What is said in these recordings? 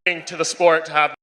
to the sport to have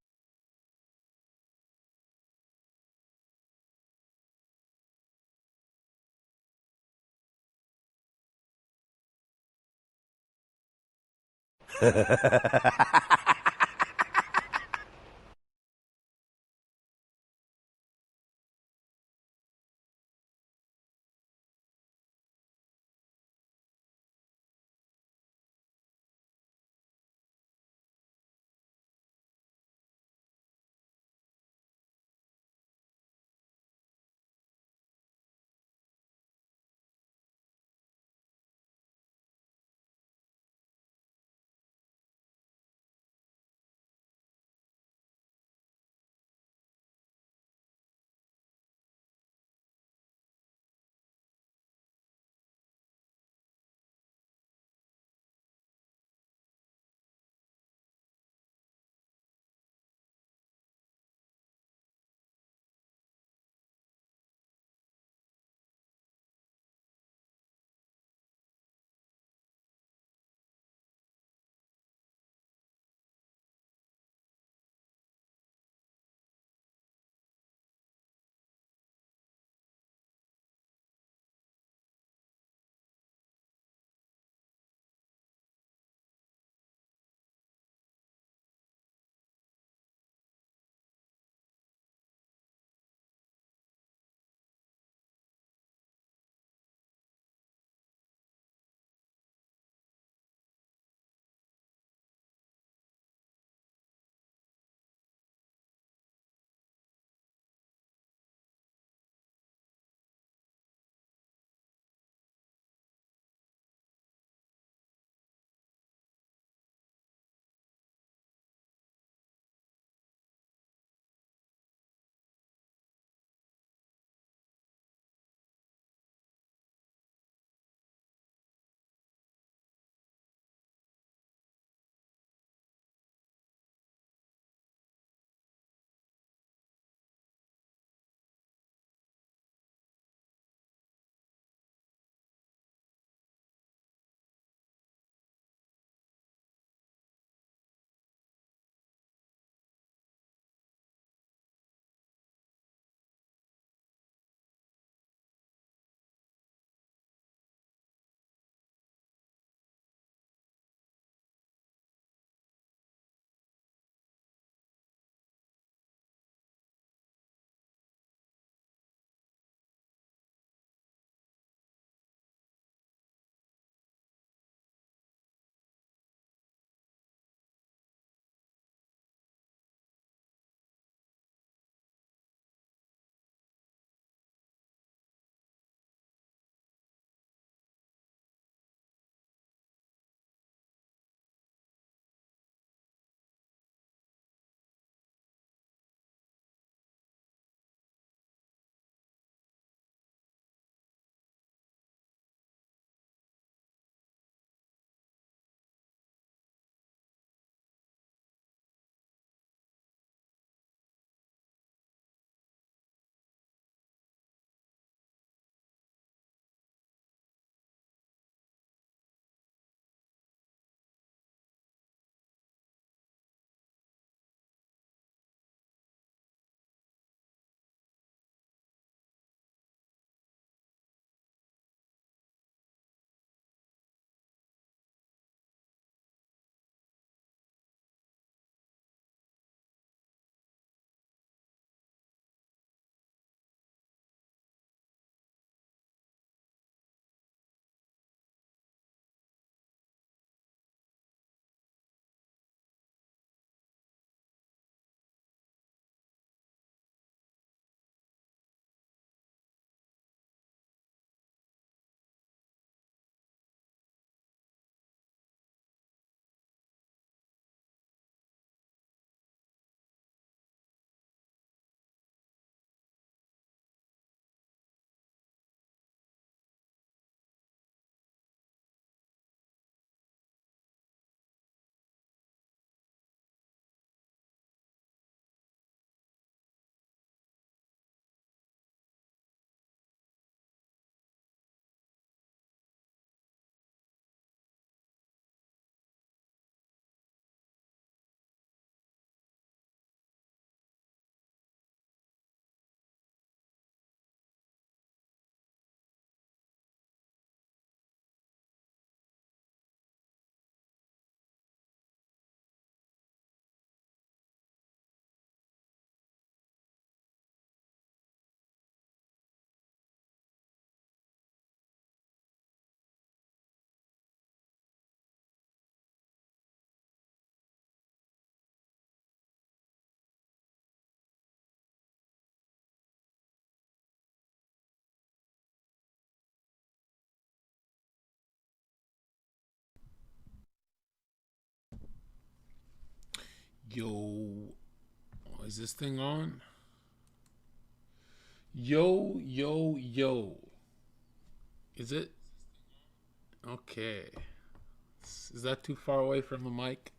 Yo, is this thing on? Yo, yo, yo. Is it? Okay. Is that too far away from the mic?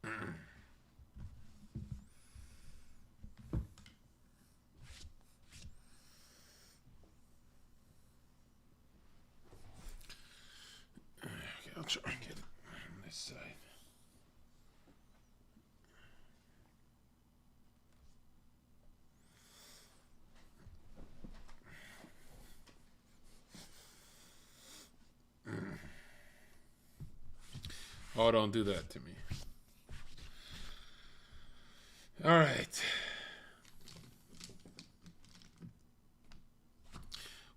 Okay, I'll try and get it on this side. Oh, don't do that to me. All right.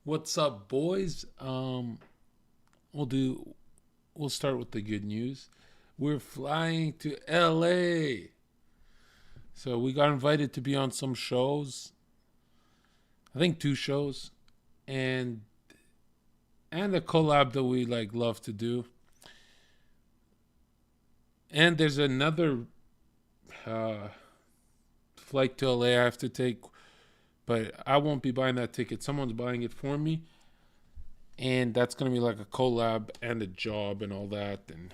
What's up, boys? We'll start with the good news. We're flying to LA. So we got invited to be on some shows. I think 2 shows. And a collab that we love to do. And there's another flight to LA I have to take, but I won't be buying that ticket. Someone's buying it for me, and that's gonna be like a collab and a job and all that. And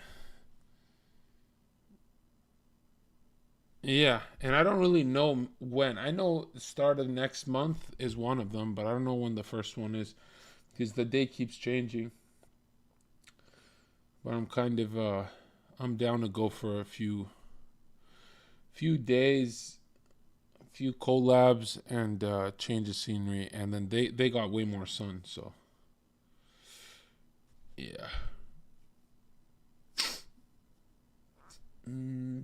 yeah, and I don't really know when. I know the start of next month is one of them, but I don't know when the first one is because the day keeps changing. But I'm kind of I'm down to go for a few days, a few collabs, and change of scenery. And then they got way more sun, so yeah. No,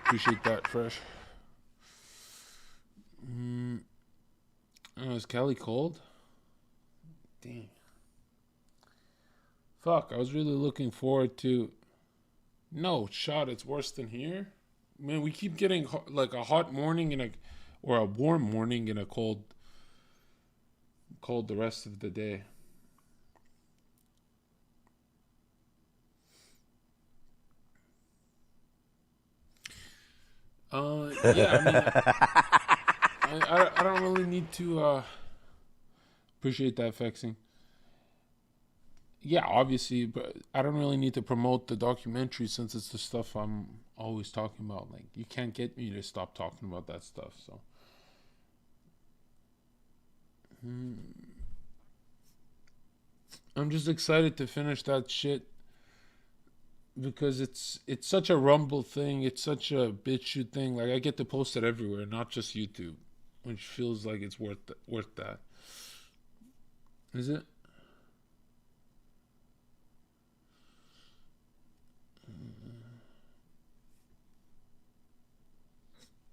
appreciate that, Fresh. Oh, is Cali cold? Damn. Fuck, I was really looking forward to. No, shot, it's worse than here. Man, we keep getting like a hot morning or a warm morning and a cold the rest of the day. Yeah, I mean, I don't really need to appreciate that flexing. Yeah, obviously, but I don't really need to promote the documentary since it's the stuff I'm always talking about. Like, you can't get me to stop talking about that stuff. So, I'm just excited to finish that shit because it's such a rumble thing. It's such a BitChute thing. Like, I get to post it everywhere, not just YouTube, which feels like it's worth that. Is it?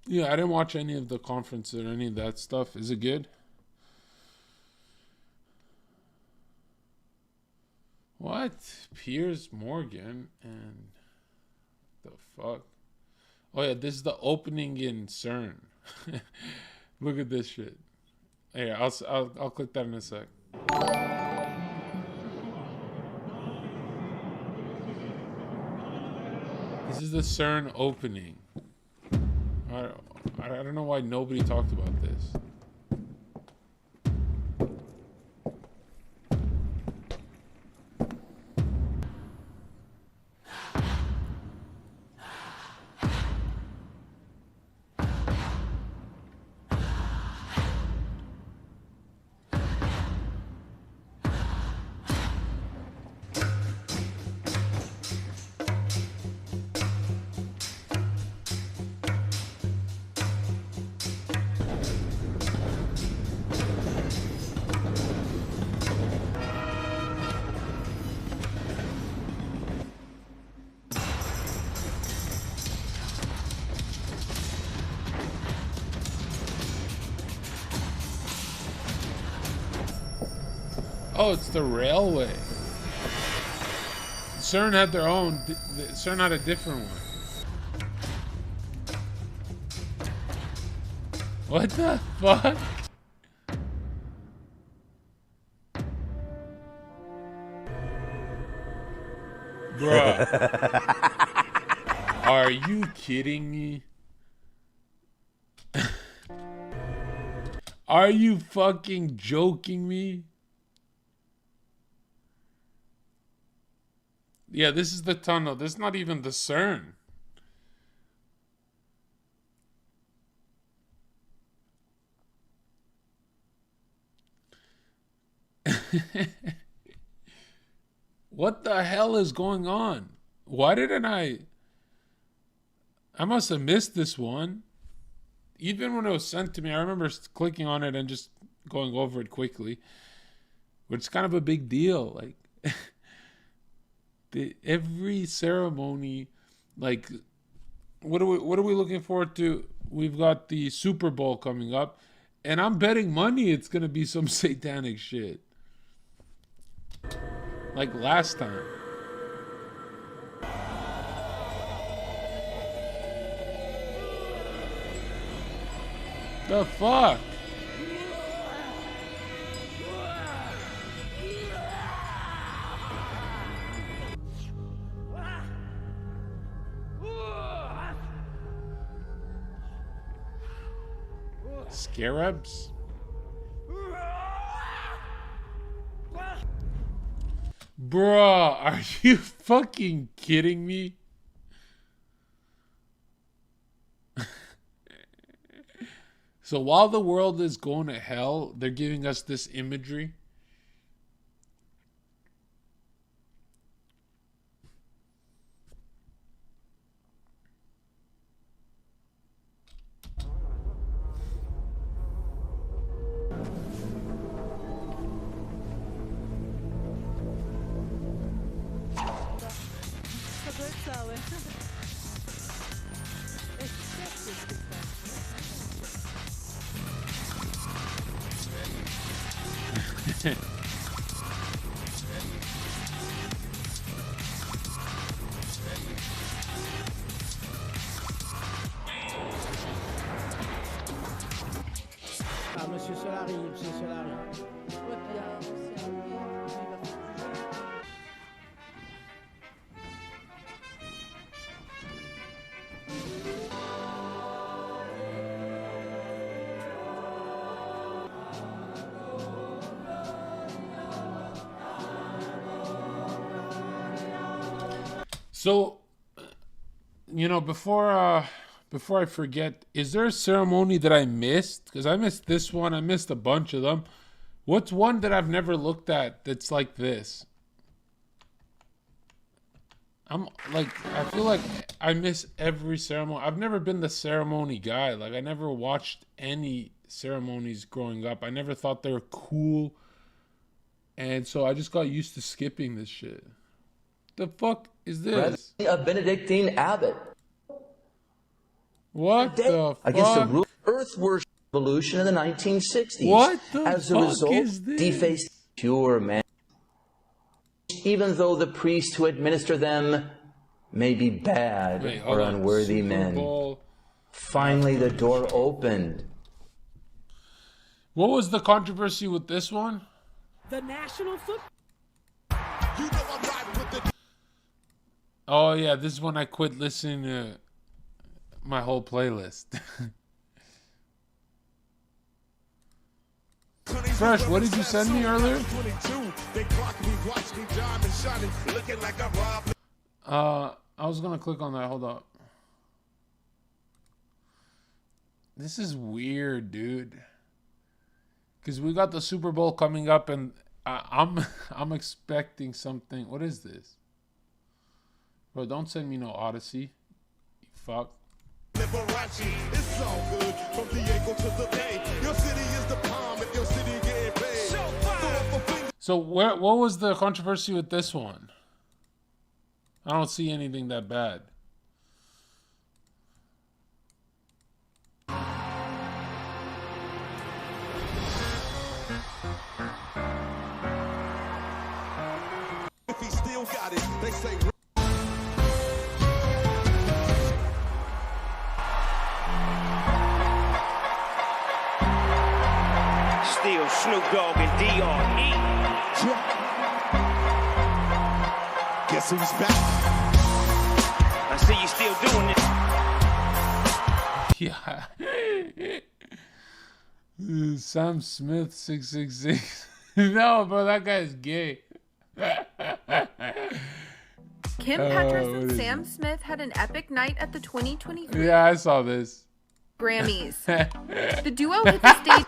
Yeah, I didn't watch any of the conference or any of that stuff. Is it good? What? Piers Morgan and the fuck? Oh yeah, this is the opening in CERN. Look at this shit. Hey, I'll click that in a sec. This is the CERN opening. I don't know why nobody talked about this. Oh, it's the railway. CERN had their own. CERN had a different one. What the fuck? Bruh. Are you kidding me? Are you fucking joking me? Yeah, this is the tunnel. This is not even the CERN. What the hell is going on? Why didn't I must have missed this one. Even when it was sent to me, I remember clicking on it and just going over it quickly. But it's kind of a big deal. Like, every ceremony, like, what are we looking forward to? We've got the Super Bowl coming up, and I'm betting money it's gonna be some satanic shit. Like last time. The fuck? Scarabs? Bruh, are you fucking kidding me? So while the world is going to hell, they're giving us this imagery. Ah, Monsieur Solari, Monsieur Solari. So, before I forget, is there a ceremony that I missed? Because I missed this one. I missed a bunch of them. What's one that I've never looked at that's like this? I feel like I miss every ceremony. I've never been the ceremony guy. Like, I never watched any ceremonies growing up. I never thought they were cool. And so I just got used to skipping this shit. The fuck is this? A Benedictine abbot. What the fuck? Against the earth worship revolution in the 1960s. What the As a fuck result, is this? defaced pure man. Even though the priests who administer them may be bad or unworthy men. Finally, the door opened. What was the controversy with this one? The national football. You know I'm riding with the Oh yeah, this is when I quit listening to my whole playlist. Fresh, what did you send me earlier? I was gonna click on that. Hold up. This is weird, dude. Because we got the Super Bowl coming up, and I'm expecting something. What is this? Bro, don't send me no Odyssey. You fuck. It's all good from Diego to the Bay. Your city is the palm if your city getting paid. So what was the controversy with this one? I don't see anything that bad. If he still got it, they say Still Snoop Dogg and D.R.E. guess guess who's back? I see you still doing it. Yeah. Sam Smith 666. No, bro, that guy's gay. Kim Petras and Sam Smith had an epic night at the 2023 Yeah, I saw this. Grammys. The duo hit the stage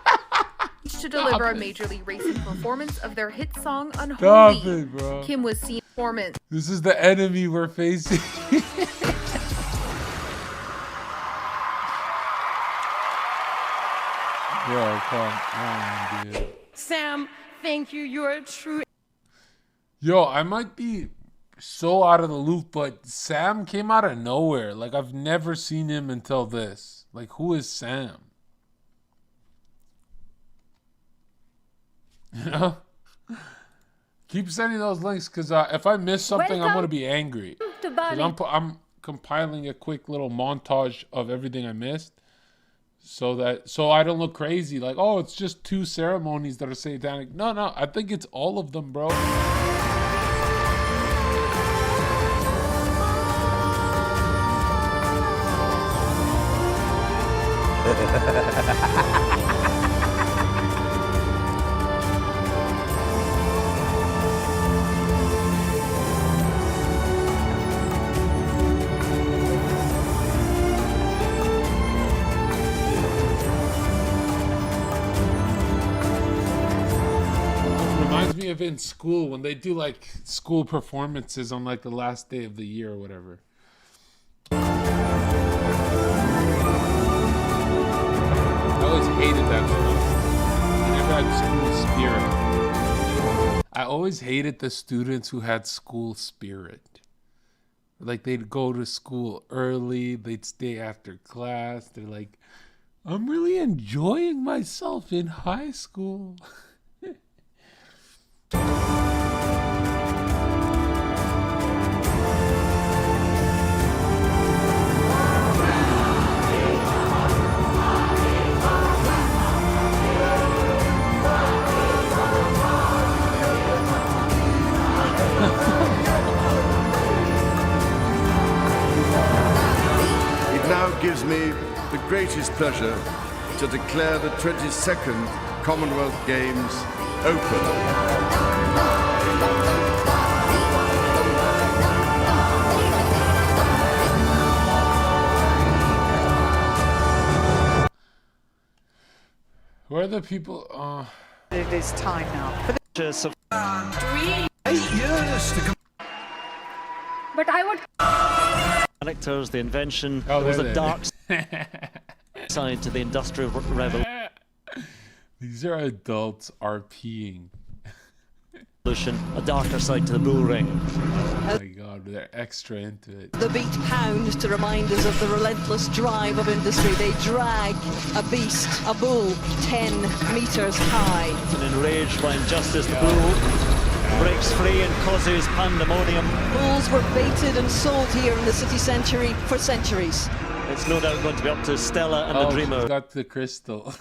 to deliver a Major League Racing performance of their hit song Stop Unholy. it, bro. Kim was seen performance. This is the enemy we're facing. Yo, come on, dude. Sam, thank you. You're a true. Yo, I might be so out of the loop, but Sam came out of nowhere. Like, I've never seen him until this. Like, who is Sam? You know? Keep sending those links, because if I miss something, I'm going to be angry. 'Cause I'm compiling a quick little montage of everything I missed. So I don't look crazy. Like, oh, it's just 2 ceremonies that are satanic. No, I think it's all of them, bro. Reminds me of in school when they do like school performances on like the last day of the year or whatever. I always hated that stuff. I never had school spirit. I always hated the students who had school spirit. Like, they'd go to school early, they'd stay after class. They're like, I'm really enjoying myself in high school. It now gives me the greatest pleasure to declare the 22nd Commonwealth Games open. Where are the people? It is time now for the 8 years to But I would. Characters, the invention. Oh, there was there a they dark side to the Industrial Revolution. These are adults RPing. A darker side to the bull ring. Oh my god, they're extra into it. The beat pound to remind us of the relentless drive of industry. They drag a beast, a bull, 10 meters high. And enraged by injustice, the bull breaks free and causes pandemonium. Bulls were baited and sold here in the city century for centuries. It's no doubt going to be up to Stella and the Dreamer She's got the crystal.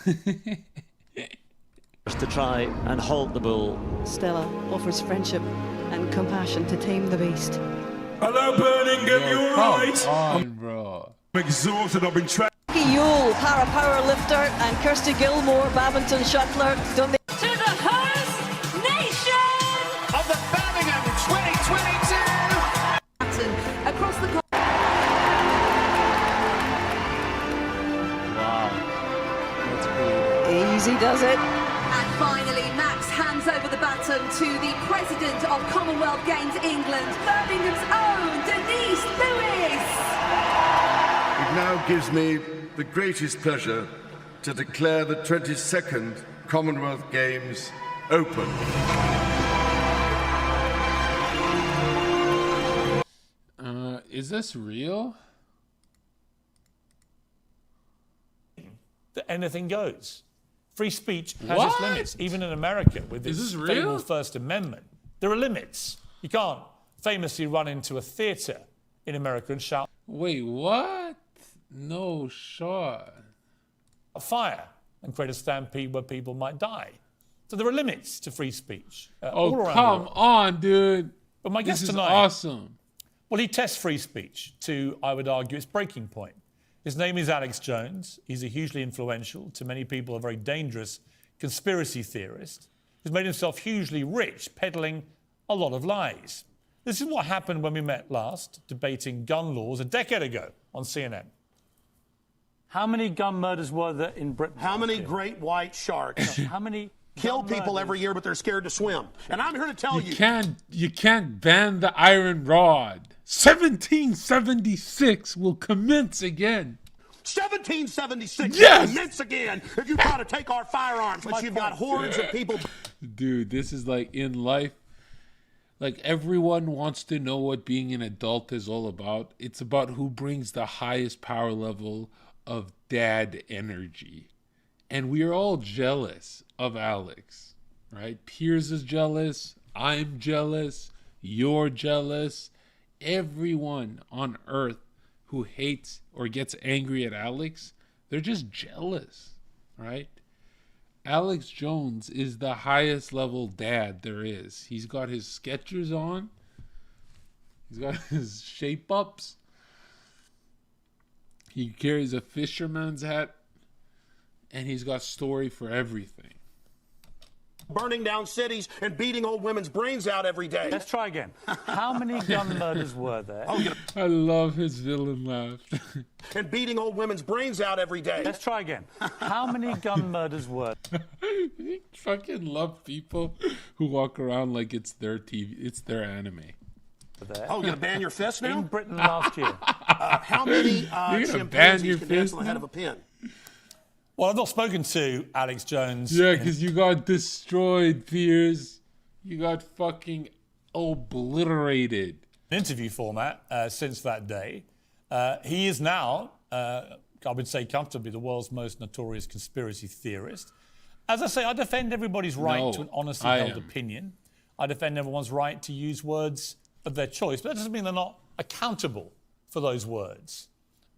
to try and halt the bull. Stella offers friendship and compassion to tame the beast. Hello, Birmingham, you alright? Come on, bro. I'm exhausted, I've been trapped. Yule, para power lifter, and Kirsty Gilmore, badminton shuttler, done the To the host nation Of the Birmingham 2022! pattern across the Wow. That's cool. Easy does it. And finally, Max hands over the baton to the President of Commonwealth Games England, Birmingham's own Denise Lewis. It now gives me the greatest pleasure to declare the 22nd Commonwealth Games open. Is this real? That anything goes. Free speech has What? its limits, even in America with Is its this real? fabled First Amendment. There are limits. You can't famously run into a theatre in America and shout Wait, what? No shot. fire and create a stampede where people might die. So there are limits to free speech. Oh, all around the come world. on, dude. But my guest This is tonight, awesome. well, he tests free speech to, I would argue, its breaking point. His name is Alex Jones. He's a hugely influential, to many people, a very dangerous conspiracy theorist who's made himself hugely rich, peddling a lot of lies. This is what happened when we met last, debating gun laws a decade ago on CNN. How many gun murders were there in Britain? How many great white sharks How many kill people every year, but they're scared to swim? And I'm here to tell you. You can't ban the iron rod. 1776 will commence again. 1776 Yes! commence again if you try to take our firearms, but you've got hordes of people. Dude, this is like in life. Like everyone wants to know what being an adult is all about. It's about who brings the highest power level of dad energy. And we are all jealous of Alex, right? Piers is jealous. I'm jealous. You're jealous. Everyone on earth who hates or gets angry at Alex, they're just jealous, right? Alex Jones is the highest level dad there is. He's got his Skechers on. He's got his shape ups. He carries a fisherman's hat. And he's got story for everything. Burning down cities and beating old women's brains out every day. Let's try again. How many gun murders were there? I love his villain laugh. And beating old women's brains out every day. Let's try again. How many gun murders were there? I fucking love people who walk around like it's their TV, it's their anime. Oh, you're going to ban your fist now? In Britain last year. How many chimpanzees can dance on the head of a pin? Well, I've not spoken to Alex Jones. Yeah, because you got destroyed, Piers. You got fucking obliterated. Interview format since that day. He is now, I would say comfortably, the world's most notorious conspiracy theorist. As I say, I defend everybody's right to an honestly held opinion. I defend everyone's right to use words of their choice, but that doesn't mean they're not accountable for those words.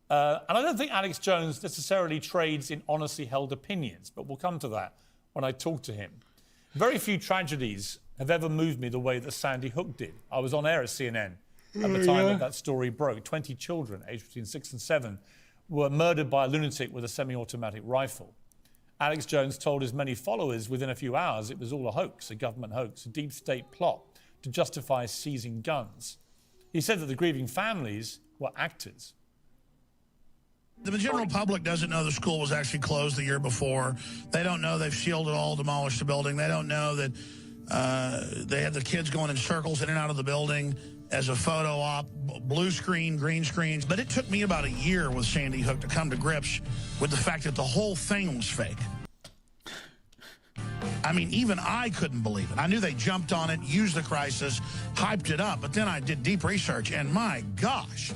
And I don't think Alex Jones necessarily trades in honestly held opinions, but we'll come to that when I talk to him. Very few tragedies have ever moved me the way that Sandy Hook did. I was on air at CNN at the time that story broke. 20 children, aged between 6 and 7, were murdered by a lunatic with a semi-automatic rifle. Alex Jones told his many followers within a few hours it was all a hoax, a government hoax, a deep state plot to justify seizing guns. He said that the grieving families were actors. The general public doesn't know the school was actually closed the year before. They don't know they've shielded all, demolished the building. They don't know that they had the kids going in circles in and out of the building as a photo op, blue screen, green screens. But it took me about a year with Sandy Hook to come to grips with the fact that the whole thing was fake. I mean, even I couldn't believe it. I knew they jumped on it, used the crisis, hyped it up, but then I did deep research, and my gosh,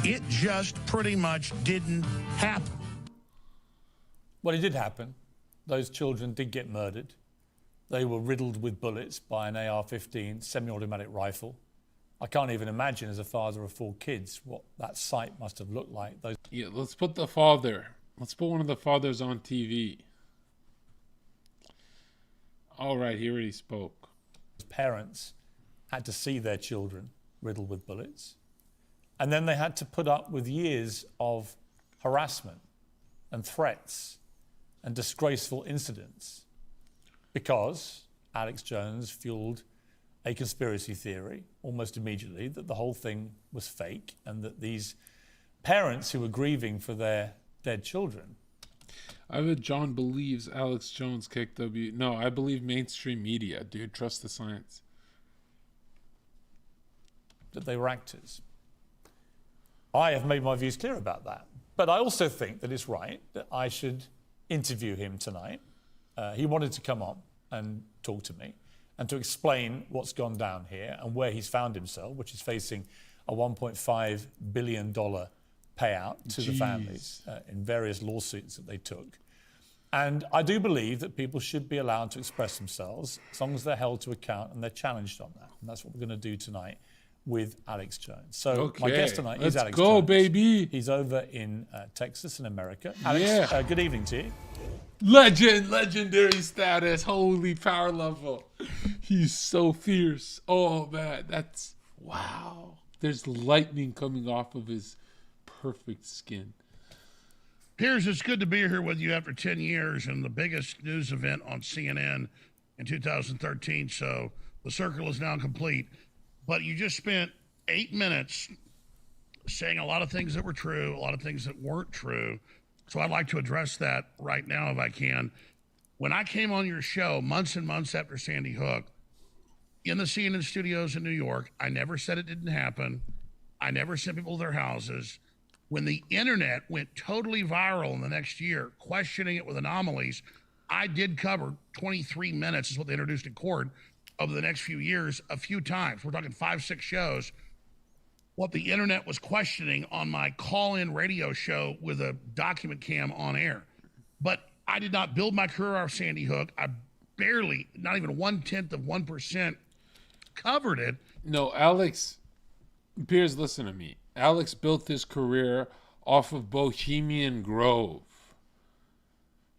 it just pretty much didn't happen. Well, it did happen. Those children did get murdered. They were riddled with bullets by an AR-15 semi-automatic rifle. I can't even imagine, as a father of 4 kids, what that sight must have looked like. Yeah, let's put the father. Let's put one of the fathers on TV. All right, he already spoke. Parents had to see their children riddled with bullets. And then they had to put up with years of harassment and threats and disgraceful incidents because Alex Jones fueled a conspiracy theory almost immediately that the whole thing was fake and that these parents who were grieving for their dead children. I bet John believes Alex Jones kicked W. No, I believe mainstream media, dude. Trust the science. That they were actors. I have made my views clear about that. But I also think that it's right that I should interview him tonight. He wanted to come on and talk to me and to explain what's gone down here and where he's found himself, which is facing a $1.5 billion payout to the families in various lawsuits that they took. And I do believe that people should be allowed to express themselves as long as they're held to account and they're challenged on that. And that's what we're going to do tonight with Alex Jones. So my guest tonight is Alex Jones. Let's go, baby. He's over in Texas in America. Alex, good evening to you. Legendary status, holy power level. He's so fierce. Oh, man, that's... Wow. There's lightning coming off of his perfect skin. Piers, it's good to be here with you after 10 years and the biggest news event on CNN in 2013. So the circle is now complete. But you just spent 8 minutes saying a lot of things that were true, a lot of things that weren't true. So I'd like to address that right now if I can. When I came on your show months and months after Sandy Hook, in the CNN studios in New York, I never said it didn't happen. I never sent people to their houses. When the internet went totally viral in the next year, questioning it with anomalies, I did cover 23 minutes is what they introduced in court over the next few years a few times. We're talking 5-6 shows. What the internet was questioning on my call-in radio show with a document cam on air. But I did not build my career off Sandy Hook. I barely, not even 0.1% covered it. No, Alex, Piers, listen to me. Alex built his career off of Bohemian Grove.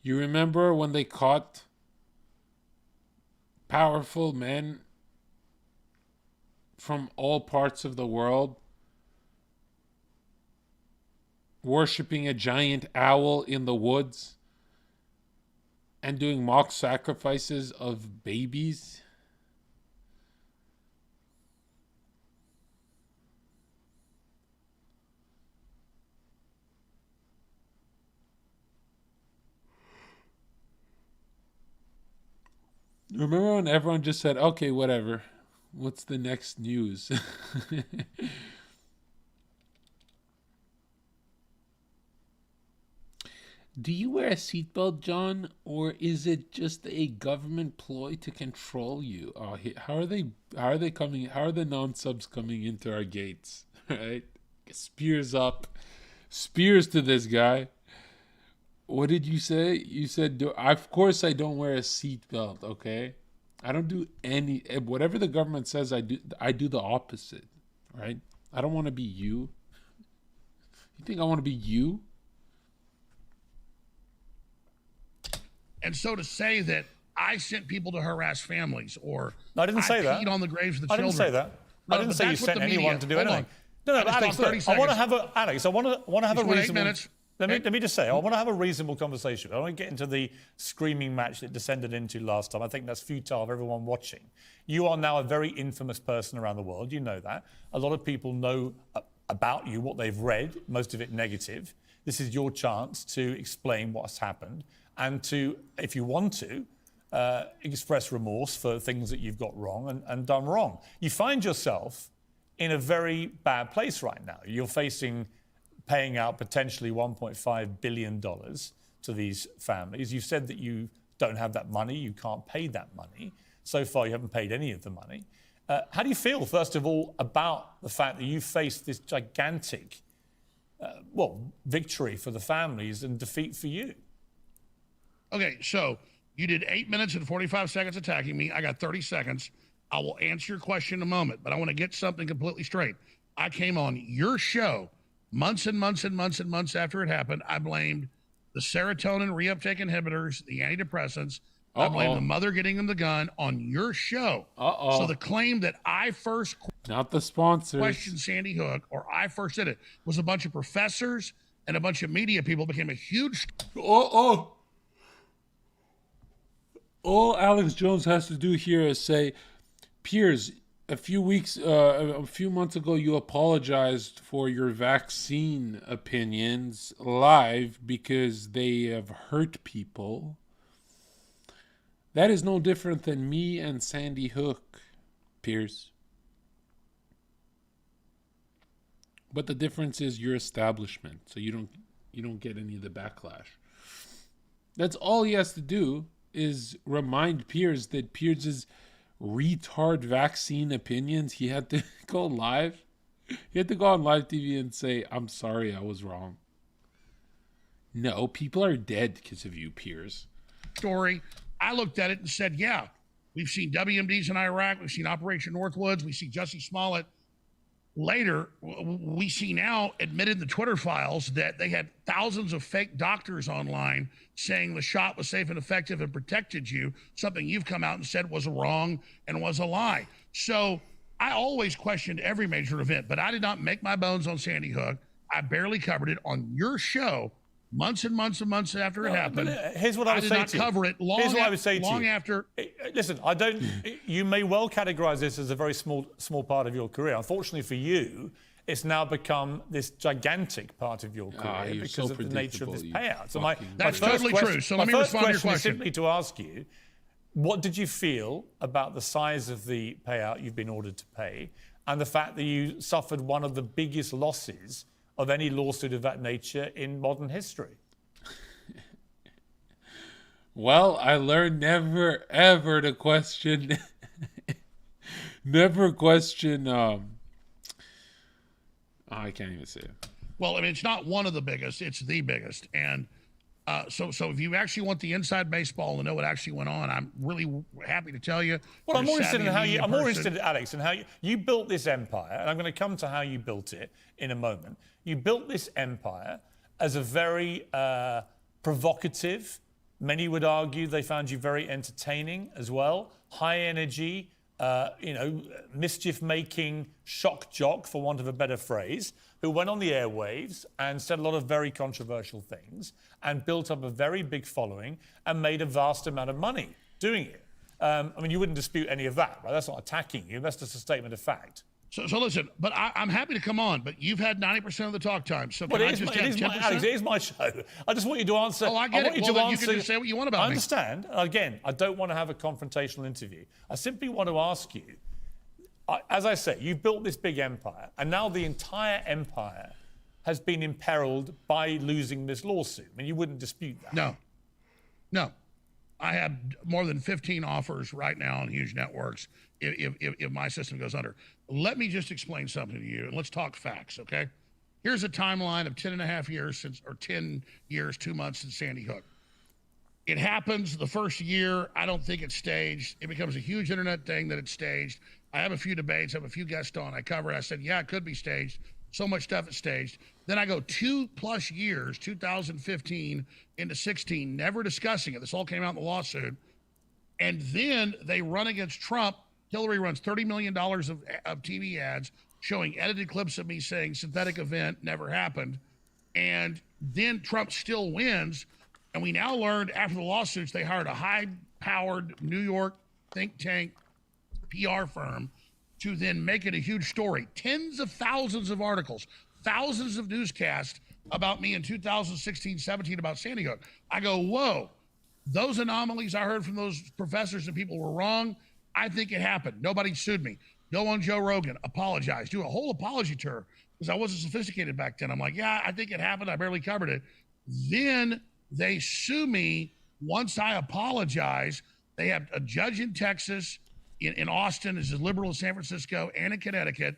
You remember when they caught powerful men from all parts of the world worshiping a giant owl in the woods and doing mock sacrifices of babies? Remember when everyone just said, okay, whatever. What's the next news? Do you wear a seatbelt, John, or is it just a government ploy to control you? Oh, how are they coming? How are the non-subs coming into our gates? Right? Spears up. Spears to this guy. What did you say? You said, of course I don't wear a seatbelt, okay? I don't do any... Whatever the government says, I do the opposite, right? I don't want to be you. You think I want to be you? And so to say that I sent people to harass families or no, I didn't say that. Peed on the graves of the I children. didn't say that. I didn't say you sent anyone to do anything. No, Alex, look, I want to have a Alex. I want to have a reasonable. Let me just say, I want to have a reasonable conversation. I don't want to get into the screaming match that descended into last time. I think that's futile of everyone watching. You are now a very infamous person around the world. You know that. A lot of people know about you, what they've read, most of it negative. This is your chance to explain what's happened and to, if you want to, express remorse for things that you've got wrong and done wrong. You find yourself in a very bad place right now. You're paying out potentially $1.5 billion to these families. You've said that you don't have that money, you can't pay that money. So far, you haven't paid any of the money. How do you feel, first of all, about the fact that you faced this gigantic, victory for the families and defeat for you? Okay, so you did 8 minutes and 45 seconds attacking me. I got 30 seconds. I will answer your question in a moment, but I want to get something completely straight. I came on your show months and months and months and months after it happened. I blamed the serotonin reuptake inhibitors, the antidepressants. I blamed the mother getting them the gun on your show. So the claim that I first not the sponsors questioned Sandy Hook or I first did it was a bunch of professors and a bunch of media people became a huge. All Alex Jones has to do here is say, Piers, a few months ago, you apologized for your vaccine opinions live because they have hurt people. That is no different than me and Sandy Hook, Piers. But the difference is your establishment, so you don't get any of the backlash. That's all he has to do is remind Piers that Piers's retard vaccine opinions, he had to go live. He had to go on live TV and say, I'm sorry, I was wrong. No, people are dead because of you, Piers. Story. I looked at it and said, yeah, we've seen WMDs in Iraq. We've seen Operation Northwoods. We see Jussie Smollett. later, we see now admitted in the Twitter files that they had thousands of fake doctors online saying the shot was safe and effective and protected you, something you've come out and said was wrong and was a lie. So I always questioned every major event, but I did not make my bones on Sandy Hook. I barely covered it on your show months and months and months after it happened. Here's what I would say to you. I did not cover it long after. Listen, I don't. You may well categorise this as a very small part of your career. Unfortunately for you, it's now become this gigantic part of your career because of the nature of this payout. So that's totally true. So let me respond to your question. Is simply to ask you, what did you feel about the size of the payout you've been ordered to pay, and the fact that you suffered one of the biggest losses of any lawsuit of that nature in modern history? Well, I learned never, ever to question, never question, I can't even say it. Well, I mean, it's not one of the biggest, it's the biggest. And so if you actually want the inside baseball to know what actually went on, I'm really happy to tell you. Well, I'm more interested in how you, I'm more interested, Alex, in how you built this empire, and I'm going to come to how you built it in a moment. You built this empire as a very provocative, many would argue they found you very entertaining as well, high energy, mischief-making shock jock, for want of a better phrase, who went on the airwaves and said a lot of very controversial things and built up a very big following and made a vast amount of money doing it. I mean, you wouldn't dispute any of that, right? That's not attacking you. That's just a statement of fact. So listen, but I'm happy to come on, but you've had 90% of the talk time. So can I just have 10%? Alex, it is my show. I just want you to answer. Oh, I get it. Well, you can just say what you want about me. I understand. Again, I don't want to have a confrontational interview. I simply want to ask you, as I say, you've built this big empire, and now the entire empire has been imperiled by losing this lawsuit. I mean, you wouldn't dispute that. No. I have more than 15 offers right now on huge networks if my system goes under. Let me just explain something to you, and let's talk facts, okay? Here's a timeline of 10 and a half years since, or 10 years, 2 months since Sandy Hook. It happens the first year. I don't think it's staged. It becomes a huge internet thing that it's staged. I have a few debates. I have a few guests on. I cover it. I said, yeah, it could be staged. So much stuff is staged. Then I go 2+ years, 2015 into 16, never discussing it. This all came out in the lawsuit. And then they run against Trump. Hillary runs $30 million of TV ads showing edited clips of me saying synthetic event never happened. And then Trump still wins. And we now learned after the lawsuits, they hired a high-powered New York think tank PR firm to then make it a huge story. Tens of thousands of articles, thousands of newscasts about me in 2016, 17 about Sandy Hook. I go, whoa, those anomalies I heard from those professors and people were wrong. I think it happened. Nobody sued me. Go on Joe Rogan, apologize, do a whole apology tour because I wasn't sophisticated back then. I'm like, yeah, I think it happened. I barely covered it. Then they sue me once I apologize. They have a judge in Texas, in Austin, is as liberal as San Francisco, and in Connecticut,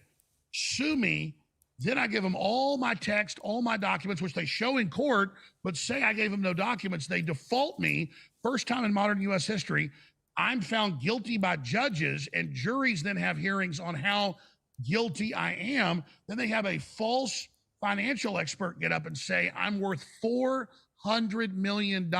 sue me. Then I give them all my text, all my documents, which they show in court, but say I gave them no documents. They default me. First time in modern U.S. history, I'm found guilty by judges, and juries then have hearings on how guilty I am. Then they have a false financial expert get up and say I'm worth $400 million.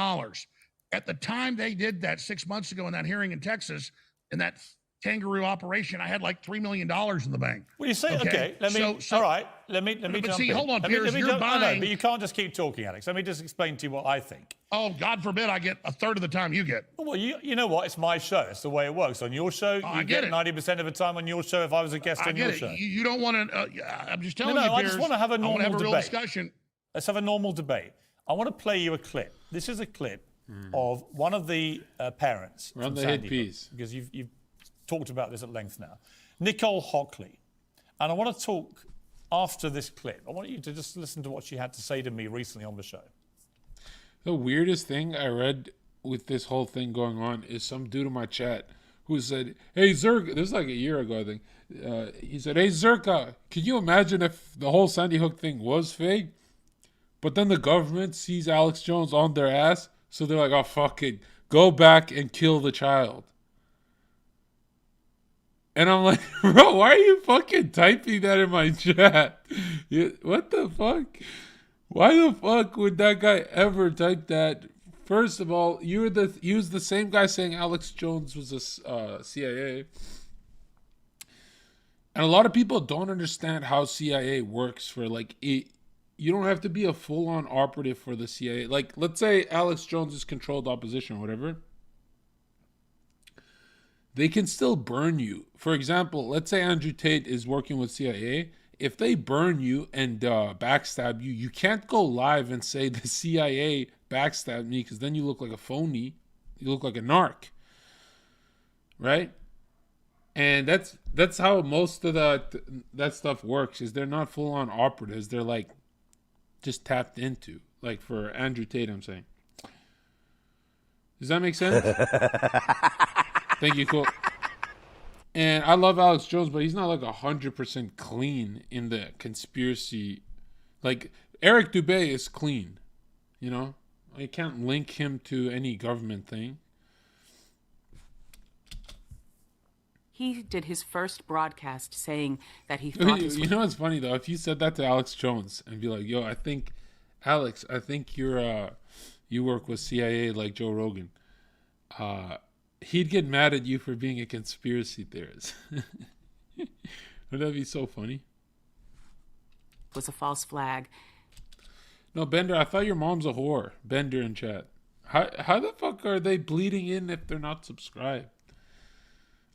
At the time they did that 6 months ago in that hearing in Texas, in that kangaroo operation, I had like $3 million in the bank. Well, you say, okay, let me, all right, let me jump see, in. hold on, Piers, you're buying. No, but you can't just keep talking, Alex. Let me just explain to you what I think. Oh, God forbid I get a third of the time you get. Well, you know what? It's my show. It's the way it works. On your show, you get 90% of the time on your show if I was a guest on your show. You don't want to, I'm just telling you, No, Piers, I just want to have a normal debate. real Discussion. Let's have a normal debate. I want to play you a clip. This is a clip of one of the parents. Run the hit piece. Because you've talked about this at length now. Nicole Hockley. And I want to talk after this clip. I want you to just listen to what she had to say to me recently on the show. The weirdest thing I read with this whole thing going on is some dude in my chat who said, hey, Zherka, this was like a year ago, I think. He said, hey, Zherka, can you imagine if the whole Sandy Hook thing was fake? But then the government sees Alex Jones on their ass, so they're like, oh, fuck it. Go back and kill the child. And I'm like, bro, why are you fucking typing that in my chat? What the fuck? Why the fuck would that guy ever type that? First of all, he was the same guy saying Alex Jones was a CIA. And a lot of people don't understand how CIA works for like it. You don't have to be a full-on operative for the CIA. Like, let's say Alex Jones is controlled opposition or whatever. They can still burn you. For example, let's say Andrew Tate is working with CIA. If they burn you and backstab you, you can't go live and say the CIA backstabbed me, because then you look like a phony. You look like a narc. Right? And that's how most of that stuff works, is they're not full-on operatives. They're like just tapped into. Like for Andrew Tate, I'm saying. Does that make sense? Thank you, cool. And I love Alex Jones, but he's not like 100% clean in the conspiracy. Like Eric Dubé is clean, you know. I can't link him to any government thing. He did his first broadcast saying that he thought You know what's funny though? If you said that to Alex Jones and be like, "Yo, I think you work with CIA like Joe Rogan," he'd get mad at you for being a conspiracy theorist. Would that be so funny? Was a false flag. No, Bender, I thought your mom's a whore. Bender in chat. How the fuck are they bleeding in if they're not subscribed?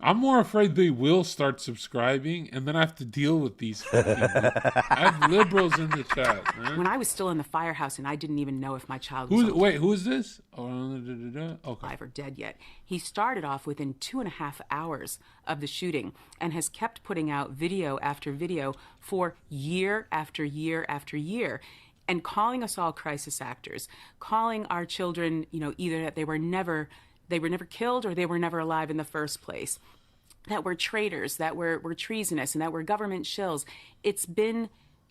I'm more afraid they will start subscribing, and then I have to deal with these fucking I have liberals in the chat, man. When I was still in the firehouse and I didn't even know if my child was who is this? Okay. Alive or dead yet. He started off within 2.5 hours of the shooting and has kept putting out video after video for year after year after year, and calling us all crisis actors, calling our children, you know, either that they were never killed or they were never alive in the first place, that we're traitors, that we're treasonous, and that we're government shills. It's been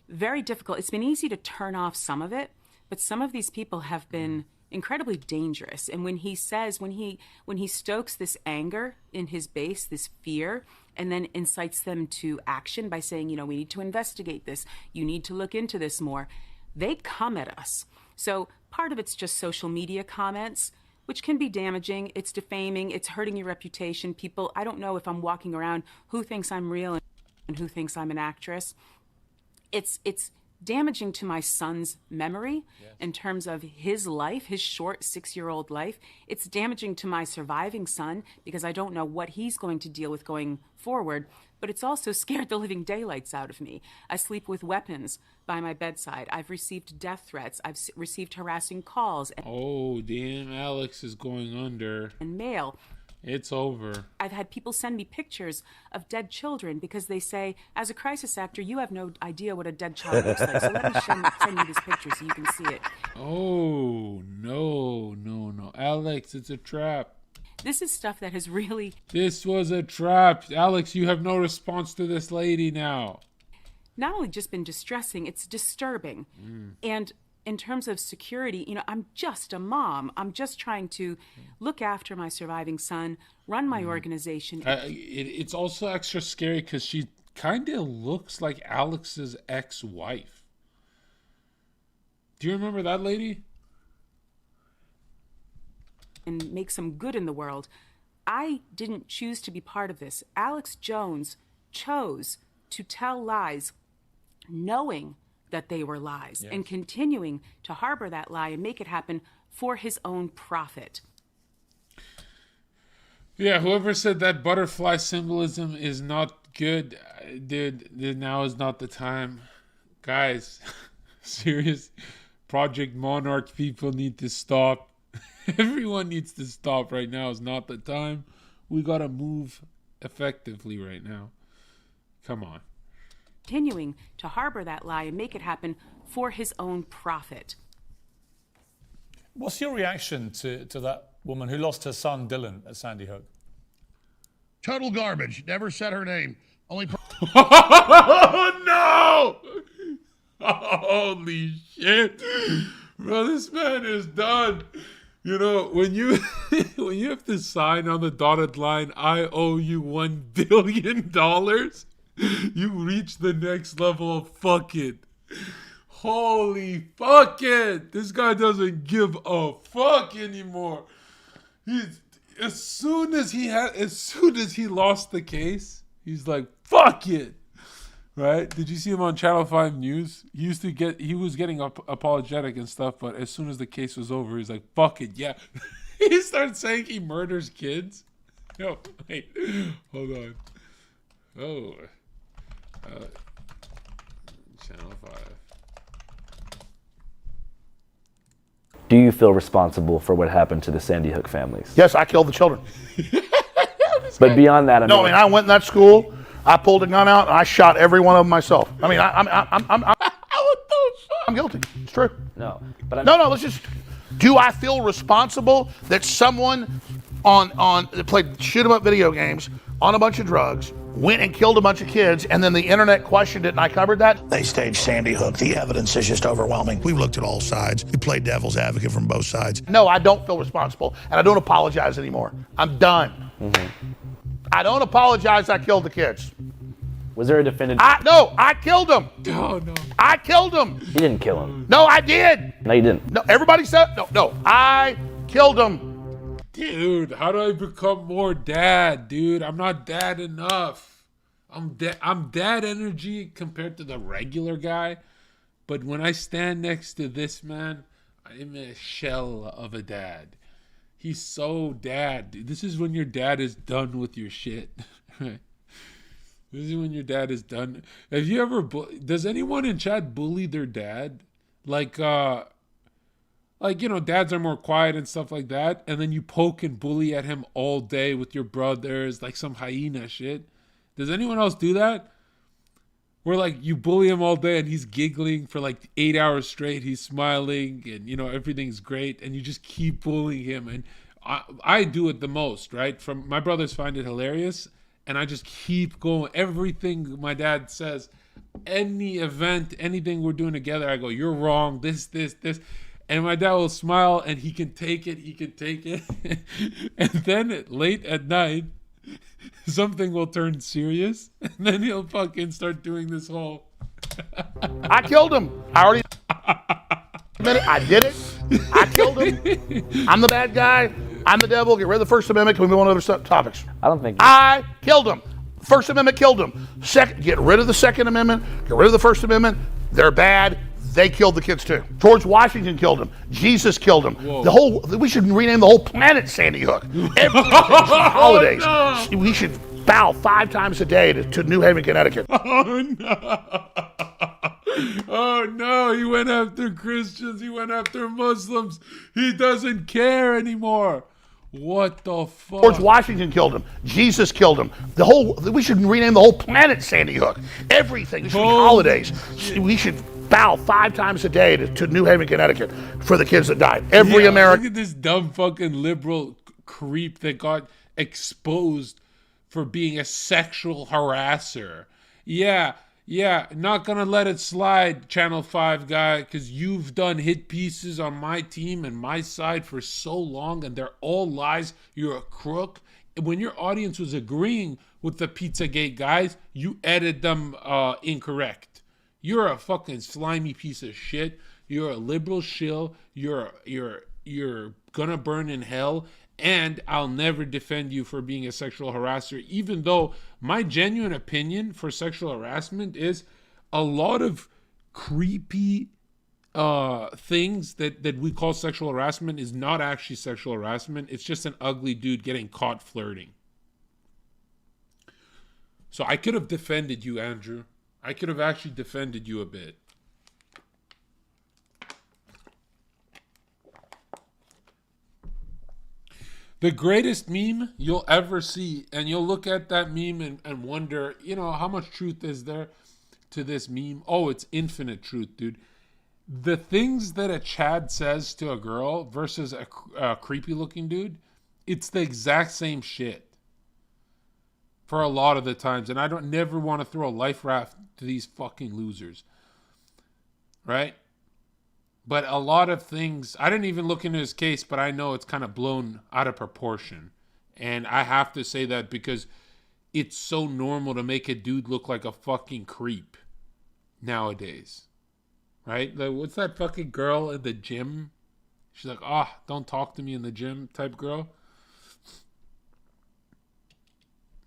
very difficult. It's been easy to turn off some of it, but some of these people have been incredibly dangerous. And when he stokes this anger in his base, this fear, and then incites them to action by saying, you know, we need to investigate this, you need to look into this more, they come at us. So part of it's just social media comments, which can be damaging. It's defaming. It's hurting your reputation. People, I don't know if I'm walking around who thinks I'm real and who thinks I'm an actress. It's damaging to my son's memory in terms of his life, his short 6-year-old life. It's damaging to my surviving son because I don't know what he's going to deal with going forward. But it's also scared the living daylights out of me. I sleep with weapons by my bedside. I've received death threats. I've received harassing calls. Oh, damn, Alex is going under. And mail. It's over. I've had people send me pictures of dead children because they say, as a crisis actor, you have no idea what a dead child looks like. So let me send you this picture so you can see it. Oh, no. Alex, it's a trap. This is stuff that has really... This was a trap. Alex, you have no response to this lady now. Not only just been distressing, it's disturbing. And in terms of security, you know, I'm just a mom. I'm just trying to look after my surviving son, run my organization. It's also extra scary because she kind of looks like Alex's ex-wife. Do you remember that lady? And make some good in the world. I didn't choose to be part of this. Alex Jones chose to tell lies knowing that they were lies and continuing to harbor that lie and make it happen for his own profit. Yeah, whoever said that butterfly symbolism is not good, dude, now is not the time. Guys, serious Project Monarch people need to stop. Everyone needs to stop right now. Is not the time. We gotta move effectively right now. Come on. Continuing to harbor that lie and make it happen for his own profit. What's your reaction to that woman who lost her son Dylan at Sandy Hook? Total garbage. Never said her name. Only. Oh no! Holy shit, bro! This man is done. You know, when you when you have to sign on the dotted line, I owe you $1 billion, you reach the next level of fuck it. Holy fuck it. This guy doesn't give a fuck anymore. As soon as he lost the case, he's like, fuck it. Right? Did you see him on Channel 5 News? He was getting apologetic and stuff, but as soon as the case was over, he's like, fuck it, yeah. He starts saying he murders kids. No, wait. Hold on. Oh. Channel 5. Do you feel responsible for what happened to the Sandy Hook families? Yes, I killed the children. But beyond that, I went in that school, I pulled a gun out, and I shot every one of them myself. I mean, I'm guilty. It's true. No, but let's just. Do I feel responsible that someone that played shoot 'em up video games on a bunch of drugs went and killed a bunch of kids, and then the internet questioned it, and I covered that? They staged Sandy Hook. The evidence is just overwhelming. We've looked at all sides. We played devil's advocate from both sides. No, I don't feel responsible, and I don't apologize anymore. I'm done. Mm-hmm. I don't apologize. I killed the kids. Was there a definitive? No, I killed them. Oh, no. I killed them. You didn't kill him. No, I did. No, you didn't. No, everybody said, no, I killed them. Dude, how do I become more dad, dude? I'm not dad enough. I'm dad energy compared to the regular guy. But when I stand next to this man, I'm a shell of a dad. He's so dad. Dude. This is when your dad is done with your shit. Right? This is when your dad is done. Have you ever... Does anyone in chat bully their dad? Like, dads are more quiet and stuff like that. And then you poke and bully at him all day with your brothers, like some hyena shit. Does anyone else do that? Where, like, you bully him all day and he's giggling for, like, 8 hours straight. He's smiling and, everything's great. And you just keep bullying him. And I do it the most, right? My brothers find it hilarious. And I just keep going. Everything my dad says, any event, anything we're doing together, I go, you're wrong, this. And my dad will smile and he can take it. And then late at night, something will turn serious. And then he'll fucking start doing this whole... I killed him. I already... I did it. I killed him. I'm the bad guy. I'm the devil. Get rid of the First Amendment. Can we move on to other topics? I don't think... I killed him. First Amendment killed him. Get rid of the Second Amendment. Get rid of the First Amendment. They're bad. They killed the kids too. George Washington killed him. Jesus killed him. Whoa. We should rename the whole planet Sandy Hook. Every holidays. Oh, no. We should bow 5 times a day to New Haven, Connecticut. Oh no. Oh no, he went after Christians, he went after Muslims. He doesn't care anymore. What the fuck? George Washington killed him. Jesus killed him. We should rename the whole planet Sandy Hook. Everything. There should be holidays. We should bow 5 times a day to New Haven, Connecticut for the kids that died. Every American. Look at this dumb fucking liberal creep that got exposed for being a sexual harasser. Yeah, not gonna let it slide, Channel 5 guy, because you've done hit pieces on my team and my side for so long, and they're all lies. You're a crook. When your audience was agreeing with the Pizzagate guys, you edited them incorrect. You're a fucking slimy piece of shit. You're a liberal shill. You're gonna burn in hell. And I'll never defend you for being a sexual harasser, even though my genuine opinion for sexual harassment is a lot of creepy things that we call sexual harassment is not actually sexual harassment. It's just an ugly dude getting caught flirting. So I could have defended you, Andrew. I could have actually defended you a bit. The greatest meme you'll ever see, and you'll look at that meme and wonder, how much truth is there to this meme? Oh, it's infinite truth, dude. The things that a Chad says to a girl versus a creepy looking dude, it's the exact same shit for a lot of the times. And I don't never want to throw a life raft to these fucking losers. Right? But a lot of things, I didn't even look into his case, but I know it's kind of blown out of proportion. And I have to say that because it's so normal to make a dude look like a fucking creep nowadays. Right? Like, what's that fucking girl in the gym? She's like, oh, don't talk to me in the gym type girl.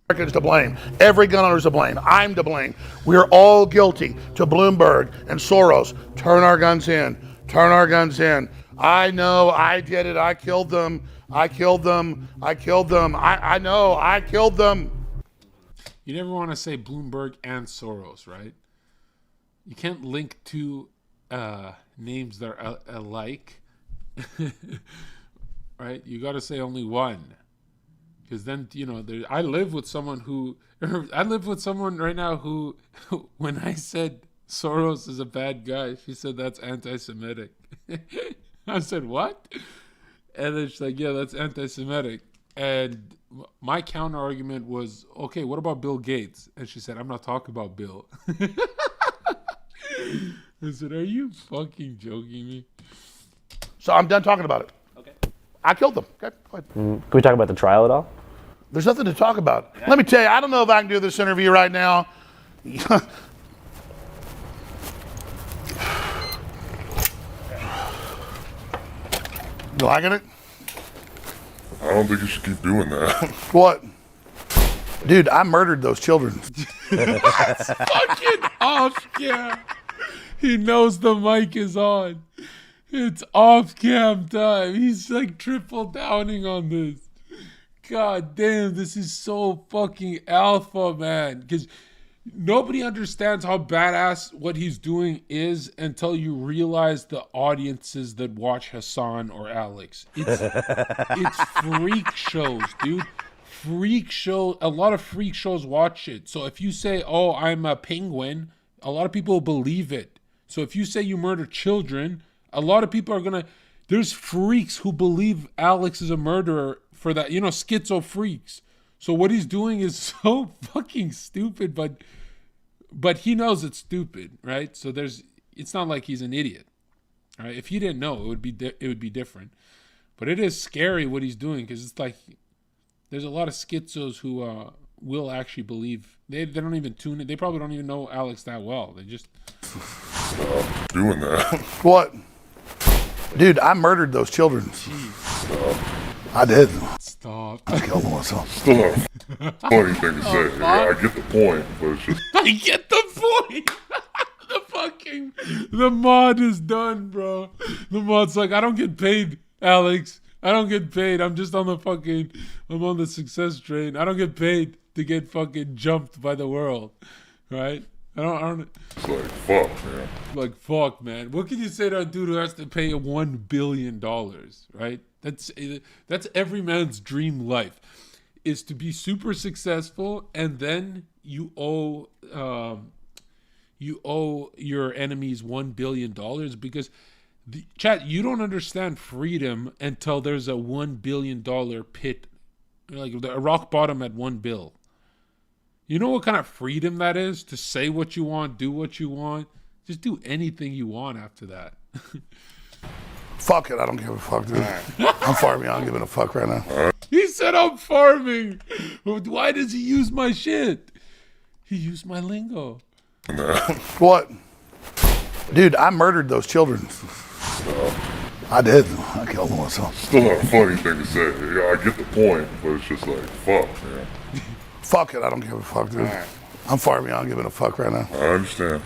Americans to blame. Every gun owner is to blame. I'm to blame. We're all guilty. To Bloomberg and Soros, turn our guns in. Turn our guns in. I know, I did it. I killed them. I killed them. I killed them. I know, I killed them. You never want to say Bloomberg and Soros, right? You can't link two names that are alike. Right? You got to say only one. Because then, you know, I live with someone right now who, when I said Soros is a bad guy, she said that's anti-Semitic. I said, what? And then she's like, yeah, that's anti-Semitic. And my counter argument was, okay, what about Bill Gates? And she said, I'm not talking about Bill. I said, are you fucking joking me? So I'm done talking about it. Okay. I killed them. Okay, go ahead. Can we talk about the trial at all? There's nothing to talk about. Let me tell you, I don't know if I can do this interview right now. You liking it? I don't think you should keep doing that. What? Dude, I murdered those children. It's fucking off cam. He knows the mic is on. It's off cam time. He's like triple downing on this. God damn, this is so fucking alpha, man. Because nobody understands how badass what he's doing is until you realize the audiences that watch Hassan or Alex. It's freak shows, dude. Freak show. A lot of freak shows watch it. So if you say, oh, I'm a penguin, a lot of people believe it. So if you say you murder children, a lot of people are going to... There's freaks who believe Alex is a murderer for that. You know, schizo freaks. So what he's doing is so fucking stupid, but he knows it's stupid, right? So it's not like he's an idiot. All right? If he didn't know, it would be different. But it is scary what he's doing because it's like there's a lot of schizos who will actually believe. They don't even tune in. They probably don't even know Alex that well. They just Stop doing that. What? Dude, I murdered those children. I did. Stop. I killed myself. Still not a funny thing to say. Yeah, I get the point, but it's just... I get the point. The mod is done, bro. The mod's like, I don't get paid, Alex. I don't get paid. I'm just on I'm on the success train. I don't get paid to get fucking jumped by the world, right? I don't. It's like, fuck, man. Like, fuck, man. What can you say to a dude who has to pay $1 billion, right? That's every man's dream life, is to be super successful, and then you owe your enemies $1 billion because chat, you don't understand freedom until there's a $1 billion pit, like a rock bottom at $1 billion. You know what kind of freedom that is? To say what you want, do what you want, just do anything you want after that. Fuck it, I don't give a fuck, dude. I'm farming, I don't give a fuck right now. He said I'm farming. Why does he use my shit? He used my lingo. What? Dude, I murdered those children. I did. I killed myself. Still not a funny thing to say. Yeah, I get the point, but it's just like, fuck, man. Fuck it, I don't give a fuck, dude. I'm farming, I don't give a fuck right now. I understand.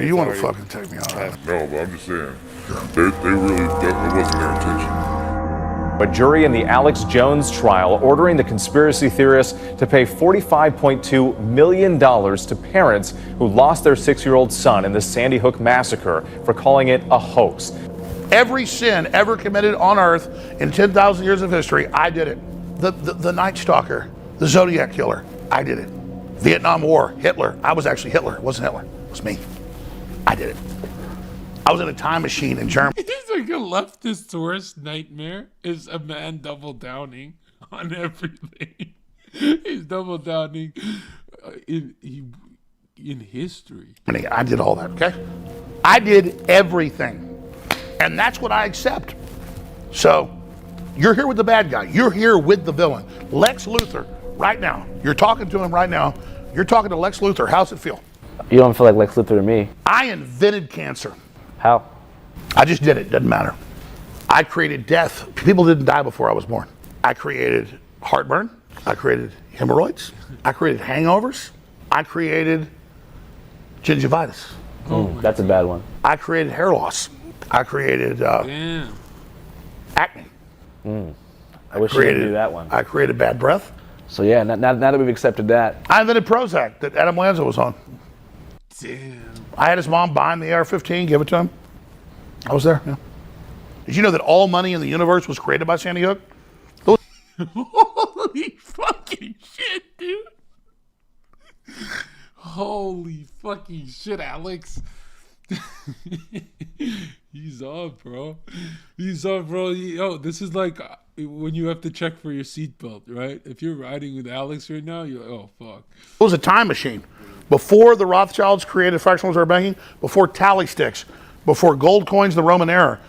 You want to fucking take me out. No, but I'm just saying, they really, that wasn't their intention. A jury in the Alex Jones trial ordering the conspiracy theorists to pay $45.2 million to parents who lost their 6-year-old son in the Sandy Hook massacre for calling it a hoax. Every sin ever committed on earth in 10,000 years of history, I did it. The Night Stalker, the Zodiac Killer, I did it. Vietnam War, Hitler, I was actually Hitler, it wasn't Hitler, it was me. I did it. I was in a time machine in Germany. He's like a leftist's worst nightmare is a man double downing on everything. He's double downing in history. I did all that, okay? I did everything. And that's what I accept. So, you're here with the bad guy. You're here with the villain. Lex Luthor, right now. You're talking to him right now. You're talking to Lex Luthor. How's it feel? You don't feel like Lex Luthor to me. I invented cancer. How? I just did it. Doesn't matter. I created death. People didn't die before I was born. I created heartburn. I created hemorrhoids. I created hangovers. I created gingivitis. That's a bad one. I created hair loss. I created acne. I wish you could do that one. I created bad breath. So yeah, now that we've accepted that. I invented Prozac that Adam Lanza was on. Damn. I had his mom buy him the AR-15, give it to him. I was there, yeah. Did you know that all money in the universe was created by Sandy Hook? Holy fucking shit, dude. Holy fucking shit, Alex. He's up, bro. He's up, bro. Yo, this is like when you have to check for your seatbelt, right? If you're riding with Alex right now, you're like, oh, fuck. It was a time machine. Before the Rothschilds created fractional reserve banking, before tally sticks, before gold coins, the Roman era,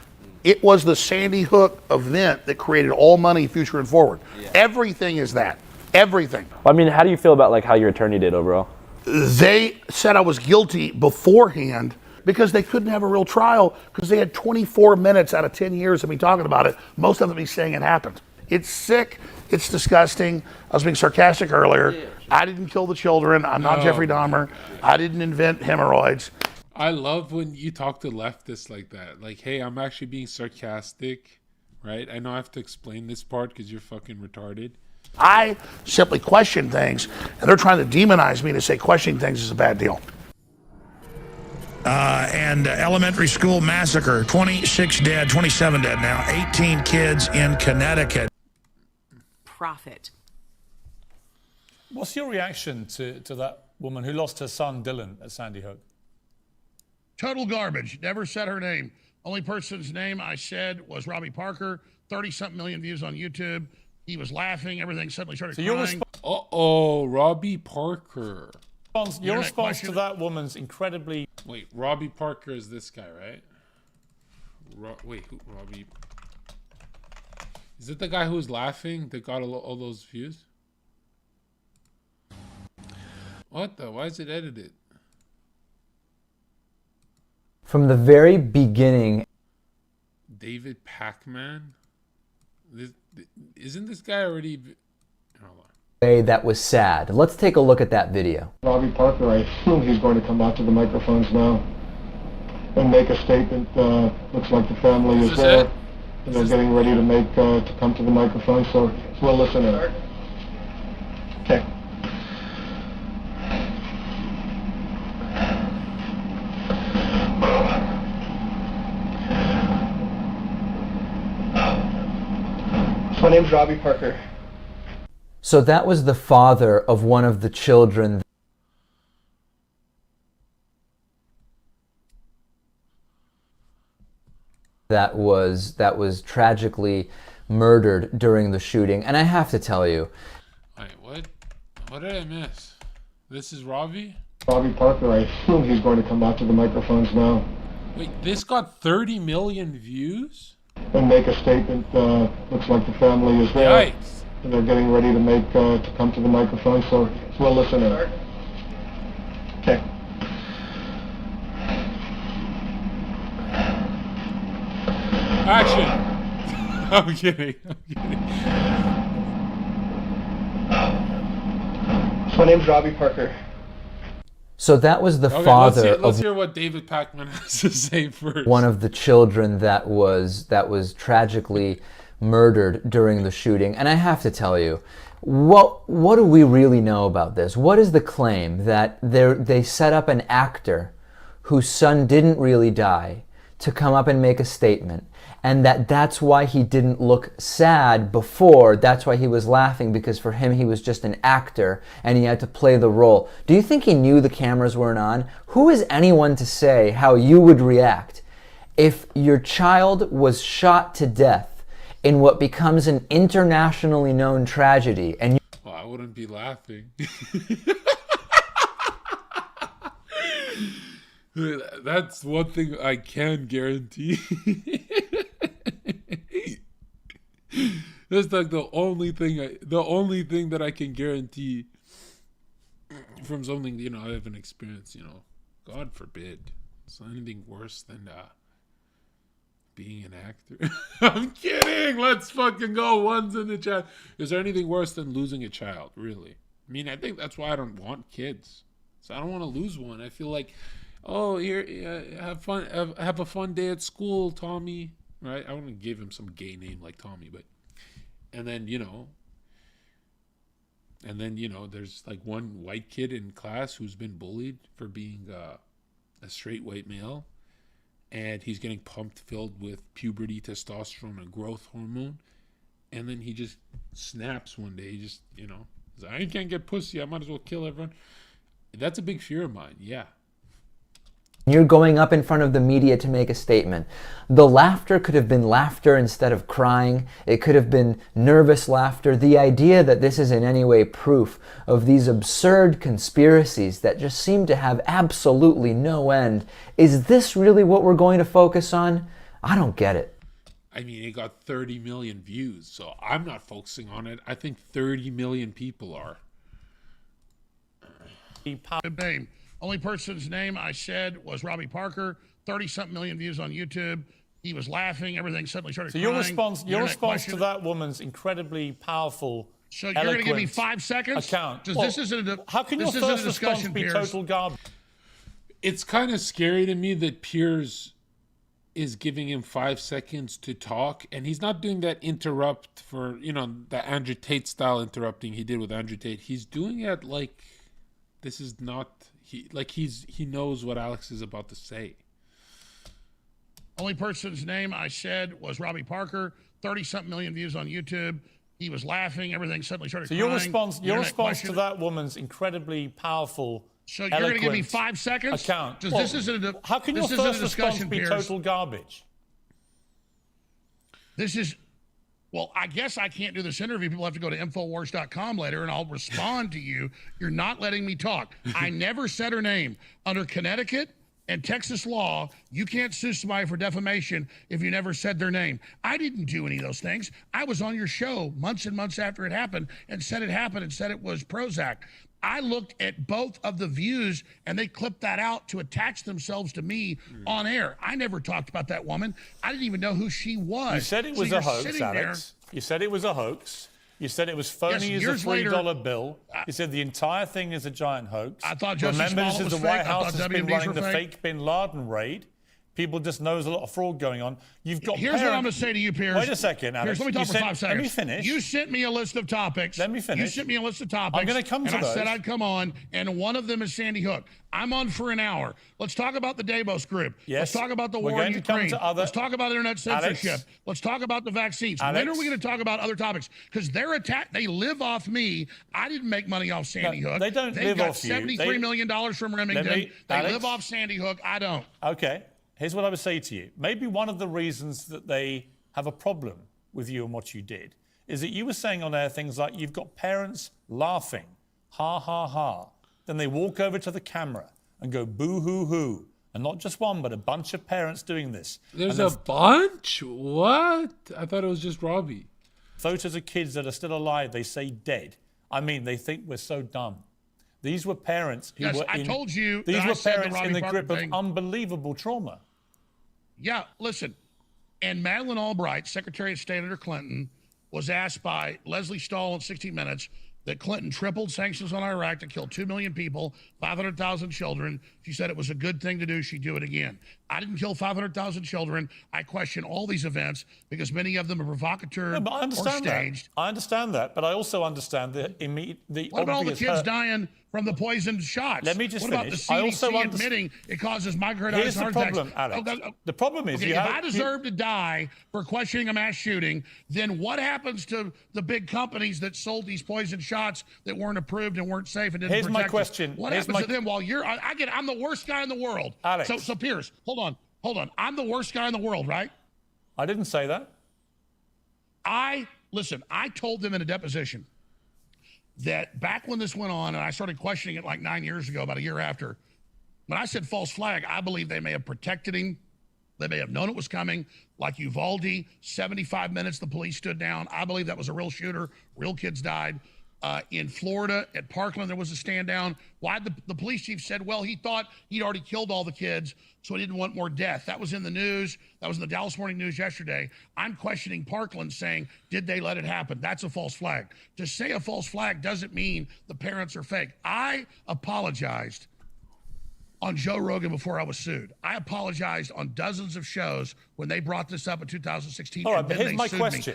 it was the Sandy Hook event that created all money, future and forward. Yeah. Everything is that. Everything. Well, I mean, how do you feel about like how your attorney did overall? They said I was guilty beforehand because they couldn't have a real trial because they had 24 minutes out of 10 years of me talking about it. Most of them me saying it happened. It's sick. It's disgusting. I was being sarcastic earlier. Yeah. I didn't kill the children. I'm not Jeffrey Dahmer. I didn't invent hemorrhoids. I love when you talk to leftists like that. Like, hey, I'm actually being sarcastic, right? I know I have to explain this part because you're fucking retarded. I simply question things, and they're trying to demonize me to say questioning things is a bad deal. Elementary school massacre, 26 dead, 27 dead now, 18 kids in Connecticut. Profit. What's your reaction to that woman who lost her son Dylan at Sandy Hook? Total garbage. Never said her name. Only person's name I said was Robbie Parker. 30-something million views on YouTube. He was laughing. Everything suddenly started crying. Robbie Parker. Your response to that woman's incredibly... Wait, Robbie Parker is this guy, right? Robbie... Is it the guy who was laughing that got all those views? What the? Why is it edited? From the very beginning... David Pacman? Isn't this guy already... Hold on. That was sad. Let's take a look at that video. Robbie Parker, I assume he's going to come out to the microphones now and make a statement. Looks like the family is there. And they're getting ready to to come to the microphone, so we'll listen in. Okay. My name's Robbie Parker. So that was the father of one of the children that was tragically murdered during the shooting. And I have to tell you. Wait, what? What did I miss? This is Robbie? Robbie Parker, I assume he's going to come out to the microphones now. Wait, this got 30 million views? And make a statement. Looks like the family is there. Yikes. And they're getting ready to to come to the microphone, so we'll listen in. Okay. Action! I'm kidding. My name's Robbie Parker. So that was the father let's hear what David Pacman has to say first. One of the children that was tragically murdered during the shooting. And I have to tell you, what do we really know about this? What is the claim that they set up an actor whose son didn't really die to come up and make a statement, and that's why he didn't look sad before, that's why he was laughing, because for him he was just an actor and he had to play the role. Do you think he knew the cameras weren't on? Who is anyone to say how you would react if your child was shot to death in what becomes an internationally known tragedy? And well, I wouldn't be laughing. That's one thing I can guarantee. That's like the only thing that I can guarantee from something, you know, I haven't experienced, you know. God forbid. Is there anything worse than being an actor? I'm kidding. Let's fucking go. One's in the chat. Is there anything worse than losing a child? Really? I mean, I think that's why I don't want kids. So I don't want to lose one. I feel like, oh, here, have fun. Have a fun day at school, Tommy. Right? I want to give him some gay name like Tommy, but, and then, you know, there's like one white kid in class who's been bullied for being a straight white male, and he's getting pumped filled with puberty, testosterone, and growth hormone, and then he just snaps one day. He just, you know, he's like, I can't get pussy, I might as well kill everyone. That's a big fear of mine, yeah. You're going up in front of the media to make a statement. The laughter could have been laughter instead of crying. It could have been nervous laughter. The idea that this is in any way proof of these absurd conspiracies that just seem to have absolutely no end. Is this really what we're going to focus on? I don't get it. I mean, it got 30 million views, so I'm not focusing on it. I think 30 million people are. Name. Only person's name I said was Robbie Parker. 30-something million views on YouTube. He was laughing. Everything suddenly started crying. Your response to that woman's incredibly powerful, so you're going to give me 5 seconds? Account. How can your first response be total garbage? It's kind of scary to me that Piers is giving him 5 seconds to talk, and he's not doing that interrupt for, you know, the Andrew Tate style interrupting he did with Andrew Tate. He's doing it like this is not... He knows what Alex is about to say. Only person's name I said was Robbie Parker. 30-something million views on YouTube. He was laughing. Everything suddenly started crying. Your response to that woman's incredibly powerful, so you're going to give me 5 seconds? Account. How can your first response be total garbage? This is... Well, I guess I can't do this interview. People have to go to Infowars.com later, and I'll respond to you. You're not letting me talk. I never said her name. Under Connecticut and Texas law, you can't sue somebody for defamation if you never said their name. I didn't do any of those things. I was on your show months and months after it happened and said it happened and said it was Prozac. I looked at both of the views, and they clipped that out to attach themselves to me on air. I never talked about that woman. I didn't even know who she was. You said it was a hoax, Alex. You said it was a hoax. You said it was phony as a $3 bill. You said the entire thing is a giant hoax. I thought Jussie Remember, Smollett this is was the fake. White House has been running the fake. fake Bin Laden raid. People just know there's a lot of fraud going on. You've got. Here's what I'm going to say to you, Piers. Wait a second, Alex. Piers, let me talk for 5 seconds. Let me finish. You sent me a list of topics. Let me finish. You sent me a list of topics. I'm going to come to those. those. I said I'd come on, and one of them is Sandy Hook. I'm on for an hour. Let's talk about the Davos group. Yes. Let's talk about the We're war in going to come Ukraine. to other- Let's talk about internet censorship. Alex. Let's talk about the vaccines. Alex. When are we going to talk about other topics? Because they're attacked. They live off me. I didn't make money off Sandy Hook. They don't They've live got off you. $73 million from Remington. They Alex. live off Sandy Hook. I don't. Okay. Here's what I would say to you. Maybe one of the reasons that they have a problem with you and what you did is that you were saying on air things like you've got parents laughing, ha, ha, ha. Then they walk over to the camera and go boo, hoo, hoo. And not just one, but a bunch of parents doing this. There's a bunch? What? I thought it was just Robbie. Photos of kids that are still alive, they say dead. I mean, they think we're so dumb. These were parents who were I told you These that were I said parents the in the Robbie grip Parker of thing. unbelievable trauma. Yeah, listen. And Madeleine Albright, Secretary of State under Clinton, was asked by Leslie Stahl in 60 Minutes that Clinton tripled sanctions on Iraq to kill 2 million people, 500,000 children. She said it was a good thing to do. She'd do it again. I didn't kill 500,000 children. I question all these events because many of them are provocateur But I or understand staged. that. I understand that, but I also understand the What about all the obvious kids hurt. dying from the poisoned shots? Let me just What about finish. the I CDC also admitting it causes myocarditis Here's the heart attacks? problem, Alex. The problem is Okay, you if have I deserve to die for questioning a mass shooting, then what happens to the big companies that sold these poison shots that weren't approved and weren't safe and didn't Here's protect my us? question. What Here's happens my- to them while you're? I'm the worst guy in the world. Alex. So Piers, hold on. I'm the worst guy in the world, right? I didn't say that. I told them in a deposition that back when this went on, and I started questioning it like 9 years ago, about a year after, when I said false flag, I believe they may have protected him They may have known it was coming. Like Uvalde, 75 minutes, the police stood down. I believe that was a real shooter. Real kids died. In Florida, at Parkland, there was a stand down. Why the police chief said, well, he thought he'd already killed all the kids, so he didn't want more death. That was in the news. That was in the Dallas Morning News yesterday. I'm questioning Parkland, saying, did they let it happen? That's a false flag. To say a false flag doesn't mean the parents are fake. I apologized on Joe Rogan before I was sued. I apologized on dozens of shows when they brought this up in 2016. All right, but here's my question.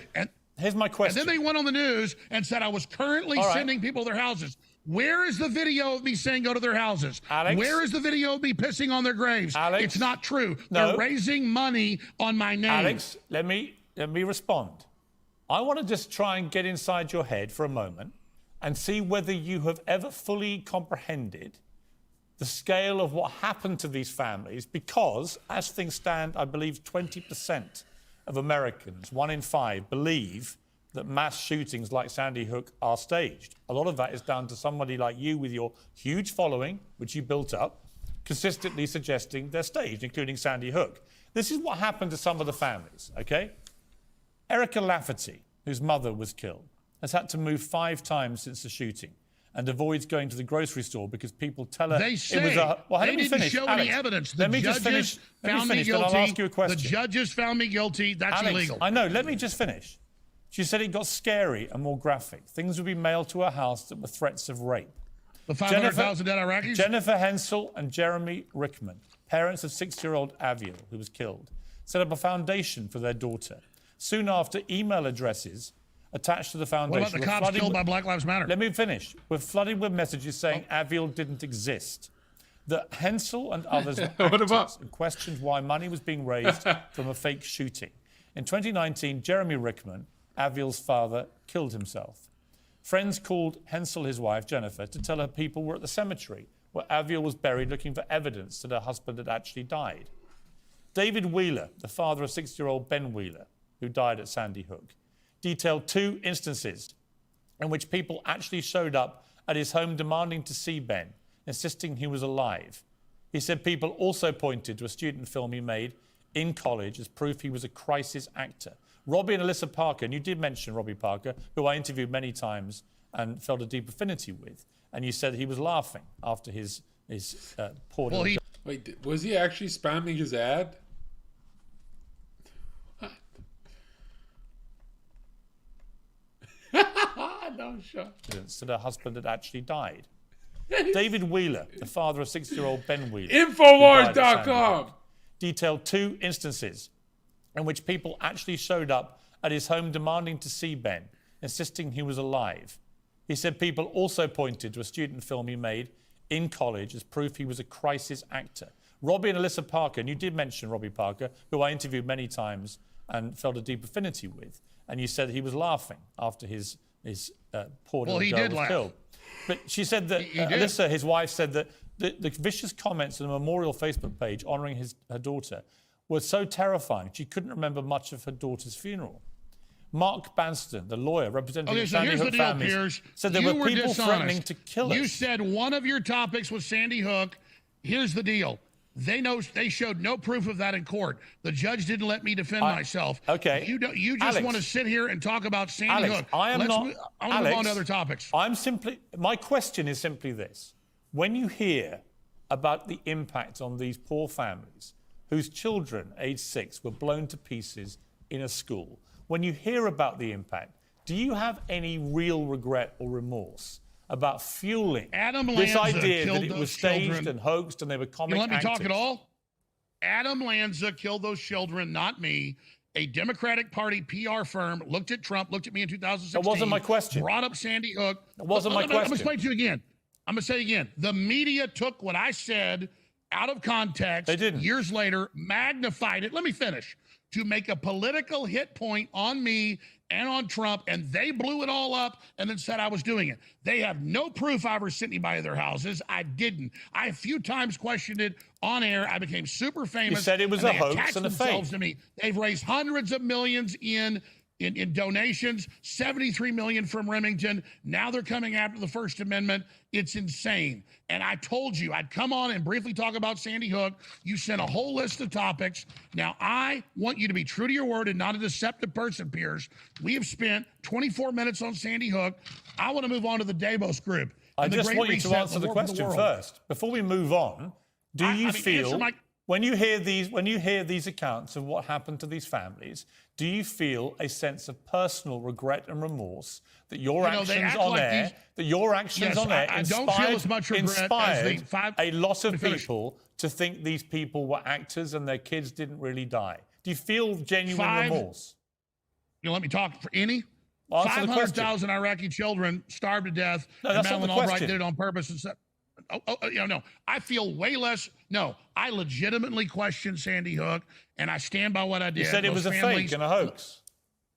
Here's my question. And then they went on the news and said I was currently sending people to their houses. Where is the video of me saying go to their houses? Alex? Where is the video of me pissing on their graves? Alex? It's not true. No. They're raising money on my name. Alex, let me respond. I want to just try and get inside your head for a moment and see whether you have ever fully comprehended the scale of what happened to these families, because as things stand, I believe 20% of Americans, 1 in 5, believe that mass shootings like Sandy Hook are staged. A lot of that is down to somebody like you with your huge following, which you built up, consistently suggesting they're staged, including Sandy Hook. This is what happened to some of the families, okay? Erica Lafferty, whose mother was killed, has had to move 5 times since the shooting and avoids going to the grocery store because people tell her they say it was a... Well, they let me didn't finish, show Alex. any evidence. Let me just finish. Let me finish, then I'll ask you a question. The judges found me guilty. That's Alex, illegal. I know. Let me just finish. She said it got scary and more graphic. Things would be mailed to her house that were threats of rape. The 500,000 dead Iraqis? Jennifer Hensel and Jeremy Rickman, parents of 6-year-old Aviel, who was killed, set up a foundation for their daughter. Soon after, email addresses attached to the foundation. What about the cops killed by Black Lives Matter? Let me finish. We're flooded with messages saying Aviel didn't exist. That Hensel and others were actors and questioned why money was being raised from a fake shooting. In 2019, Jeremy Rickman, Aviel's father, killed himself. Friends called Hensel his wife, Jennifer, to tell her people were at the cemetery where Aviel was buried looking for evidence that her husband had actually died. David Wheeler, the father of 6-year-old Ben Wheeler, who died at Sandy Hook, detailed 2 instances in which people actually showed up at his home demanding to see Ben, insisting he was alive. He said people also pointed to a student film he made in college as proof he was a crisis actor. Robbie and Alyssa Parker, and you did mention Robbie Parker, who I interviewed many times and felt a deep affinity with, and you said he was laughing after his poor... Well, wait, was he actually spamming his ad? No, sure. That her husband had actually died. David Wheeler, the father of 6-year-old Ben Wheeler, Infowars.com, detailed 2 instances in which people actually showed up at his home demanding to see Ben, insisting he was alive. He said people also pointed to a student film he made in college as proof he was a crisis actor. Robbie and Alyssa Parker, and you did mention Robbie Parker, who I interviewed many times and felt a deep affinity with, and you said he was laughing after his poor little girl was killed. But she said that Alyssa, his wife, said that the vicious comments on the memorial Facebook page honouring her daughter were so terrifying she couldn't remember much of her daughter's funeral. Mark Banston, the lawyer representing the Sandy Hook families, said there were people threatening to kill us. You said one of your topics was Sandy Hook. Here's the deal. They showed no proof of that in court. The judge didn't let me defend myself. Okay. You just want to sit here and talk about Sandy Hook. I want to move on to other topics. My question is simply this. When you hear about the impact on these poor families whose children, aged 6, were blown to pieces in a school, when you hear about the impact, do you have any real regret or remorse about fueling this idea that it was staged and hoaxed and they were comic actors? You let me talk at all? Adam Lanza killed those children, not me. A Democratic Party PR firm looked at Trump, looked at me in 2016. That wasn't my question. Brought up Sandy Hook. That wasn't my question. I'm going to explain to you again. I'm going to say it again. The media took what I said out of context. They didn't. Years later, magnified it. Let me finish. To make a political hit point on me and on Trump, and they blew it all up and then said I was doing it. They have no proof I ever sent anybody to their houses. I didn't. I a few times questioned it on air. I became super famous. You said it was a hoax and a fake. To me. They've raised hundreds of millions in in donations, 73 million from Remington. Now they're coming after the First Amendment. It's insane. And I told you I'd come on and briefly talk about Sandy Hook. You sent a whole list of topics. Now I want you to be true to your word and not a deceptive person, Piers. We have spent 24 minutes on Sandy Hook. I want to move on to the Davos group. I just want you to answer the question first. Before we move on, do you feel, when you hear these accounts of what happened to these families, do you feel a sense of personal regret and remorse that your actions on air, inspired a lot of people to think these people were actors and their kids didn't really die? Do you feel genuine remorse? Let me talk for any. 500,000 Iraqi children starved to death. No, that's and Madeleine not the Albright question. did it on purpose and said, no, I feel way less. No, I legitimately question Sandy Hook, and I stand by what I did. You said it was a fake and a hoax.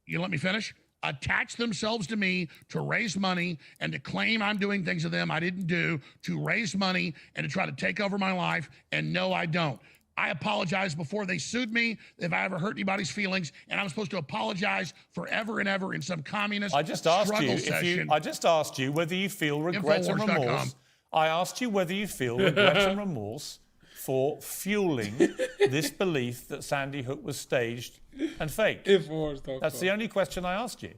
You let me finish? Attach themselves to me to raise money and to claim I'm doing things to them I didn't do, to raise money and to try to take over my life, and no, I don't. I apologized before they sued me if I ever hurt anybody's feelings, and I'm supposed to apologize forever and ever in some communist struggle session. I just asked you whether you feel regret and remorse. I asked you whether you feel regret and remorse for fueling this belief that Sandy Hook was staged and faked. That's the only question I asked you.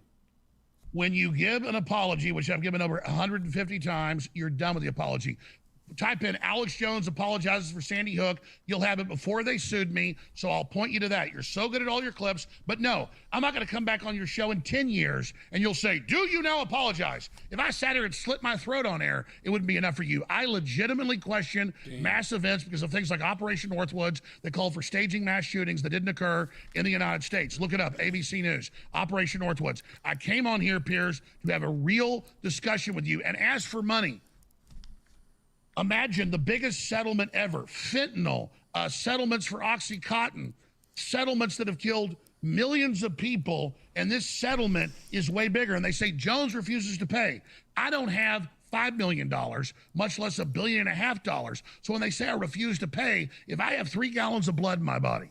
When you give an apology, which I've given over 150 times, you're done with the apology. Type in Alex Jones apologizes for Sandy Hook. You'll have it before they sued me, so I'll point you to that. You're so good at all your clips, but no, I'm not going to come back on your show in 10 years and you'll say, do you now apologize? If I sat here and slit my throat on air, it wouldn't be enough for you. I legitimately question mass events because of things like Operation Northwoods that called for staging mass shootings that didn't occur in the United States. Look it up, ABC News, Operation Northwoods. I came on here, Piers, to have a real discussion with you and ask for money. Imagine the biggest settlement ever, fentanyl, settlements for Oxycontin, settlements that have killed millions of people, and this settlement is way bigger. And they say Jones refuses to pay. I don't have $5 million, much less $1.5 billion. So when they say I refuse to pay, if I have 3 gallons of blood in my body,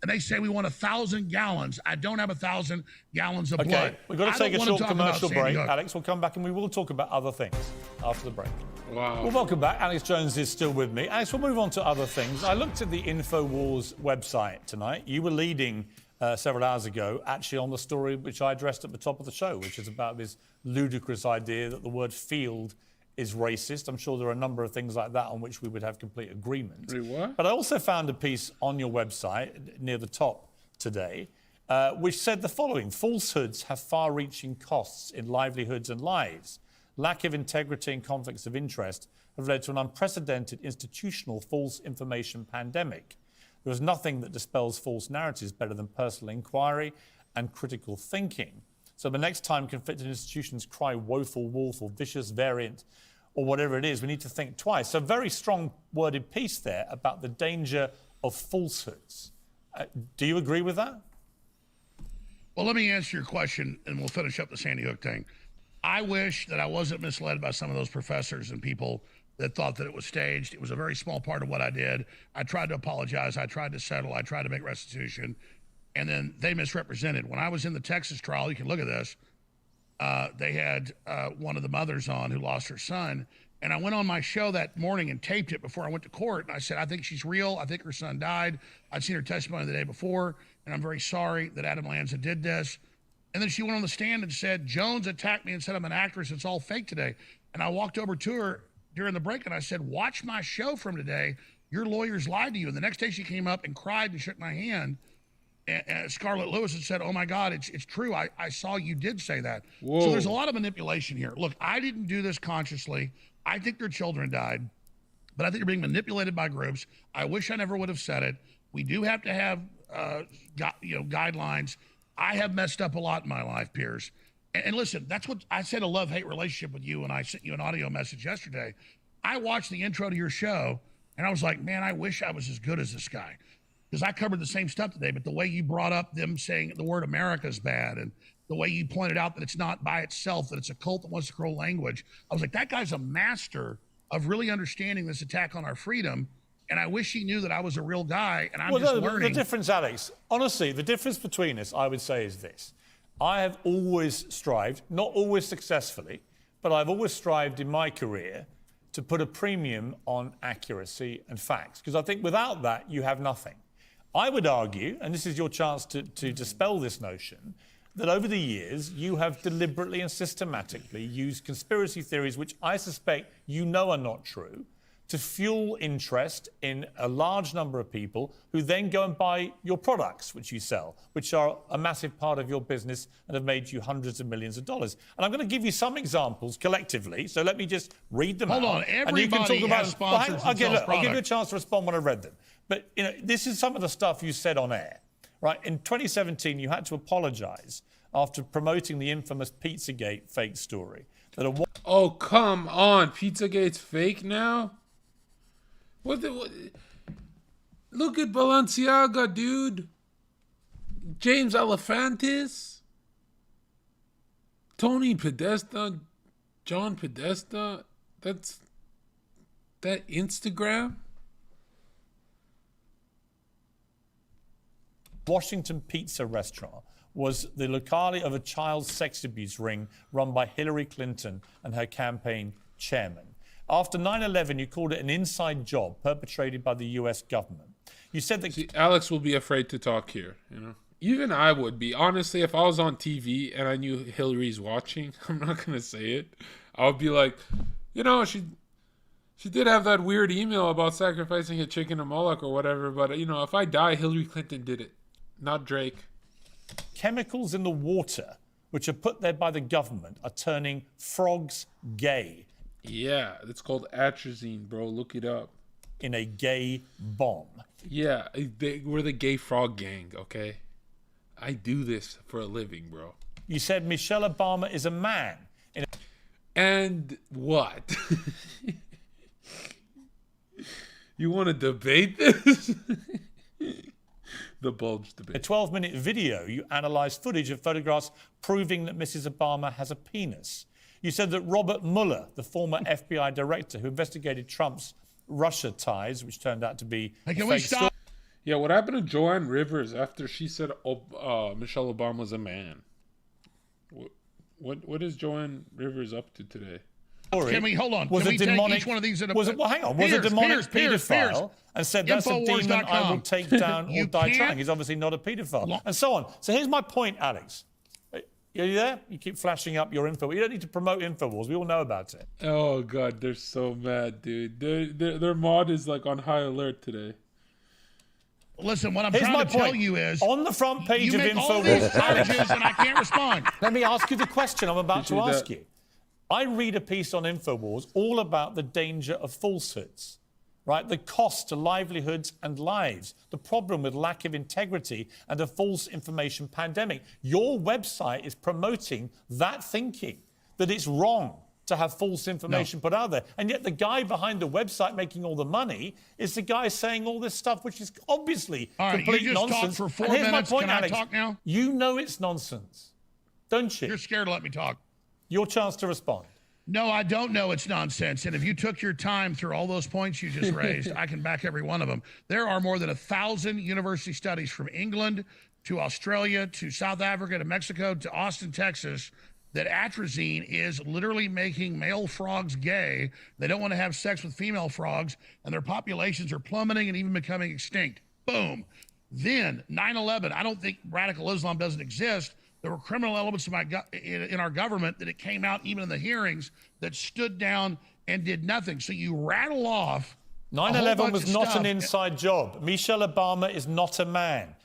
and they say we want 1,000 gallons, I don't have 1,000 gallons of blood. Okay, we've got to take a short commercial break, Alex. We'll come back and we will talk about other things after the break. Wow. Well, welcome back. Alex Jones is still with me. Alex, we'll move on to other things. I looked at the InfoWars website tonight. You were leading several hours ago, actually, on the story which I addressed at the top of the show, which is about this ludicrous idea that the word field is racist. I'm sure there are a number of things like that on which we would have complete agreement. What? But I also found a piece on your website near the top today, which said the following: falsehoods have far-reaching costs in livelihoods and lives. Lack of integrity and conflicts of interest have led to an unprecedented institutional false information pandemic. There is nothing that dispels false narratives better than personal inquiry and critical thinking. So the next time conflicted institutions cry woeful wolf or vicious variant or whatever it is, we need to think twice. So very strong worded piece there about the danger of falsehoods. Do you agree with that? Well, let me answer your question and we'll finish up the Sandy Hook thing. I wish that I wasn't misled by some of those professors and people that thought that it was staged. It was a very small part of what I did. I tried to apologize. I tried to settle. I tried to make restitution. And then they misrepresented. When I was in the Texas trial, you can look at this, they had one of the mothers on who lost her son. And I went on my show that morning and taped it before I went to court. And I said, I think she's real. I think her son died. I'd seen her testimony the day before. And I'm very sorry that Adam Lanza did this. And then she went on the stand and said, Jones attacked me and said I'm an actress. It's all fake today. And I walked over to her during the break and I said, watch my show from today. Your lawyers lied to you. And the next day she came up and cried and shook my hand. And Scarlett Lewis had said, oh my God, it's true. I saw you did say that. Whoa. So there's a lot of manipulation here. Look, I didn't do this consciously. I think their children died, but I think they're being manipulated by groups. I wish I never would have said it. We do have to have guidelines. I have messed up a lot in my life, Piers. And listen, that's what I said, a love-hate relationship with you, and I sent you an audio message yesterday. I watched the intro to your show, and I was like, man, I wish I was as good as this guy. Because I covered the same stuff today, but the way you brought up them saying the word America is bad, and the way you pointed out that it's not by itself, that it's a cult that wants to control language, I was like, that guy's a master of really understanding this attack on our freedom. And I wish he knew that I was a real guy, and I'm just learning. The difference, Alex, honestly, the difference between us, I would say, is this. I have always strived, not always successfully, but I've always strived in my career to put a premium on accuracy and facts, because I think without that, you have nothing. I would argue, and this is your chance to dispel this notion, that over the years, you have deliberately and systematically used conspiracy theories, which I suspect you know are not true, to fuel interest in a large number of people who then go and buy your products, which you sell, which are a massive part of your business and have made you hundreds of millions of dollars. And I'm going to give you some examples collectively, so let me just read them out. Hold on, everybody has sponsors I'll give product. you a chance to respond when I've read them. But, you know, this is some of the stuff you said on air, right? In 2017, you had to apologise after promoting the infamous Pizzagate fake story. Oh, come on. Pizzagate's fake now? What? Look at Balenciaga, dude. James Alefantis. Tony Podesta. John Podesta. That Instagram? Washington Pizza restaurant was the locale of a child sex abuse ring run by Hillary Clinton and her campaign chairman. After 9/11, you called it an inside job perpetrated by the U.S. government. You said that... See, Alex will be afraid to talk here, you know? Even I would be. Honestly, if I was on TV and I knew Hillary's watching, I'm not going to say it. I would be like, you know, she did have that weird email about sacrificing a chicken to Moloch or whatever, but, you know, if I die, Hillary Clinton did it, not Drake. Chemicals in the water, which are put there by the government, are turning frogs gay. Yeah, it's called atrazine, bro. Look it up. In a gay bomb. Yeah, we're the gay frog gang, okay? I do this for a living, bro. You said Michelle Obama is a man. And what? You want to debate this? The bulge debate. A 12-minute video, you analysed footage of photographs proving that Mrs. Obama has a penis. You said that Robert Mueller, the former FBI director who investigated Trump's Russia ties, which turned out to be a fake story. Yeah, what happened to Joanne Rivers after she said Michelle Obama was a man? What is Joanne Rivers up to today? Can we hold on? Can we take each one of these? Was a demonic paedophile and said that's a demon I will take down or die trying. He's obviously not a paedophile, and so on. So here's my point, Alex. Are you there? You keep flashing up your info. You don't need to promote InfoWars. We all know about it. Oh God, they're so mad, dude. Their mod is like on high alert today. Listen, what I'm trying to tell you is on the front page of InfoWars. All these charges and I can't respond. Let me ask you the question I'm about to ask you. I read a piece on InfoWars all about the danger of falsehoods, right? The cost to livelihoods and lives, the problem with lack of integrity and a false information pandemic. Your website is promoting that thinking, that it's wrong to have false information put out there. And yet the guy behind the website making all the money is the guy saying all this stuff, which is obviously complete nonsense. Talked for 4 and here's minutes. my point, Can Alex. I talk now? You know it's nonsense, don't you? You're scared to let me talk. Your chance to respond. No, I don't know it's nonsense. And if you took your time through all those points you just raised, I can back every one of them. There are more than 1,000 university studies from England to Australia to South Africa to Mexico to Austin, Texas, that atrazine is literally making male frogs gay. They don't want to have sex with female frogs, and their populations are plummeting and even becoming extinct. Boom. Then 9/11, I don't think radical Islam doesn't exist. There were criminal elements in our government that it came out even in the hearings that stood down and did nothing. So you rattle off 9/11 was not an inside job. Michelle Obama is not a man.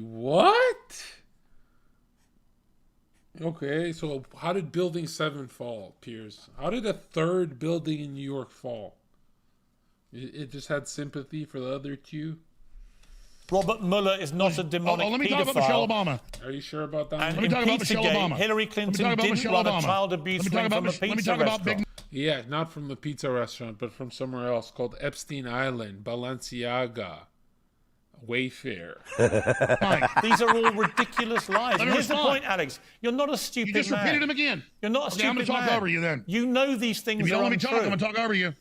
What? Okay, so how did Building 7 fall, Piers? How did a third building in New York fall? It just had sympathy for the other two? Robert Mueller is not a demonic let me pedophile. talk about Michelle Obama. Are you sure about that? And let me talk about Michelle Obama. Hillary Clinton didn't run a child abuse ring from a pizza restaurant. Yeah, not from the pizza restaurant, but from somewhere else called Epstein Island, Balenciaga, Wayfair. These are all ridiculous lies. And here's the point, Alex. You're not a stupid man. You just repeated them again. You're not a stupid man. I'm going to talk over you then. You know these things if you don't are let me untrue. talk, I'm going to talk over you.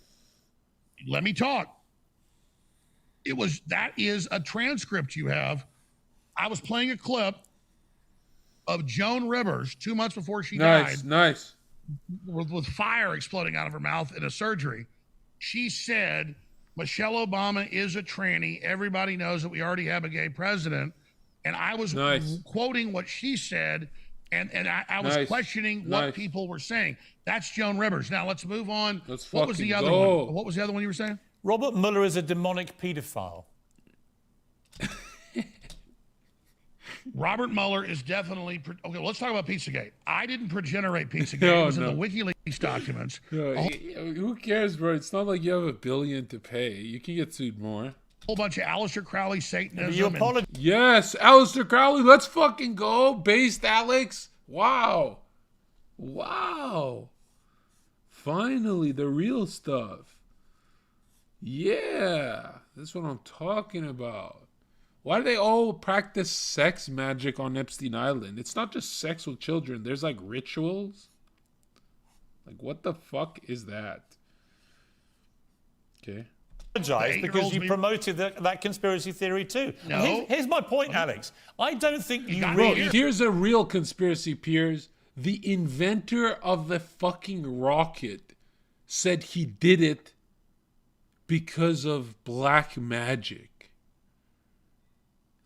Let me talk. That is a transcript you have. I was playing a clip of Joan Rivers 2 months before she Nice, died. nice. With fire exploding out of her mouth in a surgery. She said, Michelle Obama is a tranny. Everybody knows that we already have a gay president. And I was quoting what she said, and I was questioning what people were saying. That's Joan Rivers. Now let's move on. What was the other one? What was the other one you were saying? Robert Mueller is a demonic pedophile. Robert Mueller is definitely... Okay, let's talk about Pizzagate. I didn't progenerate Pizzagate. It was in the WikiLeaks documents. Who cares, bro? It's not like you have $1 billion to pay. You can get sued more. A whole bunch of Aleister Crowley Satanism. You apologize. Yes, Aleister Crowley. Let's fucking go. Based Alex. Wow. Wow. Finally, the real stuff. Yeah. That's what I'm talking about. Why do they all practice sex magic on Epstein Island? It's not just sex with children. There's like rituals. Like, what the fuck is that? Okay. Because you promoted that conspiracy theory too. No. Here's my point, Alex. I don't think you really... Here's a real conspiracy, Piers. The inventor of the fucking rocket said he did it because of black magic.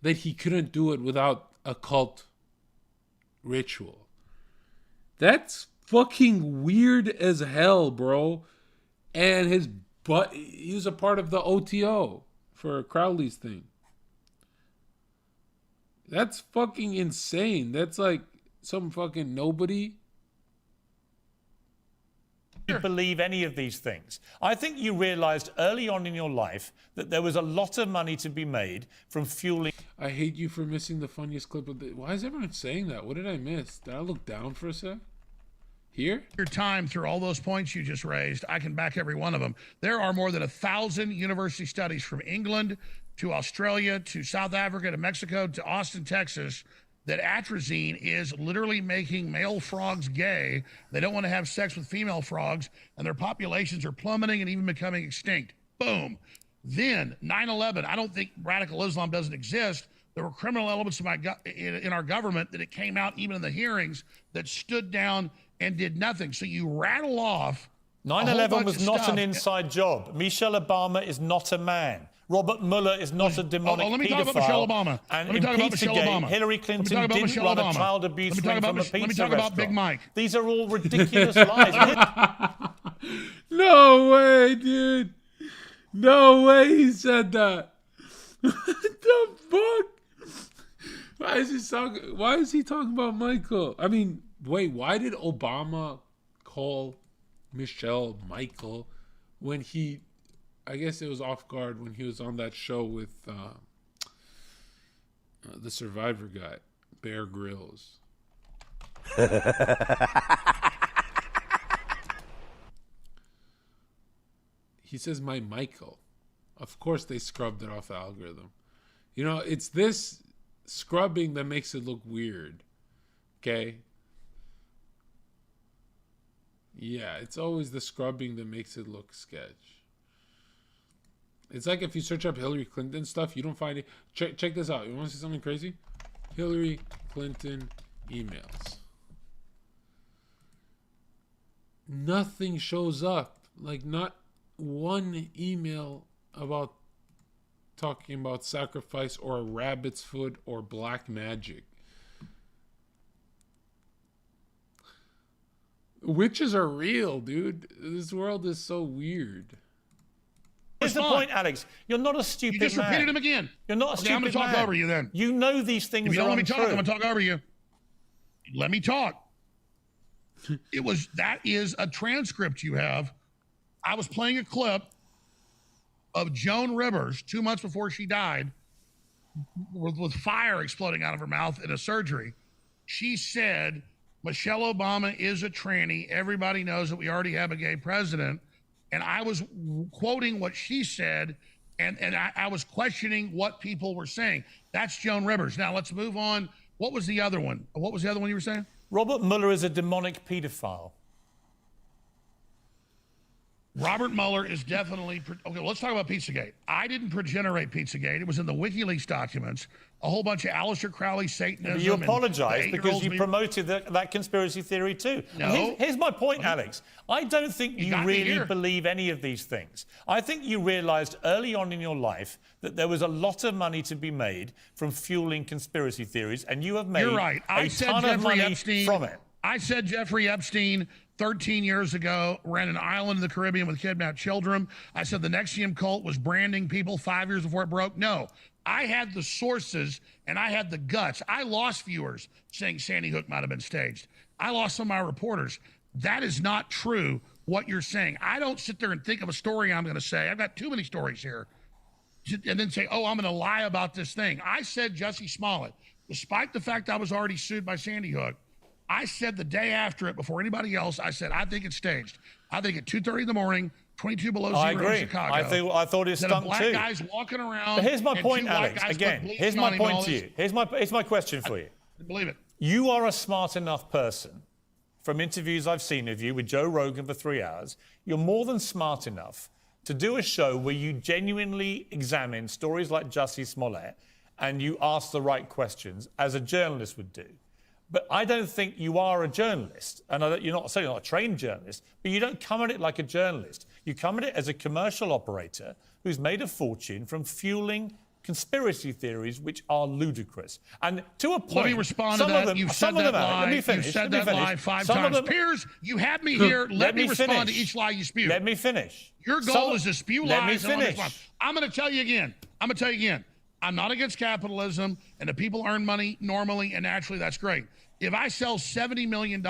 That he couldn't do it without occult ritual. That's fucking weird as hell, bro. And he was a part of the OTO for Crowley's thing. That's fucking insane. That's like some fucking nobody. You believe any of these things. I think you realized early on in your life that there was a lot of money to be made from fueling. I hate you for missing the funniest clip of the... Why is everyone saying that? What did I miss? Did I look down for a sec? Here? Your time through all those points you just raised, I can back every one of them. There are more than 1,000 university studies from England to Australia to South Africa to Mexico to Austin, Texas, that atrazine is literally making male frogs gay. They don't want to have sex with female frogs, and their populations are plummeting and even becoming extinct. Boom. Then 9/11. I don't think radical Islam doesn't exist. There were criminal elements in our government that it came out even in the hearings that stood down and did nothing. So you rattle off 9/11 was not an inside job. Michelle Obama is not a man. Robert Mueller is not a demonic let me pedophile. Talk about Michelle Obama. And let me talk about Michelle Obama. Hillary Clinton didn't run a child abuse ring from a pizza Let me talk about Big Mike. These are all ridiculous lies. No way, dude. No way he said that. What the fuck? Why is he talking about Michael? I mean, wait, why did Obama call Michelle Michael when he... I guess it was off guard when he was on that show with the Survivor guy, Bear Grylls. He says, my Michael. Of course they scrubbed it off the algorithm. You know, it's this scrubbing that makes it look weird. Okay? Yeah, it's always the scrubbing that makes it look sketch. It's like if you search up Hillary Clinton stuff, you don't find it. Check this out. You want to see something crazy? Hillary Clinton emails. Nothing shows up. Like, not one email about talking about sacrifice or a rabbit's foot or black magic. Witches are real, dude. This world is so weird. Here's the point, Alex. You're not a stupid man. You just repeated him again. You're not a stupid man. I'm going to talk over you then. You know these things. If you don't let me talk, true. I'm going to talk over you. Let me talk. That is a transcript you have. I was playing a clip of Joan Rivers 2 months before she died with fire exploding out of her mouth in a surgery. She said, Michelle Obama is a tranny. Everybody knows that we already have a gay president. And I was quoting what she said, and I was questioning what people were saying. That's Joan Rivers. Now, let's move on. What was the other one? What was the other one you were saying? Robert Mueller is a demonic pedophile. Robert Mueller is definitely... Okay, let's talk about Pizzagate. I didn't generate Pizzagate. It was in the WikiLeaks documents. A whole bunch of Aleister Crowley Satanism. You apologise because you we... promoted that conspiracy theory too. No. Here's my point, Alex. I don't think you really believe any of these things. I think you realised early on in your life that there was a lot of money to be made from fueling conspiracy theories, and you have made You're right. I said Jeffrey Epstein from it. I said Jeffrey Epstein 13 years ago ran an island in the Caribbean with kidnapped children. I said the Nexium cult was branding people 5 years before it broke. No, I had the sources and I had the guts. I lost viewers saying Sandy Hook might have been staged. I lost some of my reporters. That is not true, what you're saying. I don't sit there and think of a story I'm going to say. I've got too many stories here. And then say, oh, I'm going to lie about this thing. I said Jussie Smollett, despite the fact I was already sued by Sandy Hook, I said the day after it, before anybody else, I said, I think it's staged. I think at 2:30 in the morning, 22 below zero in Chicago. I thought it stunk too. Black guys walking around. But here's my point, Alex. Again, here's my point to you. Here's my question for you. Believe it. You are a smart enough person. From interviews I've seen of you with Joe Rogan for 3 hours, you're more than smart enough to do a show where you genuinely examine stories like Jussie Smollett and you ask the right questions, as a journalist would do. But I don't think you are a journalist, and you're certainly not a trained journalist, but you don't come at it like a journalist. You come at it as a commercial operator who's made a fortune from fueling conspiracy theories which are ludicrous. And to a point... Let me respond to that. You've said that lie. You've said that lie 5 times. Piers, you had me here. Let me respond to each lie you spew. Let me finish. Your goal is to spew lies. Let me finish. I'm going to tell you again. I'm not against capitalism, and if people earn money normally and naturally, that's great. If I sell $70 million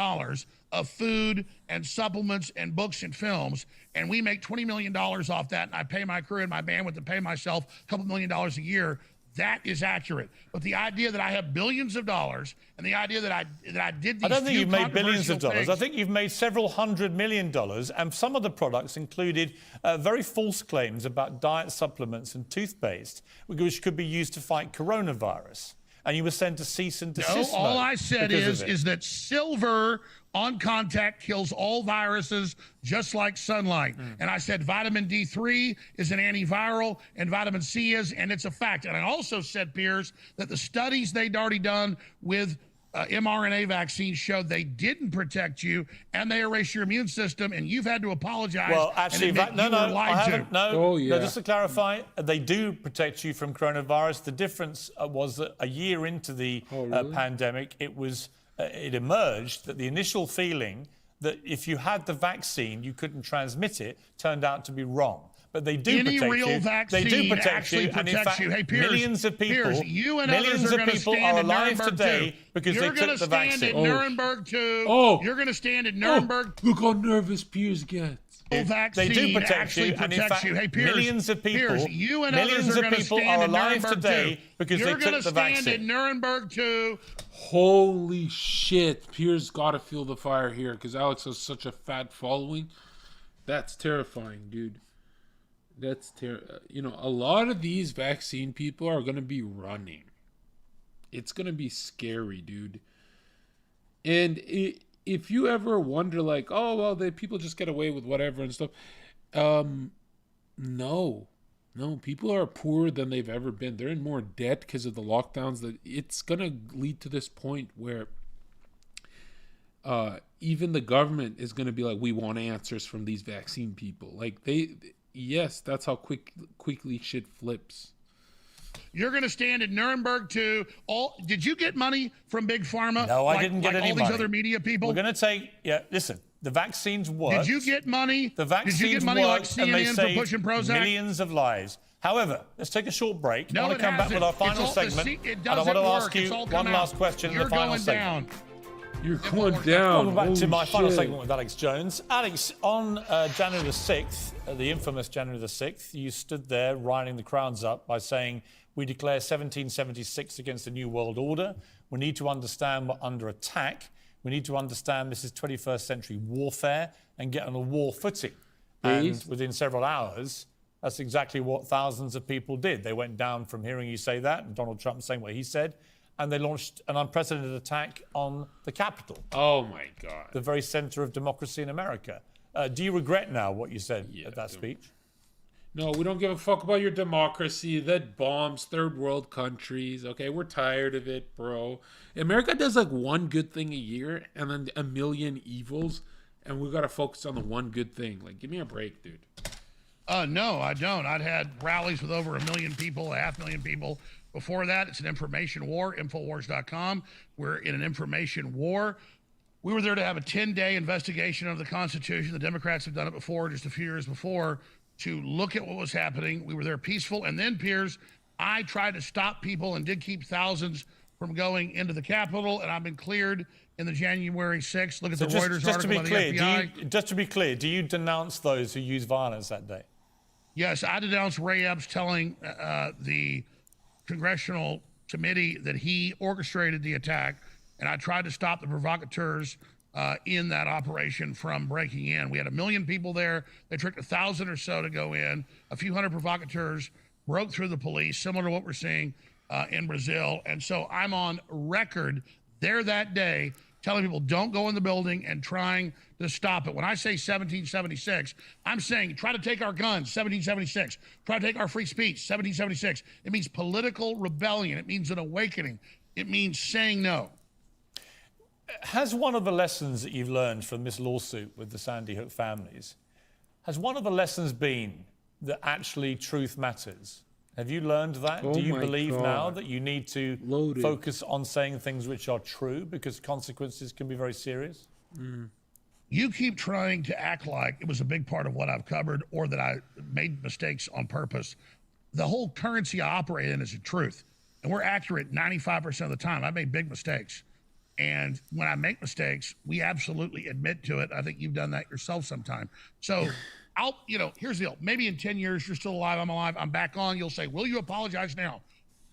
of food and supplements and books and films, and we make $20 million off that, and I pay my crew and my bandwidth to pay myself a couple $1 million a year, that is accurate. But the idea that I have billions of dollars and the idea that I did these I don't think you've made billions of dollars. things, I think you've made several $100 million, and some of the products included very false claims about diet supplements and toothpaste, which could be used to fight coronavirus. And you were sent to cease and desist. No, all I said is that silver on contact kills all viruses just like sunlight. And I said vitamin D3 is an antiviral and vitamin C is, and it's a fact. And I also said, Piers, that the studies they'd already done with mRNA vaccines showed they didn't protect you and they erase your immune system, and you've had to apologize. Well, actually, I haven't. No, just to clarify, they do protect you from coronavirus. The difference was that a year into the pandemic, it emerged that the initial feeling that if you had the vaccine, you couldn't transmit it, turned out to be wrong. But they do protect you. They do protect you, and in fact, Hey, Piers, millions of people, you and others are alive today because they took the vaccine. You're going to stand at Nuremberg too. You're going to stand at Nuremberg. Look how nervous Piers gets. Vaccine they do protect you, and in fact, Hey, Piers, millions of people, you and millions others of people are alive today because they took the vaccine. You're going to stand at Nuremberg too. Holy shit! Piers got to feel the fire here because Alex has such a fat following. That's terrifying, dude. That's a lot of these vaccine people are going to be running. It's going to be scary, dude. And if you ever wonder, like, oh, well, people just get away with whatever and stuff. No, people are poorer than they've ever been. They're in more debt because of the lockdowns. That it's going to lead to this point where even the government is going to be like, we want answers from these vaccine people. Like yes, that's how quickly shit flips. You're going to stand at Nuremberg too. Did you get money from Big Pharma? No, I didn't get any money. All these other media people. We're going to take. Yeah, listen. The vaccines worked. Did you get money? The vaccines Did you get money worked, like CNN for pushing Prozac? Millions of lives. However, let's take a short break. No, I want to come back with our final segment. And I want to ask you one last question in the final segment. You're going down. Welcome back to my final segment with Alex Jones. Alex, on January the 6th, the infamous January the 6th, you stood there riling the crowds up by saying, we declare 1776 against the New World Order. We need to understand we're under attack. We need to understand this is 21st century warfare and get on a war footing. And within several hours, that's exactly what thousands of people did. They went down from hearing you say that, and Donald Trump saying what he said, and they launched an unprecedented attack on the Capitol. Oh, my God. The very center of democracy in America. Do you regret now what you said at that speech? No, we don't give a fuck about your democracy that bombs third world countries. Okay, we're tired of it, bro. America does like one good thing a year and then a million evils, and we got to focus on the one good thing. Like, give me a break, dude. No, I don't. I'd had rallies with over 1 million people, 500,000 people. Before that, it's an information war, Infowars.com. We're in an information war. We were there to have a 10-day investigation of the Constitution. The Democrats have done it before, just a few years before, to look at what was happening. We were there peaceful. And then, Piers, I tried to stop people and did keep thousands from going into the Capitol, and I've been cleared in the January 6th. Look at the Reuters article by the FBI. Just to be clear, do you denounce those who used violence that day? Yes, I denounced Ray Epps telling the congressional committee that he orchestrated the attack, and I tried to stop the provocateurs in that operation from breaking in. We had 1 million people there. They tricked 1,000 or so to go in. A few hundred provocateurs broke through the police, similar to what we're seeing in Brazil. And so I'm on record there that day telling people don't go in the building and trying to stop it. When I say 1776, I'm saying try to take our guns, 1776. Try to take our free speech, 1776. It means political rebellion. It means an awakening. It means saying no. Has one of the lessons that you've learned from this lawsuit with the Sandy Hook families, has one of the lessons been that actually truth matters? Have you learned that? Oh Do you my believe God. now that you need to focus on saying things which are true because consequences can be very serious? You keep trying to act like it was a big part of what I've covered or that I made mistakes on purpose. The whole currency I operate in is the truth. And we're accurate 95% of the time. I made big mistakes. And when I make mistakes, we absolutely admit to it. I think you've done that yourself sometime. So here's the deal. Maybe in 10 years, you're still alive, I'm alive, I'm back on. You'll say, will you apologize now?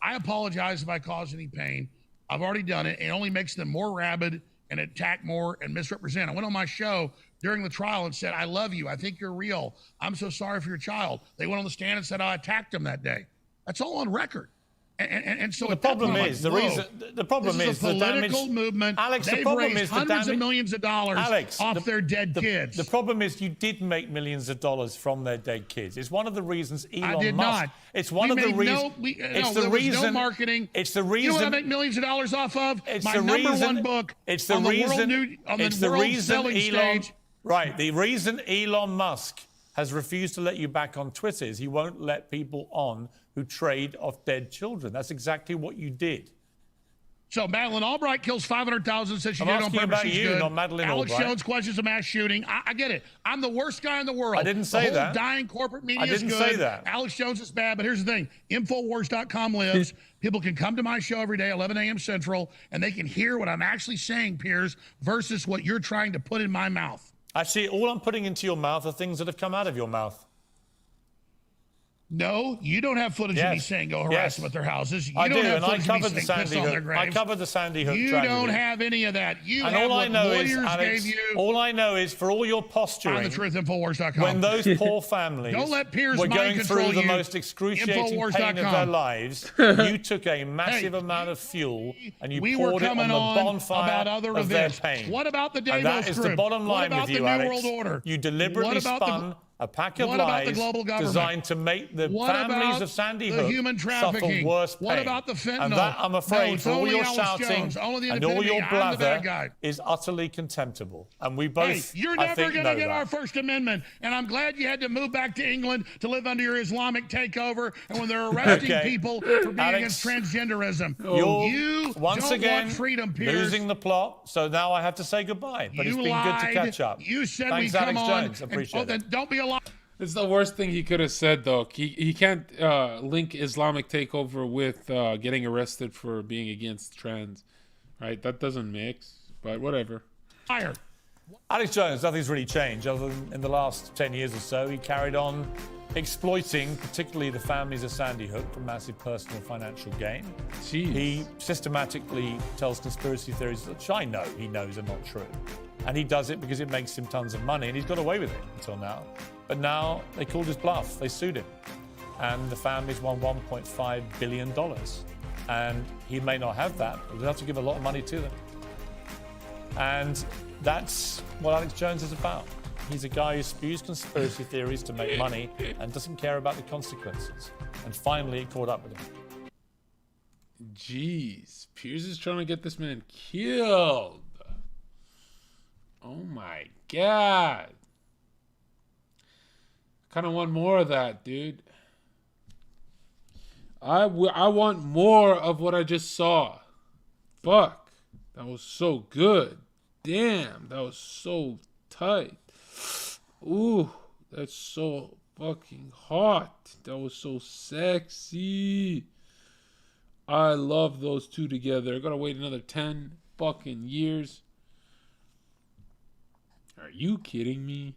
I apologize if I caused any pain. I've already done it. It only makes them more rabid and attack more and misrepresent. I went on my show during the trial and said, I love you. I think you're real. I'm so sorry for your child. They went on the stand and said, I attacked him that day. That's all on record. And so the problem is the problem is the political damage, movement. Alex, They've the problem raised is the hundreds damage, of millions of dollars off their dead kids. The problem is you did make millions of dollars from their dead kids. It's one of the reasons Elon I did Musk. not. It's one of the reasons. There was no marketing. It's the reason. You know what I make millions of dollars off of? It's my the number reason, one book. It's the on the reason. It's the world selling stage. Right. The reason Elon Musk has refused to let you back on Twitter is he won't let people on who trade off dead children. That's exactly what you did. So Madeleine Albright kills 500,000, says she did it on purpose. About you, not Madeleine Alex Albright. Jones questions a mass shooting. I get it. I'm the worst guy in the world. I didn't say the whole that. Dying corporate media is good. I didn't say that. Alex Jones is bad, but here's the thing. Infowars.com lives. People can come to my show every day, 11 a.m. Central, and they can hear what I'm actually saying, Piers, versus what you're trying to put in my mouth. Actually, all I'm putting into your mouth are things that have come out of your mouth. No, you don't have footage of me saying go harass them at their houses. You I don't do, have and I footage of me covered the saying piss on their Sandy Hook. graves. I covered the Sandy Hook You tragedy. don't have any of that. You and have all I what know lawyers is, Alex, gave you. all I know is for all your posturing, On the truth, Infowars.com. when those poor families Don't let Piers were mind going control through the you. most excruciating pain of their Infowars.com. lives, you took a massive amount of fuel and you We were poured it on coming the on bonfire about other of their events. pain. What about the And Davos that is the group? bottom What line about with the you, New Alex. World Order? You deliberately What about the- spun a pack of What about the lies global government? designed to make the What families about of Sandy the Hook human suffer trafficking? worse pain. What about the fentanyl? And that, I'm afraid, No, it's for all only your Alex shouting Jones, only the and all independent your media. I'm the bad blather guy. is utterly contemptible. And we both, Hey, you're I never think, going know to get that. our First Amendment. And I'm glad you had to move back to England to live under your Islamic takeover. And when they're arresting Okay. people for being Alex, against transgenderism, You're don't once again want freedom, Piers. losing the plot. So now I have to say goodbye. But it's You been good to lied. catch up. You said Thanks, we come Alex on. Jones. Appreciate it. Then don't be a liar. It's the worst thing he could have said, though. He can't link Islamic takeover with getting arrested for being against trans, right? That doesn't mix, but whatever. Fire. Alex Jones, nothing's really changed other than in the last 10 years or so, he carried on exploiting particularly the families of Sandy Hook for massive personal financial gain. Jeez. He systematically tells conspiracy theories, which I know he knows are not true. And he does it because it makes him tons of money, and he's got away with it until now. But now they called his bluff. They sued him. And the families won $1.5 billion. And he may not have that, but he'll have to give a lot of money to them. And that's what Alex Jones is about. He's a guy who spews conspiracy theories to make money and doesn't care about the consequences. And finally, it caught up with him. Jeez, Piers is trying to get this man killed. Oh my God. Kind of want more of that, dude. I want more of what I just saw. Fuck. That was so good. Damn, that was so tight. Ooh, that's so fucking hot. That was so sexy. I love those two together. I gotta wait another 10 fucking years. Are you kidding me?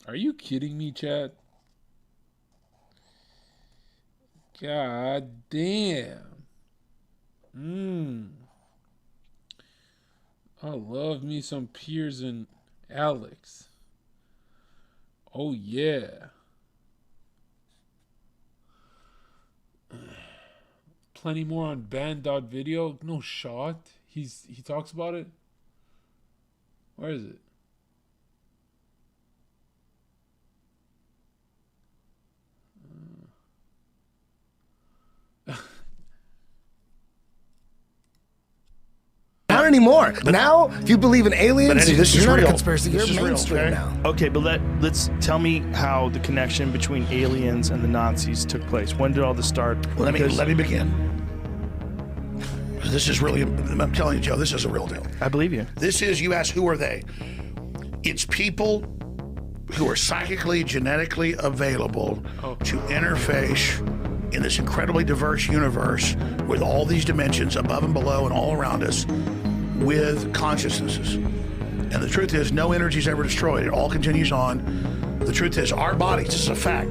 Are you kidding me, Chad? God damn. I love me some Piers and Alex. Oh yeah. Plenty more on band.video. No shot. He talks about it. Where is it? Not anymore. But now, if you believe in aliens, this you're is not real. a conspiracy. You're This is real, mainstream okay? now. Okay, but let's tell me how the connection between aliens and the Nazis took place. When did all this start? Let me begin. This is really, I'm telling you, Joe, this is a real deal. I believe you. This is, you ask, who are they? It's people who are psychically, genetically available to interface in this incredibly diverse universe with all these dimensions above and below and all around us with consciousnesses. And the truth is, no energy is ever destroyed. It all continues on. The truth is, our bodies, this is a fact,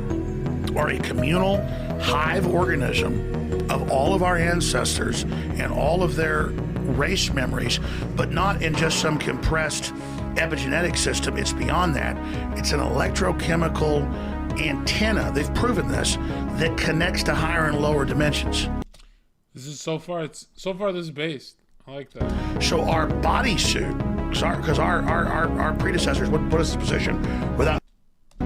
are a communal hive organism of all of our ancestors and all of their race memories, but not in just some compressed epigenetic system. It's beyond that. It's an electrochemical antenna, they've proven this, that connects to higher and lower dimensions. This is so far this is based. I like that. So our bodysuit, because our predecessors wouldn't put us in this position without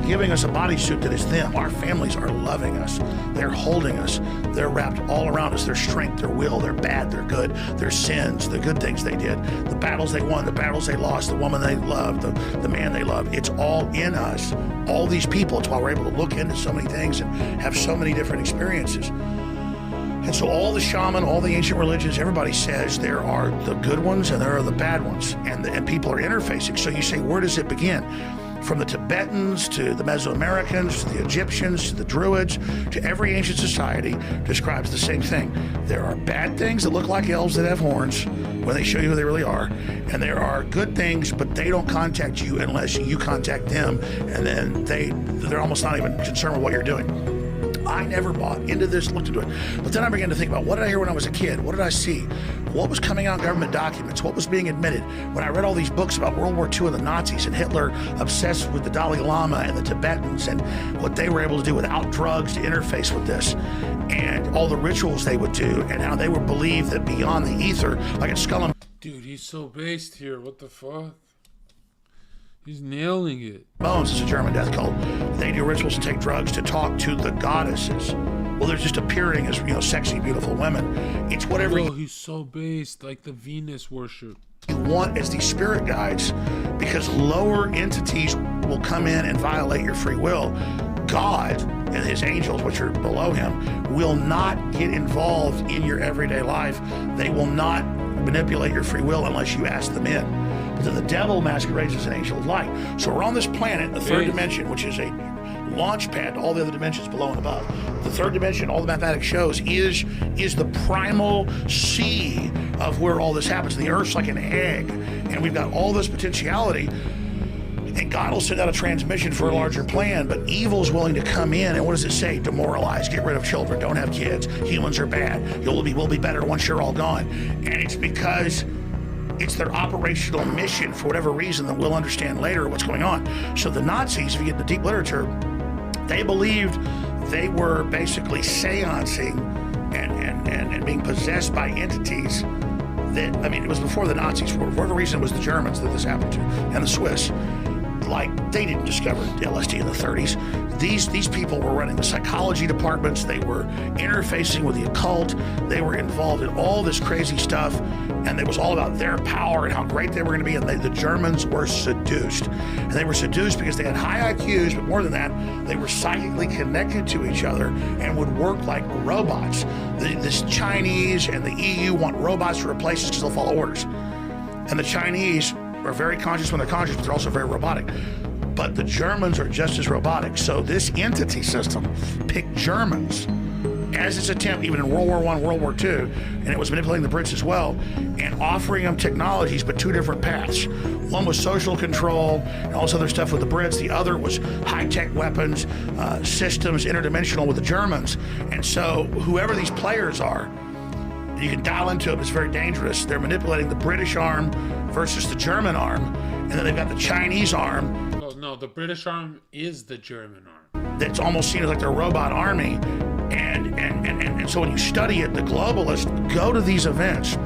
giving us a bodysuit that is them. Our families are loving us. They're holding us. They're wrapped all around us. Their strength, their will, their bad, their good, their sins, the good things they did, the battles they won, the battles they lost, the woman they loved, the man they loved. It's all in us. All these people. It's why we're able to look into so many things and have so many different experiences. And so all the shaman, all the ancient religions, everybody says there are the good ones and there are the bad ones. And people are interfacing. So you say, where does it begin? From the Tibetans to the Mesoamericans to the Egyptians to the Druids to every ancient society describes the same thing. There are bad things that look like elves that have horns when they show you who they really are. And there are good things, but they don't contact you unless you contact them. And then they're almost not even concerned with what you're doing. I never bought into this, looked into it. But then I began to think about, what did I hear when I was a kid? What did I see? What was coming out in government documents? What was being admitted? When I read all these books about World War II and the Nazis and Hitler obsessed with the Dalai Lama and the Tibetans and what they were able to do without drugs to interface with this, and all the rituals they would do, and how they would believe that beyond the ether, like at Skull and... Dude, he's so based here. What the fuck? He's nailing it. Bones is a German death cult. They do rituals and take drugs to talk to the goddesses. Well, they're just appearing as, sexy, beautiful women. It's whatever. Yo, he's so based, like the Venus worship. You want as these spirit guides, because lower entities will come in and violate your free will. God and his angels, which are below him, will not get involved in your everyday life. They will not manipulate your free will unless you ask them in. But then the devil masquerades as an angel of light. So we're on this planet, the third dimension, which is a launch pad to all the other dimensions below and above. The third dimension, all the mathematics shows, is the primal sea of where all this happens. The Earth's like an egg, and we've got all this potentiality. And God will send out a transmission for a larger plan, but evil's willing to come in, and what does it say? Demoralize, get rid of children, don't have kids, humans are bad, we'll be better once you're all gone. And it's because it's their operational mission for whatever reason that we'll understand later what's going on. So the Nazis, if you get into deep literature, they believed they were basically seancing and being possessed by entities that, I mean, it was before the Nazis, for whatever reason it was the Germans that this happened to, and the Swiss. Like, they didn't discover LSD in the 30s. These people were running the psychology departments. They were interfacing with the occult. They were involved in all this crazy stuff, and it was all about their power and how great they were going to be. And the Germans were seduced. And they were seduced because they had high IQs, but more than that, they were psychically connected to each other and would work like robots. This Chinese and the EU want robots to replace us because they'll follow orders. And the Chinese are very conscious when they're conscious, but they're also very robotic. But the Germans are just as robotic. So this entity system picked Germans as its attempt, even in World War I, World War II, and it was manipulating the Brits as well, and offering them technologies, but two different paths. One was social control and all this other stuff with the Brits. The other was high-tech weapons, systems, interdimensional with the Germans. And so whoever these players are, you can dial into it, it's very dangerous. They're manipulating the British arm versus the German arm, and then they've got the Chinese arm. Well, no, the British arm is the German arm. That's almost seen as like their robot army. And so when you study it, the globalists go to these events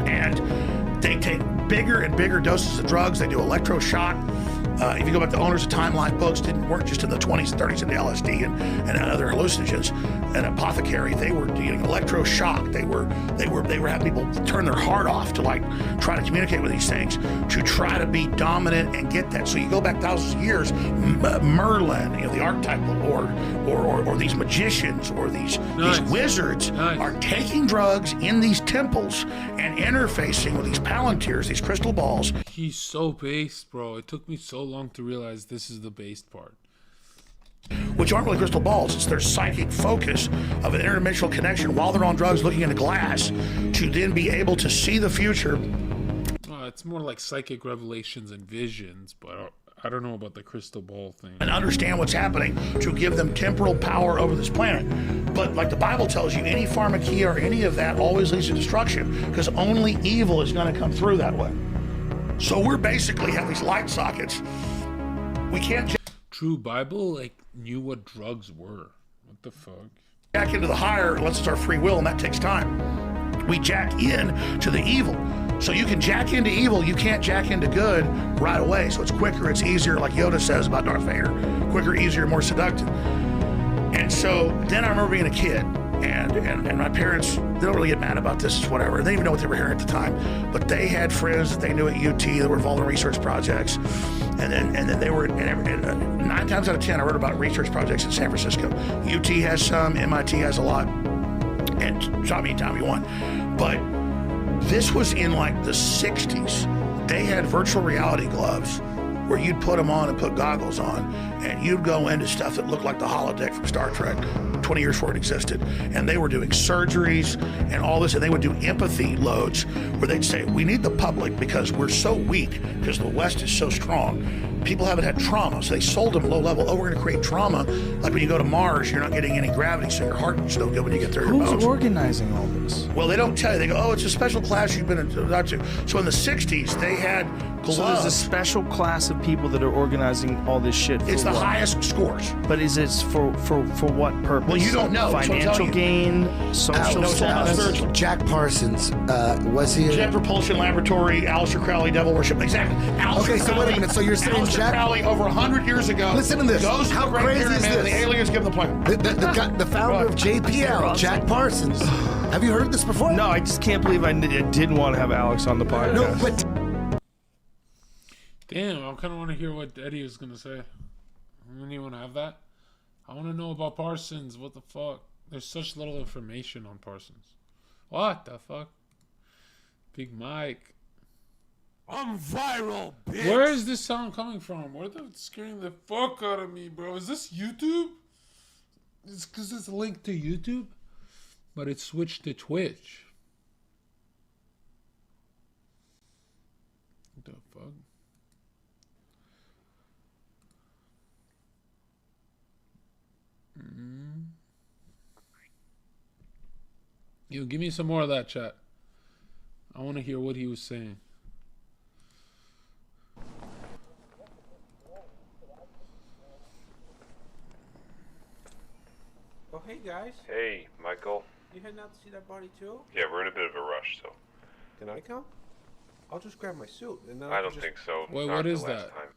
and they take bigger and bigger doses of drugs. They do electroshock. If you go back to owners of Time Life books, didn't work just in the 20s and 30s into LSD and other hallucinogens. And Apothecary, they were getting electroshock. They were having people turn their heart off to like try to communicate with these things, to try to be dominant and get that. So you go back thousands of years, Merlin, the archetypal, or these magicians, or these wizards are taking drugs in these temples and interfacing with these palantirs, these crystal balls. He's so based, bro. It took me so long to realize this is the based part. Which aren't really crystal balls. It's their psychic focus of an interdimensional connection while they're on drugs looking into glass to then be able to see the future. It's more like psychic revelations and visions, but I don't know about the crystal ball thing. And understand what's happening to give them temporal power over this planet. But like the Bible tells you, any pharmakia or any of that always leads to destruction, because only evil is going to come through that way. So we're basically have these light sockets. We can't True Bible knew what drugs were. What the fuck? Jack into the higher unless it's our free will, and that takes time. We jack in to the evil. So you can jack into evil, you can't jack into good right away. So it's quicker, it's easier, like Yoda says about Darth Vader. Quicker, easier, more seductive. And so then I remember being a kid, and my parents, they don't really get mad about this, it's whatever. They didn't even know what they were hearing at the time. But they had friends that they knew at UT that were involved in research projects. And then they were, and 9 times out of 10, I wrote about research projects in San Francisco. UT has some, MIT has a lot, and stop me anytime you want. But this was in like the 60s. They had virtual reality gloves where you'd put them on and put goggles on, and you'd go into stuff that looked like the holodeck from Star Trek 20 years before it existed. And they were doing surgeries and all this, and they would do empathy loads where they'd say, we need the public because we're so weak, because the West is so strong. People haven't had trauma, so they sold them low level. Oh, we're going to create trauma. Like when you go to Mars, you're not getting any gravity, so your heart is no good when you get there. Who's organizing all this? Well, they don't tell you. They go, oh, it's a special class you've been into. So in the 60s, they had gloves. So there's a special class of people that are organizing all this shit for It's the what? highest scores. But is it for what purpose? Well, you don't know. Financial gain, social status? Jack Parsons, was he? Jet Propulsion Laboratory, Aleister Crowley, Devil Worship. Exactly. Okay, so wait a minute. So you're saying Aleister Jack Crowley over 100 years ago. Listen to this. Goes to How the Great crazy Pyramid is and this? the aliens give him the plan. The founder of JPL, Jack Parsons. Have you heard this before? No, I just can't believe I didn't want to have Alex on the podcast. No, but damn, I kind of want to hear what Eddie was gonna say. You want to have that? I want to know about Parsons. What the fuck? There's such little information on Parsons. What the fuck? Big Mike. I'm viral, bitch. Where is this sound coming from? Where the scaring the fuck out of me, bro? Is this YouTube? It's because it's linked to YouTube, but it switched to Twitch. What the fuck? Yo, give me some more of that, chat. I want to hear what he was saying. Oh, hey guys. Hey, Michael. You heading out to see that body too? Yeah, we're in a bit of a rush, so Can I come? I'll just grab my suit and then I don't think so. Wait, Not what the is last that? time.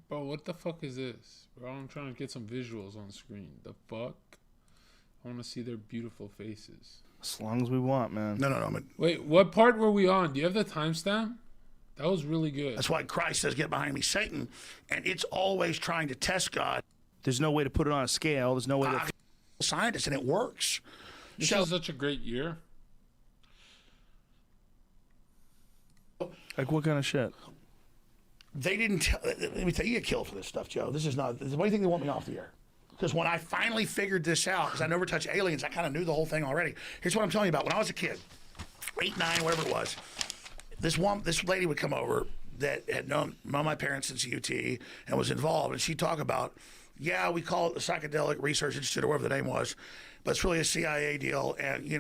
Bro, what the fuck is this? Bro, I'm trying to get some visuals on screen. The fuck? I want to see their beautiful faces. As long as we want, man. No. Wait, what part were we on? Do you have the timestamp? That was really good. That's why Christ says, "Get behind me, Satan," and it's always trying to test God. There's no way to put it on a scale. There's no way to. Scientists, and it works. This is such a great year. Like what kind of shit? They didn't tell. Let me tell you, you get killed for this stuff, Joe. This is not. Why do you think they want me off the air? Because when I finally figured this out, because I never touched aliens, I kind of knew the whole thing already. Here's what I'm telling you about. When I was a kid, 8, 9, whatever it was, this lady would come over that had known my parents since UT and was involved, and she'd talk about, yeah, we call it the Psychedelic Research Institute or whatever the name was, but it's really a CIA deal, and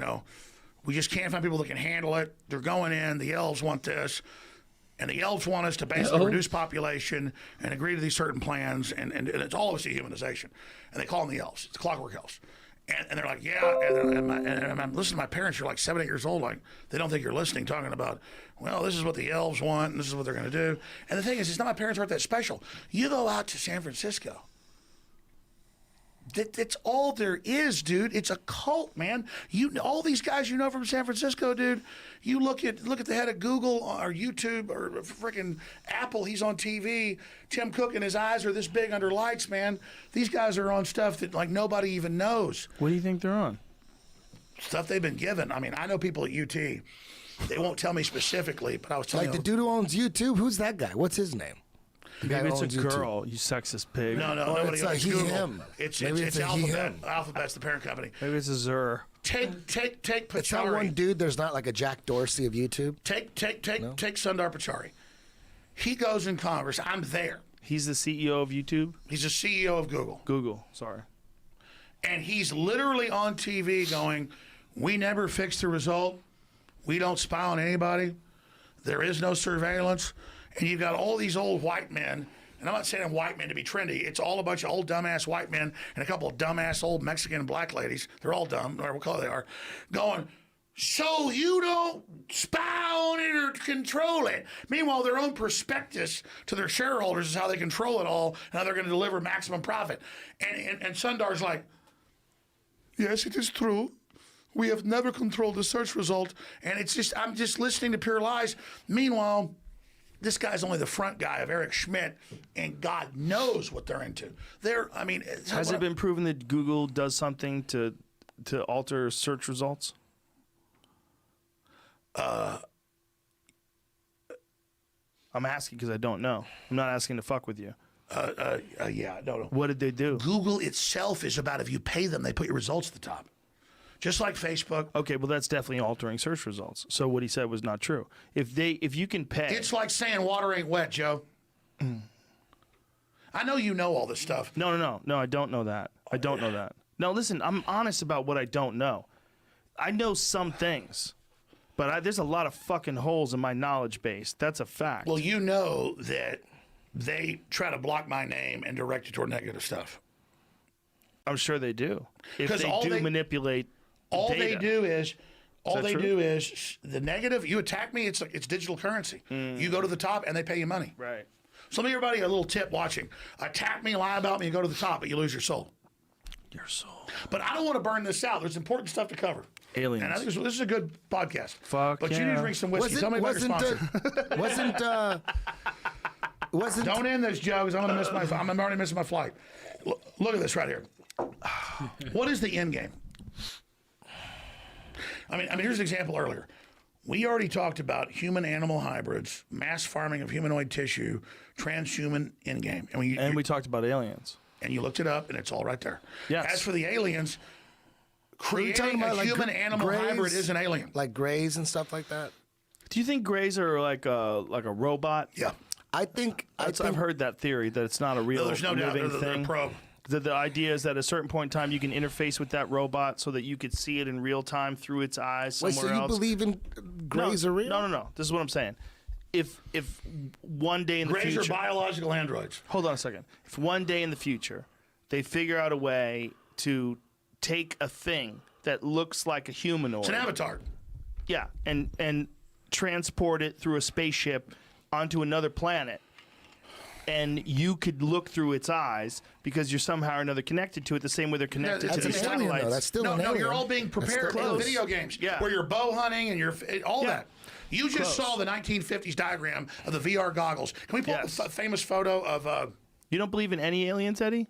we just can't find people that can handle it. They're going in. The elves want this. And the elves want us to basically reduce population and agree to these certain plans, and it's all of dehumanization. And they call them the elves. It's clockwork elves. And they're like, yeah. And I'm listening to my parents. You're like 7, 8 years old. Like, they don't think you're listening, talking about, well, this is what the elves want, and this is what they're going to do. And the thing is, it's not my parents aren't that special. You go out to San Francisco. That's all there is, dude. It's a cult, man. All these guys you know from San Francisco, dude. You look at the head of Google or YouTube or freaking Apple. He's on TV. Tim Cook and his eyes are this big under lights, man. These guys are on stuff that like nobody even knows. What do you think they're on? Stuff they've been given. I mean, I know people at UT. They won't tell me specifically, but I was telling the dude who owns YouTube. Who's that guy? What's his name? Maybe it's a girl, you sexist pig. No, it's like Google. him. It's a Alphabet. Alphabet's the parent company. Maybe it's a Zur. Take Pachari. It's not one dude. There's not like a Jack Dorsey of YouTube. Take Sundar Pichai. He goes in Congress. I'm there. He's the CEO of YouTube? He's the CEO of Google. Google, sorry. And he's literally on TV going, we never fix the result. We don't spy on anybody. There is no surveillance. And you've got all these old white men, and I'm not saying white men to be trendy. It's all a bunch of old dumbass white men and a couple of dumbass old Mexican and black ladies. They're all dumb, or what color they are, going, so you don't spy on it or control it. Meanwhile, their own prospectus to their shareholders is how they control it all and how they're going to deliver maximum profit. And Sundar's like, yes, it is true. We have never controlled the search result. And it's just, I'm just listening to pure lies. Meanwhile, this guy's only the front guy of Eric Schmidt, and God knows what they're into. Has it been proven that Google does something to alter search results? I'm asking because I don't know. I'm not asking to fuck with you. Yeah, no. What did they do? Google itself is about if you pay them, they put your results at the top. Just like Facebook. Okay, well, that's definitely altering search results. So what he said was not true. If you can pay, it's like saying water ain't wet, Joe. I know you know all this stuff. No, I don't know that. I don't know that. No, listen, I'm honest about what I don't know. I know some things, but there's a lot of fucking holes in my knowledge base. That's a fact. Well, you know that they try to block my name and direct it toward negative stuff. I'm sure they do. If they do manipulate. All data. they do is the negative. You attack me, it's digital currency. You go to the top and they pay you money. Right. So let me give everybody a little tip watching. Attack me, lie about me, and go to the top, but you lose your soul. Your soul. But I don't want to burn this out. There's important stuff to cover. Aliens. And I think this is a good podcast. Fuck But yeah. you need to drink some whiskey. Tell me about your sponsor. Don't end this, Joe, because I'm already missing my flight. Look at this right here. What is the end game? I mean, here's an example earlier. We already talked about human-animal hybrids, mass farming of humanoid tissue, transhuman end game. And we talked about aliens. And you looked it up, and it's all right there. Yes. As for the aliens, creating a human-animal hybrid is an alien. Like Greys and stuff like that? Do you think Greys are like a robot? Yeah. I think I've heard that theory, that it's not a real there's no doubt. living They're thing. probe. The idea is that at a certain point in time, you can interface with that robot so that you could see it in real time through its eyes somewhere Wait, so you else. believe in Greys are real? No. This is what I'm saying. If one day in the Greys future... are biological androids. Hold on a second. If one day in the future, they figure out a way to take a thing that looks like a humanoid. It's an avatar. Yeah, and transport it through a spaceship onto another planet. And you could look through its eyes because you're somehow or another connected to it the same way they're connected to the satellites. That's still an alien. You're all being prepared in video games where you're bow hunting and you're all that. You just saw the 1950s diagram of the VR goggles. Can we pull up a famous photo of... You don't believe in any aliens, Eddie?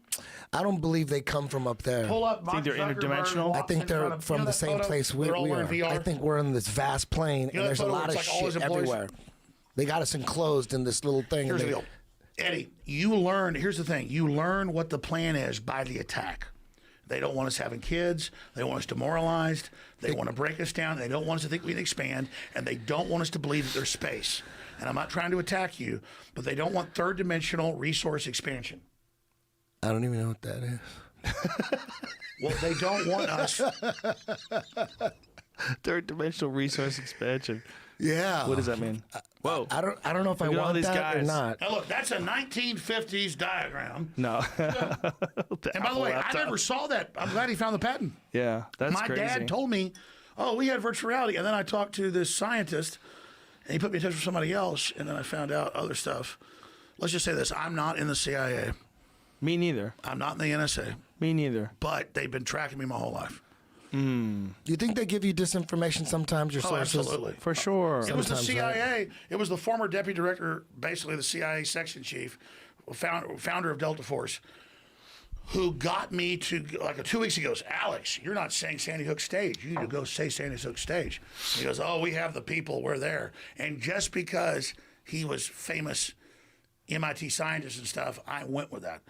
I don't believe they come from up there. Pull up. Think they're interdimensional? I think they're from the same place we are. I think we're in this vast plane, and there's a lot of shit everywhere. They got us enclosed in this little thing. Here's the deal. Eddie, you learn, here's the thing, you learn what the plan is by the attack. They don't want us having kids. They want us demoralized. They want to break us down. They don't want us to think we can expand, and they don't want us to believe that there's space. And I'm not trying to attack you, but they don't want third-dimensional resource expansion. I don't even know what that is. Well, they don't want us. Third-dimensional resource expansion. Yeah. What does that mean? Whoa. I don't know if I want that or not. Now look, that's a 1950s diagram. No. And by the way, I never saw that. I'm glad he found the patent. Yeah, that's My crazy. dad told me, oh, we had virtual reality. And then I talked to this scientist, and he put me in touch with somebody else, and then I found out other stuff. Let's just say this. I'm not in the CIA. Me neither. I'm not in the NSA. Me neither. But they've been tracking me my whole life. Do you think they give you disinformation sometimes, your sources? Absolutely. For sure. It was the Sometimes, CIA. right? It was the former deputy director, basically the CIA section chief, founder of Delta Force, who got me to, like 2 weeks ago, goes, Alex, you're not saying Sandy Hook stage. You need to go say Sandy Hook stage. He goes, oh, we have the people. We're there. And just because he was famous MIT scientist and stuff, I went with that.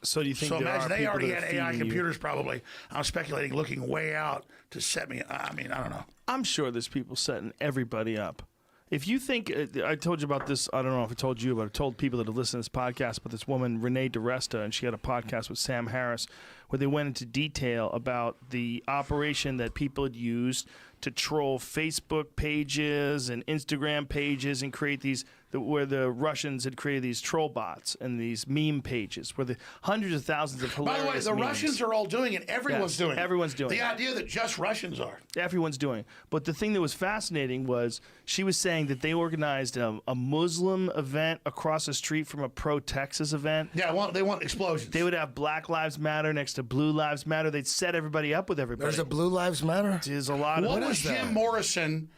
So do you think So imagine they already had AI feeding you? computers probably. I'm speculating, looking way out to set me. I mean, I don't know. I'm sure there's people setting everybody up. If you think, I told you about this, I don't know if I told you, but I told people that have listened to this podcast, but this woman, Renee DiResta, and she had a podcast with Sam Harris where they went into detail about the operation that people had used to troll Facebook pages and Instagram pages and create these, where the Russians had created these troll bots and these meme pages where the hundreds of thousands of hilarious By the way, the memes. Russians are all doing it. Everyone's doing it. Everyone's doing it. The idea that just Russians are. Everyone's doing it. But the thing that was fascinating was she was saying that they organized a Muslim event across the street from a pro-Texas event. Yeah, they want explosions. They would have Black Lives Matter next to Blue Lives Matter. They'd set everybody up with everybody. There's a Blue Lives Matter? There's a lot of... What was Jim Morrison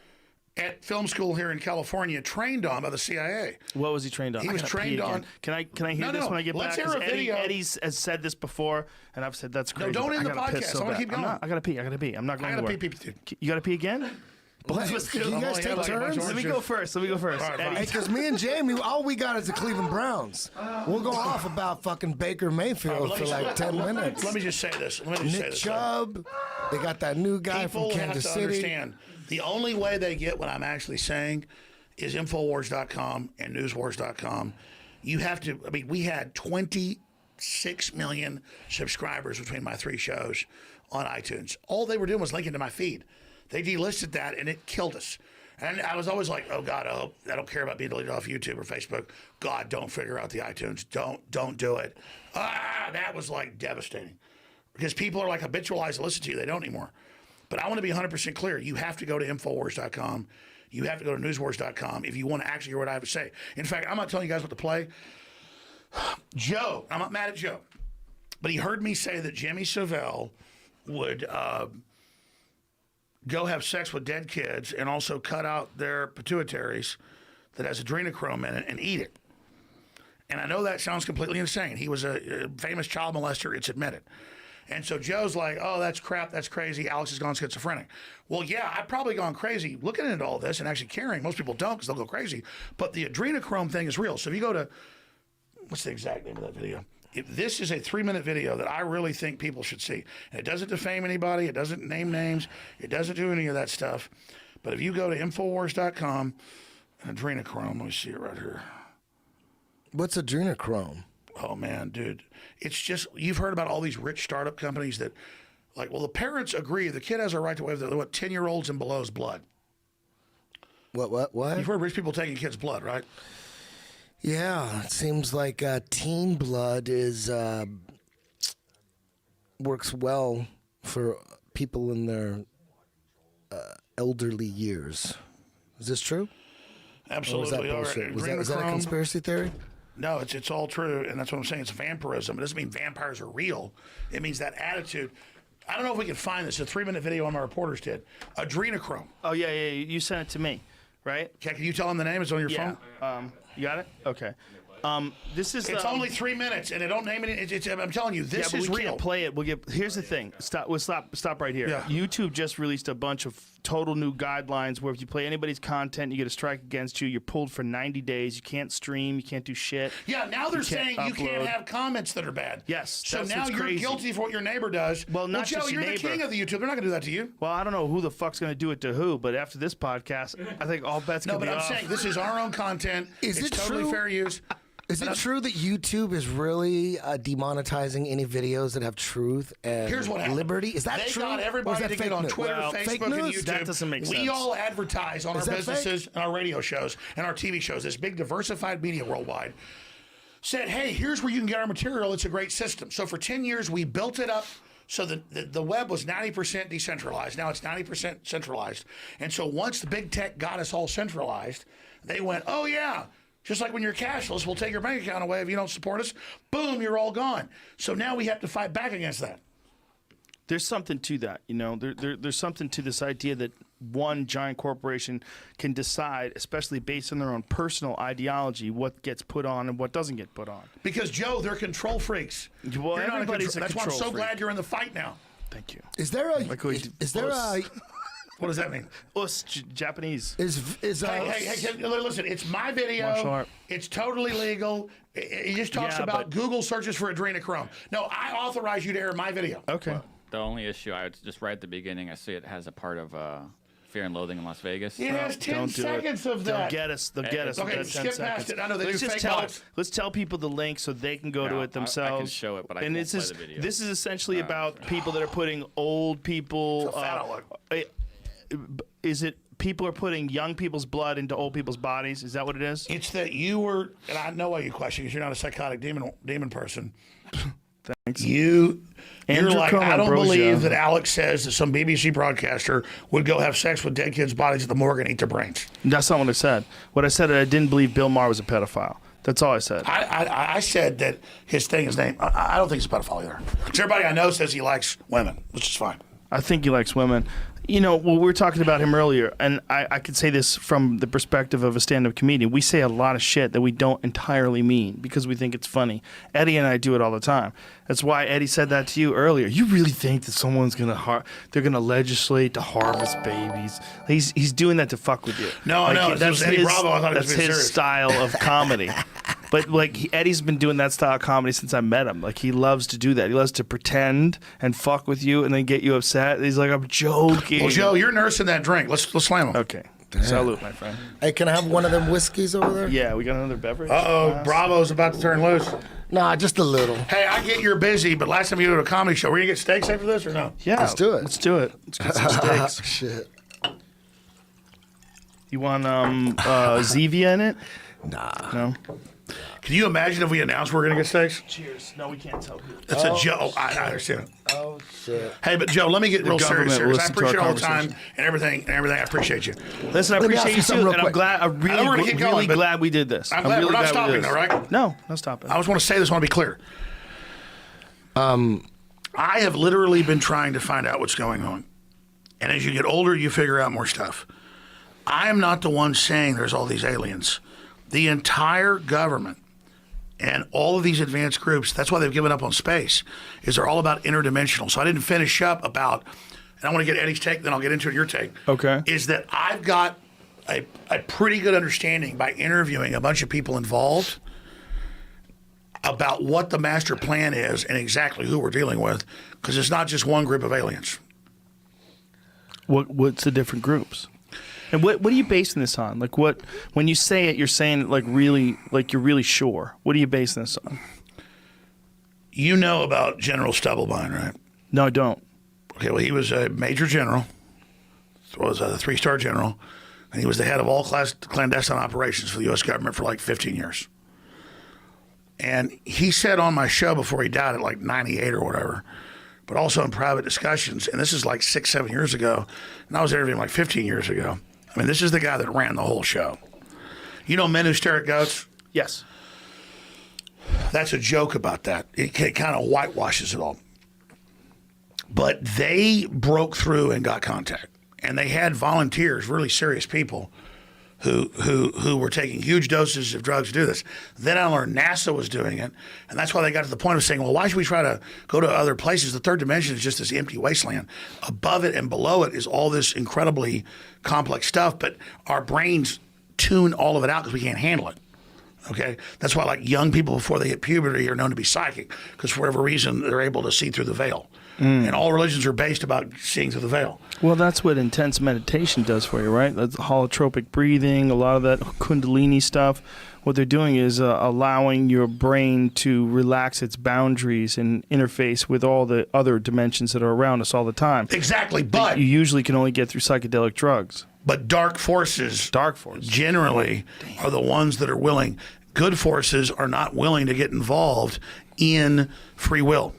at film school here in California trained on by the CIA? What was he trained on? He I was gotta trained pee again. on... Can I hear this when I get Let's back? hear a 'Cause video. Eddie has said this before, and I've said that's crazy. No, don't but end I the gotta piss podcast. so I want to bad. keep going. I gotta pee. I'm not going I gotta anywhere. pee. You gotta pee again? Let's do you guys take turns? Let me go first. Because me and Jamie, all we got is the Cleveland Browns. We'll go off about fucking Baker Mayfield for like 10 minutes. Let me just say this. Nick Chubb, they got that new guy People from Kansas have to City. understand, the only way they get what I'm actually saying is Infowars.com and Newswars.com. You have to, I mean, we had 26 million subscribers between my three shows on iTunes. All they were doing was linking to my feed. They delisted that, and it killed us. And I was always like, oh, God, I don't care about being deleted off YouTube or Facebook. God, don't figure out the iTunes. Don't do it. That was, like, devastating. Because people are, like, habitualized to listen to you. They don't anymore. But I want to be 100% clear. You have to go to Infowars.com. You have to go to Newswars.com if you want to actually hear what I have to say. In fact, I'm not telling you guys what to play. Joe, I'm not mad at Joe, but he heard me say that Jimmy Savile would go have sex with dead kids and also cut out their pituitaries that has adrenochrome in it and eat it. And I know that sounds completely insane. He was a famous child molester. It's admitted. And so Joe's like, oh, that's crap. That's crazy. Alex has gone schizophrenic. Well, yeah, I've probably gone crazy looking into all this and actually caring. Most people don't because they'll go crazy. But the adrenochrome thing is real. So if you go to, what's the exact name of that video? This is a 3-minute video that I really think people should see. And it doesn't defame anybody. It doesn't name names. It doesn't do any of that stuff. But if you go to Infowars.com, adrenochrome, let me see it right here. What's adrenochrome? Oh, man, dude. It's just, you've heard about all these rich startup companies that, like, well, the parents agree the kid has a right to waive 10-year-olds and below's blood. What? You've heard rich people taking kids' blood, right? Yeah, it seems like teen blood is works well for people in their elderly years. Is this true? Absolutely. Or is that bullshit? Was that a conspiracy theory? No, it's all true, and that's what I'm saying. It's vampirism. It doesn't mean vampires are real. It means that attitude. I don't know if we can find this. A 3-minute video one of my reporters did. Adrenochrome. Oh, yeah. You sent it to me, right? Okay, can you tell them the name? It's on your phone? You got it? Okay. This is. It's only 3 minutes, and they don't name it. I'm telling you, this is we real. Can't play it. Here's the thing. Stop right here. Yeah. YouTube just released a bunch of total new guidelines where if you play anybody's content, you get a strike against you. You're pulled for 90 days. You can't stream. You can't do shit. Yeah. Now they're saying you can't have comments that are bad. Yes. So now you're guilty for what your neighbor does. Well, not Joe, just you're neighbor. the king of the YouTube. They're not going to do that to you. Well, I don't know who the fuck's going to do it to who, but after this podcast, I think all bets can be off. No, but I'm saying this is our own content. Is it's it totally true? fair use. Is it true that YouTube is really demonetizing any videos that have truth and Here's what happened. liberty? Is that they true? got Or is everybody that to fake get on news? Twitter, Fake Facebook, and news? YouTube. That doesn't make sense. We all advertise on Is our that fake? businesses and our radio shows and our TV shows. This big diversified media worldwide said, hey, here's where you can get our material. It's a great system. So for 10 years, we built it up. So the web was 90% decentralized. Now it's 90% centralized. And so once the big tech got us all centralized, they went, oh, yeah. Just like when you're cashless, we'll take your bank account away if you don't support us. Boom, you're all gone. So now we have to fight back against that. There's something to that, you know. There's something to this idea that one giant corporation can decide, especially based on their own personal ideology, what gets put on and what doesn't get put on. Because, Joe, they're control freaks. Well, You're everybody's a That's why I'm control so glad freak. you're in the fight now. Thank you. Is there a? What does that mean? Japanese. Hey, listen, it's my Martial video. art. It's totally legal. It just talks Yeah, about but- Google searches for adrenochrome. No, I authorize you to air my video. Okay. The only issue, I would just right at the beginning, I see it has a part of Fear and Loathing in Las Vegas. It has 10 seconds of that. They'll get us. They'll get us. Okay, with that 10 skip past seconds. it. I know they let's do just fake tell. bots. Let's tell people the link so they can go to No, it themselves. I can show it, but I and won't this play is the video. this is essentially about people that are putting old people. It's a fat Is it people are putting young people's blood into old people's bodies? Is that what it is? It's that you were, and I know why you question because you're not a psychotic demon person. Thanks. You're Andrew like, Cuomo I don't bros believe you. that Alex says that some BBC broadcaster would go have sex with dead kids' bodies at the morgue and eat their brains. That's not what I said. What I said, I didn't believe Bill Maher was a pedophile. That's all I said. I said that his name. I don't think he's a pedophile either. 'Cause everybody I know says he likes women, which is fine. I think he likes women. You know, well, we were talking about him earlier, and I could say this from the perspective of a stand-up comedian. We say a lot of shit that we don't entirely mean because we think it's funny. Eddie and I do it all the time. That's why Eddie said that to you earlier. You really think that someone's they're gonna legislate to harvest babies? He's doing that to fuck with you. No, that's Eddie Bravo. I thought he was that's being his serious. style of comedy. But Eddie's been doing that style of comedy since I met him. Like he loves to do that. He loves to pretend and fuck with you and then get you upset. He's like, I'm joking. Well, Joe, you're nursing that drink. Let's slam him. Okay. Salute, my friend. Hey, can I have one of them whiskeys over there? Yeah, we got another beverage. Bravo's about to turn loose. Nah, just a little. Hey, I get you're busy, but last time you did a comedy show, were you gonna get steaks after this or no? Yeah, Let's do it. Let's do it. Let's get some steaks. Shit. You want Zevia in it? Nah. No. Can you imagine if we announced we're gonna get steaks? Cheers. No, we can't tell people. That's a joke. I understand. Oh shit. Hey, but Joe, let me get The real serious. government I listens to our appreciate all the time conversation. and everything. I appreciate you. Listen, I Let me ask appreciate you you something too, real and I'm quick. glad. I'm I know we're gonna keep going, but glad we did this. I'm glad really we're not glad we stopping did though, this. right? No, not stopping. I just want to say this. I want to be clear. I have literally been trying to find out what's going on, and as you get older, you figure out more stuff. I am not the one saying there's all these aliens. The entire government and all of these advanced groups, that's why they've given up on space, is they're all about interdimensional. So I didn't finish up about, and I want to get Eddie's take, then I'll get into your take. Okay. Is that I've got a pretty good understanding by interviewing a bunch of people involved about what the master plan is and exactly who we're dealing with, because it's not just one group of aliens. What's the different groups? And what are you basing this on? Like what when you say it, you're saying it like really, like you're really sure. What are you basing this on? You know about General Stubblebine, right? No, I don't. Okay, well, he was a major general, was a 3-star general, and he was the head of all clandestine operations for the U.S. government for like 15 years. And he said on my show before he died at like 98 or whatever, but also in private discussions, and this is like 6, 7 years ago, and I was interviewing him like 15 years ago. I mean, this is the guy that ran the whole show. You know Men Who Stare at Goats? Yes. That's a joke about that. It kind of whitewashes it all. But they broke through and got contact. And they had volunteers, really serious people, who were taking huge doses of drugs to do this. Then I learned NASA was doing it, and that's why they got to the point of saying, well, why should we try to go to other places? The third dimension is just this empty wasteland. Above it and below it is all this incredibly complex stuff, but our brains tune all of it out because we can't handle it. Okay? That's why, like, young people before they hit puberty are known to be psychic, because for whatever reason, they're able to see through the veil. And all religions are based about seeing through the veil. Well, that's what intense meditation does for you, right? That's holotropic breathing, a lot of that kundalini stuff. What they're doing is allowing your brain to relax its boundaries and interface with all the other dimensions that are around us all the time. Exactly, but you usually can only get through psychedelic drugs. But dark forces generally are the ones that are willing. Good forces are not willing to get involved in free will.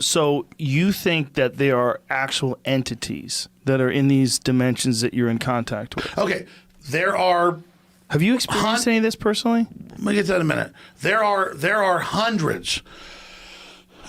So you think that there are actual entities that are in these dimensions that you're in contact with? Okay, there are. Have you experienced any of this personally? Let me get to that in a minute. There are hundreds,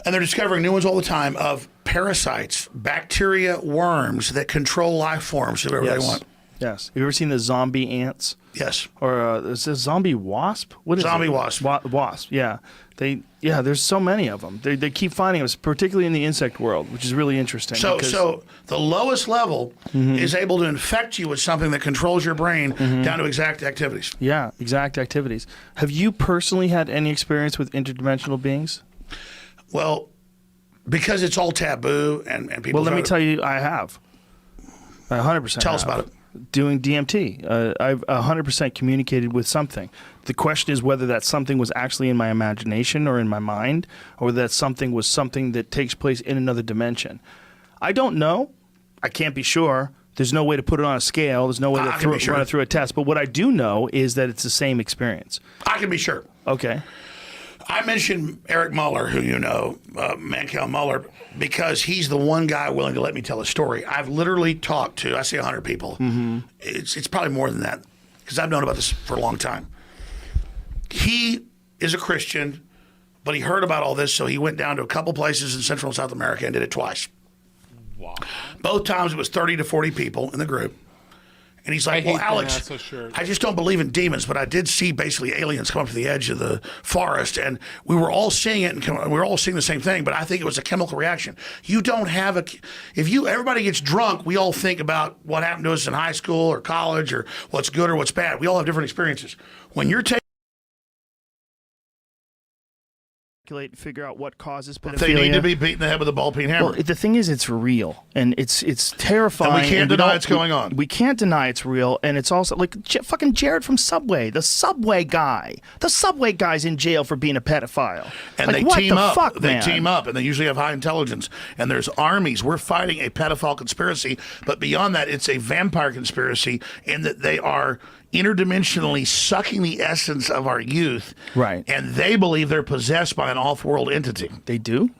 and they're discovering new ones all the time, of parasites, bacteria, worms that control life forms whoever they want. Yes. Have you ever seen the zombie ants? Yes. Or is this zombie wasp? What is zombie it? wasp? Wasp. Yeah. There's so many of them. They keep finding us, particularly in the insect world, which is really interesting. So the lowest level is able to infect you with something that controls your brain down to exact activities. Yeah, exact activities. Have you personally had any experience with interdimensional beings? Well, because it's all taboo and people. Well, let me tell you, I have. I 100%. Tell us about it. Doing DMT. I've 100% communicated with something. The question is whether that something was actually in my imagination or in my mind, or that something was something that takes place in another dimension. I don't know. I can't be sure. There's no way to put it on a scale. There's no way to run it through a test. But what I do know is that it's the same experience. I can be sure. Okay. I mentioned Eric Muller, who you know, Mankel Muller, because he's the one guy willing to let me tell a story. I've literally talked to, I say 100 people. It's probably more than that, because I've known about this for a long time. He is a Christian, but he heard about all this, so he went down to a couple places in Central and South America and did it twice. Wow. Both times it was 30 to 40 people in the group. And he's like, well, Alex, I just don't believe in demons, but I did see basically aliens come up to the edge of the forest, and we were all seeing it, and we were all seeing the same thing, but I think it was a chemical reaction. You don't have everybody gets drunk, we all think about what happened to us in high school or college or what's good or what's bad. We all have different experiences. When you're taking and figure out what causes pedophilia. They need to be beaten in the head with a ball-peen hammer. Well, the thing is, it's real, and it's terrifying. And we can't deny it's going on. We can't deny it's real, and it's also like fucking Jared from Subway, the Subway guy. The Subway guy's in jail for being a pedophile. And like, they what team the up. Fuck, they man? team up, and they usually have high intelligence. And there's armies. We're fighting a pedophile conspiracy, but beyond that, it's a vampire conspiracy in that they are interdimensionally sucking the essence of our youth. Right. And they believe they're possessed by an off-world entity. They do?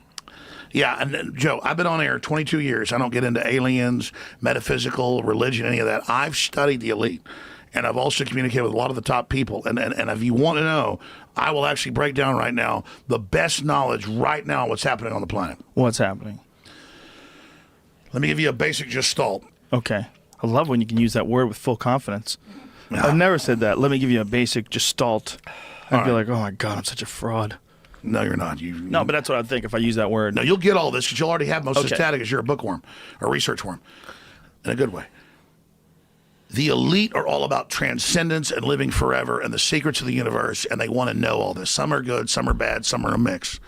Yeah, and Joe, I've been on air 22 years. I don't get into aliens, metaphysical, religion, any of that. I've studied the elite, and I've also communicated with a lot of the top people. And if you want to know, I will actually break down right now the best knowledge right now on what's happening on the planet. What's happening? Let me give you a basic gestalt. Okay. I love when you can use that word with full confidence. I've never said that. Let me give you a basic gestalt. I'd be like, oh my God, I'm such a fraud. No, you're not. No, but that's what I'd think if I use that word. No, you'll get all this because you'll already have most of the static because you're a bookworm, a research worm, in a good way. The elite are all about transcendence and living forever and the secrets of the universe, and they want to know all this. Some are good, some are bad, some are a mix.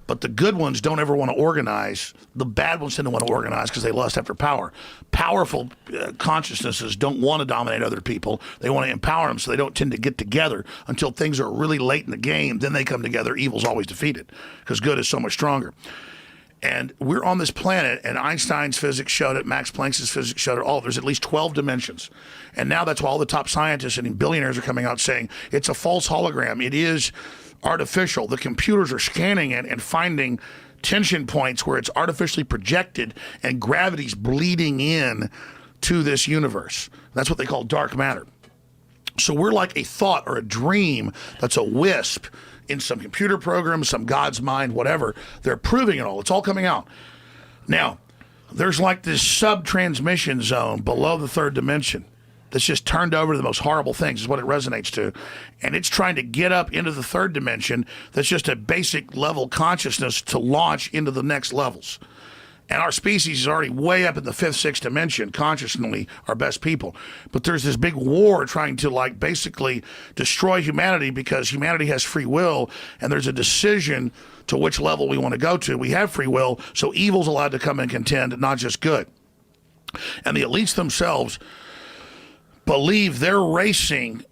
But the good ones don't ever want to organize. The bad ones tend to want to organize because they lust after power. Powerful consciousnesses don't want to dominate other people. They want to empower them, so they don't tend to get together until things are really late in the game. Then they come together. Evil's always defeated because good is so much stronger. And we're on this planet, and Einstein's physics showed it, Max Planck's physics showed it, there's at least 12 dimensions. And now that's why all the top scientists and billionaires are coming out saying it's a false hologram. It is artificial. The computers are scanning it and finding tension points where it's artificially projected and gravity's bleeding in to this universe. That's what they call dark matter. So we're like a thought or a dream that's a wisp in some computer program, some God's mind, whatever. They're proving it all. It's all coming out. Now, there's like this sub-transmission zone below the third dimension that's just turned over to the most horrible things is what it resonates to. And it's trying to get up into the third dimension that's just a basic level consciousness to launch into the next levels. And our species is already way up in the 5th, 6th dimension, consciously, our best people. But there's this big war trying to, like, basically destroy humanity because humanity has free will, and there's a decision to which level we want to go to. We have free will, so evil's allowed to come and contend, not just good. And the elites themselves believe they're racing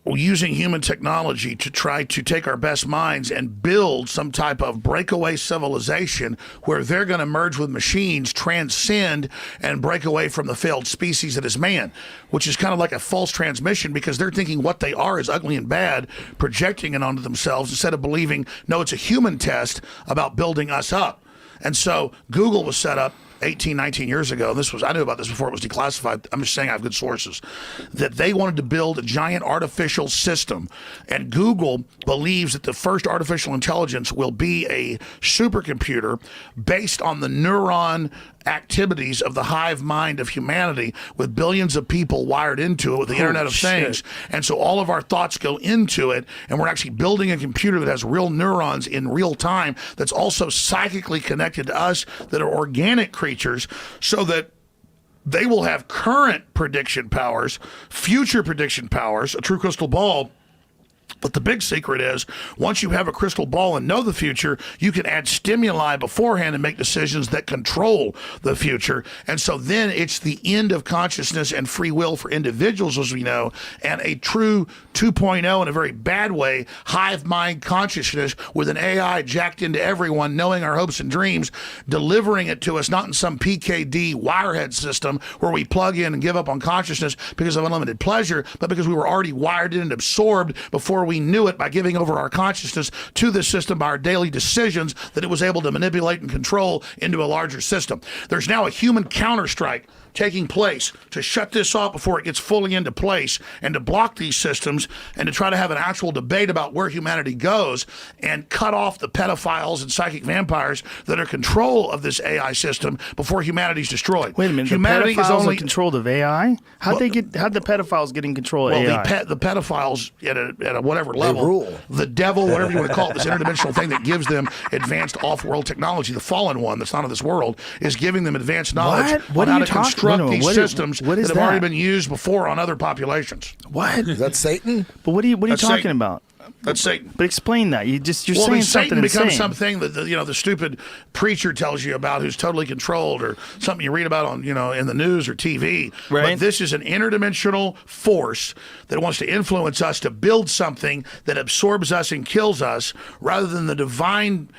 using human technology to try to take our best minds and build some type of breakaway civilization where they're going to merge with machines, transcend, and break away from the failed species that is man, which is kind of like a false transmission because they're thinking what they are is ugly and bad, projecting it onto themselves instead of believing, no, it's a human test about building us up. And so Google was set up 18, 19 years ago, I knew about this before it was declassified, I'm just saying I have good sources, that they wanted to build a giant artificial system. And Google believes that the first artificial intelligence will be a supercomputer based on the neuron activities of the hive mind of humanity with billions of people wired into it with the Internet of Things. And so all of our thoughts go into it, and we're actually building a computer that has real neurons in real time that's also psychically connected to us, that are organic creatures, so that they will have current prediction powers, future prediction powers, a true crystal ball. But the big secret is, once you have a crystal ball and know the future, you can add stimuli beforehand and make decisions that control the future. And so then it's the end of consciousness and free will for individuals, as we know, and a true 2.0 in a very bad way, hive mind consciousness with an AI jacked into everyone, knowing our hopes and dreams, delivering it to us, not in some PKD wirehead system where we plug in and give up on consciousness because of unlimited pleasure, but because we were already wired in and absorbed before we knew it by giving over our consciousness to the system by our daily decisions that it was able to manipulate and control into a larger system. There's now a human counterstrike taking place to shut this off before it gets fully into place and to block these systems and to try to have an actual debate about where humanity goes and cut off the pedophiles and psychic vampires that are control of this AI system before humanity's destroyed. Wait a minute, humanity the pedophiles is only controlled of AI? How'd the pedophiles get in control of AI? Well, the pedophiles at a whatever level, rule. The devil, whatever you want to call it, this interdimensional thing that gives them advanced off-world technology, the fallen one that's not of this world, is giving them advanced knowledge on how to construct these systems that have already been used before on other populations. What? Is that Satan? But what are you talking about? That's Satan. But explain that. You're saying Satan something becomes insane. something that the stupid preacher tells you about, who's totally controlled, or something you read about on in the news or TV. Right. But this is an interdimensional force that wants to influence us to build something that absorbs us and kills us, rather than the divine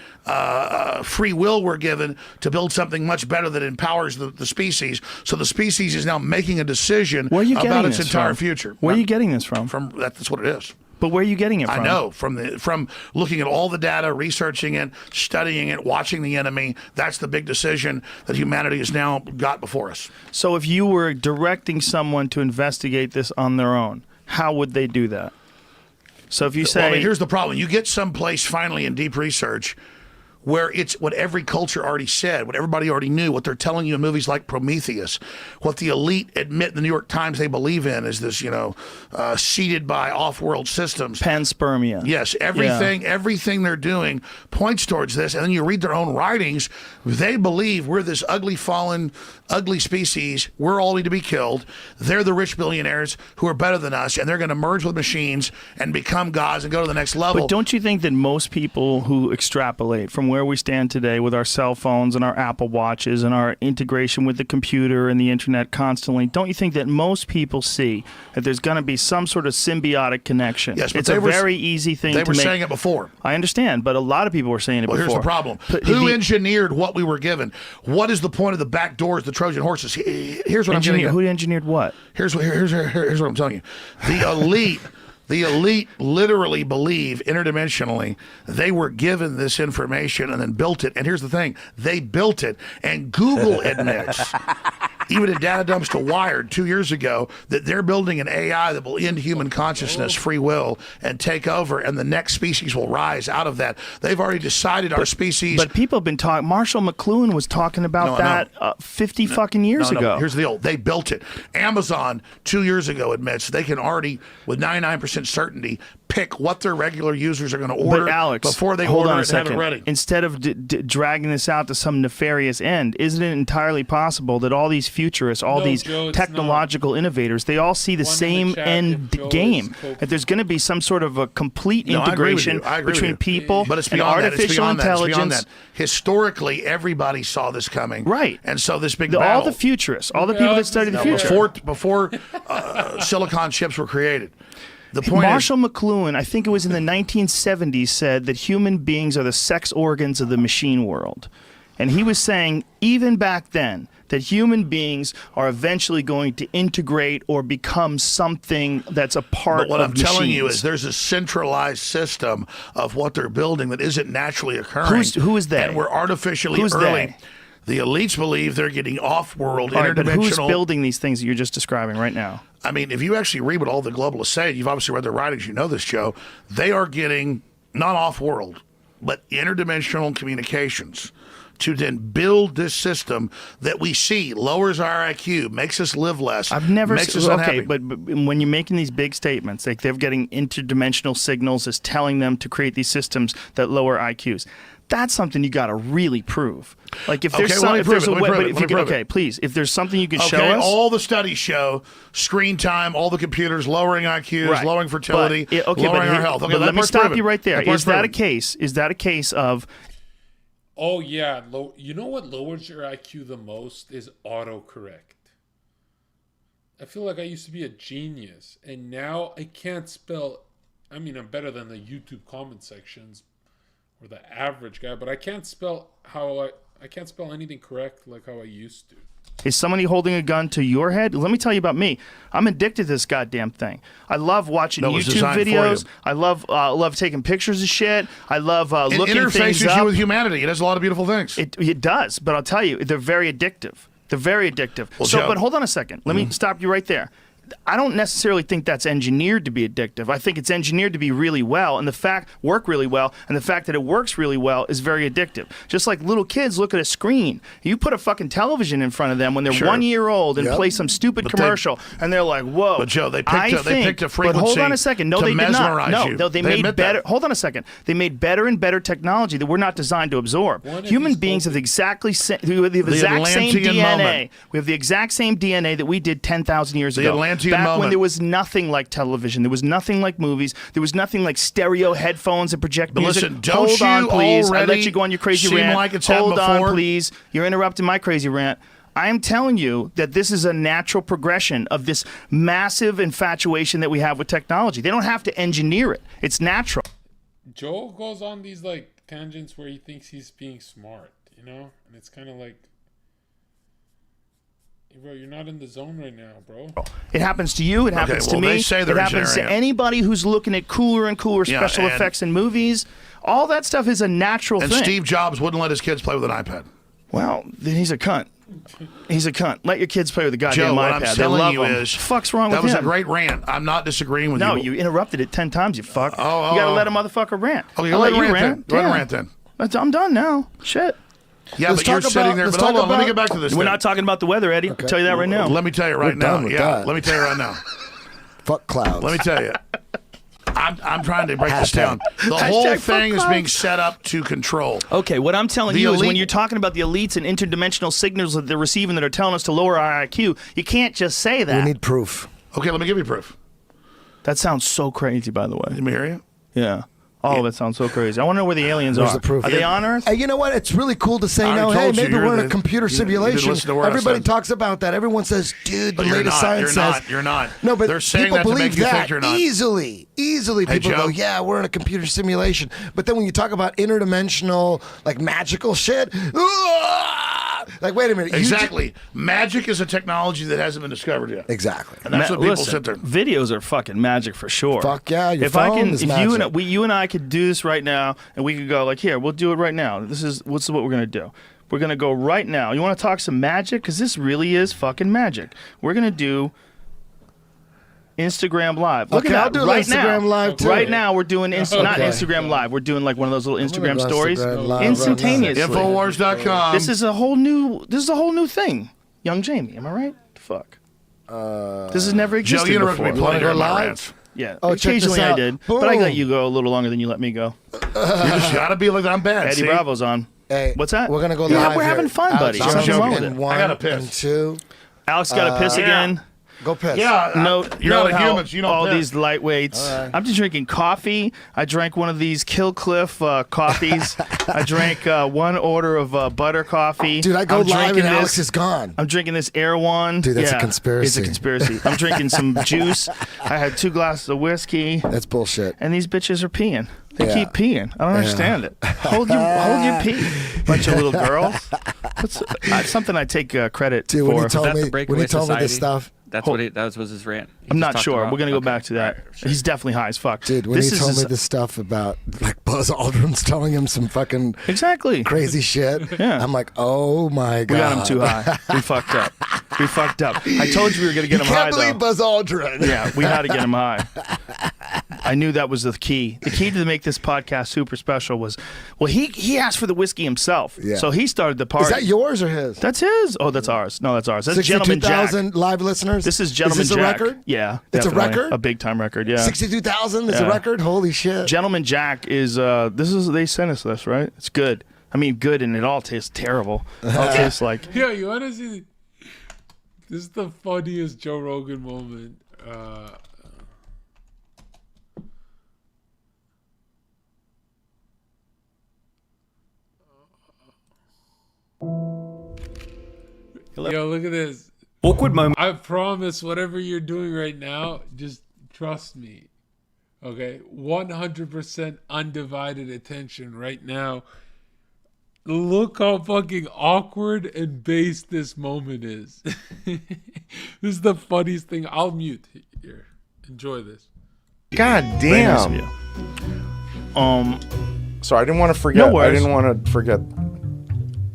free will we're given to build something much better that empowers the species. So the species is now making a decision about its entire future. Where are you getting this from? That's what it is. But where are you getting it from? I know, from looking at all the data, researching it, studying it, watching the enemy. That's the big decision that humanity has now got before us. So if you were directing someone to investigate this on their own, how would they do that? So if you say... here's the problem. You get someplace finally in deep research where it's what every culture already said, what everybody already knew, what they're telling you in movies like Prometheus, what the elite admit in the New York Times they believe in is this, seeded by off-world systems. Panspermia. Yes, everything they're doing points towards this, and then you read their own writings, they believe we're this ugly, fallen, ugly species, we're all need to be killed, they're the rich billionaires who are better than us, and they're going to merge with machines and become gods and go to the next level. But don't you think that most people who extrapolate from where we stand today with our cell phones and our Apple Watches and our integration with the computer and the internet constantly, don't you think that most people see that there's going to be some sort of symbiotic connection? Yes, but it's a very easy thing to make. They were saying it before. I understand, but a lot of people were saying it before. Well, here's the problem. Who engineered what we were given? What is the point of the back doors, the Trojan horses? Here's what I'm telling you. Who engineered what? Here's what I'm telling you. The elite... The elite literally believe interdimensionally they were given this information and then built it. And here's the thing, they built it. And Google admits, even in data dumps to Wired 2 years ago, that they're building an AI that will end human consciousness, free will, and take over, and the next species will rise out of that. They've already decided our species... But people have been talking... Marshall McLuhan was talking about that 50 fucking years ago. Here's the deal. They built it. Amazon 2 years ago admits they can already, with 99% certainty, pick what their regular users are going to order before they order it and have it ready. Instead of dragging this out to some nefarious end, isn't it entirely possible that all these futurists, all these technological innovators, they all see the same end game? That there's going to be some sort of a complete integration between people and artificial intelligence. Historically, everybody saw this coming. Right. And so this big all battle. the futurists, all the people that study the future. Before silicon chips were created. The point Marshall McLuhan, I think it was in the 1970s, said that human beings are the sex organs of the machine world. And he was saying, even back then, that human beings are eventually going to integrate or become something that's a part of But what I'm telling you machines. is there's a centralized system of what they're building that isn't naturally occurring. Who is they? And we're artificially Who's early. they? The elites believe they're getting off-world, All right, interdimensional... but who's building these things that you're just describing right now? I mean, if you actually read what all the globalists say, you've obviously read their writings, you know this, Joe, they are getting, not off-world, but interdimensional communications to then build this system that we see lowers our IQ, makes us live less, makes us unhappy. But when you're making these big statements, like they're getting interdimensional signals as telling them to create these systems that lower IQs, that's something you got to really prove. Like if there's please, if there's something you can show us. All the studies show screen time, all the computers lowering IQs, lowering fertility, lowering our health. Okay, let me stop you right there. Is that a case? Is that a case of? Oh yeah, you know what lowers your IQ the most is autocorrect. I feel like I used to be a genius, and now I can't spell. I mean, I'm better than the YouTube comment sections or the average guy, but I can't spell I can't spell anything correct like how I used to. Is somebody holding a gun to your head? Let me tell you about me. I'm addicted to this goddamn thing. I love watching YouTube videos. I love taking pictures of shit. I love looking things up. It interfaces you with humanity. It does a lot of beautiful things. It does, but I'll tell you, they're very addictive. They're very addictive. Well, but hold on a second. Let me stop you right there. I don't necessarily think that's engineered to be addictive. I think it's engineered to be really well, and work really well, and the fact that it works really well is very addictive. Just like little kids look at a screen. You put a fucking television in front of them when they're 1 year old and play some stupid commercial, and they're like, "Whoa!" But Joe, they picked a frequency. But hold on a second. No, they did not. No, they made better. Hold on a second. They made better and better technology that we're not designed to absorb. Human beings have the exact same DNA. We have the exact same DNA that we did 10,000 years ago. Back when there was nothing like television, there was nothing like movies, there was nothing like stereo headphones and project but music. Listen, don't Hold on, please. I let you go on your crazy rant. Like it's Hold on, before. please. You're interrupting my crazy rant. I am telling you that this is a natural progression of this massive infatuation that we have with technology. They don't have to engineer it. It's natural. Joe goes on these like tangents where he thinks he's being smart, you know? And it's kind of like, bro, you're not in the zone right now, bro. It happens to you. It happens to me. They say it happens to anybody who's looking at cooler and cooler special effects in movies. All that stuff is a natural thing. And Steve Jobs wouldn't let his kids play with an iPad. Well, then he's a cunt. He's a cunt. Let your kids play with a goddamn Joe, what iPad. I'm telling you is, fuck's wrong with him? That was a great rant. I'm not disagreeing with you. No, you interrupted it 10 times, you fuck. You gotta let a motherfucker rant. Okay, let you rant then. Let him rant then. I'm done now. Shit. Yeah, but you're sitting there. But hold on, let me get back to this. We're not talking about the weather, Eddie. Okay. I'll tell you that right now. Let me tell you right now. Yeah, let me tell you right now. Fuck clouds. Let me tell you. I'm trying to break this down. The whole thing is being set up to control. Okay, what I'm telling you is when you're talking about the elites and interdimensional signals that they're receiving that are telling us to lower our IQ, you can't just say that. We need proof. Okay, let me give you proof. That sounds so crazy, by the way. Let me hear you. Yeah. Oh, that sounds so crazy. I want to know where the aliens Where's are. the proof? Are they on Earth? Hey, you know what? It's really cool to say no. Hey, maybe we're in a computer simulation. Everybody talks about that. Everyone says, dude, the latest science says. You're not. No, but they're saying people that to believe make you that think you're not. easily. Hey, People Joe? go, yeah, we're in a computer simulation. But then when you talk about interdimensional, like magical shit, Like, wait a minute. Exactly. Magic is a technology that hasn't been discovered yet. Exactly. And that's what people Listen, sit there. videos are fucking magic for sure. Fuck yeah, your if I phone can, is if magic. you and I could do this right now, and we could go like, here, we'll do it right now. This is what we're gonna do. We're gonna go right now. You want to talk some magic? Because this really is fucking magic. We're gonna do Instagram Live. Look Okay, at that I'll do right Instagram now. Live, too. Right now, we're doing not Okay. Instagram Live. We're doing like one of those little Instagram go stories Instagram Live instantaneously. right now. Infowars.com. This is a whole new thing. Young Jamie, am I right? Fuck. This has never Joe, existed you interrupted before. me plenty during my live? rants. Yeah, Oh, check this occasionally I out. did, but I Boom. let you go a little longer than you let me go. You just gotta be like, I'm bad. Eddie see? Bravo's on. Hey, What's that? We're gonna go Yeah, live. we're here. having fun, buddy. Alex Nothing Jones wrong with in it. one I gotta piss. and two. Alex got to piss yeah. again. Go piss. Yeah, No, you're no not how humans. You don't all piss. these lightweights. All right. I'm just drinking coffee. I drank one of these Killcliff coffees. I drank one order of butter coffee. Dude, I go I'm live drinking and Alex this- is gone. I'm drinking this Air One. Dude, that's a Yeah, conspiracy. It's a conspiracy. I'm drinking some juice. I had 2 glasses of whiskey. That's bullshit. And these bitches are peeing. They Yeah. keep peeing. I don't understand it. Hold your pee. Bunch of little girls. Something I take credit Dude, for. when he told That's me the breakaway when he told me this society? stuff, That's what that was his rant. He I'm just not talked sure. about- We're gonna go okay. back to that. All right, sure. He's definitely high as fuck. dude, when this he told is me this stuff about like Buzz Aldrin's telling him some fucking exactly crazy shit, Yeah. I'm like, oh my god, we got him too high. We fucked up. We fucked up. I told you we were gonna get You him high can't believe though. Buzz Aldrin. Yeah, we had to get him high. I knew that was the key. The key to make this podcast super special was, well, he asked for the whiskey himself. Yeah. So he started the party. Is that yours or his? That's his. Oh, that's ours. No, that's ours. That's Gentleman Jack. 62,000 live listeners. This is Gentleman Is this a Jack. record? Yeah, It's a definitely. record? A big time record. Yeah. 62,000 is Yeah. a record. Holy shit! Gentleman Jack is they sent us this, right? It's good. I mean, good, and it all tastes terrible. It all tastes like Yo, you want to see? This is the funniest Joe Rogan moment. Yo, look at this. Awkward moment. I promise, whatever you're doing right now, just trust me. Okay, 100% undivided attention right now. Look how fucking awkward and base this moment is. This is the funniest thing. I'll mute here. Enjoy this. God Very nice of damn. you. Sorry, I didn't want to forget. No worries. I didn't want to forget.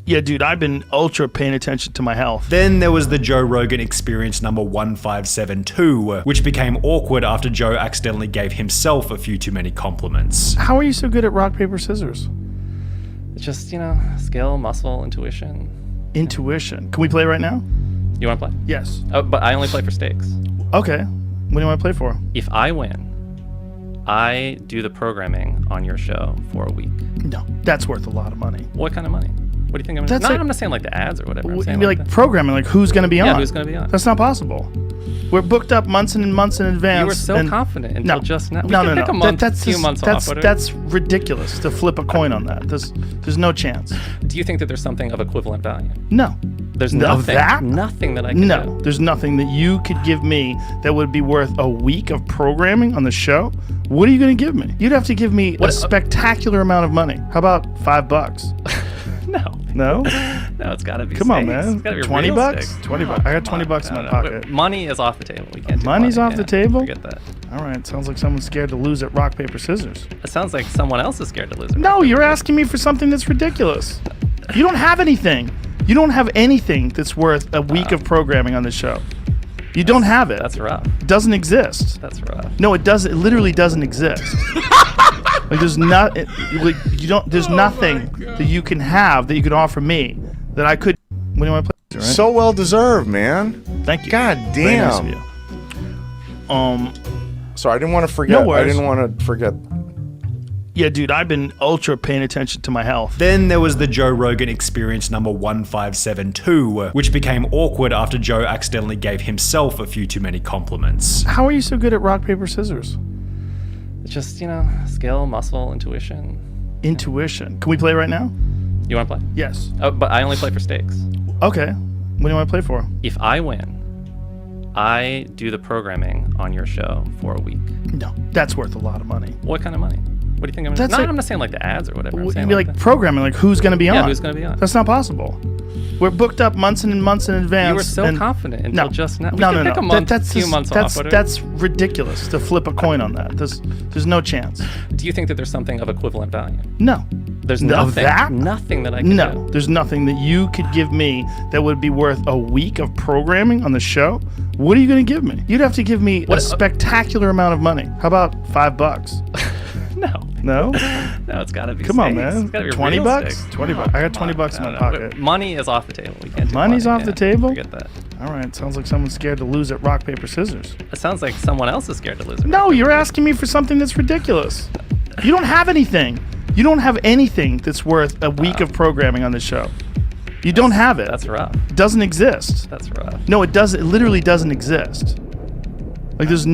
Yeah, dude, I've been ultra paying attention to my health. Then there was the Joe Rogan Experience number 1572, which became awkward after Joe accidentally gave himself a few too many compliments. How are you so good at rock, paper, scissors? Just, skill, muscle, intuition. Intuition. Can we play right now? You want to play? Yes. Oh, but I only play for stakes. Okay. What do you want to play for? If I win, I do the programming on your show for a week. No, that's worth a lot of money. What kind of money? What do you think I'm That's gonna? like- I'm not saying like the ads or whatever. I'm saying You'd be like programming, like who's going to be on? Yeah, who's gonna be on? That's not possible. We're booked up months and months in advance. You were so and- confident until just now. We No, can no, pick a no. month, That's few just- months that's, off. Whatever. That's ridiculous to flip a coin on that. There's no chance. Do you think that there's something of equivalent value? No. There's Of nothing. that? Nothing that I can No, do. there's nothing that you could give me that would be worth a week of programming on the show. What are you going to give me? You'd have to give me a spectacular amount of money. How about $5? No. No? No, it's got to be. Come on, stakes. man. It's gotta be 20 real bucks? stakes. 20 bucks. I got 20 bucks in my pocket. Money is off the table. We can't do Money's money. off the Yeah, table? Forget that. All right. Sounds like someone's scared to lose at rock, paper, scissors. It sounds like someone else is scared to lose it. No, you're asking me for something that's ridiculous. You don't have anything. You don't have anything that's worth a week of programming on this show. You don't have it. That's rough. It doesn't exist. That's rough. No, it doesn't. It literally doesn't exist. Like there's not. Like you don't. There's nothing that you can have that you can offer me that I could. What do you want to play? Right? So well deserved, man. Thank you. God Very nice of damn. you. Sorry, I didn't want to forget. No worries. I didn't want to forget. Yeah, dude, I've been ultra paying attention to my health. Then there was the Joe Rogan Experience number 1572, which became awkward after Joe accidentally gave himself a few too many compliments. How are you so good at rock, paper, scissors? Just, skill, muscle, intuition. Intuition. Can we play right now? You want to play? Yes. Oh, but I only play for stakes. Okay. What do you want to play for? If I win, I do the programming on your show for a week. No, that's worth a lot of money. What kind of money? What do you think I'm gonna do? I'm not saying like the ads or whatever. I'm saying You'd be like programming, like who's going to be on? Yeah, who's going to be on? That's not possible. We're booked up months and months in advance. You were so confident until just now. We No, can no, pick no. a month, That's few months off. Whatever. That's ridiculous to flip a coin on that. There's no chance. Do you think that there's something of equivalent value? No. There's Of nothing. that? Nothing that I can do. No, there's nothing that you could give me that would be worth a week of programming on the show. What are you going to give me? You'd have to give me a spectacular amount of money. How about $5? No. No? No, it's got to be. Come on, steaks. man. It's gotta be $20? real steaks. $20. I got $20 in my pocket. Money is off the table. We can't do Money's money. off the table? Forget that. All right. Sounds like someone's scared to lose at rock, paper, scissors. It sounds like someone else is scared to lose it. No, you're asking me for something that's ridiculous. You don't have anything. You don't have anything that's worth a week of programming on this show. You don't have it. That's rough. It doesn't exist. That's rough. No, it doesn't. It literally doesn't exist. Like there's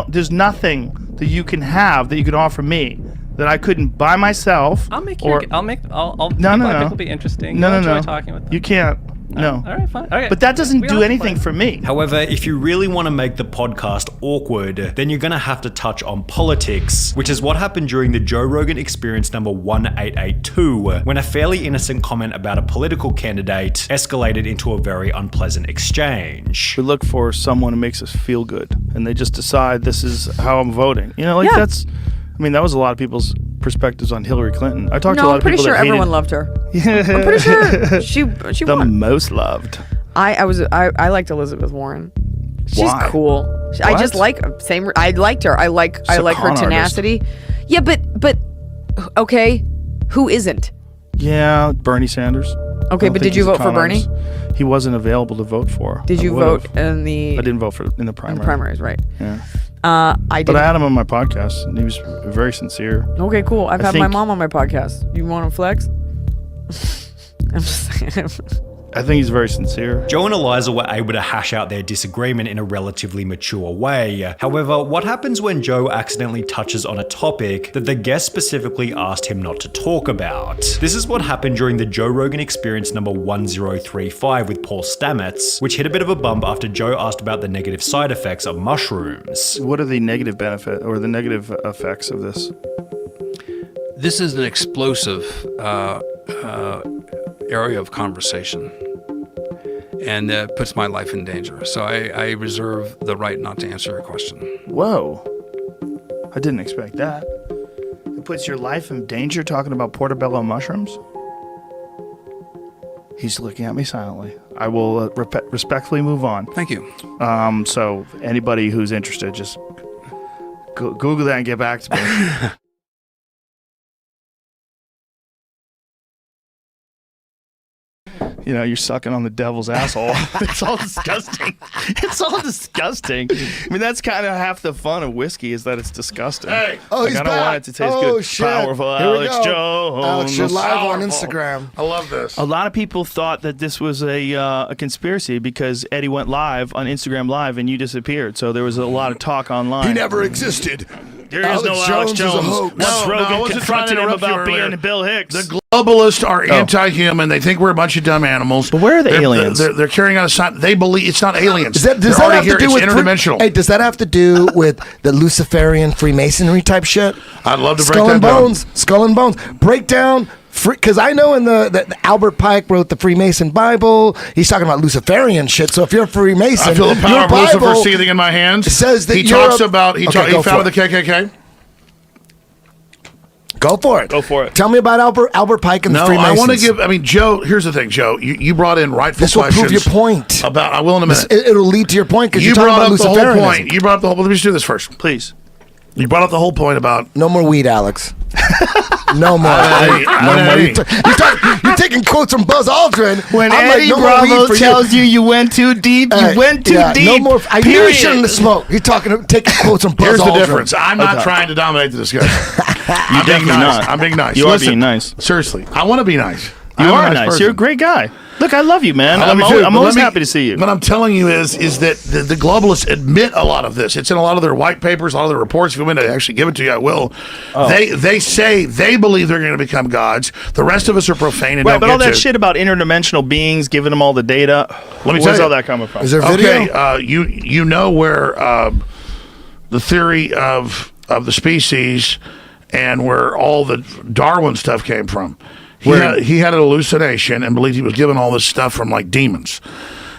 there's nothing that you can have that you can offer me that I couldn't buy myself. I'll make or, I'll no, people no, I no. think will be interesting. No, You'll no, enjoy no. talking with them. You can't. No. All right, fine. Okay. But that doesn't We do don't have to anything play. for me. However, if you really want to make the podcast awkward, then you're going to have to touch on politics, which is what happened during the Joe Rogan Experience number 1882, when a fairly innocent comment about a political candidate escalated into a very unpleasant exchange. We look for someone who makes us feel good, and they just decide this is how I'm voting. You know, like that's. I mean, that was a lot of people's perspectives on Hillary Clinton. I talked to a lot of people I'm pretty sure that hated. everyone loved her. I'm pretty sure she the won. most loved. I liked Elizabeth Warren. She's Why? cool. I just What? like same. I liked her. I like her con tenacity. Yeah, but okay, who isn't? Yeah, Bernie Sanders. Okay, but did you vote for Bernie? He wasn't available to vote for. Did I you would've. vote in the? I didn't vote for in the primary. In the primaries, right? Yeah. I did. But I had him on my podcast, and he was very sincere. Okay, cool. I've I had my think- mom on my podcast. You want to flex? I'm just saying. I think he's very sincere. Joe and Eliza were able to hash out their disagreement in a relatively mature way. However, what happens when Joe accidentally touches on a topic that the guest specifically asked him not to talk about? This is what happened during the Joe Rogan Experience number 1035 with Paul Stamets, which hit a bit of a bump after Joe asked about the negative side effects of mushrooms. What are the negative benefit or the negative effects of this? This is an explosive area of conversation, and puts my life in danger. So I reserve the right not to answer your question. Whoa. I didn't expect that. It puts your life in danger talking about portobello mushrooms? He's looking at me silently. I will respectfully move on. Thank you. So anybody who's interested, just Google that and get back to me. You know, you're sucking on the devil's asshole. It's all disgusting. It's all disgusting. I mean, that's kind of half the fun of whiskey is that it's disgusting. Hey. Oh, Like, he's I don't back. want it to taste Oh, good. shit. Powerful Here we Alex go. Jones. Alex, you're live on Powerful. Instagram. I love this. A lot of people thought that this was a conspiracy because Eddie went live on Instagram Live and you disappeared. So there was a lot of talk online. He never existed. There is no Alex Jones. Once Rogan confronted him about being Bill Hicks. The globalists are anti-human. They think we're a bunch of dumb animals. But where are the aliens? They're carrying out a sign. They believe it's not aliens. Does They're that already have here. to do It's with interdimensional. Hey, does that have to do with the Luciferian Freemasonry type shit? I'd love to break Skull that and down. Bones. Skull and Bones. Break down. Because I know in the Albert Pike wrote the Freemason Bible. He's talking about Luciferian shit. So if you're a Freemason, I feel the power your of Lucifer Bible seething in my hands. says that he you're talks about he go founded for the KKK. Go for it. Go for it. Tell me about Albert Pike and the No, Freemasons. I want to give. I mean, Joe. Here's the thing, Joe. You brought in rightful This will questions. prove your point. About I will in a minute. It'll lead to your point because You you're talking brought about up the whole Luciferianism. point. You brought up the whole. Let me just do this first, please. You brought up the whole point about no more weed, Alex. No more. No more. You're taking quotes from Buzz Aldrin. When I'm like, Eddie no more Bravo weed for tells you went too deep, you went too deep. No more. I knew you period. shouldn't have smoked. You're taking quotes from Buzz Here's Aldrin. the difference. I'm not Okay. trying to dominate the discussion. I'm being definitely nice. not. I'm being nice. You are Listen, being nice. Seriously, I want to be nice. You I'm are a nice. person. You're a great guy. Look, I love you, man. I love I'm you always, too, I'm but always let me- happy to see you. What I'm telling you is that the globalists admit a lot of this. It's in a lot of their white papers, a lot of their reports. If you want me to actually give it to you, I will. Oh. They say they believe they're going to become gods. The rest of us are profane and Right, don't but get all that to. shit about interdimensional beings, giving them all the data. Let me Where's tell you. all that coming from? Is there video? Okay, you know where the theory of of the species and where all the Darwin stuff came from. He had an hallucination and believed he was given all this stuff from like demons.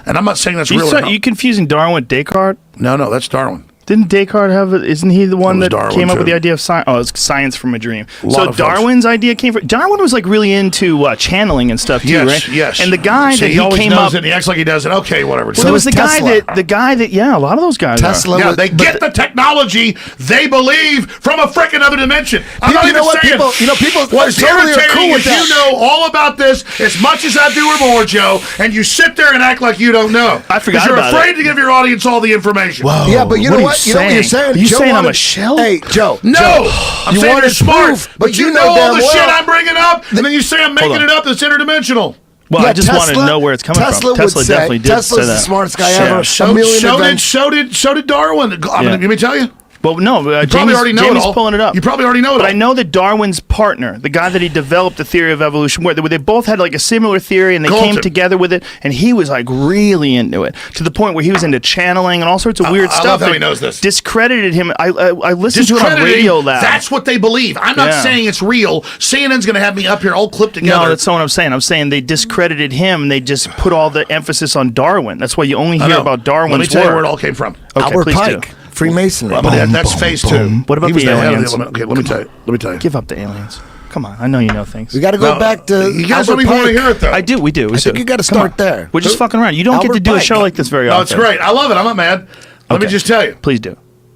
And I'm not saying that's real. Are you confusing Darwin with Descartes? No, that's Darwin. Didn't Descartes have it? Isn't he the one that Darwin came up too. with the idea of science? Oh, it's science from a dream. A lot So of Darwin's idea came from... Darwin was like really into channeling and stuff too, Yes, right? yes. And the guy See, that he he always came knows up... it and he acts like he doesn't. Okay, whatever. Well, there was the guy that... Yeah, a lot of those guys Tesla are. Yeah, they get the technology they believe from a freaking other dimension. I'm not even saying... People what's totally are irritating cool with is that. you know all about this as much as I do or more, Joe, and you sit there and act like you don't know. I forgot you're about afraid to give your audience all the information. Yeah, but you know what? You know what you're saying? Are you Joe saying I'm wanted- a shell? Hey, Joe. No, Joe, I'm you saying wanted you're smart, proof, but you know all damn the well. shit I'm bringing up, and then you say I'm making on. it up that's interdimensional. Well, Yeah, I just wanted to know where it's coming Tesla from. would say, definitely did Tesla's say that. the smartest guy Yeah. ever. So did Darwin. Let me tell you. Well, no, probably already know it Jamie's all. pulling it up. You probably already know it But all. I know that Darwin's partner, the guy that he developed the theory of evolution, where they both had like a similar theory and they came Galton. together with it, and he was like really into it to the point where he was into channeling and all sorts of weird I stuff. love how that he knows this. Discredited him. I listened to it on Discrediting, Radio Lab. that's what they believe. I'm not Yeah. saying it's real. CNN's going to have me up here all clipped together. No, that's not what I'm saying. I'm saying they discredited him. And they just put all the emphasis on Darwin. That's why you only I hear know. about Darwin's Let me tell you work. where it all came from. Okay, Albert please Pike, do. Freemasonry. Well, but that's phase two. What about He was the head of aliens? Okay, let me tell you. Give up the aliens. Come on, I know you know things. We got to go No, back to you guys Albert don't even want to Pike. hear it though. I do. We do. I think you got to start there. We're just fucking around. You don't get Albert to do a Pike. show like this very No, often. it's great. I love it. I'm not mad. Let me Okay. just tell you. Please do.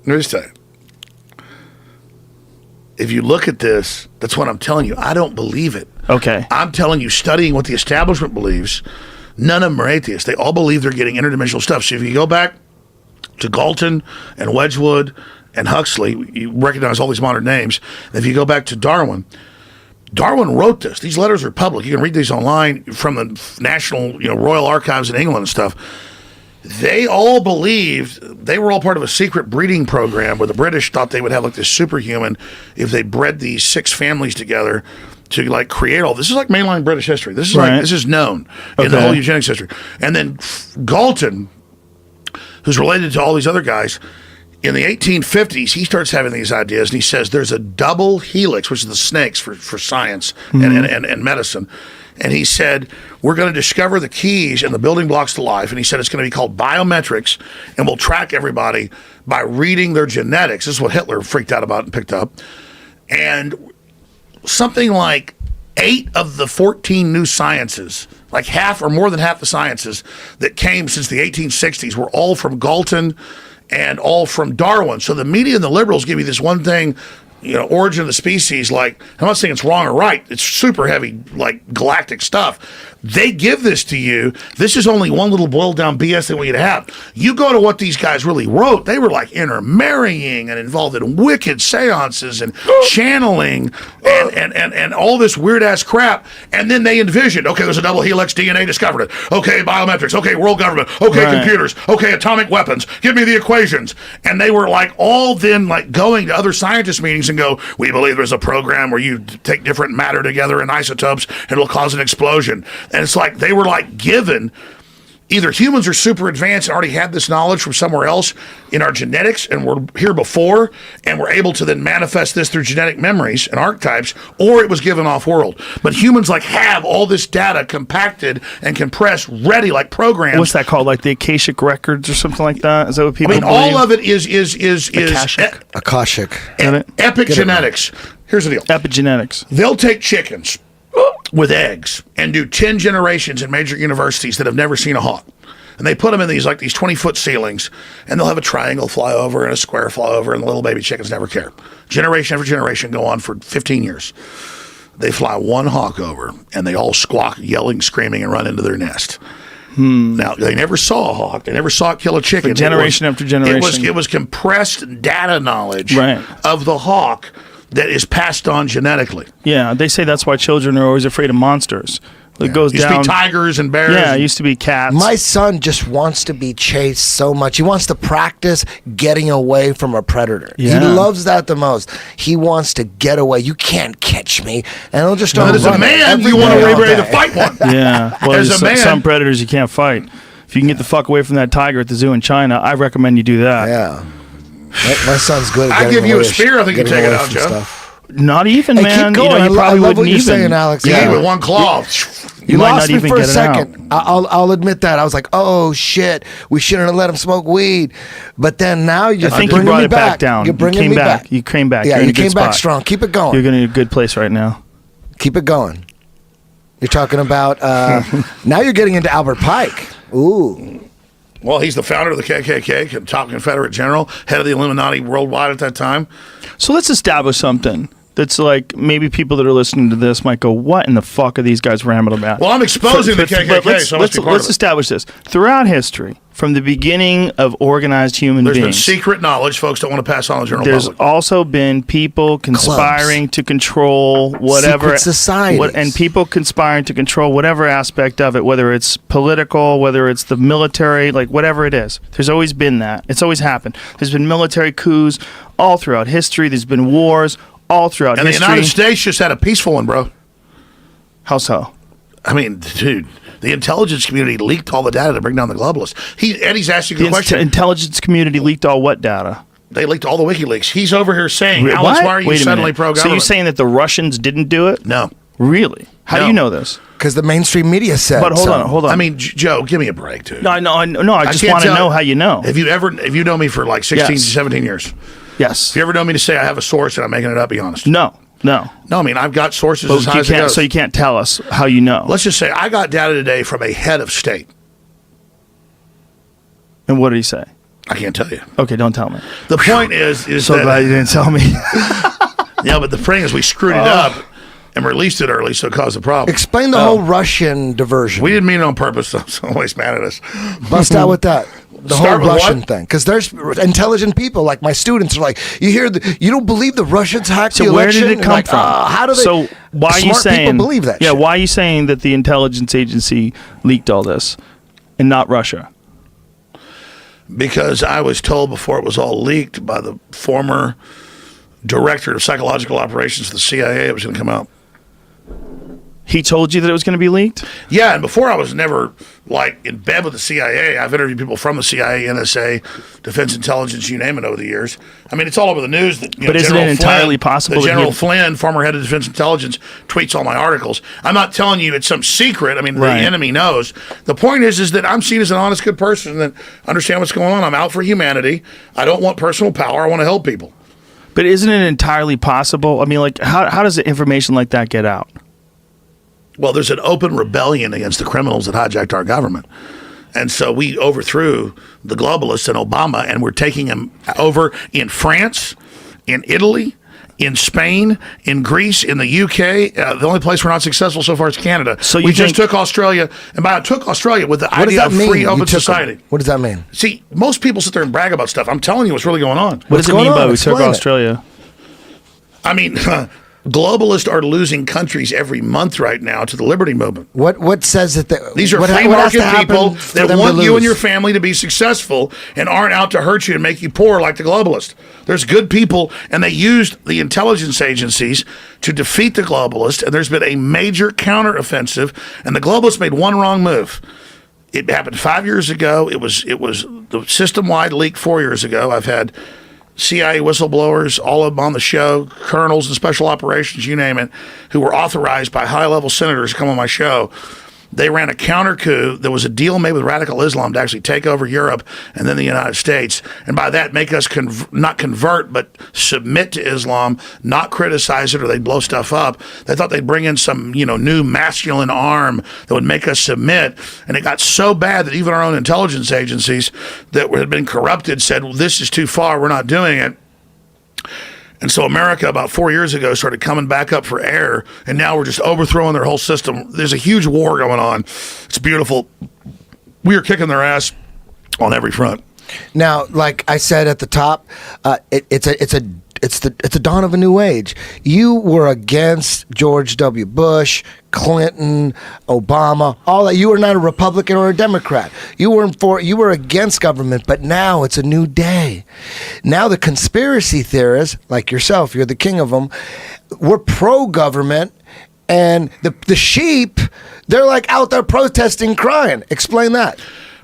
Let me just tell you. If you look at this, that's what I'm telling you. I don't believe it. Okay. I'm telling you, studying what the establishment believes, none of them are atheists. They all believe they're getting interdimensional stuff. So if you go back to Galton and Wedgwood and Huxley, you recognize all these modern names. And if you go back to Darwin wrote this. These letters are public. You can read these online from the National, Royal Archives in England and stuff. They all believed they were all part of a secret breeding program where the British thought they would have like this superhuman if they bred these 6 families together to like create all this. Is like mainline British history. This is Right. like this is known in the whole eugenics history. And then Galton, who's related to all these other guys, in the 1850s, he starts having these ideas, and he says there's a double helix, which is the snakes for science and medicine. And he said, we're going to discover the keys and the building blocks to life. And he said it's going to be called biometrics, and we'll track everybody by reading their genetics. This is what Hitler freaked out about and picked up. And something like 8 of the 14 new sciences, like half or more than half the sciences that came since the 1860s were all from Galton and all from Darwin. So the media and the liberals give you this one thing, origin of the species, like, I'm not saying it's wrong or right. It's super heavy, like galactic stuff. They give this to you. This is only one little boiled down BS they want you to have. You go to what these guys really wrote. They were like intermarrying and involved in wicked seances and channeling and all this weird ass crap. And then they envisioned, okay, there's a double helix, DNA discovered it. Okay, biometrics. Okay, world government. Okay, computers. Okay, atomic weapons. Give me the equations. And they were like all then like going to other scientist meetings and go, we believe there's a program where you take different matter together in isotopes and it'll cause an explosion. And it's like they were like given, either humans are super advanced and already had this knowledge from somewhere else in our genetics and we're here before and we're able to then manifest this through genetic memories and archetypes, or it was given off world. But humans like have all this data compacted and compressed, ready like programs. What's that called? Like the Akashic records or something like that? Is that what people believe? all of it is Akashic. Epigenetics. Here's the deal. Epigenetics. They'll take chickens with eggs and do 10 generations in major universities that have never seen a hawk. And they put them in these 20-foot ceilings, and they'll have a triangle fly over and a square fly over, and the little baby chickens never care. Generation after generation go on for 15 years. They fly one hawk over, and they all squawk, yelling, screaming, and run into their nest. Now, they never saw a hawk. They never saw it kill a chicken. But generation after generation. It was compressed data knowledge of the hawk that is passed on genetically. Yeah, they say that's why children are always afraid of monsters. It goes used down. to be tigers and bears. Yeah, it used to be cats. My son just wants to be chased so much. He wants to practice getting away from a predator. Yeah. He loves that the most. He wants to get away. You can't catch me. And he'll just start As a running man, every you want to day, be all ready to day. fight one. Yeah, well, As there's a man, some predators you can't fight. If you can get the fuck away from that tiger at the zoo in China, I recommend you do that. Yeah. My son's good at I getting give you a away- spear, I think you getting take it away out, from Joe. stuff. Not even, Hey, man. keep going. You know, you I probably love what wouldn't you're even. saying, Alex. Yeah, Yeah. with one claw. You might lost not me even for a get it out. second. I'll admit that. I was like, oh, shit. We shouldn't have let him smoke weed. But then now you're I think bringing you brought me it back. back down. You're bringing you came me back. You came back. Yeah, You're in you a good came back spot. strong. Keep it going. You're in a good place right now. Keep it going. You're talking about, now you're getting into Albert Pike. Ooh. Well, he's the founder of the KKK, top Confederate general, head of the Illuminati worldwide at that time. So let's establish something that's like maybe people that are listening to this might go, "What in the fuck are these guys rambling about?" Well, I'm exposing the KKK, but let's, so I must be part let's of it. establish this. Throughout history, from the beginning of organized human There's been beings, secret knowledge folks don't want to pass on to the general there's public. also been people conspiring to control whatever Secret societies. and people conspiring to control whatever aspect of it, whether it's political, whether it's the military, like whatever it is. There's always been that. It's always happened. There's been military coups all throughout history. There's been wars all throughout And the history. United States just had a peaceful one, bro. How so? I mean, dude, the intelligence community leaked all the data to bring down the globalists. Eddie's asking you The a question. intelligence community leaked all what data? They leaked all the WikiLeaks. He's over here saying, Alex, What? why are you Wait a suddenly minute. So pro-government? you're saying that the Russians didn't do it? No. Really? How do No. you know this? Because the mainstream media said But hold so. on, hold on. I mean, Joe, give me a break, dude. No, I just can't want to tell- know how you know. If you know me for like 16, Yes. 17 years. Yes. If you ever know me to say I have a source and I'm making it up, be honest. No. No, I mean, I've got sources but as high you as it can't. goes. So you can't tell us how you know. Let's just say I got data today from a head of state. And what did he say? I can't tell you. Okay, don't tell me. The point is So that, glad you didn't tell me. yeah, but the thing is we screwed it up and released it early, so it caused a problem. Explain the whole Russian diversion. We didn't mean it on purpose, though. So always mad at us. Bust out with that. The Start whole with Russian what? thing. Because there's intelligent people, like my students, are like, you don't believe the Russians hacked the So where election? did it And come like, from? how do they? So why are you Smart saying? people believe that Yeah. shit. Why are you saying that the intelligence agency leaked all this, and not Russia? Because I was told before it was all leaked by the former director of psychological operations of the CIA it was going to come out. He told you that it was going to be leaked? Yeah, and before I was never like in bed with the CIA. I've interviewed people from the CIA, NSA, Defense Intelligence, you name it, over the years. I mean, it's all over the news that. But isn't it entirely possible that that General he- Flynn, former head of Defense Intelligence, tweets all my articles? I'm not telling you it's some secret. I mean, Right. the enemy knows. The point is that I'm seen as an honest, good person that understand what's going on. I'm out for humanity. I don't want personal power. I want to help people. But isn't it entirely possible? I mean, like, how does information like that get out? Well, there's an open rebellion against the criminals that hijacked our government. And so we overthrew the globalists and Obama, and we're taking them over in France, in Italy, in Spain, in Greece, in the UK. The only place we're not successful so far is Canada. So you we just think- took Australia, and by took Australia with the What does idea that of mean? free, You open took them. society. What does that mean? See, most people sit there and brag about stuff. I'm telling you what's really going on. What does it mean by we took Australia? I mean, globalists are losing countries every month right now to the liberty movement. What says that? These are what free what has to market happen people for that them to want you and lose? your family to be successful and aren't out to hurt you and make you poor like the globalists. There's good people, and they used the intelligence agencies to defeat the globalists, and there's been a major counteroffensive, and the globalists made one wrong move. It happened 5 years ago. It was the system-wide leak 4 years ago. I've had CIA whistleblowers, all of them on the show, colonels and special operations, you name it, who were authorized by high-level senators to come on my show. They ran a counter coup. There was a deal made with radical Islam to actually take over Europe and then the United States. And by that, make us not convert, but submit to Islam, not criticize it or they'd blow stuff up. They thought they'd bring in some, new masculine arm that would make us submit. And it got so bad that even our own intelligence agencies that had been corrupted said, well, this is too far. We're not doing it. And so America, about 4 years ago, started coming back up for air, and now we're just overthrowing their whole system. There's a huge war going on. It's beautiful. We are kicking their ass on every front. Now, like I said at the top, it's the dawn of a new age. You were against George W. Bush, Clinton, Obama, all that. You were not a Republican or a Democrat. You were against government, but now it's a new day. Now the conspiracy theorists, like yourself, you're the king of them, we're pro-government, and the sheep, they're like out there protesting, crying. Explain that.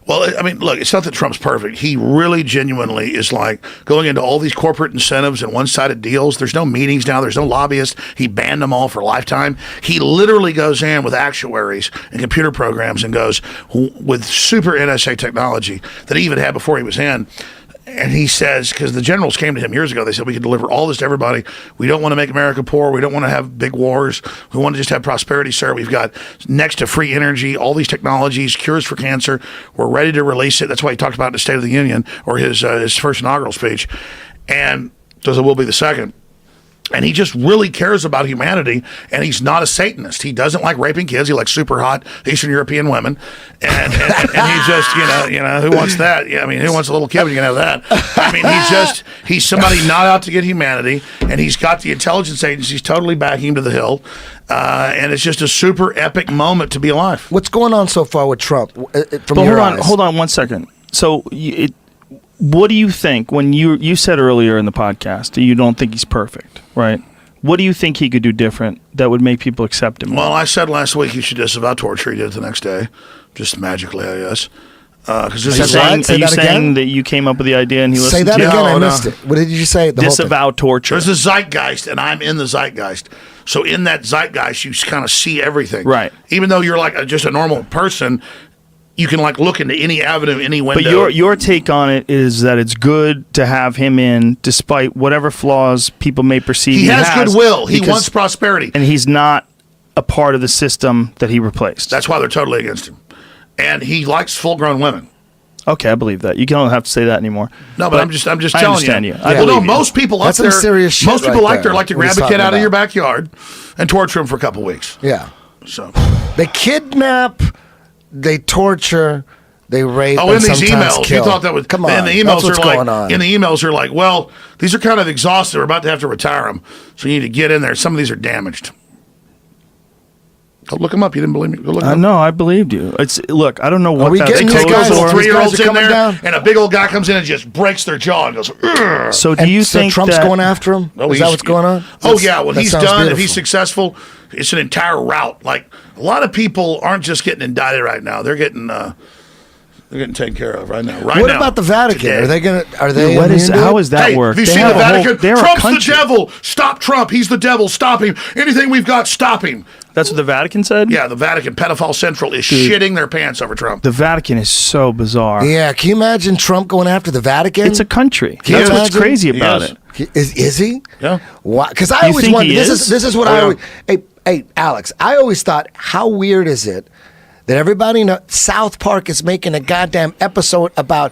Well, I mean, look, it's not that Trump's perfect. He really genuinely is like going into all these corporate incentives and one-sided deals. There's no meetings now. There's no lobbyists. He banned them all for a lifetime. He literally goes in with actuaries and computer programs and goes with super NSA technology that he even had before he was in. And he says, because the generals came to him years ago, they said, we can deliver all this to everybody. We don't want to make America poor. We don't want to have big wars. We want to just have prosperity, sir. We've got next to free energy, all these technologies, cures for cancer. We're ready to release it. That's why he talked about it in the State of the Union, or his first inaugural speech. And so it will be the second. And he just really cares about humanity, and he's not a Satanist. He doesn't like raping kids. He likes super hot Eastern European women, and he's just, you know, who wants that? Yeah, I mean, who wants a little kid when you can have that? I mean, he's somebody not out to get humanity, and he's got the intelligence agencies totally backing him to the hill, and it's just a super epic moment to be alive. What's going on so far with Trump? From your eyes? Hold on 1 second. So what do you think when you said earlier in the podcast that you don't think he's perfect, right? What do you think he could do different that would make people accept him? Well, I said last week he should disavow torture. He did it the next day, just magically, I guess. Are you saying that you came up with the idea and he listened to you? Say that again. I No. missed it. What did you say? Disavow torture. There's a zeitgeist, and I'm in the zeitgeist. So in that zeitgeist, you kind of see everything. Right. Even though you're like just a normal person, you can like look into any avenue, any window. But your take on it is that it's good to have him in, despite whatever flaws people may perceive. He has goodwill. He wants prosperity, and he's not a part of the system that he replaced. That's why they're totally against him. And he likes full-grown women. Okay, I believe that. You don't have to say that anymore. No, but I'm just telling you. I understand you. Well, no, most people up there, serious shit most people right like to grab a kid out of your backyard and torture him for a couple weeks. Yeah. So they kidnap, they torture, they rape. Oh, and in these sometimes emails, kill. you thought that was. Come on, And the emails that's what's are like. going on. In the emails are like, well, these are kind of exhausted. We're about to have to retire them, so you need to get in there. Some of these are damaged. Go look them up. You didn't believe me? Go look them up. No, I believed you. Look, I don't know what They that's take code little for. 3-year-olds in there, and a big old guy comes in and just breaks their jaw and goes. Ugh. So do you think Trump's that going after him? Oh, Is that what's going on? Oh yeah, when That he's sounds done, if beautiful. he's successful, it's an entire route. Like a lot of people aren't just getting indicted right now; they're getting taken care of right now. What about the Vatican? today. Are they going to? Are they? What immune is? to How it? does that Hey, work? have you They seen have the a whole- Vatican? they're a Trump's the country. devil. Stop Trump. He's the devil. Stop him. Anything we've got, stop him. That's what the Vatican said? Yeah, the Vatican, pedophile central, is Dude. shitting their pants over Trump. The Vatican is so bizarre. Yeah, can you imagine Trump going after the Vatican? It's a country. Can you That's what's imagine? crazy about Yes. it. Is he? Yeah. Why? Because I You always think wondered. he This is? is what Oh, I yeah. always. Hey, Alex. I always thought, how weird is it that everybody in South Park is making a goddamn episode about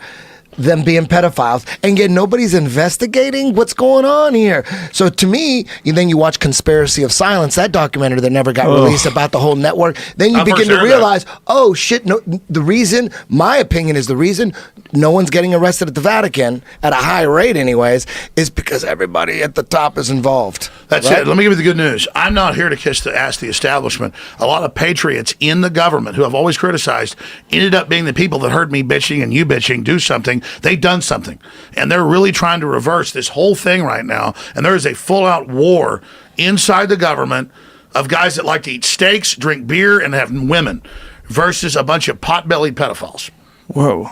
them being pedophiles, and yet nobody's investigating what's going on here. So to me, then you watch Conspiracy of Silence, that documentary that never got released about the whole network. Then you I've begin first to heard realize, oh shit, no, the reason, my opinion is the reason no one's getting arrested at the Vatican, at a high rate anyways, is because everybody at the top is involved. That's Right? it. Let me give you the good news. I'm not here to kiss the ass the establishment. A lot of patriots in the government who I've always criticized ended up being the people that heard me bitching and you bitching do something. They've done something. And they're really trying to reverse this whole thing right now. And there is a full-out war inside the government of guys that like to eat steaks, drink beer, and have women versus a bunch of pot-bellied pedophiles. Whoa.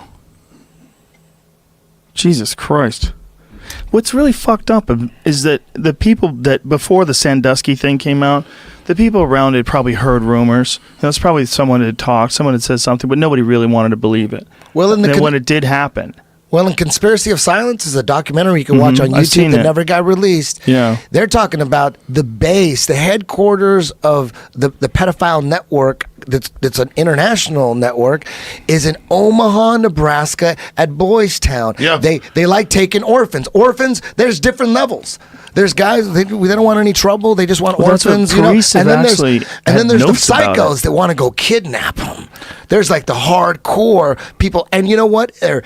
Jesus Christ. What's really fucked up is that the people that before the Sandusky thing came out, the people around it probably heard rumors. It's probably someone had talked, someone had said something, but nobody really wanted to believe it. Well, and then when it did happen. Well, in Conspiracy of Silence is a documentary you can watch on I've YouTube seen that it. never got released. Yeah. They're talking about the base, the headquarters of the pedophile network that's an international network is in Omaha, Nebraska at Boys Town. Yeah. They like taking orphans. Orphans, there's different levels. There's guys they don't want any trouble. They just want Well, that's what orphans, you know. priests have actually and then had there's the notes about psychos it. that want to go kidnap them. There's like the hardcore people, and you know what? They're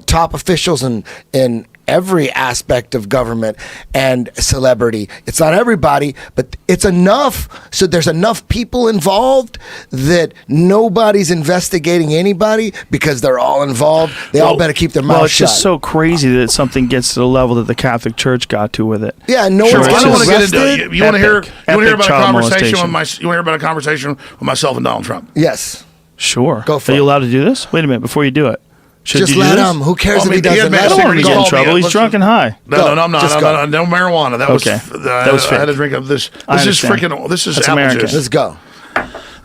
top officials in every aspect of government and celebrity. It's not everybody, but it's enough. So there's enough people involved that nobody's investigating anybody because they're all involved. They all better keep their mouth Well, it's shut. just so crazy that something gets to the level that the Catholic Church got to with it. Yeah, no Sure, one's I don't getting want to get into arrested. it. You want to hear? You want to hear Epic about a child conversation molestation. with you want to hear about a conversation with myself and Donald Trump? Yes. Sure. Go for Are you it. allowed to do this? Wait a minute before you do it. Should Just you do let this? him. Who cares if he I doesn't? don't want him to get in trouble. He's drunk and high. No, I'm not. Just go. No marijuana. That Okay. was That was I had fake. to drink of this. I This is understand. freaking. This is That's apple American. juice. Let's go.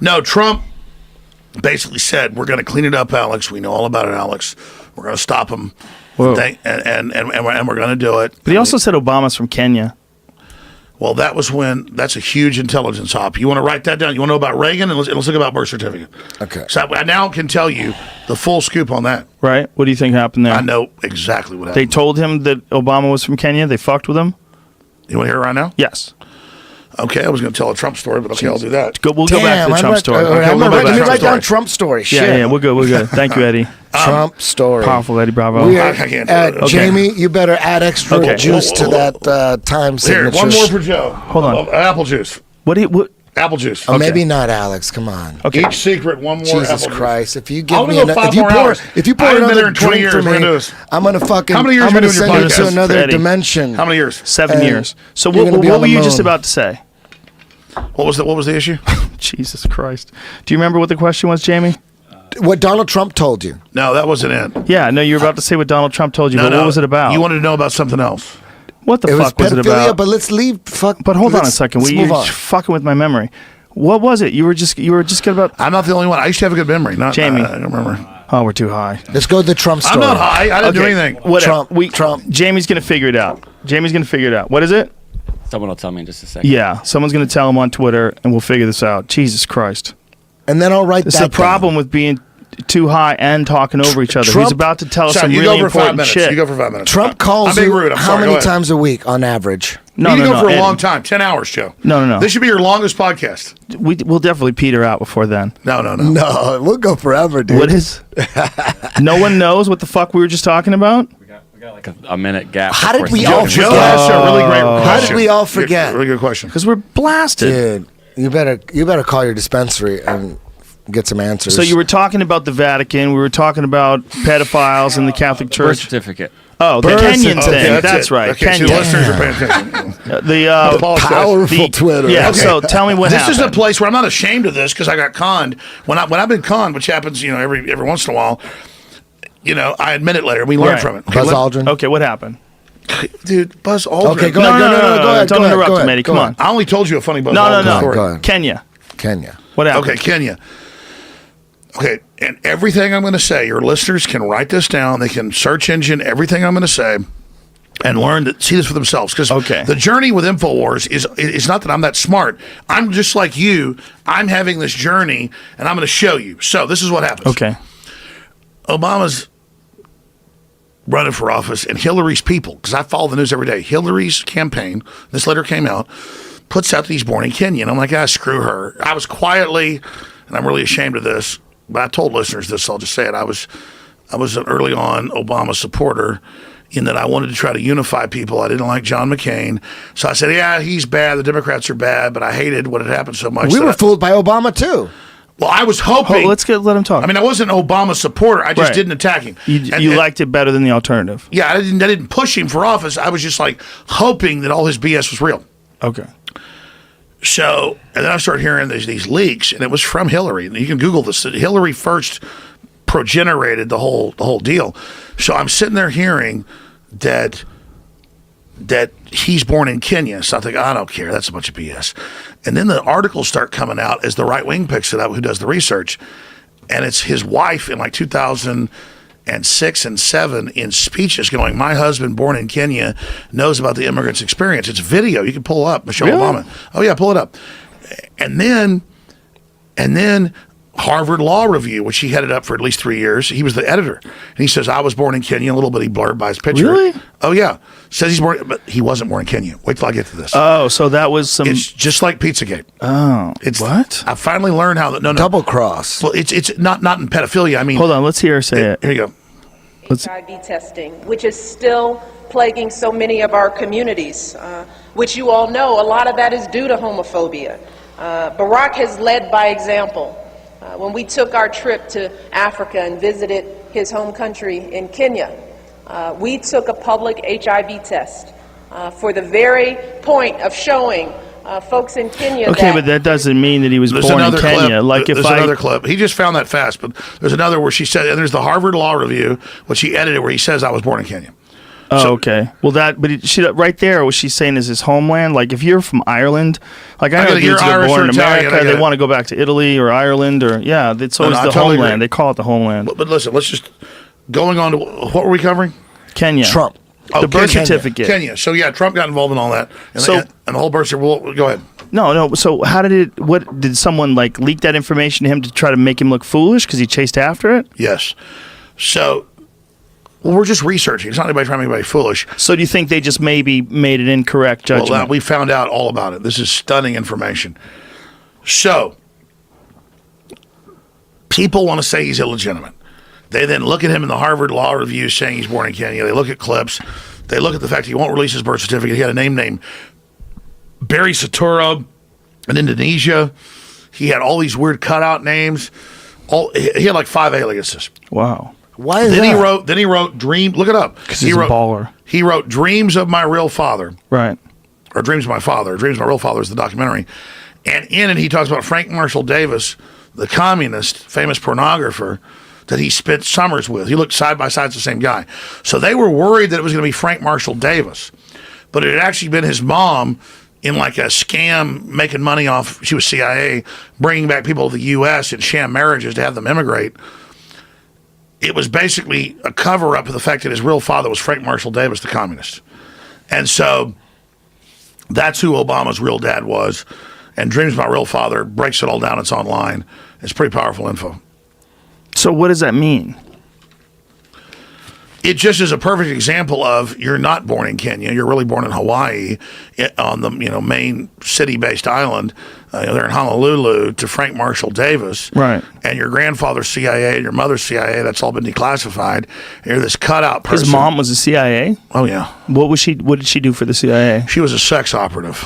No, Trump basically said, "We're going to clean it up, Alex. We know all about it, Alex. We're going to stop him, Whoa. and we're going to do it." But he also said Obama's from Kenya. Well, that's a huge intelligence hop. You want to write that down? You want to know about Reagan? And let's look about birth certificate. Okay. So I now can tell you the full scoop on that. Right? What do you think happened there? I know exactly what They happened. told him that Obama was from Kenya. They fucked with him. You want to hear it right now? Yes. Okay, I was going to tell a Trump story, but okay, I'll do that. We'll go back to the Trump story. Let me Trump write down story. Trump story. Yeah, Shit. yeah, we're good. We're good. Thank you, Eddie. Trump story. Powerful, Eddie Bravo. We are, I can't do it. Okay. Jamie, you better add extra Okay. juice to that time Here, signature. one more for Joe. Hold on. Apple juice. What? Apple juice. Oh, maybe not, Alex. Come on. Okay. Each secret, one more. Jesus apple Christ! Juice. If you give I'm me gonna go another, 5 if you more pour, hours. if you I pour haven't been another there in 20 drink years. for We're gonna do me, this. I'm gonna fucking. How many years I'm you gonna been doing send your you to podcast? another Eddie? dimension. How many years? 7 And years. So you're what gonna be on were the you just moon. about to say? What was the issue? Jesus Christ. Do you remember what the question was, Jamie? What Donald Trump told you? No, that wasn't it. Yeah, no, you were about to say what Donald Trump told you, No, but no. what was it about? You wanted to know about something else. What the It was fuck was it pedophilia, about? but let's leave. But hold on a let's- second. let's You're move on. fucking with my memory. What was it? You were just good about. I'm not the only one. I used to have a good memory. Not Jamie. I don't remember. Oh, we're too high. Let's go to the Trump story. I'm not high. I didn't do anything. Whatever. Trump. Jamie's gonna figure it out. Jamie's gonna figure it out. What is it? Someone will tell me in just a second. Yeah, someone's gonna tell him on Twitter, and we'll figure this out. Jesus Christ. And then I'll write It's that the problem with being too high and talking over each other. Trump- He's about to tell us Sorry, some you really go for 5 important minutes. shit. You go for 5 minutes. Trump calls I'm being you rude. I'm how sorry. Go many ahead. times a week on average? No, you need no, to no, go for Eddie. a long time. 10 hours, Joe. No. This should be your longest podcast. We'll definitely peter out before then. No. No, we'll go forever, dude. What is? No one knows what the fuck we were just talking about. Like a minute gap. How did before we something all goes Joe forget? asked a really great question. How did we all forget? Really good question. Because we're blasted. Dude, you better call your dispensary and get some answers. So you were talking about the Vatican. We were talking about pedophiles in the Catholic Birth Church. certificate. Oh, the Birth Kenyan certificate. thing. Okay, that's it. right. Okay, so Kenyan. the listeners are paying attention. The powerful Twitter. Yeah. Okay. So tell me what This happened. is a place where I'm not ashamed of this because I got conned. When I've been conned, which happens, every once in a while, I admit it later. We learn Right. from it. Buzz Aldrin. Okay, what happened? Dude, Buzz Aldrin. Okay, go No, ahead. no, no, Go ahead. Don't go ahead, interrupt go him, ahead, Eddie. go Come ahead. on. I only told you a funny Buzz No, Aldrin no. story. Go ahead. Kenya. Kenya. What happened? Okay, Kenya. Okay, and everything I'm going to say, your listeners can write this down. They can search engine everything I'm going to say and see this for themselves. Because the journey with InfoWars is not that I'm that smart. I'm just like you. I'm having this journey, and I'm going to show you. So this is what happens. Okay. Obama's running for office, and Hillary's people, because I follow the news every day, Hillary's campaign, this letter came out, puts out that he's born in Kenya. And I'm like, screw her. I was quietly, and I'm really ashamed of this, but I told listeners this, so I'll just say it. I was an early on Obama supporter in that I wanted to try to unify people. I didn't like John McCain. So I said, yeah, he's bad. The Democrats are bad, but I hated what had happened so much. We were fooled by Obama too. Well, I was hoping. Let him talk. I mean, I wasn't an Obama supporter. I just Right. didn't attack him. You liked it better than the alternative. Yeah, I didn't push him for office. I was just like hoping that all his BS was real. Okay. So, and then I started hearing these leaks, and it was from Hillary. And you can Google this. Hillary first progenerated the whole deal. So I'm sitting there hearing that he's born in Kenya. So I think, I don't care. That's a bunch of BS. And then the articles start coming out as the right wing picks it up, who does the research. And it's his wife in like 2006 and 7 in speeches going, my husband born in Kenya knows about the immigrant's experience. It's video. You can pull up Michelle Obama. Oh yeah, pull it up. And then Harvard Law Review, which he headed up for at least 3 years. He was the editor. And he says, I was born in Kenya, a little bitty blurb by his picture. Really? Oh, yeah. Says he's born, but he wasn't born in Kenya. Wait till I get to this. Oh, so that was some. It's just like Pizzagate. Oh, it's what? I finally learned how that. No. Double cross. Well, it's not in pedophilia. I mean. Hold on, let's hear her say it. Here you go. HIV testing, which is still plaguing so many of our communities, which you all know, a lot of that is due to homophobia. Barack has led by example. When we took our trip to Africa and visited his home country in Kenya, we took a public HIV test for the very point of showing folks in Kenya. Okay, but that doesn't mean that he was born in Kenya. Clip. Like if there's another clip. He just found that fast, but there's another where she said, and there's the Harvard Law Review, which he edited, where he says I was born in Kenya. Oh, okay. Well, she right there, what she's saying is his homeland. Like, if you're from Ireland, like I know dudes that are born in America, they want to go back to Italy or Ireland or it's always the totally homeland. agree. They call it the homeland. But listen, let's just going on to what were we covering? Kenya. Trump. The birth certificate. Kenya. So yeah, Trump got involved in all that, and the whole birth certificate. Well, go ahead. No. So how did it? What did someone like leak that information to him to try to make him look foolish because he chased after it? Yes. So. Well, we're just researching. It's not anybody trying to make anybody foolish. So do you think they just maybe made an incorrect judgment? Well, we found out all about it. This is stunning information. So, people want to say he's illegitimate. They then look at him in the Harvard Law Review saying he's born in Kenya. They look at clips. They look at the fact he won't release his birth certificate. He had a name named Barry Saturo in Indonesia. He had all these weird cutout names. He had like 5 aliases. Wow. Why is then that? He wrote Dream. Look it up. Because he's a baller. He wrote Dreams of My Real Father. Right. Or Dreams of My Father. Dreams of My Real Father is the documentary. And in it, he talks about Frank Marshall Davis, the communist, famous pornographer, that he spent summers with. He looked side by side as the same guy. So they were worried that it was going to be Frank Marshall Davis. But it had actually been his mom in like a scam, making money off, she was CIA, bringing back people to the U.S. in sham marriages to have them immigrate. It was basically a cover-up of the fact that his real father was Frank Marshall Davis, the communist. And so that's who Obama's real dad was. And Dreams of My Real Father breaks it all down. It's online. It's pretty powerful info. So what does that mean? It just is a perfect example of you're not born in Kenya. You're really born in Hawaii on the main city-based island. They're in Honolulu to Frank Marshall Davis. Right. And your grandfather's CIA and your mother's CIA. That's all been declassified. And you're this cutout person. His mom was a CIA? Oh, yeah. What did she do for the CIA? She was a sex operative.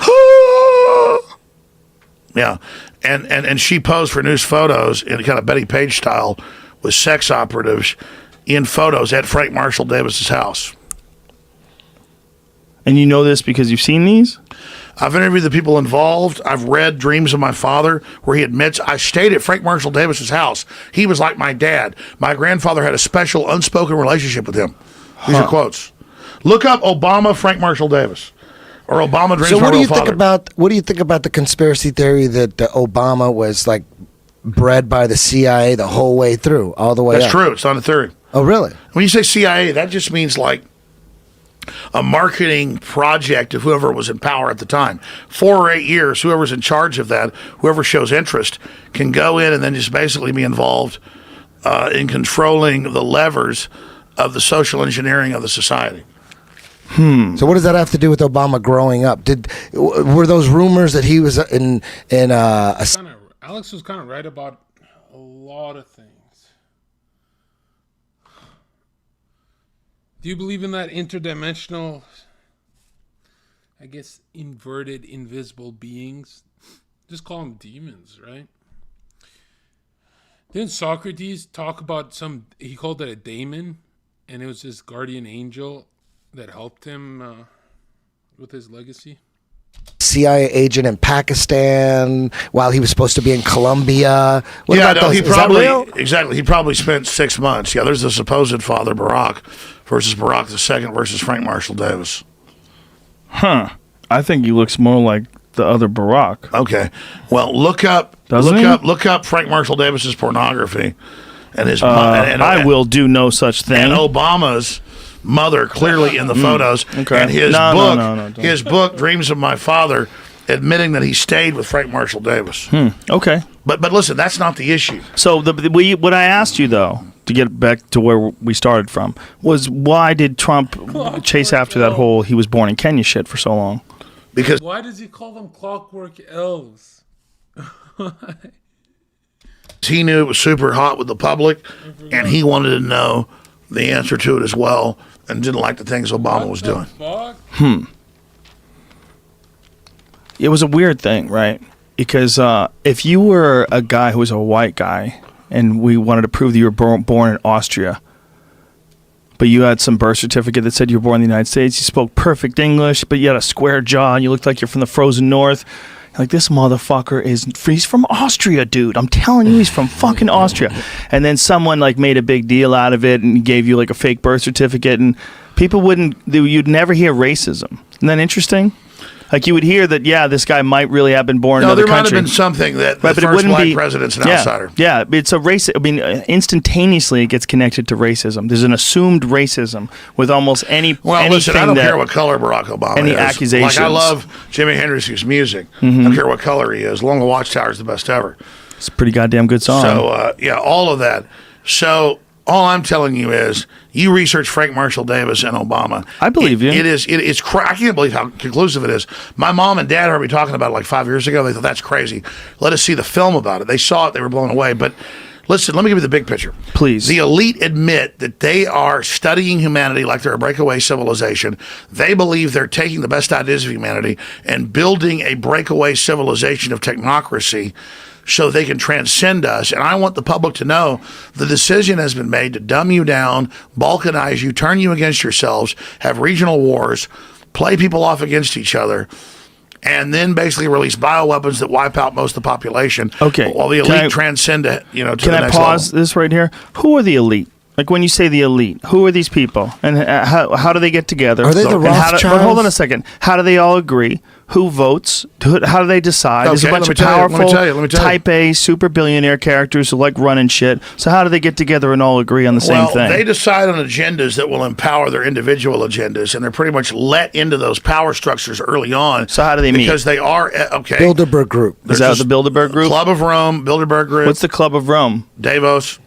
Yeah. And she posed for news photos in kind of Betty Page style with sex operatives in photos at Frank Marshall Davis's house. And you know this because you've seen these? I've interviewed the people involved. I've read Dreams of My Father, where he admits, I stayed at Frank Marshall Davis's house. He was like my dad. My grandfather had a special unspoken relationship with him. These are quotes. Look up Obama Frank Marshall Davis. Or Obama Dreams of My Real Father. What do you think about the conspiracy theory that Obama was like bred by the CIA the whole way through, all the way up? That's true. It's not a theory. Oh, really? When you say CIA, that just means like a marketing project of whoever was in power at the time. 4 or 8 years, whoever's in charge of that, whoever shows interest, can go in and then just basically be involved in controlling the levers of the social engineering of the society. So what does that have to do with Obama growing up? Were those rumors that he was in Alex was kind of right about a lot of things. Do you believe in that interdimensional, I guess, inverted, invisible beings? Just call them demons, right? Didn't Socrates talk about he called it a daemon, and it was this guardian angel that helped him with his legacy? CIA agent in Pakistan while he was supposed to be in Colombia. He probably spent 6 months. Yeah, there's the supposed father Barack versus Barack II versus Frank Marshall Davis. Huh. I think he looks more like the other Barack. Okay. Well, look up Frank Marshall Davis's pornography and his I will do no such thing. And Obama's mother clearly in the photos. Okay. And his book Dreams of My Father, admitting that he stayed with Frank Marshall Davis. Okay. But listen, that's not the issue. So what I asked you though, to get back to where we started from, was why did Trump chase after that whole he was born in Kenya shit for so long? Because why does he call them clockwork elves? He knew it was super hot with the public, and he wanted to know the answer to it as well, and didn't like the things Obama was doing. It was a weird thing, right? Because if you were a guy who was a white guy, and we wanted to prove that you were born in Austria, but you had some birth certificate that said you were born in the United States. You spoke perfect English, but you had a square jaw and you looked like you're from the frozen north. Like, this motherfucker he's from Austria, dude. I'm telling you, he's from fucking Austria. And then someone like made a big deal out of it and gave you like a fake birth certificate, and people you'd never hear racism. Isn't that interesting? Like, you would hear that, yeah, this guy might really have been born in another country. No, there might have been something that the first black president's an outsider. Yeah, it's a race. I mean, instantaneously it gets connected to racism. There's an assumed racism with almost any. Well, listen, I don't care what color Barack Obama is. Any accusations. Like, I love Jimi Hendrix's music. Mm-hmm. I don't care what color he is. Long the Watchtower is the best ever. It's a pretty goddamn good song. So, yeah, all of that. So, all I'm telling you is, you research Frank Marshall Davis and Obama. I believe you. It's I can't believe how conclusive it is. My mom and dad heard me talking about it like 5 years ago. They thought, that's crazy. Let us see the film about it. They saw it. They were blown away. But listen, let me give you the big picture. Please. The elite admit that they are studying humanity like they're a breakaway civilization. They believe they're taking the best ideas of humanity and building a breakaway civilization of technocracy so they can transcend us. And I want the public to know the decision has been made to dumb you down, balkanize you, turn you against yourselves, have regional wars, play people off against each other, and then basically release bioweapons that wipe out most of the population. Okay. While the elite transcend to the next level. Can I pause this right here? Who are the elite? Like, when you say the elite, who are these people? And how do they get together? Are they the Rothschilds? But hold on a second. How do they all agree? Who votes? How do they decide? There's a bunch of powerful type A super billionaire characters who like running shit. So how do they get together and all agree on the same thing? They decide on agendas that will empower their individual agendas, and they're pretty much let into those power structures early on. So how do they meet? Because they are, okay. Bilderberg Group. Is that the Bilderberg Group? Club of Rome, Bilderberg Group. What's the Club of Rome? Davos.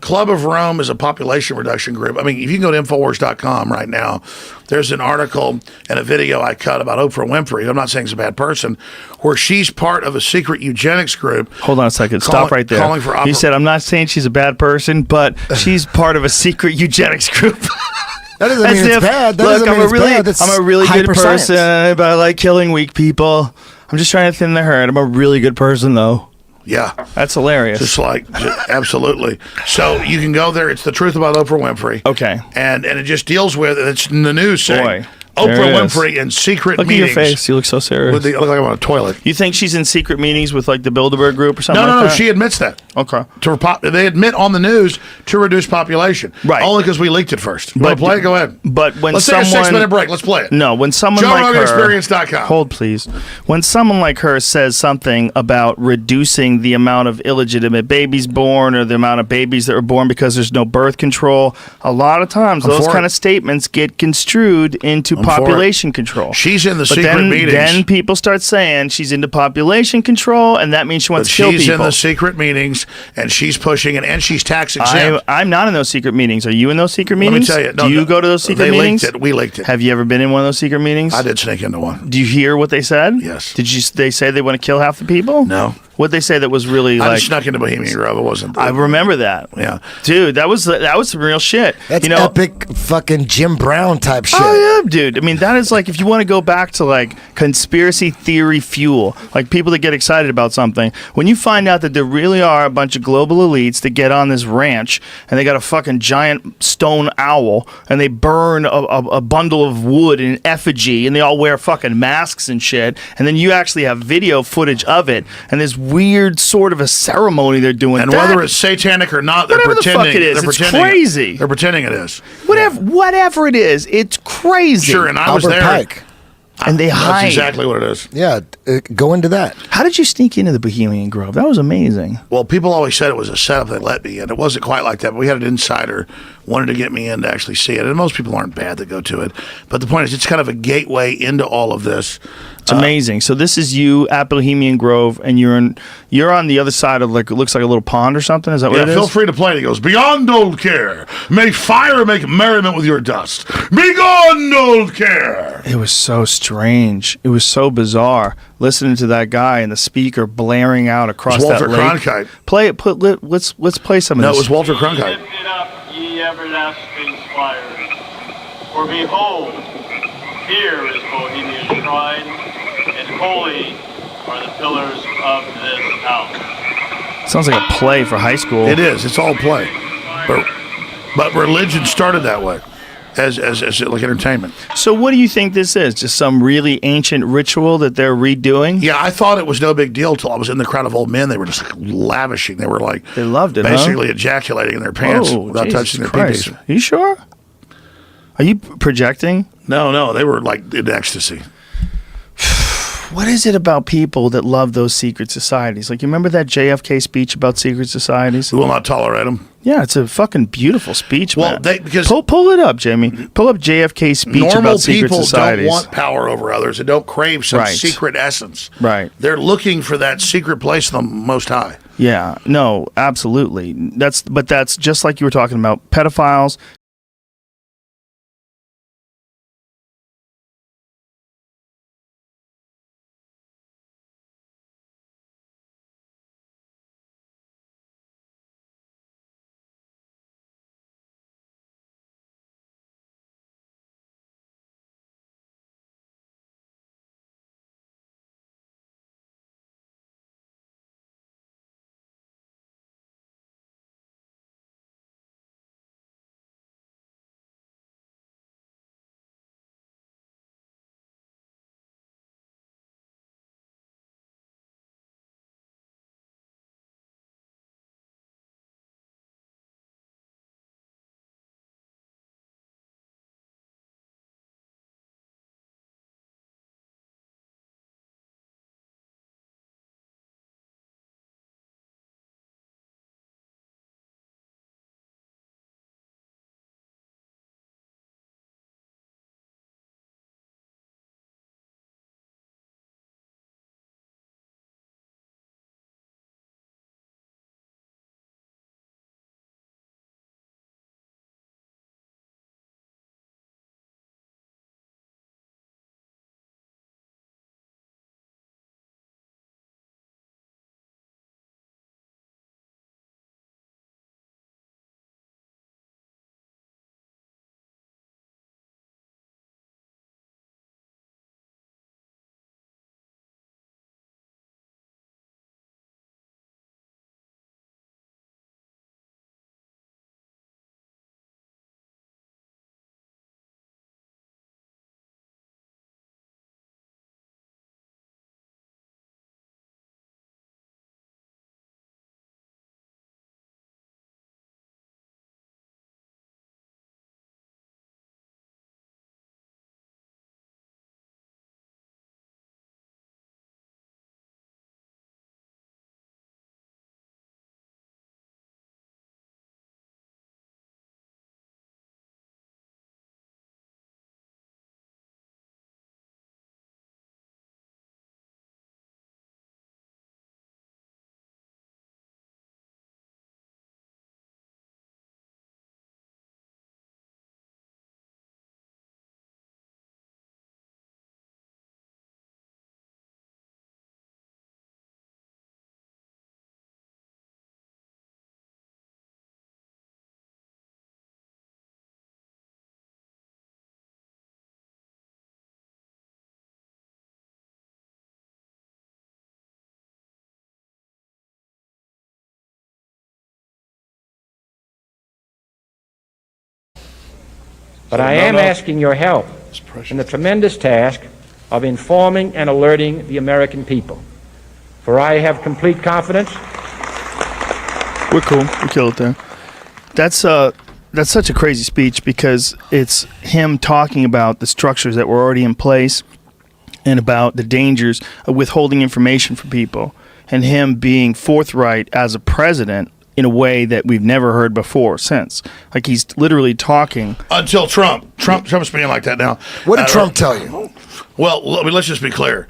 Club of Rome is a population reduction group. I mean, if you can go to Infowars.com right now, there's an article and a video I cut about Oprah Winfrey. I'm not saying she's a bad person, where she's part of a secret eugenics group. Hold on a second. Stop right there. You said, I'm not saying she's a bad person, but she's part of a secret eugenics group. That doesn't mean it's bad. That doesn't mean it's bad. That's I'm a really good hyper-science. person, but I like killing weak people. I'm just trying to thin the herd. I'm a really good person, though. Yeah. That's hilarious. Just absolutely. So you can go there. It's the truth about Oprah Winfrey. Okay. And it just deals with, it's in the news saying, Boy, Oprah Winfrey in secret Look meetings. at your face. You look so serious. You look like I'm on a toilet. You think she's in secret meetings with like the Bilderberg Group or something? No, she admits that. Okay. They admit on the news to reduce population. Right. Only because we leaked it first. You want to play it? Go ahead. But when Let's someone, take a 6-minute break. Let's play it. No, when someone like her... JoeRoganExperience.com. Hold, please. When someone like her says something about reducing the amount of illegitimate babies born or the amount of babies that are born because there's no birth control, a lot of times those kind of statements get construed into population control. She's in the secret meetings. Then people start saying she's into population control, and that means she wants to kill people. She's in the secret meetings, and she's pushing it, and she's tax exempt. I'm not in those secret meetings. Are you in those secret meetings? Let me tell you. Do you go to those secret meetings? We leaked it. Have you ever been in one of those secret meetings? I did sneak into one. Do you hear what they said? Yes. They say they want to kill half the people? No. What'd they say that was really I like... just snuck into Bohemian Grove. It wasn't... I remember that. Yeah. Dude, that was some real shit. That's epic fucking Jim Brown type shit. Oh, yeah, dude. I mean, that is like, if you want to go back to like conspiracy theory fuel, like people that get excited about something, when you find out that there really are a bunch of global elites that get on this ranch and they got a fucking giant stone owl and they burn a bundle of wood in effigy and they all wear fucking masks and shit, and then you actually have video footage of it and this weird sort of a ceremony they're doing. And whether it's satanic or not, they're pretending. The fuck it is. It's crazy. They're pretending it is. Whatever it is, it's crazy. Sure, and I was there. Pike. And they hide. That's exactly what it is. Yeah, go into that. How did you sneak into the Bohemian Grove? That was amazing. Well, people always said it was a setup they let me in. It wasn't quite like that, but we had an insider wanted to get me in to actually see it. And most people aren't bad that go to it. But the point is, it's kind of a gateway into all of this. It's amazing. So this is you at Bohemian Grove, and you're on the other side of, like, it looks like a little pond or something. Is that what it is? Feel free to play it. He goes, "Beyond old care, may fire make merriment with your dust. Beyond old care." It was so strange. It was so bizarre listening to that guy and the speaker blaring out across that lake. Walter Cronkite. Play it. Let's play some of this. No, it was Walter Cronkite. Lift it up, ye everlasting spires. For behold, here is Bohemia's shrine, and holy are the pillars of this house. Sounds like a play for high school. It is. It's all play. But But religion started that way, as like entertainment. So what do you think this is? Just some really ancient ritual that they're redoing? Yeah, I thought it was no big deal till I was in the crowd of old men. They were just like lavishing. They were like they loved it, basically ejaculating in their pants without Jesus touching their Christ. peepees. Are you sure? Are you projecting? No, they were like in ecstasy. What is it about people that love those secret societies? Like, you remember that JFK speech about secret societies? We will not tolerate them. Yeah, it's a fucking beautiful speech, Well, man. because pull it up, Jamie. Pull up JFK's speech normal about secret people societies. don't want power over others and don't crave some Right. secret essence. Right. They're looking for that secret place in the Most High. Yeah, no, absolutely. That's just like you were talking about pedophiles. But I am asking your help in the tremendous task of informing and alerting the American people. For I have complete confidence. We're cool. We killed it there. That's such a crazy speech because it's him talking about the structures that were already in place and about the dangers of withholding information from people, and him being forthright as a president in a way that we've never heard before since. Like, he's literally talking Until Trump. Trump's being like that now. What did Trump tell you? Well, I mean, let's just be clear.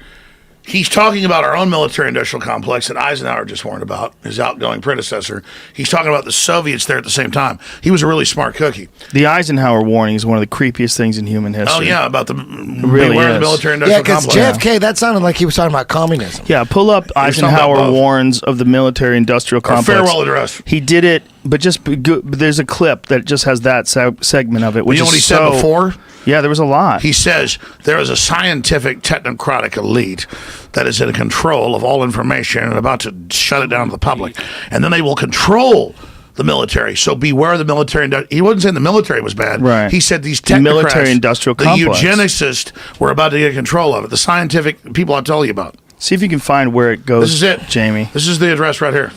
He's talking about our own military-industrial complex that Eisenhower just warned about, his outgoing predecessor. He's talking about the Soviets there at the same time. He was a really smart cookie. The Eisenhower warning is one of the creepiest things in human history. Oh, yeah, about the really beware of the is. military-industrial Yeah, because complex. JFK, that sounded like he was talking about communism. Yeah, pull up talking about Eisenhower both. warns of the military-industrial Our complex. farewell address. He did it, but there's a clip that just has that segment of it, which You know what he is said before? Yeah, there was a lot. He says there is a scientific technocratic elite that is in control of all information and about to shut it down to the public. And then they will control the military. So beware the military. He wasn't saying the military was bad. Right. He said these The technocrats, military-industrial the complex. eugenicists were about to get control of it. The scientific people I'll tell you about. See if you can find where it goes. This is it, Jamie. This is the address right here.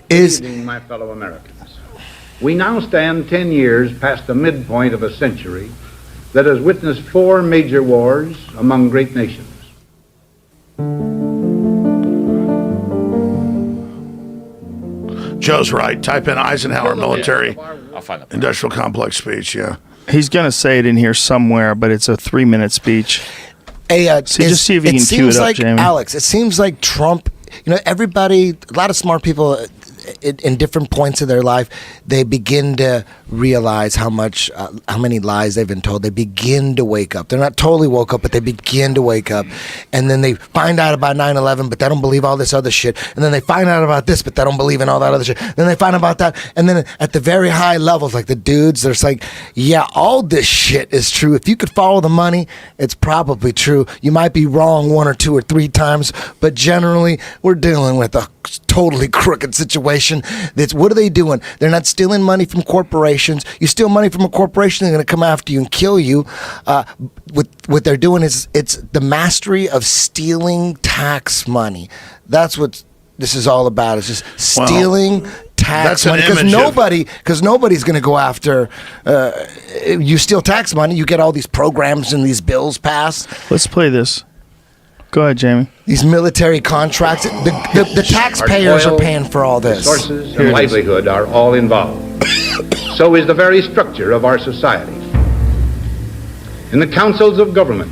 Good evening, my fellow Americans. We now stand 10 years past the midpoint of a century that has witnessed 4 major wars among great nations. Joe's right. Type in Eisenhower military I'll find it. industrial complex speech. Yeah. He's going to say it in here somewhere, but it's a 3-minute speech. Hey, So just see if you can cue seems it up, like, Jamie. Alex, it seems like Trump, everybody, a lot of smart people in different points of their life, they begin to realize how many lies they've been told. They begin to wake up. They're not totally woke up, but they begin to wake up. And then they find out about 9/11, but they don't believe all this other shit. And then they find out about this, but they don't believe in all that other shit. Then they find out about that. And then at the very high levels, like the dudes, there's like, yeah, all this shit is true. If you could follow the money, it's probably true. You might be wrong 1 or 2 or 3 times, but generally, we're dealing with a totally crooked situation. What are they doing? They're not stealing money from corporations. You steal money from a corporation, they're going to come after you and kill you. What they're doing is it's the mastery of stealing tax money. That's what this is all about. It's just stealing tax money because nobody's going to go after you steal tax money. You get all these programs and these bills passed. Let's play this. Go ahead, Jamie. These military contracts, the taxpayers are paying for all this. Resources and livelihood are all involved. So is the very structure of our society. In the councils of government,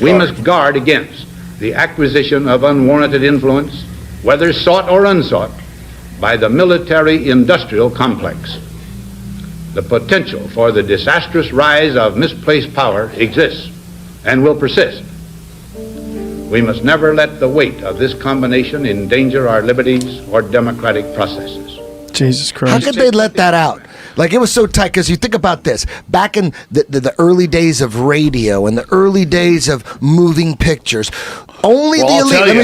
we must guard against the acquisition of unwarranted influence, whether sought or unsought, by the military-industrial complex. The potential for the disastrous rise of misplaced power exists and will persist. We must never let the weight of this combination endanger our liberties or democratic processes. Jesus Christ. How could they let that out? Like, it was so tight, because you think about this. Back in the early days of radio and the early days of moving pictures, only the elite... Let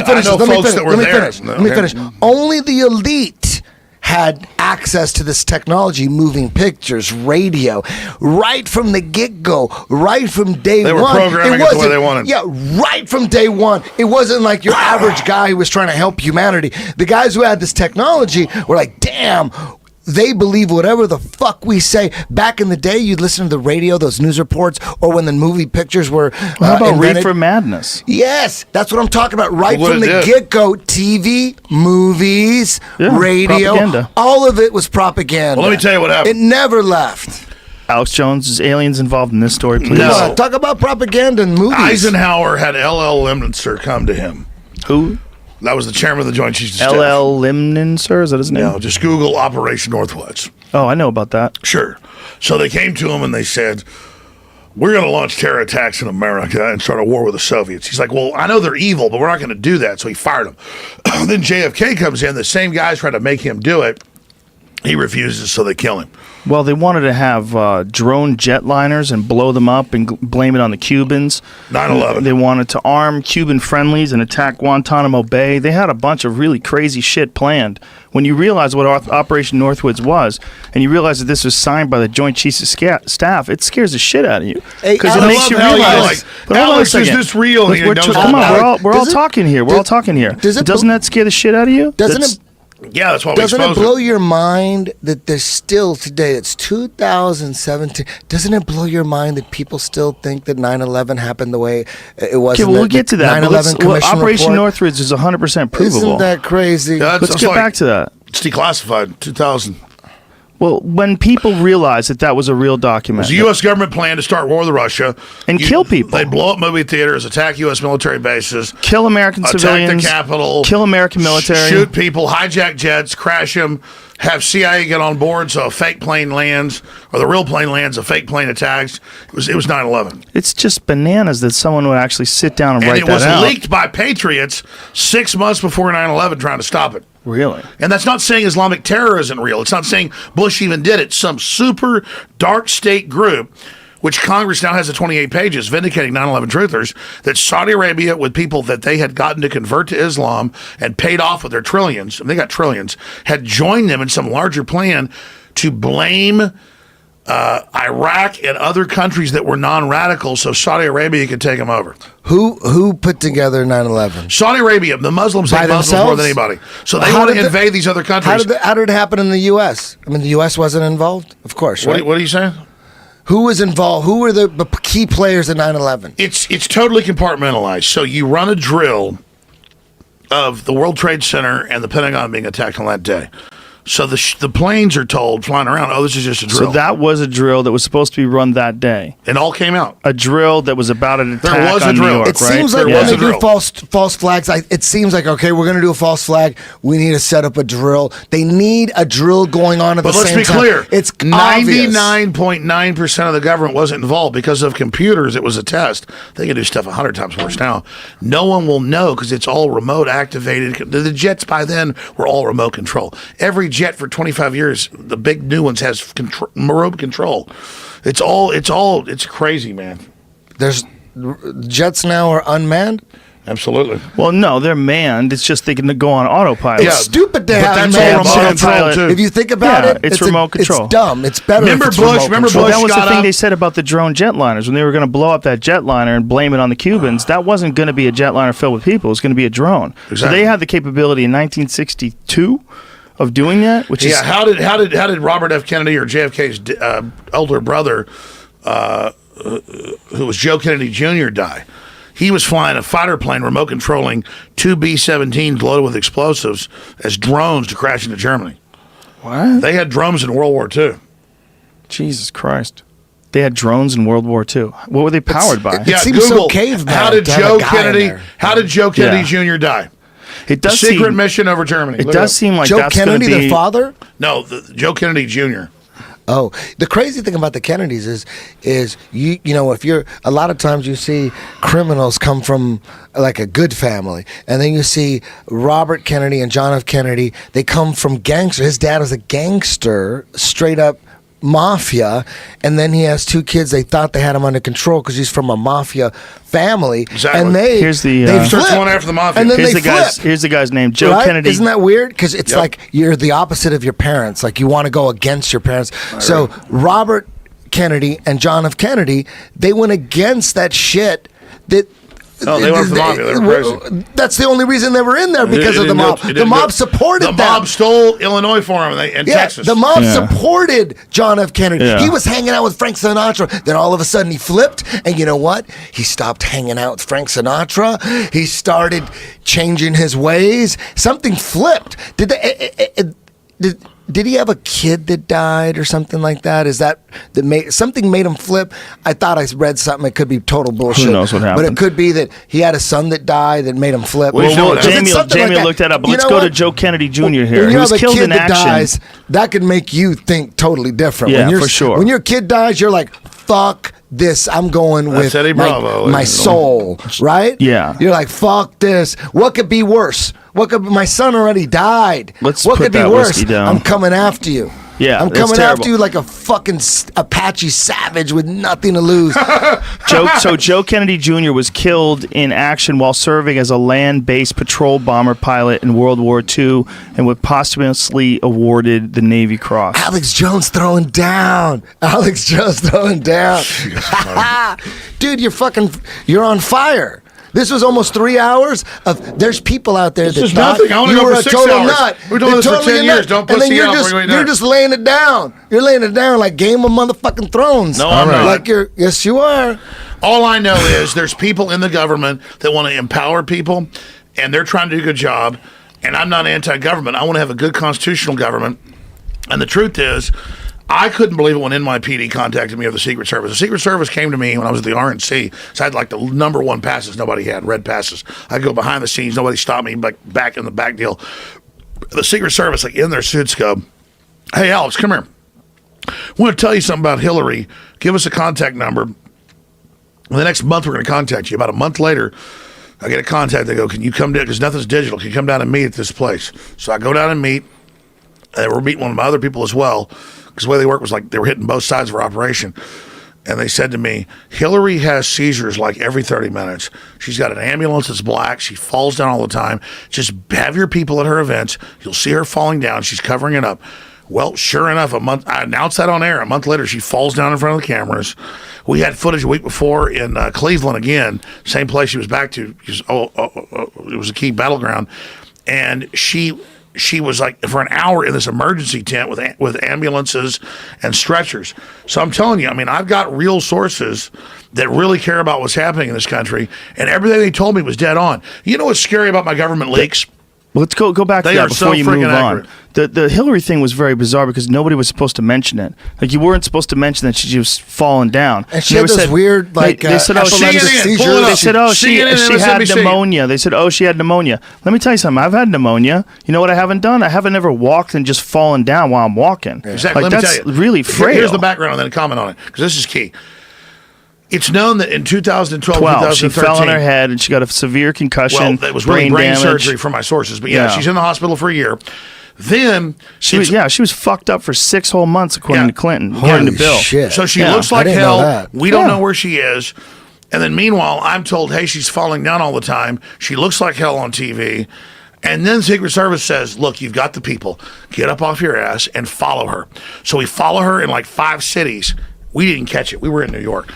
me finish. Only the elite had access to this technology, moving pictures, radio, right from the get-go, right from day one. They were programming it the way they wanted. Yeah, right from day one. It wasn't like your average guy who was trying to help humanity. The guys who had this technology were like, damn, they believe whatever the fuck we say. Back in the day, you'd listen to the radio, those news reports, or when the movie pictures were How about invented. Reefer Madness? Yes, that's what I'm talking about. Right Well, from what the it did. get-go, TV, movies, Yeah, radio, propaganda. all of it was propaganda. Well, let me tell you what happened. It never left. Alex Jones, is aliens involved in this story, please? No. Talk about propaganda in movies. Eisenhower had L.L. Limnitzer come to him. Who? That was the chairman of the Joint Chiefs of Staff. L.L. Limnitzer, is that his name? No, just Google Operation Northwoods. Oh, I know about that. Sure. So they came to him and they said, we're going to launch terror attacks in America and start a war with the Soviets. He's like, well, I know they're evil, but we're not going to do that. So he fired him. Then JFK comes in. The same guys try to make him do it. He refuses, so they kill him. Well, they wanted to have drone jetliners and blow them up and blame it on the Cubans. 9/11. They wanted to arm Cuban friendlies and attack Guantanamo Bay. They had a bunch of really crazy shit planned. When you realize what Operation Northwoods was, and you realize that this was signed by the Joint Chiefs of Staff, it scares the shit out of you. Because it makes you realize. But hold on a Alex, is second. this real? Look, come on, we're all talking here. We're all talking here. Doesn't that scare the shit out of you? Yeah, that's why we Doesn't expose it blow your mind that there's still today, it's 2017, doesn't it blow your mind that people still think that 9/11 happened the way it was? Okay, well, we'll get to that. 9/11 Commission Operation report? Northwoods is 100% provable. Isn't that crazy? Let's get back to that. It's declassified, 2000. Well, when people realized that was a real It document. was a U.S. government plan to start war with Russia. And kill people. They'd blow up movie theaters, attack U.S. military bases. Kill American civilians. Attack the Capitol. Kill American military. Shoot people, hijack jets, crash them, have CIA get on board so a fake plane lands, or the real plane lands, a fake plane attacks. It was 9/11. It's just bananas that someone would actually sit down and write that out. And it was leaked by patriots 6 months before 9/11 trying to stop it. Really? And that's not saying Islamic terror isn't real. It's not saying Bush even did it. Some super dark state group, which Congress now has 28 pages vindicating 9/11 truthers, that Saudi Arabia, with people that they had gotten to convert to Islam and paid off with their trillions, and they got trillions, had joined them in some larger plan to blame Iraq and other countries that were non-radical so Saudi Arabia could take them over. Who put together 9/11? Saudi Arabia. The Muslims hate Muslims more than anybody. So they want to invade these other countries. How did it happen in the U.S.? I mean, the U.S. wasn't involved? Of course, right? What are you saying? Who was involved? Who were the key players in 9/11? It's totally compartmentalized. So you run a drill of the World Trade Center and the Pentagon being attacked on that day. So the planes are told, flying around, oh, this is just a drill. So that was a drill that was supposed to be run that day. It all came out. A drill that was about an attack There was a on drill. New York, It seems like when they do false flags, it seems like, okay, we're going to do a false flag. We need to set up a drill. They need a drill going on at the same time. But let's be clear. It's 99.9% of the government wasn't involved. Because of computers, it was a test. They can do stuff 100 times worse now. No one will know because it's all remote activated. The jets by then were all remote control. Every jet for 25 years, the big new ones has remote control. It's crazy, man. There's jets now are unmanned. Absolutely. Well, no, they're manned. It's just they can go on autopilot. It's stupid to have manned jets. If you think about it, it's remote control. It's dumb. It's better. Remember if it's Bush? remote Remember control. Bush That was the got thing up- they said about the drone jetliners when they were going to blow up that jetliner and blame it on the Cubans. That wasn't going to be a jetliner filled with people. It was going to be a drone. Exactly. So they had the capability in 1962 of doing that. Which is how did Robert F. Kennedy or JFK's older brother, who was Joe Kennedy Jr., die? He was flying a fighter plane, remote controlling two B-17s loaded with explosives as drones to crash into Germany. What? They had drones in World War II. Jesus Christ. They had drones in World War II. What were they powered by? Yeah, seems Google. so caveman How did to have Joe a guy in Kennedy? there. How did Joe Kennedy Jr. die? It does Secret seem, mission over Germany. It Look does up. seem like Joe that's going Kennedy, to be their father. No, Joe Kennedy Jr. Oh, the crazy thing about the Kennedys is you know, if you're a lot of times you see criminals come from like a good family, and then you see Robert Kennedy and John F. Kennedy, they come from gangster. His dad was a gangster, straight up mafia, and then he has two kids. They thought they had him under control because he's from a mafia family. Exactly. And they Here's the, they Starts flip. going after the mafia. And then here's they the guy's flip. here's the guy's name, Joe Right? Kennedy. Isn't that weird? Because it's Yep. like you're the opposite of your parents. Like you want to go against your parents. So Robert Kennedy and John F. Kennedy, they went against that shit. That No, they went for the mafia. They were crazy. That's the only reason they were in there, because of the mob. The mob supported The them. mob stole Illinois for him and Texas. The mob supported John F. Kennedy. Yeah. He was hanging out with Frank Sinatra. Then all of a sudden he flipped, and you know what? He stopped hanging out with Frank Sinatra. He started changing his ways. Something flipped. Did he have a kid that died or something like that? Is that something made him flip? I thought I read something. It could be total bullshit. Who knows what happened? But it could be that he had a son that died that made him flip. Well, If it's something Jamie like looked that up. But You let's know go what? to Joe Kennedy Jr. When here. you He was have a killed kid in that action. dies, that could make you think totally different. Yeah, when you're, for sure. When your kid dies, you're like, fuck this. I'm going That's with Eddie Bravo. my soul, right? Yeah. You're like, fuck this. What could be worse? My son already died. Let's what put could be that worse? whiskey down. I'm coming after you. Yeah, I'm that's coming terrible. after you like a fucking Apache savage with nothing to lose. Joe Kennedy Jr. was killed in action while serving as a land-based patrol bomber pilot in World War II and was posthumously awarded the Navy Cross. Alex Jones throwing down. Dude, you're on fire. This was almost 3 hours of. There's people out there that is thought nothing. I only you go were for a 6 total hours. nut. We're doing You're this for totally 10 a nut. years. Don't and then pussy you're out just before we you're do it. just laying it down. You're laying it down like Game of Motherfucking Thrones. No, I'm not. Like yes, you are. All I know is there's people in the government that want to empower people, and they're trying to do a good job. And I'm not anti-government. I want to have a good constitutional government. And the truth is, I couldn't believe it when NYPD contacted me or the Secret Service. The Secret Service came to me when I was at the RNC. So I had like the number one passes nobody had, red passes. I'd go behind the scenes. Nobody stopped me, like back in the back deal. The Secret Service, like in their suits, go, hey, Alex, come here. I want to tell you something about Hillary. Give us a contact number. The next month, we're going to contact you. About a month later, I get a contact. They go, can you come down? Because nothing's digital. Can you come down and meet at this place? So I go down and meet. And we're meeting one of my other people as well. Because the way they work was like they were hitting both sides of our operation. And they said to me, Hillary has seizures like every 30 minutes. She's got an ambulance that's black. She falls down all the time. Just have your people at her events. You'll see her falling down. She's covering it up. Well, sure enough, I announced that on air. A month later, she falls down in front of the cameras. We had footage a week before in Cleveland again, same place she was back to. It was a key battleground. And she was like for an hour in this emergency tent with ambulances and stretchers. So I'm telling you, I mean, I've got real sources that really care about what's happening in this country, and everything they told me was dead on. You know what's scary about my government leaks? Well, let's go back to They that are before so you move freaking on. accurate. The Hillary thing was very bizarre because nobody was supposed to mention it. Like, you weren't supposed to mention that she was falling down. And she had those weird, like, they said, oh, epileptic seizures. They said, oh, she had MSNBC. pneumonia. They said, oh, she had pneumonia. Let me tell you something. I've had pneumonia. You know what I haven't done? I haven't ever walked and just fallen down while I'm walking. Exactly. Like, Let me that's tell you. really frail. Here's the background and then comment on it, because this is key. It's known that in 2012, 2013, she fell on her head and she got a severe concussion. Well, that was really brain damage. surgery from my sources. But yeah, she's in the hospital for a year. Then she was fucked up for 6 whole months, according to Clinton, according to Bill. So she looks like hell. We don't know where she is. And then meanwhile, I'm told, hey, she's falling down all the time. She looks like hell on TV. And then Secret Service says, look, you've got the people. Get up off your ass and follow her. So we follow her in like 5 cities. We didn't catch it. We were in New York.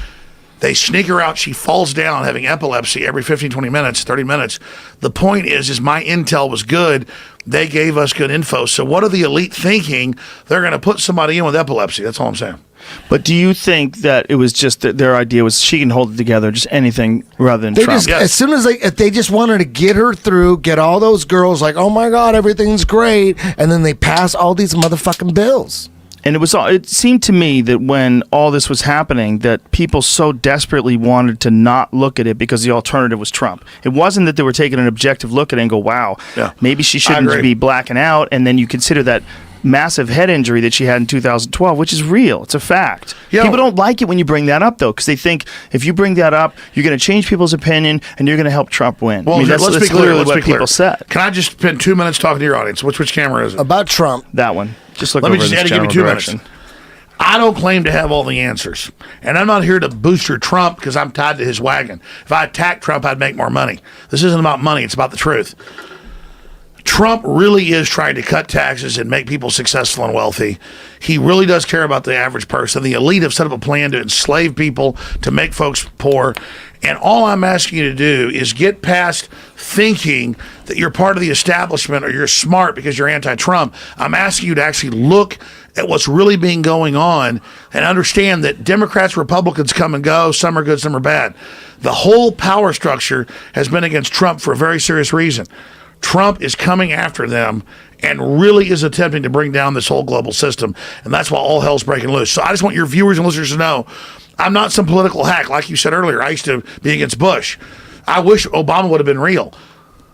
They sneak her out. She falls down having epilepsy every 15, 20 minutes, 30 minutes. The point is my intel was good. They gave us good info. So what are the elite thinking? They're going to put somebody in with epilepsy. That's all I'm saying. But do you think that it was just that their idea was she can hold it together, just anything rather than They Trump? just, as soon as they just wanted to get her through, get all those girls like, oh my God, everything's great. And then they pass all these motherfucking bills. And it seemed to me that when all this was happening, that people so desperately wanted to not look at it because the alternative was Trump. It wasn't that they were taking an objective look at it and go, wow, maybe she shouldn't be blacking out. And then you consider that massive head injury that she had in 2012, which is real. It's a fact. People don't like it when you bring that up, though, because they think if you bring that up, you're going to change people's opinion and you're going to help Trump win. Well, I mean, that's let's be clear. literally Let's what be clear. people said. Can I just spend 2 minutes talking to your audience? Which camera is it? About Trump. That one. Just look Let over me just this give me general 2 direction. minutes. I don't claim to have all the answers. And I'm not here to booster Trump because I'm tied to his wagon. If I attacked Trump, I'd make more money. This isn't about money. It's about the truth. Trump really is trying to cut taxes and make people successful and wealthy. He really does care about the average person. The elite have set up a plan to enslave people, to make folks poor. And all I'm asking you to do is get past thinking that you're part of the establishment or you're smart because you're anti-Trump. I'm asking you to actually look at what's really being going on and understand that Democrats, Republicans come and go. Some are good, some are bad. The whole power structure has been against Trump for a very serious reason. Trump is coming after them and really is attempting to bring down this whole global system. And that's why all hell's breaking loose. So I just want your viewers and listeners to know I'm not some political hack. Like you said earlier, I used to be against Bush. I wish Obama would have been real.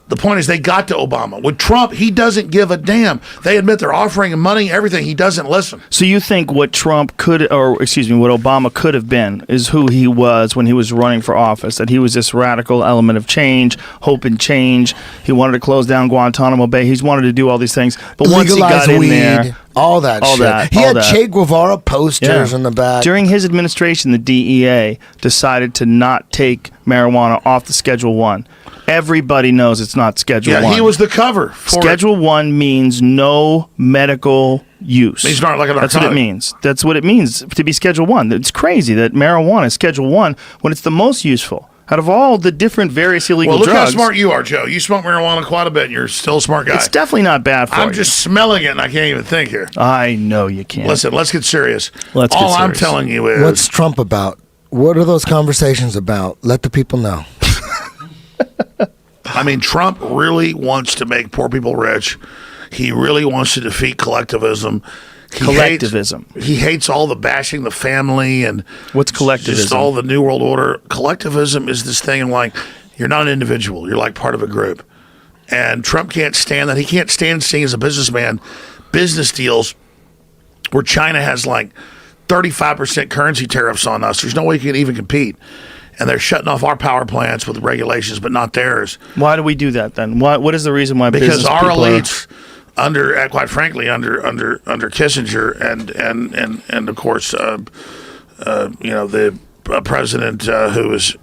The point is they got to Obama. With Trump, he doesn't give a damn. They admit they're offering him money, everything. He doesn't listen. So you think what what Obama could have been is who he was when he was running for office, that he was this radical element of change, hope and change. He wanted to close down Guantanamo Bay. He's wanted to do all these things. But once he got in there, all that shit. He had Che Guevara posters in the back. During his administration, the DEA decided to not take marijuana off the Schedule 1. Everybody knows it's not Schedule 1. Yeah, he was the cover for Schedule 1 means no medical use. He's not like a That's what it narcotic. means. That's what it means to be Schedule 1. It's crazy that marijuana is Schedule 1 when it's the most useful. Out of all the different various illegal Well, look drugs. how smart you are, Joe. You smoke marijuana quite a bit, and you're still a smart guy. It's definitely not bad for you. I'm just smelling it, and I can't even think here. I know you can't. Listen, let's get serious. Let's get All I'm serious. telling you is... What's Trump about? What are those conversations about? Let the people know. I mean, Trump really wants to make poor people rich. He really wants to defeat collectivism. He hates all the bashing the family and what's collectivism? Just all the New World Order. Collectivism is this thing like you're not an individual. You're like part of a group. And Trump can't stand that. He can't stand seeing as a businessman business deals where China has like 35% currency tariffs on us. There's no way you can even compete. And they're shutting off our power plants with regulations, but not theirs. Why do we do that then? What is the reason why? Because business our people elites, quite frankly, under Kissinger and of course, the president who was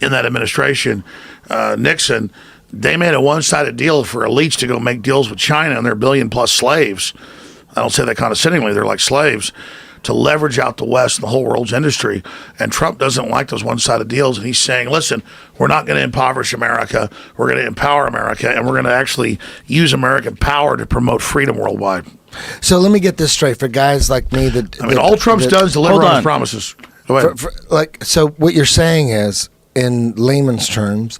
in that administration, Nixon, they made a one-sided deal for elites to go make deals with China and their billion-plus slaves. I don't say that condescendingly, they're like slaves, to leverage out the West and the whole world's industry. And Trump doesn't like those one-sided deals. And he's saying, listen, we're not going to impoverish America. We're going to empower America. And we're going to actually use American power to promote freedom worldwide. So let me get this straight for guys like me. All Trump's done is deliver on his promises. Go ahead. So what you're saying is, in layman's terms,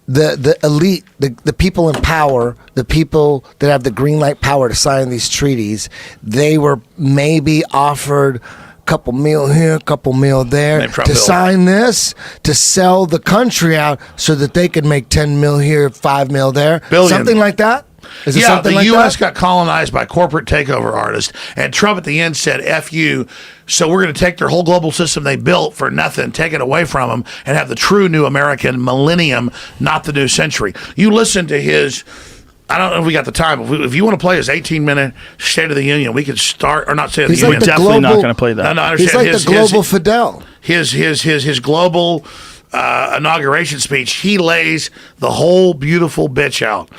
the elite, the people in power, the people that have the green light power to sign these treaties, they were maybe offered a couple mil here, a couple mil there to sign this, to sell the country out so that they could make 10 mil here, 5 mil there, something like that. Is it something like U.S. that? got colonized by corporate takeover artists, and Trump at the end said, F you, so we're going to take their whole global system they built for nothing, take it away from them, and have the true new American millennium, not the new century. You listen to his, I don't know if we got the time, but if you want to play his 18-minute State of the Union, we could start, or not State of the Union. Definitely not going to play that. No, I understand. He's like the global Fidel. His global inauguration speech, he lays the whole beautiful bitch out.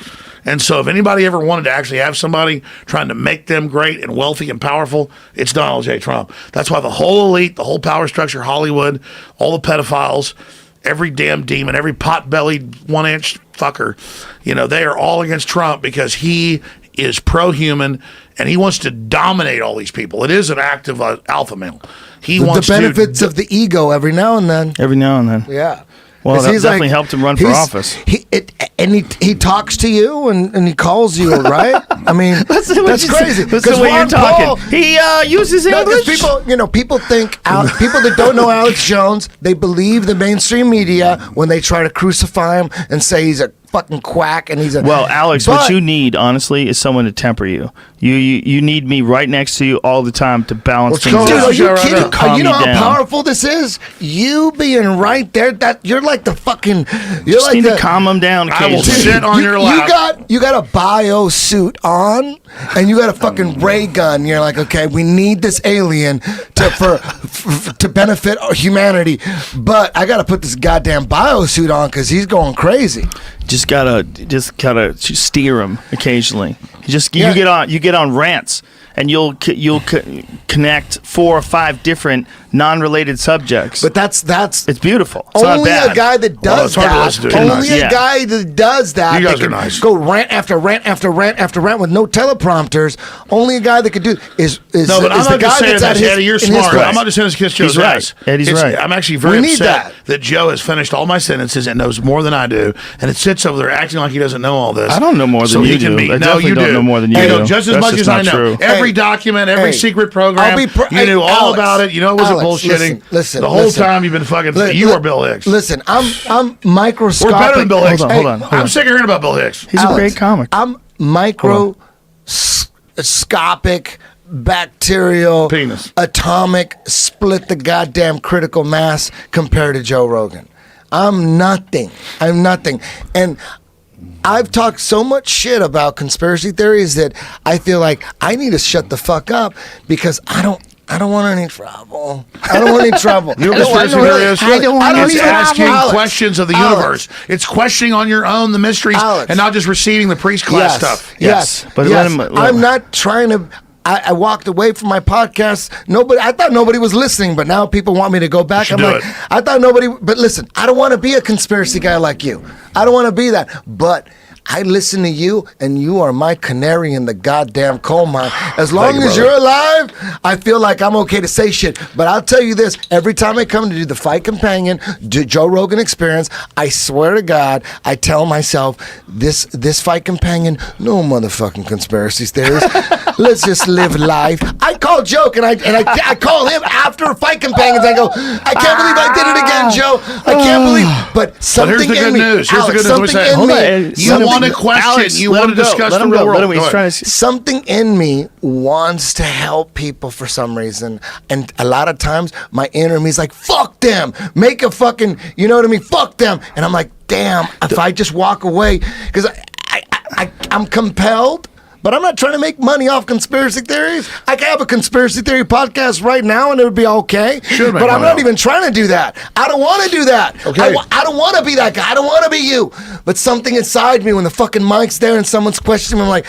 And so if anybody ever wanted to actually have somebody trying to make them great and wealthy and powerful, it's Donald J. Trump. That's why the whole elite, the whole power structure, Hollywood, all the pedophiles, every damn demon, every pot-bellied 1-inch fucker, they are all against Trump because he is pro-human and he wants to dominate all these people. It is an act of alpha male. He wants the benefits of the ego every now and then. Yeah. Well, that definitely helped him run for office. He talks to you and he calls you, right? I mean, that's crazy. That's the way you're talking. He uses English. People think people that don't know Alex Jones, they believe the mainstream media when they try to crucify him and say he's a fucking quack and he's a. Well, Alex, what you need, honestly, is someone to temper you. You need me right next to you all the time to balance things out. Dude, are you kidding? You know how powerful this is? You being right there, that you're like the fucking. You're just like need to calm him down occasionally. I will sit on your lap. You got a bio suit on, and you got a fucking ray gun. You're like, okay, we need this alien to benefit humanity, but I got to put this goddamn bio suit on because he's going crazy. Just gotta steer him occasionally. You get on rants, and you'll connect 4 or 5 different non-related subjects. But that's it's beautiful. It's only not bad. a guy that does that. Only a guy that does that. You guys are nice. Go rant after rant after rant after rant with no teleprompters. Only a guy that could do is no. But I'm not just saying that, Eddie. You're smart. I'm not just saying this kiss Joe's ass. Eddie's right. I'm actually very upset that Joe has finished all my sentences and knows more than I do, and it sits over there acting like he doesn't know all this. I don't know more than you do. I definitely don't know more than you do. You know just as much as I know. Every document, every secret program, you knew all about it. You know it wasn't bullshitting. Listen, the whole time you've been fucking. You are Bill Hicks. Listen, I'm microscopic. We're better than Bill Hicks. Hold on. I'm sick of hearing about Bill Hicks. He's a great comic. I'm microscopic, bacterial, penis, atomic, split the goddamn critical mass compared to Joe Rogan. I'm nothing. And I've talked so much shit about conspiracy theories that I feel like I need to shut the fuck up because I don't want any trouble. I don't want any trouble. You know what conspiracy theory is? It's asking questions of the universe. It's questioning on your own the mysteries and not just receiving the priest class stuff. Yes. But I'm not trying to. I walked away from my podcast. I thought nobody was listening, but now people want me to go back. I'm like, I thought nobody. But listen, I don't want to be a conspiracy guy like you. I don't want to be that. But I listen to you, and you are my canary in the goddamn coal mine. As long as you're alive, I feel like I'm okay to say shit. But I'll tell you this, every time I come to do the Fight Companion, Joe Rogan Experience, I swear to God, I tell myself, this Fight Companion, no motherfucking conspiracy theories. Let's just live life. I call Joke, and I call him after Fight Companions. I go, I can't believe I did it again, Joe. I can't believe. But something here's the good news. Here's the good news. You want to question. Alex, you want to discuss the real world. Something in me wants to help people for some reason. And a lot of times, my inner me's like, fuck them. Make a fucking, you know what I mean? Fuck them. And I'm like, damn, if I just walk away, because I'm compelled. But I'm not trying to make money off conspiracy theories. I can have a conspiracy theory podcast right now and it would be okay. But I'm not even trying to do that. I don't want to do that. Okay. I don't want to be that guy. I don't want to be you. But something inside me, when the fucking mic's there and someone's questioning me, I'm like,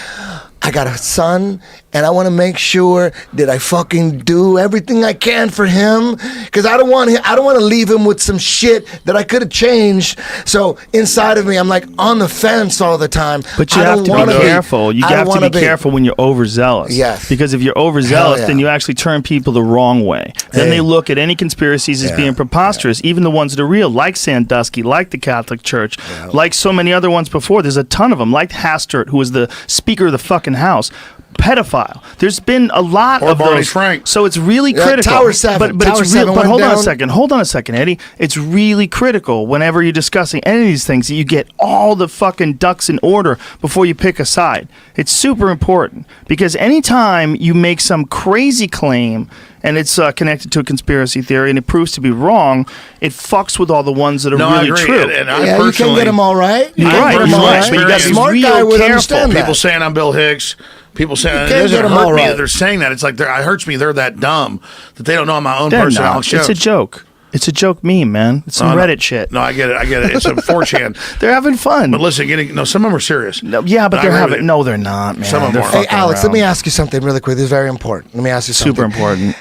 I got a son, and I want to make sure that I fucking do everything I can for him, because I don't want to leave him with some shit that I could have changed. So inside of me, I'm like on the fence all the time. But you have to be careful. You have to be careful when you're overzealous. Yes. Because if you're overzealous, then you actually turn people the wrong way. Then they look at any conspiracies as being preposterous, even the ones that are real, like Sandusky, like the Catholic Church, like so many other ones before. There's a ton of them, like Hastert, who was the Speaker of the fucking House. Pedophile. There's been a lot of Barney those. Frank. So it's really critical. Tower 7. But Tower it's real. 7 But went hold on down. a second, Eddie. It's really critical whenever you're discussing any of these things that you get all the fucking ducks in order before you pick a side. It's super important because anytime you make some crazy claim and it's connected to a conspiracy theory and it proves to be wrong, it fucks with all the ones that are really true. And I personally, you can get them all right. You're right. But you got a smart guy would understand that. People saying I'm Bill Hicks. People saying it can't doesn't get 'em hurt all me right. that they're saying that. It's like it hurts me. They're that dumb that they don't know I'm my own They're person. not. Alex It's a Jones. joke. It's a joke meme, man. It's some No, Reddit shit. No, I get it. It's a 4chan. They're having fun. But listen, some of them are serious. No, yeah, but I they're agree with having. you. No, they're not, man. Some of them They're are. Hey, fucking Alex, let around. me ask you something really quick. This is very important. Let me ask you something. Super important.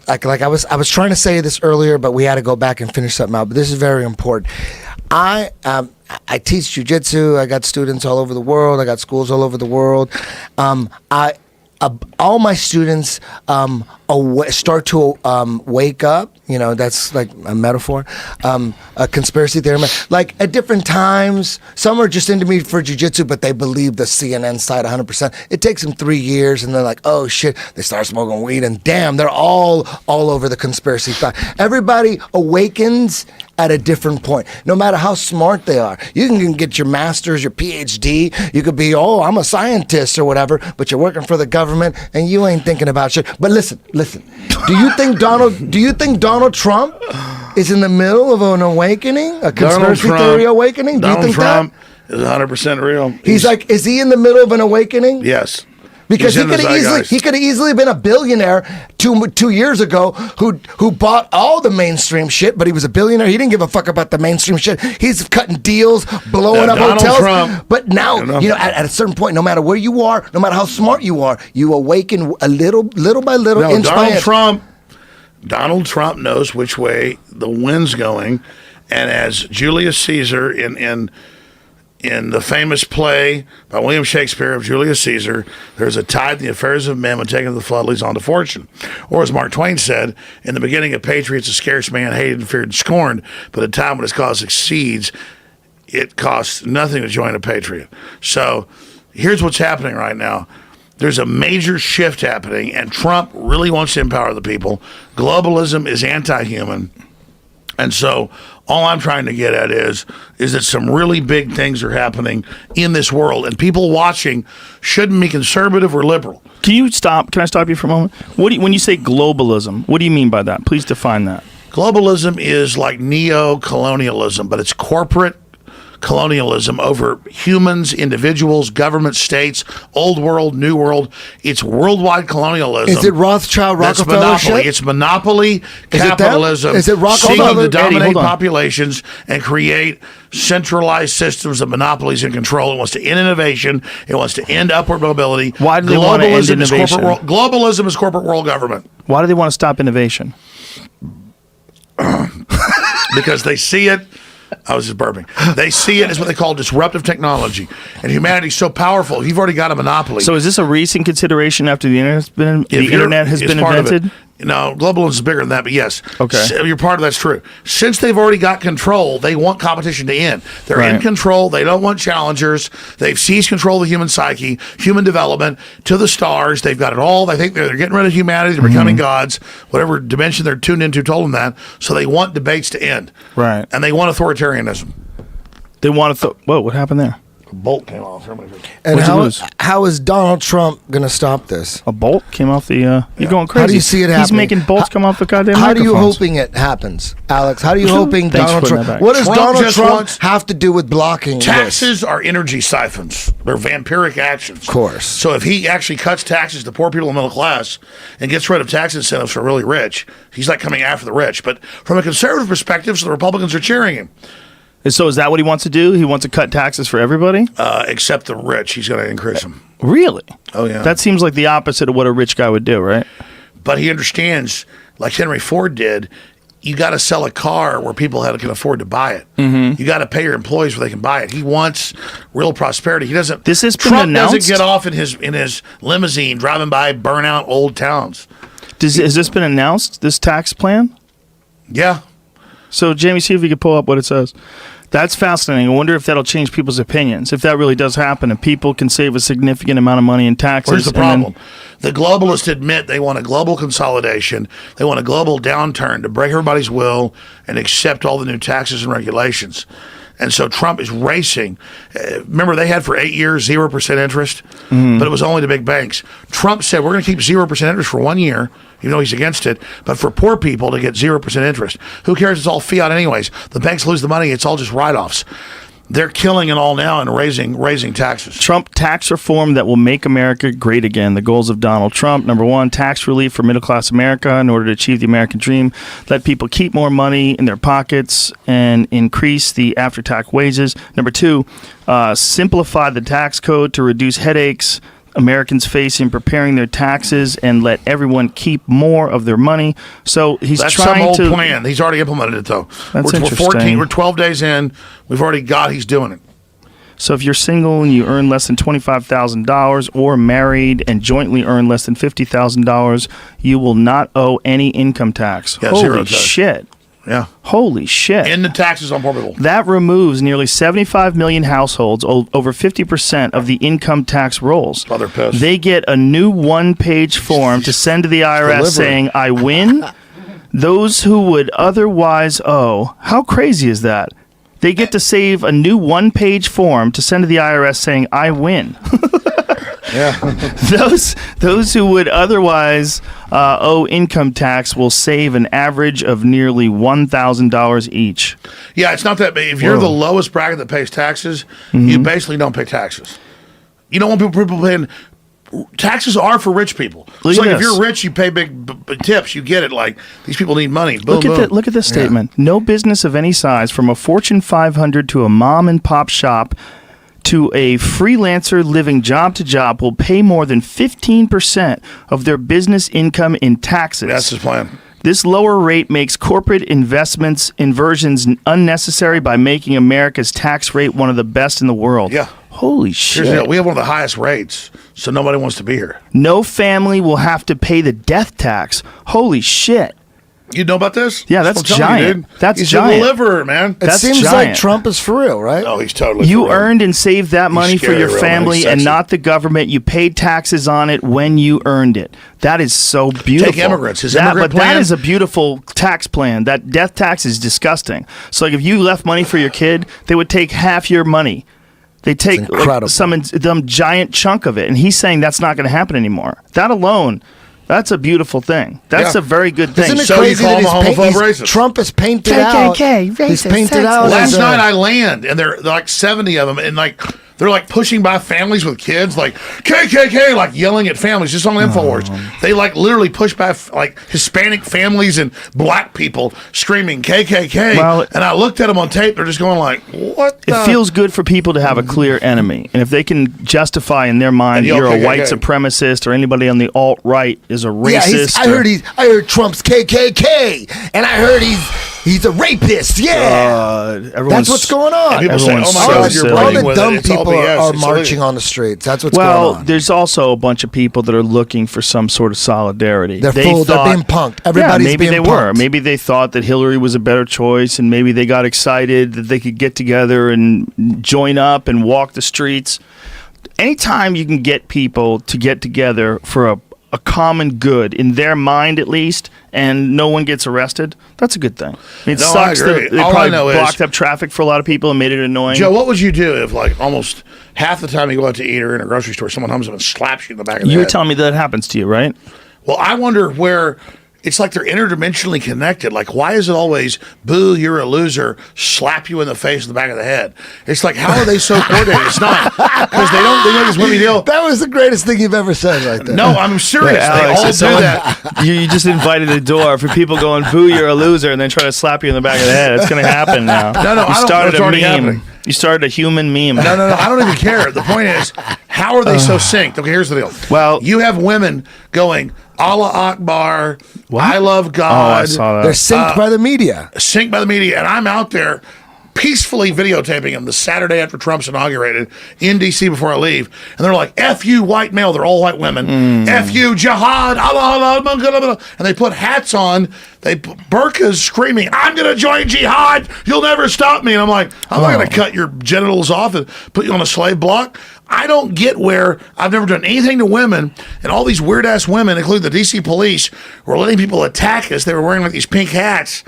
Like I was trying to say this earlier, but we had to go back and finish something out. But this is very important. I teach jiu-jitsu. I got students all over the world. I got schools all over the world. All my students start to wake up. You know, that's like a metaphor, a conspiracy theory. Like at different times, some are just into me for jiu-jitsu, but they believe the CNN side 100%. It takes them 3 years, and they're like, oh shit, they start smoking weed, and damn, they're all over the conspiracy thought. Everybody awakens at a different point, no matter how smart they are. You can get your master's, your PhD. You could be, I'm a scientist or whatever, but you're working for the government and you ain't thinking about shit. But listen. Do you think Donald Trump is in the middle of an awakening, a conspiracy theory awakening? Do you think Trump is 100% real. He's like, is he in the middle of an awakening? Yes. Because He's he in the zeitgeist. could have easily been a billionaire two years ago who bought all the mainstream shit, but he was a billionaire. He didn't give a fuck about the mainstream shit. He's cutting deals, blowing up Donald hotels. Trump. But now, at a certain point, no matter where you are, no matter how smart you are, you awaken a little by little, No, inch by inch. Donald Trump knows which way the wind's going, and as Julius Caesar in the famous play by William Shakespeare of Julius Caesar, there's a tide in the affairs of men when taken to the flood leads on to fortune. Or as Mark Twain said, in the beginning of patriots, a scarce man hated and feared and scorned, but at a time when his cause succeeds, it costs nothing to join a patriot. So here's what's happening right now. There's a major shift happening, and Trump really wants to empower the people. Globalism is anti-human. And so all I'm trying to get at is that some really big things are happening in this world, and people watching shouldn't be conservative or liberal. Can I stop you for a moment? When you say globalism, what do you mean by that? Please define that. Globalism is like neo-colonialism, but it's corporate colonialism over humans, individuals, government, states, old world, new world. It's worldwide colonialism. Is it Rothschild, Rockefeller monopoly. shit? It's monopoly Is capitalism. Is it Rockefeller? Seeking to dominate Eddie, hold on. populations and create centralized systems of monopolies and control. It wants to end innovation. It wants to end upward mobility. Why do they want to end innovation? Globalism is corporate world government. Why do they want to stop innovation? Because they see it. I was just burping. They see it as what they call disruptive technology. And humanity's so powerful, you've already got a monopoly. So is this a recent consideration after the internet has been invented? No, globalism is bigger than that, but yes. Okay. You're part of that's true. Since they've already got control, they want competition to end. They're in control. They don't want challengers. They've seized control of the human psyche, human development, to the stars. They've got it all. They think they're getting rid of humanity. They're becoming gods. Whatever dimension they're tuned into told them that. So they want debates to end. Right. And they want authoritarianism. They want to... Whoa, what happened there? A bolt came off. And how is Donald Trump going to stop this? A bolt came off the... You're going crazy. How do you see it happening? He's making bolts come off the goddamn How do you microphones. hoping it happens, Alex? How do you hoping Thanks Donald for putting Trump... that back. What does Trump Donald just Trump wants- have to do with blocking Taxes are energy siphons. They're vampiric actions. Of course. So if he actually cuts taxes to poor people in the middle class and gets rid of tax incentives for really rich, he's like coming after the rich. But from a conservative perspective, so the Republicans are cheering him. So is that what he wants to do? He wants to cut taxes for everybody? Except the rich. He's going to increase them. Really? Oh, yeah. That seems like the opposite of what a rich guy would do, right? But he understands, like Henry Ford did, you got to sell a car where people can afford to buy it. Mm-hmm. You got to pay your employees where they can buy it. He wants real prosperity. He doesn't. This has been Trump announced? doesn't get off in his limousine driving by burnout old towns. Has this been announced, this tax plan? Yeah. So, Jamie, see if you could pull up what it says. That's fascinating. I wonder if that'll change people's opinions. If that really does happen, and people can save a significant amount of money in taxes. Where's the problem? The globalists admit they want a global consolidation. They want a global downturn to break everybody's will and accept all the new taxes and regulations. And so Trump is racing. Remember, they had for 8 years 0% interest, but it was only the big banks. Trump said, we're going to keep 0% interest for 1 year, even though he's against it, but for poor people to get 0% interest. Who cares? It's all fiat anyways. The banks lose the money. It's all just write-offs. They're killing it all now and raising taxes. Trump tax reform that will make America great again. The goals of Donald Trump. Number one, tax relief for middle-class America in order to achieve the American dream. Let people keep more money in their pockets and increase the after-tax wages. Number two, simplify the tax code to reduce headaches Americans face in preparing their taxes and let everyone keep more of their money. So he's That's trying some old to plan. He's already implemented it, though. That's we're interesting. We're 12 days in. We've already got. He's doing it. So if you're single and you earn less than $25,000 or married and jointly earn less than $50,000, you will not owe any income tax. Yeah, Holy zero tax. shit. Yeah. Holy shit. In the taxes on poor people. That removes nearly 75 million households, over 50% of the income tax rolls. Oh, they're pissed. They get a new one-page form to send to the IRS Delivery. saying, I win. Those who would otherwise owe. How crazy is that? They get to save a new one-page form to send to the IRS saying, I win. Yeah. Those who would otherwise owe income tax will save an average of nearly $1,000 each. Yeah, it's not that big. If you're the lowest bracket that pays taxes, you basically don't pay taxes. You don't want people paying. Taxes are for rich people. Look So at like if this. you're rich, you pay big tips. You get it. Like these people need money. Boom, Look at this statement. No business of any size, from a Fortune 500 to a mom and pop shop to a freelancer living job to job, will pay more than 15% of their business income in taxes. That's his plan. This lower rate makes corporate investments inversions unnecessary by making America's tax rate one of the best in the world. Yeah. Holy shit. Here's the deal. We have one of the highest rates, so nobody wants to be here. No family will have to pay the death tax. Holy shit. You know about this? Yeah, that's what I'm telling you, giant. dude. That's He's giant. a deliverer, man. It seems like Trump is for real, right? Oh, he's totally You for real. earned and saved that money for scary, your real, man. family He's and sexy. not the government. You paid taxes on it when you earned it. That is so beautiful. Take immigrants. His That- immigrant but that plan- is a beautiful tax plan. That death tax is disgusting. So like if you left money for your kid, they would take half your money. They take like, some giant chunk of it. And he's saying that's not going to happen anymore. That alone, that's a beautiful thing. That's Yeah. a very good thing. Isn't it So crazy you call that him a homophobe racist? Trump has painted KKK, out. He's racist, painted sexist. out. Last as a- night I land, and they're like 70 of them, and like they're like pushing by families with kids, like KKK, like yelling at families just on InfoWars. They like literally push by like Hispanic families and black people screaming KKK. Well, and I looked at them on tape. They're just going like, "What?" It feels good for people to have a clear enemy. And if they can justify in their mind And you're yell a white KKK. supremacist or anybody on the alt-right is a racist. I heard Trump's KKK, and I heard he's a rapist. Yeah, that's what's going on. And people say, everyone's "Oh my so God, you're silly." all bragging the with it. dumb It's all people BS. are It's marching illegal." on the streets. That's what's Well, going on. there's also a bunch of people that are looking for some sort of solidarity. They're They full. They're thought- being punked. Everybody's yeah, maybe being they were. punked. Maybe they thought that Hillary was a better choice, and maybe they got excited that they could get together and join up and walk the streets. Anytime you can get people to get together for a common good, in their mind at least, and no one gets arrested, that's a good thing. It No, I sucks agree. that they All I probably know is- blocked up traffic for a lot of people and made it annoying. Joe, what would you do if like almost half the time you go out to eat or in a grocery store, someone comes up and slaps you in the back of the You were head? telling me that happens to you, right? Well, I wonder where it's like they're interdimensionally connected. Like, why is it always, boo, you're a loser, slap you in the face in the back of the head? It's like, how are they so coordinated? It's not. Because they know this women deal. That was the greatest thing you've ever said right there. No, I'm serious. Alex, they all do that. You just invited the door for people going, boo, you're a loser, and then try to slap you in the back of the head. It's going to happen now. No, you I don't. started It's a already meme. happening. You started a human meme. No, I don't even care. The point is, how are they so synced? Okay, here's the deal. Well, you have women going, Allah Akbar, I love God. Oh, I saw that. They're synced by the media. Synced by the media. And I'm out there peacefully videotaping them the Saturday after Trump's inaugurated in D.C. before I leave. And they're like, F you, white male. They're all white women. F you, jihad, Allah, Allah. And they put hats on. They put burqas screaming, I'm going to join jihad. You'll never stop me. And I'm like, I'm not going to cut your genitals off and put you on a slave block. I don't get where I've never done anything to women, and all these weird-ass women, including the D.C. police, were letting people attack us. They were wearing like these pink hats.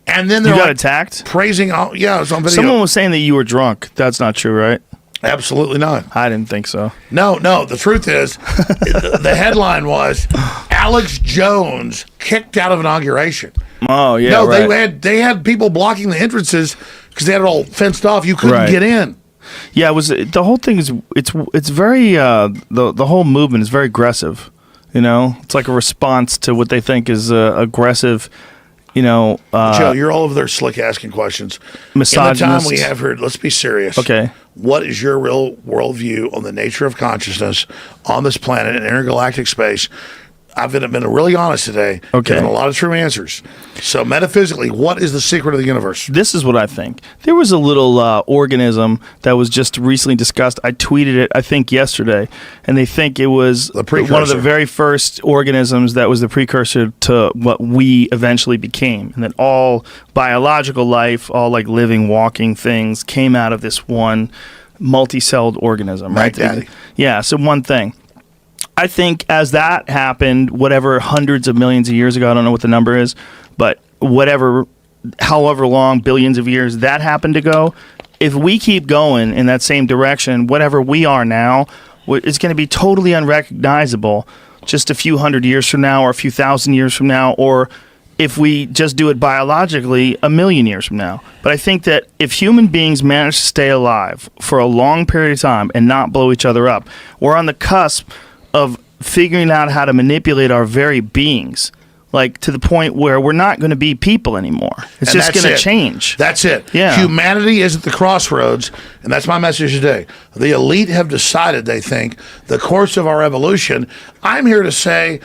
And then they're You got like, attacked? praising, yeah, it was on video. Someone was saying that you were drunk. That's not true, right? Absolutely not. I didn't think so. No, the truth is, the headline was, Alex Jones kicked out of inauguration. Oh, yeah, No, right. they had people blocking the entrances because they had it all fenced off. You couldn't get in. Yeah, it was the whole thing is it's very the whole movement is very aggressive. You know, it's like a response to what they think is aggressive. You know, Joe, you're all over there slick asking questions. Misogynist. In the time we have here, let's be serious. Okay. What is your real worldview on the nature of consciousness on this planet in intergalactic space? I've been really honest today, giving a lot of true answers. So metaphysically, what is the secret of the universe? This is what I think. There was a little organism that was just recently discussed. I tweeted it, I think, yesterday, and they think it was one of the very first organisms that was the precursor to what we eventually became, and that all biological life, all like living, walking things, came out of this one multi-celled organism, right? Daddy. Yeah, so one thing. I think as that happened, whatever hundreds of millions of years ago, I don't know what the number is, but however long, billions of years that happened to go, if we keep going in that same direction, whatever we are now, it's going to be totally unrecognizable just a few hundred years from now or a few thousand years from now, or if we just do it biologically, a million years from now. But I think that if human beings manage to stay alive for a long period of time and not blow each other up, we're on the cusp of figuring out how to manipulate our very beings, like to the point where we're not going to be people anymore. It's just going to change. That's it. Yeah. Humanity is at the crossroads, and that's my message today. The elite have decided, they think, the course of our evolution. I'm here to say,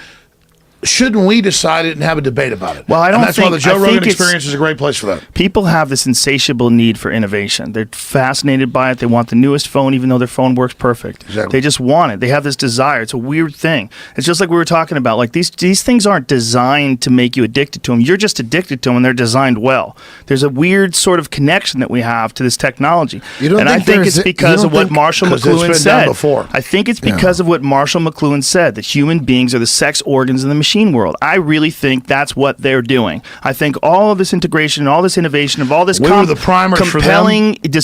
shouldn't we decide it and have a debate about it? Well, I don't and that's think why the Joe I Rogan think experience is a great place for that. People have this insatiable need for innovation. They're fascinated by it. They want the newest phone, even though their phone works perfect. Exactly. They just want it. They have this desire. It's a weird thing. It's just like we were talking about. Like these things aren't designed to make you addicted to them. You're just addicted to them, and they're designed well. There's a weird sort of connection that we have to this technology. And I think it's because of what Marshall McLuhan said. I think it's because of what Marshall McLuhan said, that human beings are the sex organs in the machine world. I really think that's what they're doing. I think all of this integration and all this innovation of all this were the primers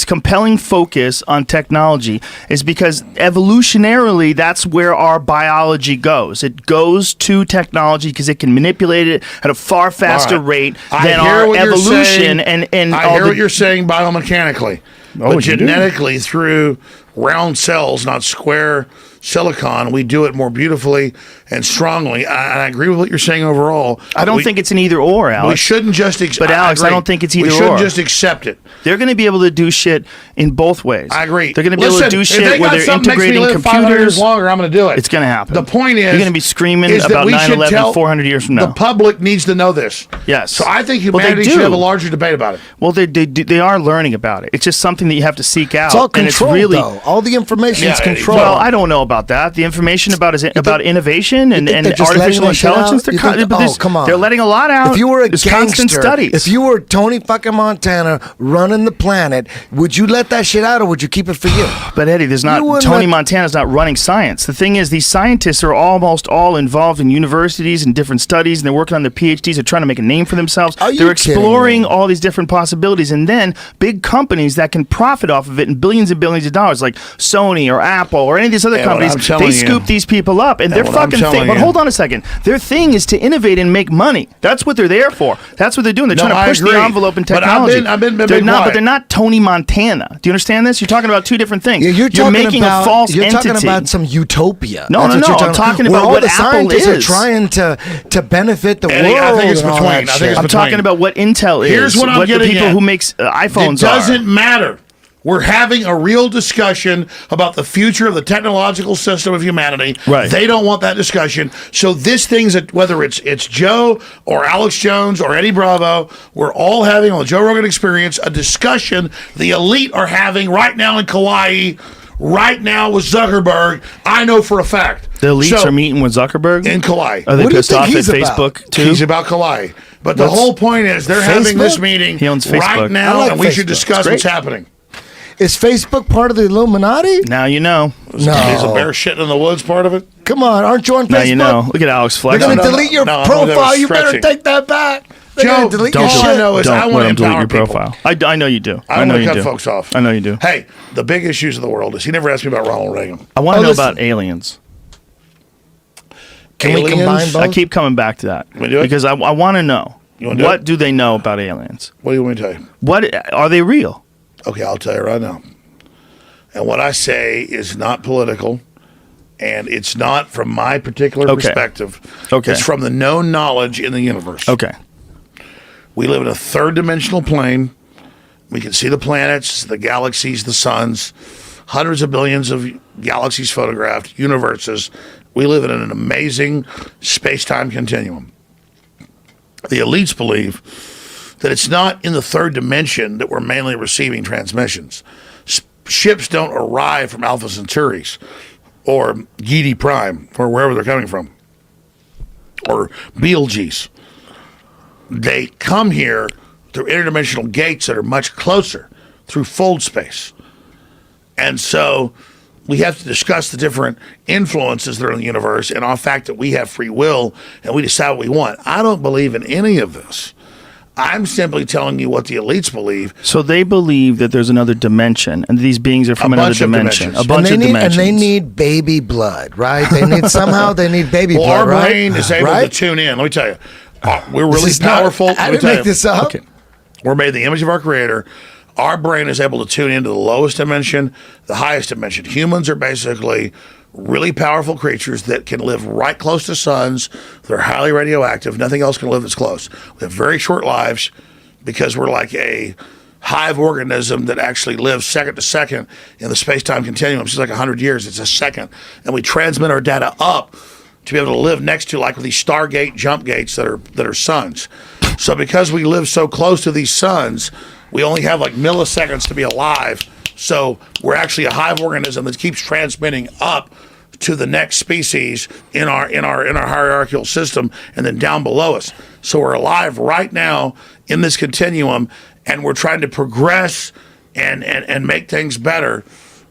compelling focus on technology is because evolutionarily that's where our biology goes. It goes to technology because it can manipulate it at a far faster rate than our evolution. And I hear what you're saying biomechanically, but genetically through round cells, not square silicon, we do it more beautifully and strongly. And I agree with what you're saying overall. I don't think it's an either or, Alex. We shouldn't just But Alex, I don't think it's either or. We shouldn't just accept it. They're going to be able to do shit in both ways. I agree. They're going to be able to do shit where they're integrating computers. Longer, I'm going to do it. It's going to happen. The point is, you're going to be screaming about 9/11 400 years from now. The public needs to know this. Yes. So I think humanity should have a larger debate about it. Well, they are learning about it. It's just something that you have to seek out. It's all controlled, really, though. All the information is controlled. Well, I don't know about that. The information about innovation and artificial intelligence. Come on. They're letting a lot out. If you were a There's constant gangster, studies. if you were Tony fucking Montana running the planet, would you let that shit out or would you keep it for you? But Eddie, Tony Montana's not running science. The thing is, these scientists are almost all involved in universities and different studies, and they're working on their PhDs. They're trying to make a name for themselves. They're exploring all these different possibilities, and then big companies that can profit off of it in billions and billions of dollars, like Sony or Apple or any of these other companies, they scoop these people up, and they're fucking thing. But hold on a second. Their thing is to innovate and make money. That's what they're there for. That's what they're doing. They're trying to push the envelope in technology. But I've been but they're not Tony Montana. Do you understand this? You're talking about two different things. Yeah, you're making a false You're entity. talking about some utopia. No, That's what you're I'm talking about all what the Apple scientists is. are trying to benefit the world. I think it's and all between. that I think shit. it's I'm between. talking about what Intel is. Here's what I'm the getting people at. who makes iPhones It doesn't matter. We're having a real discussion about the future of the technological system of humanity. Right. They don't want that discussion. So this thing's whether it's Joe or Alex Jones or Eddie Bravo, we're all having on the Joe Rogan Experience a discussion the elite are having right now in Kauai, right now with Zuckerberg. I know for a fact. The elites are meeting with Zuckerberg in Kauai. Are they pissed off at Facebook too? He's about Kauai. But the whole point is they're having this meeting He owns right Facebook. now, and we should Facebook. discuss It's what's great. happening. Is Facebook part of the Illuminati? Now you know. Is a bear shitting in the woods part of it? Come on, aren't you on Facebook? Now you know. Look at Alex They're Flex. going to delete your profile. You better take that back. They're Joe, going to delete your all I shit. know is I Don't want let to him delete empower your people. profile. I know you do. I know want to you cut do. folks off. I know you do. Hey, the big issues of the world is he never asked me about Ronald Reagan. I want to know about aliens. Can we combine both? I keep coming back to that We do it? because I want to know wanna do what it? do they know about aliens? What do you want me to tell you? What are they real? Okay, I'll tell you right now. And what I say is not political, and it's not from my particular perspective. Okay. It's from the known knowledge in the universe. Okay. We live in a third dimensional plane. We can see the planets, the galaxies, the suns, hundreds of billions of galaxies photographed, universes. We live in an amazing space-time continuum. The elites believe that it's not in the third dimension that we're mainly receiving transmissions. Ships don't arrive from Alpha Centauris or Giedi Prime or wherever they're coming from, or Betelgeuse. They come here through interdimensional gates that are much closer, through fold space. And so we have to discuss the different influences that are in the universe and our fact that we have free will and we decide what we want. I don't believe in any of this. I'm simply telling you what the elites believe. So they believe that there's another dimension, and these beings are from another dimension. A bunch of dimensions. And they need baby blood, right? They need baby Well, blood, our right? brain is able to tune in. Let me tell you, we're This really is not- powerful. I Let me didn't tell make you. this up. Okay. We're made in the image of our Creator. Our brain is able to tune into the lowest dimension, the highest dimension. Humans are basically really powerful creatures that can live right close to suns. They're highly radioactive. Nothing else can live this close. We have very short lives because we're like a hive organism that actually lives second to second in the space-time continuum. It's like 100 years. It's a second. And we transmit our data up to be able to live next to, like with these Stargate jump gates that are suns. So because we live so close to these suns, we only have like milliseconds to be alive. So we're actually a hive organism that keeps transmitting up to the next species in our hierarchical system and then down below us. So we're alive right now in this continuum, and we're trying to progress and make things better.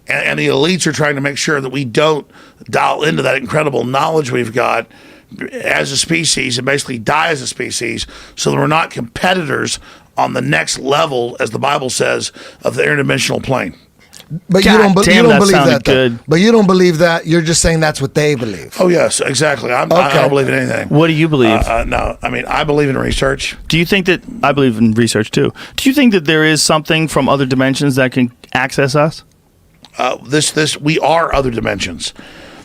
And the elites are trying to make sure that we don't dial into that incredible knowledge we've got as a species and basically die as a species, so that we're not competitors on the next level, as the Bible says, of the interdimensional plane. But God you don't damn, that believe sounded that, though. good. But you don't believe that. You're just saying that's what they believe. Oh, yes, exactly. I don't believe in anything. What do you believe? No, I mean, I believe in research. Do you think that I believe in research too? Do you think that there is something from other dimensions that can access us? We are other dimensions.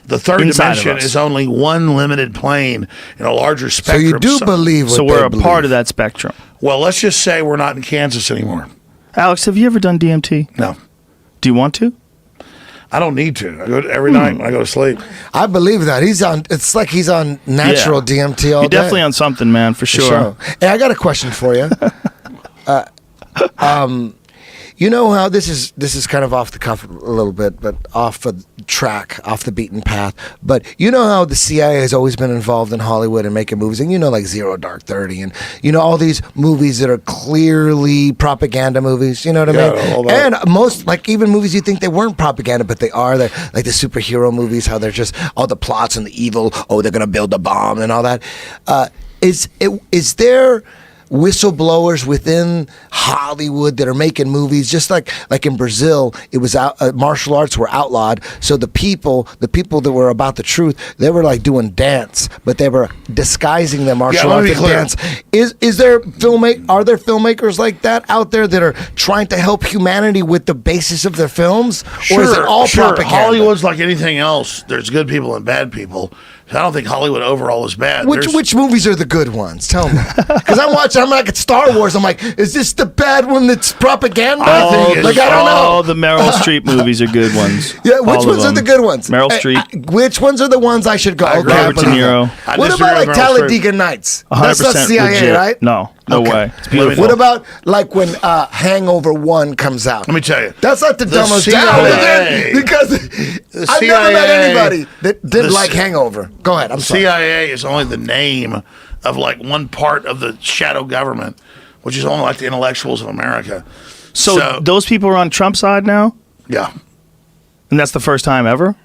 The third Inside of dimension us. is only one limited plane in a larger So spectrum. you do believe what So we're they a believe. part of that spectrum. Well, let's just say we're not in Kansas anymore. Alex, have you ever done DMT? No. Do you want to? I don't need to. I go every night when I go to sleep. I believe that. It's like he's on natural Yeah. DMT all You're day. definitely on something, man, for sure. Hey, I got a question for you. You know how this is kind of off the cuff a little bit, but off of track, off the beaten path. But you know how the CIA has always been involved in Hollywood and making movies, and you know, like Zero Dark 30, and you know all these movies that are clearly propaganda movies. You know what I mean? all that. And most, like even movies you think they weren't propaganda, but they are. They're like the superhero movies, how they're just all the plots and the evil. Oh, they're gonna build a bomb and all that. Is there whistleblowers within Hollywood that are making movies, just like in Brazil, it was martial arts were outlawed. So the people that were about the truth, they were like doing dance, but they were disguising their martial arts as dance. Are there filmmakers like that out there that are trying to help humanity with the basis of their films, or is it all propaganda? Hollywood's like anything else. There's good people and bad people. I don't think Hollywood overall is bad. Which movies are the good ones? Tell me. Because I'm like at Star Wars. I'm like, is this the bad one that's propaganda? I don't know. All the Meryl Streep movies are good ones. Yeah, which ones are the good ones? Meryl Streep. Which ones are the ones I should go? Robert De Niro. What about like Talladega Nights? 100% That's not CIA, legit. right? No way. It's beautiful. What about like when Hangover 1 comes out? Let me tell you. That's not the dumbest CIA, because I've never met anybody that didn't like Hangover. Go ahead. I'm sorry. CIA is only the name of like one part of the shadow government, which is only like the intellectuals of America. So those people are on Trump's side now? Yeah. And that's the first time ever?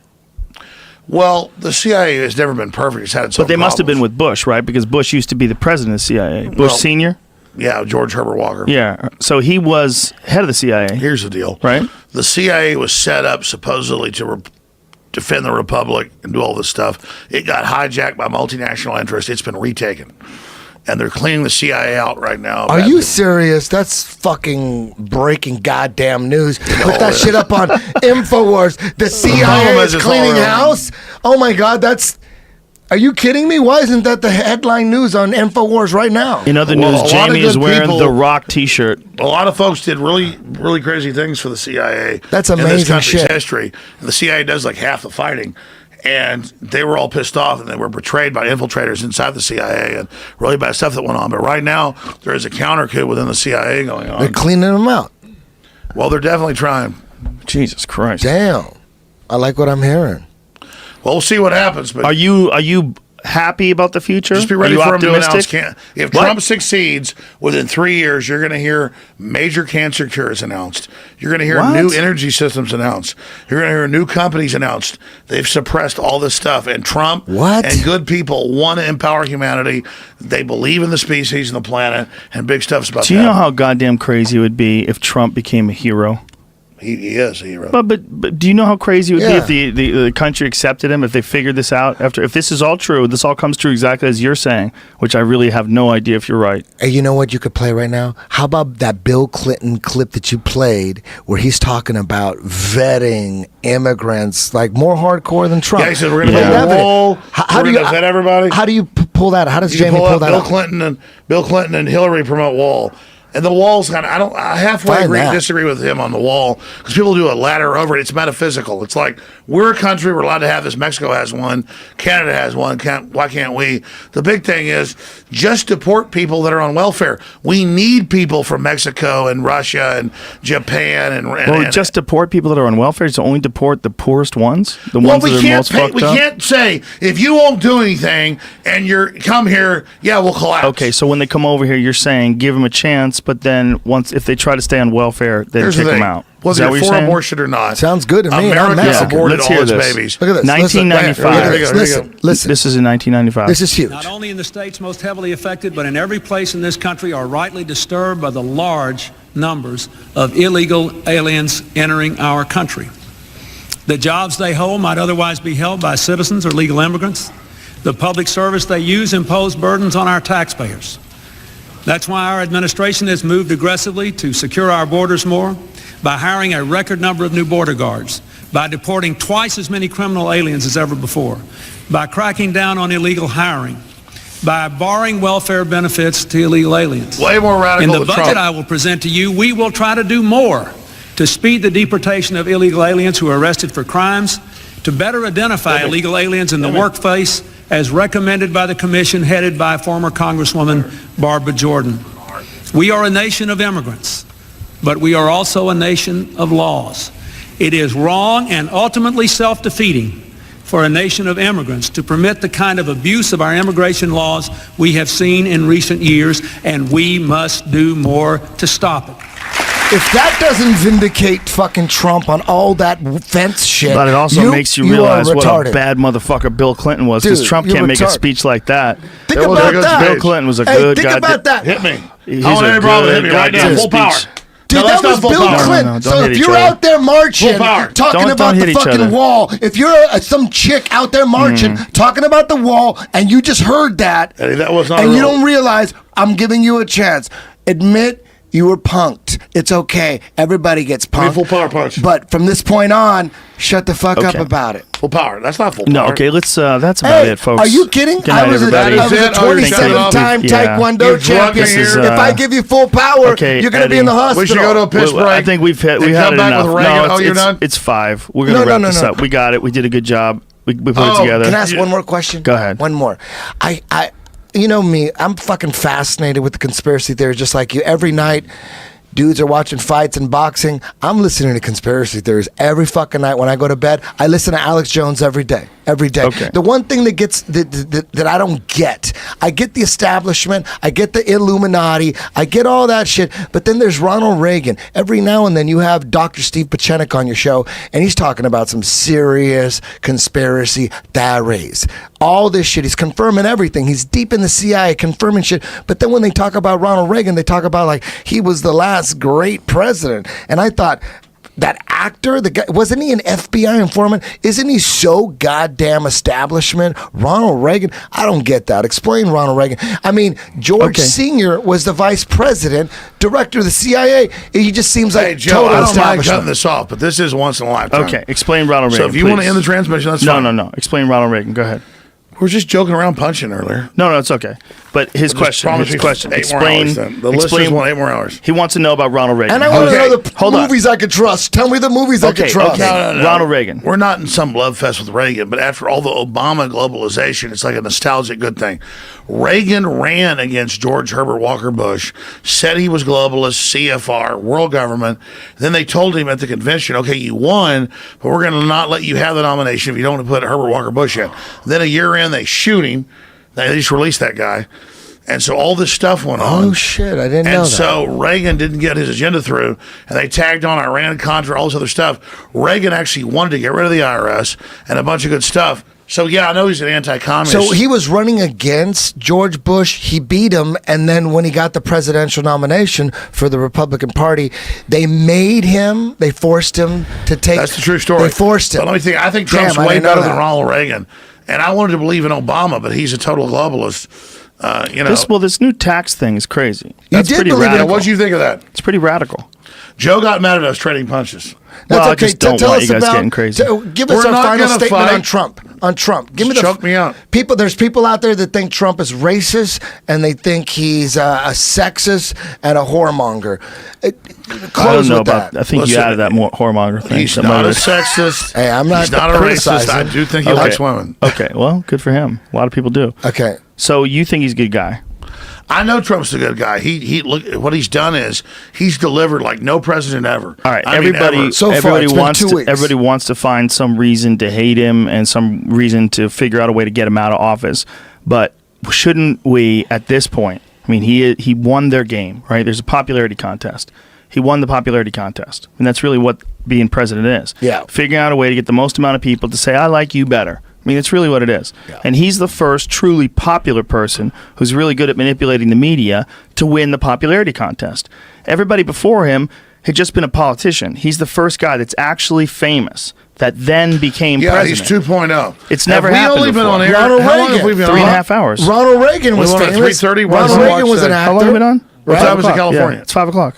Well, the CIA has never been perfect. It's had its own But they must have problems. been with Bush, right? Because Bush used to be the president of the CIA. Bush Sr.? Yeah, George Herbert Walker. Yeah. So he was head of the CIA. Here's the deal. Right? The CIA was set up supposedly to defend the Republic and do all this stuff. It got hijacked by multinational interests. It's been retaken. And they're cleaning the CIA out right now. Are you serious? That's fucking breaking goddamn news. Put that shit up on InfoWars. The CIA is cleaning house? Oh my God, are you kidding me? Why isn't that the headline news on InfoWars right now? In other news, Jamie is wearing the Rock t-shirt. A lot of folks did really, really crazy things for the CIA. That's in this amazing country's shit. history. And the CIA does like half the fighting. And they were all pissed off, and they were betrayed by infiltrators inside the CIA, and really bad stuff that went on. But right now, there is a counter coup within the CIA going on. They're cleaning them out. Well, they're definitely trying. Jesus Christ! Damn, I like what I'm hearing. Well, we'll see what happens. But Are you happy about the future? just be ready Are you for him to optimistic? announce. If Trump succeeds, within 3 years, you're going to hear major cancer cures announced. You're going to hear What? new energy systems announced. You're going to hear new companies announced. They've suppressed all this stuff. And Trump and good people want to empower humanity. They believe in the species and the planet, and big stuff's about Do you know how goddamn crazy it would be if Trump became a hero? He is a hero. But do you know how crazy it would be if the country accepted him, if they figured this out? If this is all true, this all comes true exactly as you're saying, which I really have no idea if you're right. Hey, you know what you could play right now? How about that Bill Clinton clip that you played where he's talking about vetting immigrants, like more hardcore than Trump? Yeah, he said we're going to build a wall. We're going to vet everybody. How do you pull that? How does You Jamie pull that Bill out? Bill Clinton and Hillary promote wall. And the wall's kind of, I halfway disagree with him on the wall, because people do a ladder over it. It's metaphysical. It's like, we're a country, we're allowed to have this. Mexico has one, Canada has one. Why can't we? The big thing is just deport people that are on welfare. We need people from Mexico and Russia and Japan and just deport people that are on welfare. Just only deport the poorest ones, the ones that are most fucked up. We can't say, if you won't do anything and you're come here, we'll collapse. Okay, so when they come over here, you're saying give them a chance, but then if they try to stay on welfare, then Here's kick the them thing. out. Was Is that it what for you're saying? abortion or not? Sounds good to me. America aborted Let's all hear its this. babies. Look at this. 1995. Listen. This is in 1995. This is huge. Not only in the states most heavily affected, but in every place in this country are rightly disturbed by the large numbers of illegal aliens entering our country. The jobs they hold might otherwise be held by citizens or legal immigrants. The public service they use impose burdens on our taxpayers. That's why our administration has moved aggressively to secure our borders more, by hiring a record number of new border guards, by deporting twice as many criminal aliens as ever before, by cracking down on illegal hiring, by barring welfare benefits to illegal aliens. Way more radical In the than budget Trump. I will present to you, we will try to do more to speed the deportation of illegal aliens who are arrested for crimes, to better identify illegal aliens in the workplace as recommended by the commission headed by former Congresswoman Barbara Jordan. We are a nation of immigrants, but we are also a nation of laws. It is wrong and ultimately self-defeating for a nation of immigrants to permit the kind of abuse of our immigration laws we have seen in recent years, and we must do more to stop it. if that doesn't vindicate fucking Trump on all that fence shit, But it also makes you realize are what a retarded. bad motherfucker Bill Clinton was, because Dude, Trump you're can't make a retarded. speech like that. Think about that. Bill Clinton was a Hey, good think guy. about that. Hit me. He's I want a any problem with good hit me right now. goddamn Full power. speech. Dude, No, that that's was not full Bill power. Clinton. No, don't so hit if each you're other. out there marching, Full power. talking Don't about hit the each fucking other. wall, if you're some chick out there marching, talking about the wall, and you just heard that, Hey, that was not and a you rule. don't realize, I'm giving you a chance. Admit you were punked. It's okay. Everybody gets Give me a punked. full power punch. But from this point on, shut the fuck up Okay. about it. Full power. That's not full power. No, okay, let's. That's about Hey, it, folks. are you kidding? Good night, I was everybody. a 27-time Taekwondo champion. This is, If I give you full power, okay, you're going to be in the Eddie. hospital. We should go to a piss break. I think we've had and it come back enough. with Reagan. No, You're done? It's 5. We're gonna wrap this up. We got it. We did a good job. We put it together. Can I ask one more question? Go ahead. One more. You know me, I'm fucking fascinated with the conspiracy theories just like you. Every night, dudes are watching fights and boxing. I'm listening to conspiracy theories every fucking night when I go to bed. I listen to Alex Jones every day. Every day. Okay. The one thing that gets that I don't get, I get the establishment, I get the Illuminati, I get all that shit, but then there's Ronald Reagan. Every now and then you have Dr. Steve Pachenik on your show, and he's talking about some serious conspiracy theories. All this shit, he's confirming everything. He's deep in the CIA, confirming shit. But then when they talk about Ronald Reagan, they talk about like he was the last great president. And I thought, that actor, the guy, wasn't he an FBI informant? Isn't he so goddamn establishment? Ronald Reagan? I don't get that. Explain Ronald Reagan. I mean, George Sr. was the vice president, director of the CIA. He just seems like Hey, Joe, total I don't mind establishment. cutting this off, but this is once in a lifetime. Okay, explain Ronald Reagan. So if you want to please. end the transmission, that's no, fine. no. Explain Ronald Reagan. Go ahead. We were just joking around punching earlier. No, it's okay. But his question. promise me 8 more hours then. The listeners want 8 more hours. He wants to know about Ronald Reagan. And I want to know the Hold on. movies I could trust. Tell me the movies I could trust. No. Ronald Reagan. We're not in some love fest with Reagan, but after all the Obama globalization, it's like a nostalgic good thing. Reagan ran against George Herbert Walker Bush, said he was globalist, CFR, world government. Then they told him at the convention, okay, you won, but we're going to not let you have the nomination if you don't want to put Herbert Walker Bush in. Then a year in, they shoot him. They just released that guy. And so all this stuff went on. Oh, shit. I didn't know that. And so Reagan didn't get his agenda through, and they tagged on Iran, Contra, all this other stuff. Reagan actually wanted to get rid of the IRS and a bunch of good stuff. So, yeah, I know he's an anti-communist. So he was running against George Bush. He beat him. And then when he got the presidential nomination for the Republican Party, they forced him to take. That's the true story. They forced him. But let me think. I think Trump's way better than Ronald Reagan. And I wanted to believe in Obama, but he's a total globalist. This new tax thing is crazy. You That's did pretty believe in it. radical. What'd you think of that? It's pretty radical. Joe got mad at us trading punches. That's I okay. just don't Tell want us you guys about, getting crazy. Give us We're our not final gonna statement fight. on Trump. On Trump. Give me the Choke me out. people. There's people out there that think Trump is racist and they think he's a sexist and a whoremonger. I Close don't know with about. that. I think you Listen, added that more whoremonger thing. He's That not might a have- sexist. Hey, I'm not He's not a racist. criticizing. I do think he likes women. Okay, well, good for him. A lot of people do. Okay. So you think he's a good guy? I know Trump's a good guy. He look what he's done is he's delivered like no president ever. All right, I mean, ever. everybody wants to find some reason to hate him and some reason to figure out a way to get him out of office. But shouldn't we, at this point? I mean, he won their game, right? There's a popularity contest. He won the popularity contest, and that's really what being president is. Yeah, figuring out a way to get the most amount of people to say, "I like you better." I mean, it's really what it is. Yeah. And he's the first truly popular person who's really good at manipulating the media to win the popularity contest. Everybody before him had just been a politician. He's the first guy that's actually famous that then became president. He's 2.0. It's never have happened we only before. been on air? Ronald How long Reagan. have we been 3.5 hours. Ronald Reagan was we went at famous. 3:30. Ronald Reagan was an actor. How long have we been on? What time is it, 5 o'clock. California? Yeah, it's 5 o'clock.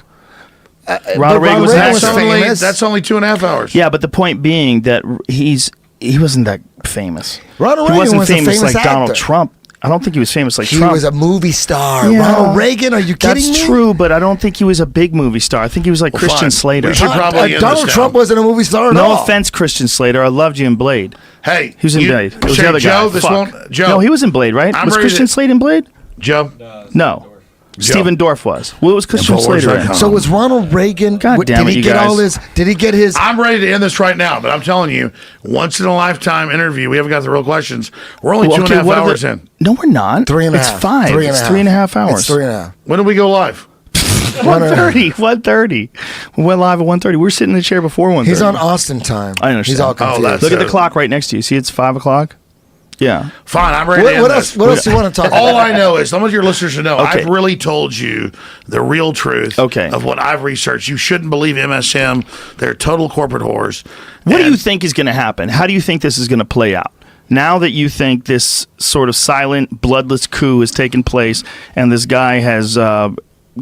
Ronald Reagan was famous. That's only 2.5 hours. Yeah, but the point being that he wasn't that famous. Ronald he Reagan wasn't was a famous like Donald actor. Trump. I don't think he was famous like He Trump. was a movie star. Yeah. Ronald Reagan, are you kidding me? That's true, but I don't think he was a big movie star. I think he was like Christian fine. Slater. We should probably end Donald this Trump down. wasn't a movie star at all. No offense, Christian Slater. I loved you in Blade. Hey, He was in Blade. It was Shay, the other Joe, guy. this Fuck. won't. Joe, No, he was in Blade, right? I'm Was ready Christian to- Slater in Blade? Joe. No. Stephen Dorff was. What was Christian Slater in? So was Ronald Reagan? God damn did it, he you get guys. all his? Did he get his? I'm ready to end this right now, but I'm telling you, once in a lifetime interview. We haven't got the real questions. We're only Well, 2.5 what are hours the- in. No, we're not. 3.5. It's 5. 3.5. It's 3.5 hours. It's 3.5. When do we go live? 1:30. 1:30. We went live at 1:30. We were sitting in the chair before 1:30. He's on Austin time. I understand. He's all confused. Look at the clock right next to you. See, it's 5 o'clock. Yeah. Fine, I'm ready to end What this. else do you want to talk about? All I know is, some of your listeners should know, Okay. I've really told you the real truth of what I've researched. You shouldn't believe MSM. They're total corporate whores. What do you think is going to happen? How do you think this is going to play out? Now that you think this sort of silent, bloodless coup has taken place and this guy has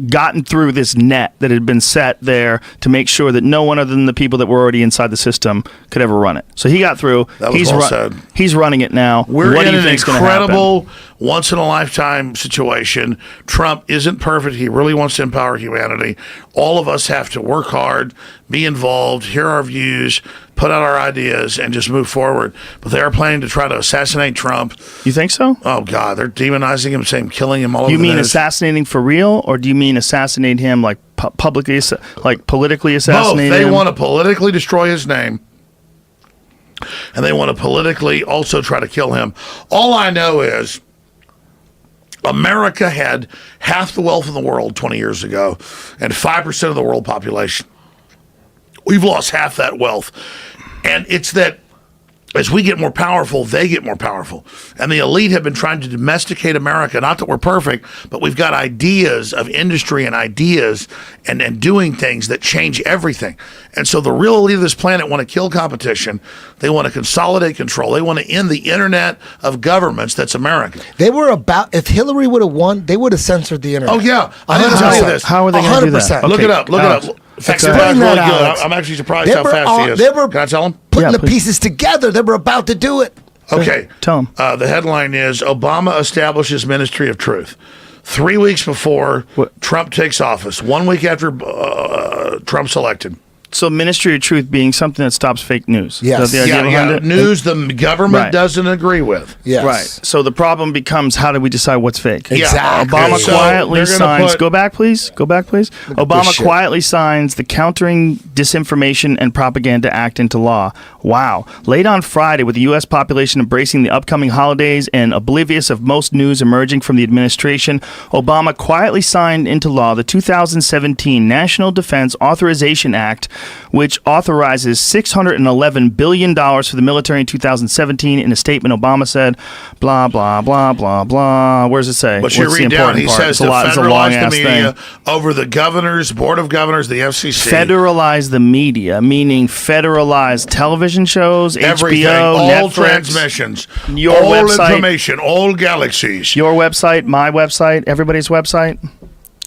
gotten through this net that had been set there to make sure that no one other than the people that were already inside the system could ever run it. So he got through. That was well said. He's running it now. We're what in do you an think's gonna happen? incredible, once-in-a-lifetime situation. Trump isn't perfect. He really wants to empower humanity. All of us have to work hard, be involved, hear our views, put out our ideas, and just move forward. But they are planning to try to assassinate Trump. You think so? Oh, God. They're demonizing him, saying killing him all over You the mean news. assassinating for real, or do you mean assassinate him like publicly, like politically Both. assassinate They him? want to politically destroy his name, and they want to politically also try to kill him. All I know is America had half the wealth in the world 20 years ago and 5% of the world population. We've lost half that wealth. And it's that as we get more powerful, they get more powerful. And the elite have been trying to domesticate America. Not that we're perfect, but we've got ideas of industry and ideas and doing things that change everything. And so the real elite of this planet want to kill competition. They want to consolidate control. They want to end the internet of governments that's America. They were about, if Hillary would have won, they would have censored the internet. Oh, yeah. I didn't tell you this. How are they going to do that? Look it up. Look it up. In fact, your guy's really good. I'm actually surprised how fast he is. They were Can I tell him? putting the pieces together. They were about to do it. Okay. Tell him. The headline is Obama establishes Ministry of Truth. 3 weeks before Trump takes office, 1 week after Trump's elected. So Ministry of Truth being something that stops fake news. Yes. Is that the idea behind it? News the government Right. doesn't agree with. Yes. Right. So the problem becomes, how do we decide what's fake? Exactly. Obama So quietly they're gonna signs. put- Go back, please. Go back, please. Obama shit. quietly signs the Countering Disinformation and Propaganda Act into law. Wow. Late on Friday, with the U.S. population embracing the upcoming holidays and oblivious of most news emerging from the administration, Obama quietly signed into law the 2017 National Defense Authorization Act, which authorizes $611 billion for the military in 2017. In a statement, Obama said, blah, blah, blah, blah, blah. Where does it say? But you What's the read down, important he part? says It's to a lot, it's a federalize long-ass the media thing. over the governors, board of governors, the FCC. Federalize the media, meaning federalize television shows, Everything, HBO, all Netflix, transmissions, your all website, information, all galaxies. your website, my website, everybody's website.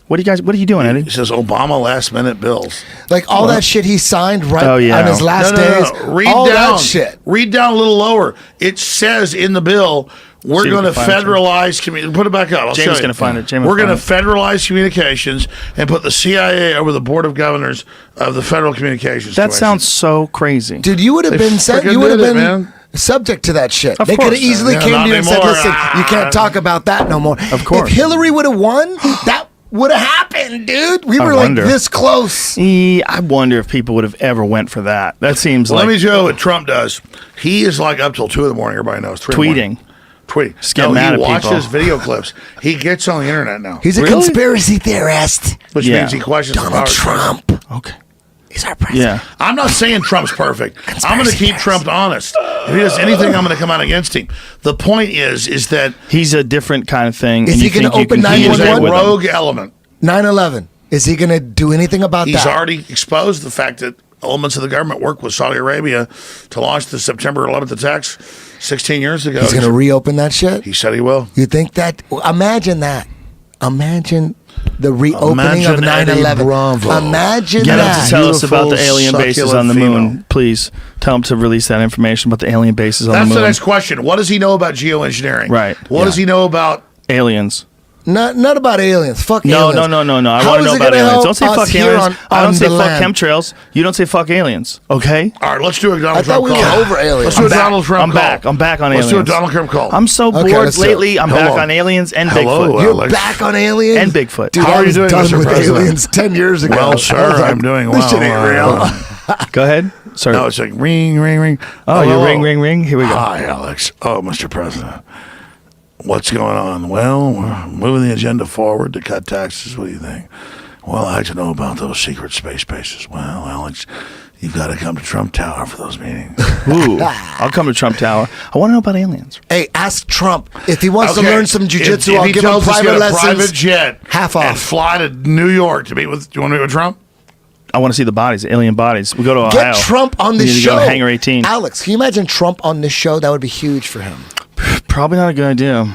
What are you doing, Eddie? He says Obama last minute bills. Like all that shit he signed right Oh, yeah. on his last days. Read all down. that shit. Read down a little lower. It says in the bill, we're See if going you to can find it, federalize. Put it back up. I'll James show is you. gonna find it. James We're will going to find federalize communications and put the CIA over the board of governors of the Federal Communications That Commission. sounds so crazy. Dude, you would have They been sent. freaking You would have did it, been man. subject to that shit. Of They could have course. easily Yeah, came to not you and said, anymore. "Listen, you can't talk about that no more." Of course. If Hillary would have won, that would have happened, dude. We I were like wonder. this close. I wonder if people would have ever went for that. That seems Well, like let me show you what Trump does. He is like up till 2 in the morning. Everybody knows. 3 in the morning. Tweeting. Just get mad he at watches people. video clips. He gets on the internet now. He's a conspiracy theorist. Which Yeah. means he questions Donald the power. Trump. Okay. He's our president. Yeah. I'm not saying Trump's perfect. I'm going to keep Trump honest. If he does anything, I'm going to come out against him. The point is that He's a different kind of thing. Is and he you gonna think you open can he is a 911? with him. rogue element. 9/11. Is he going to do anything about He's that? already exposed the fact that elements of the government worked with Saudi Arabia to launch the September 11th attacks 16 years ago. He's going to reopen that shit. He said he will. You think that? Imagine that. Imagine the reopening Imagine of 9/11. Eddie Bravo. Imagine Get him that. to tell us about the Beautiful, alien bases on the succulent moon, female. please. Tell him to release that information about the alien bases on That's the the moon. next question. What does he know about geoengineering? Right. What does he know about Aliens. Not about aliens. Fuck No, aliens. no. I How want to is know it about gonna aliens. help Don't say us fuck here aliens. on I don't say the fuck land? chemtrails. You don't say fuck aliens. Okay? All right, let's do a Donald I thought Trump we call. were over aliens. Let's do a Donald Trump I'm call. back. I'm back on Let's aliens. do a Donald Trump call. I'm so Okay, bored let's do it. lately. I'm back Hello. on aliens and Hello, Bigfoot. You're Alex. back on aliens And Bigfoot. Dude, How I are you was doing, done Mr. with President? aliens 10 years ago. Well, I was sir, like, I'm doing well. This shit ain't real. Go ahead. Sorry. No, it's like ring, ring, ring. Oh, you hello. ring, ring, ring. Here we go. Hi, Alex. Oh, Mr. President. What's going on? Well, we're moving the agenda forward to cut taxes. What do you think? Well, I'd like to know about those secret space bases. Well, Alex, you've got to come to Trump Tower for those meetings. Ooh, I'll come to Trump Tower. I want to know about aliens. Hey, ask Trump if he wants to learn some jujitsu. I'll give him private lessons. Private jet, half off, and fly to New York to meet with. Do you want to meet with Trump? I want to see the bodies, the alien bodies. We go to Ohio. Get Trump on We this need to show. go to Hangar 18. Alex, can you imagine Trump on this show? That would be huge for him. Probably not a good idea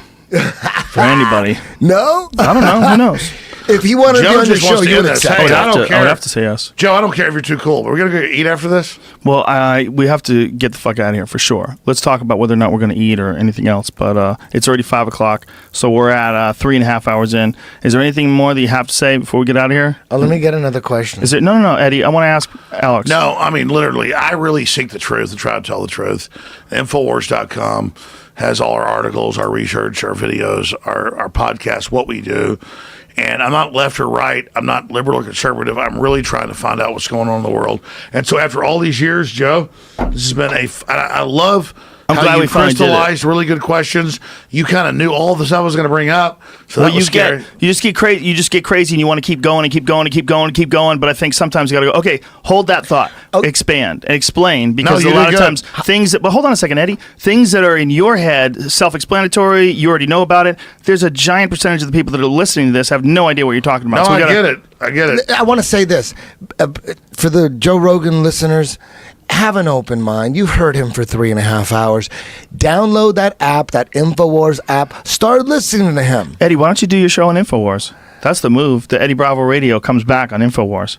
for anybody. No? I don't know. Who knows? If he wanted to be on the show, you would accept Hey, it. I don't care. I would have to say yes. Joe, I don't care if you're too cool, but we're going to go eat after this? Well, we have to get the fuck out of here for sure. Let's talk about whether or not we're going to eat or anything else. But it's already 5 o'clock, so we're at 3.5 hours in. Is there anything more that you have to say before we get out of here? Oh, let me get another question. Is it? No, Eddie. I want to ask Alex. No, I mean, literally, I really seek the truth and try to tell the truth. Infowars.com has all our articles, our research, our videos, our podcasts, what we do. And I'm not left or right. I'm not liberal or conservative. I'm really trying to find out what's going on in the world. And so after all these years, Joe, this has been I love how glad you we finally did it. crystallized really good questions. You kind of knew all the stuff I was going to bring up. So that was scary. You just get crazy. You just get crazy, and you want to keep going and keep going and keep going and keep going. But I think sometimes you got to go. Okay, hold that thought. Expand and explain, because you a lot did of good. times things that. But hold on a second, Eddie. Things that are in your head, self-explanatory. You already know about it. There's a giant percentage of the people that are listening to this have no idea what you're talking about. No, So we I get it. I want to say this. For the Joe Rogan listeners, have an open mind. You've heard him for 3.5 hours. Download that app, that InfoWars app. Start listening to him. Eddie, why don't you do your show on InfoWars? That's the move. The Eddie Bravo Radio comes back on InfoWars.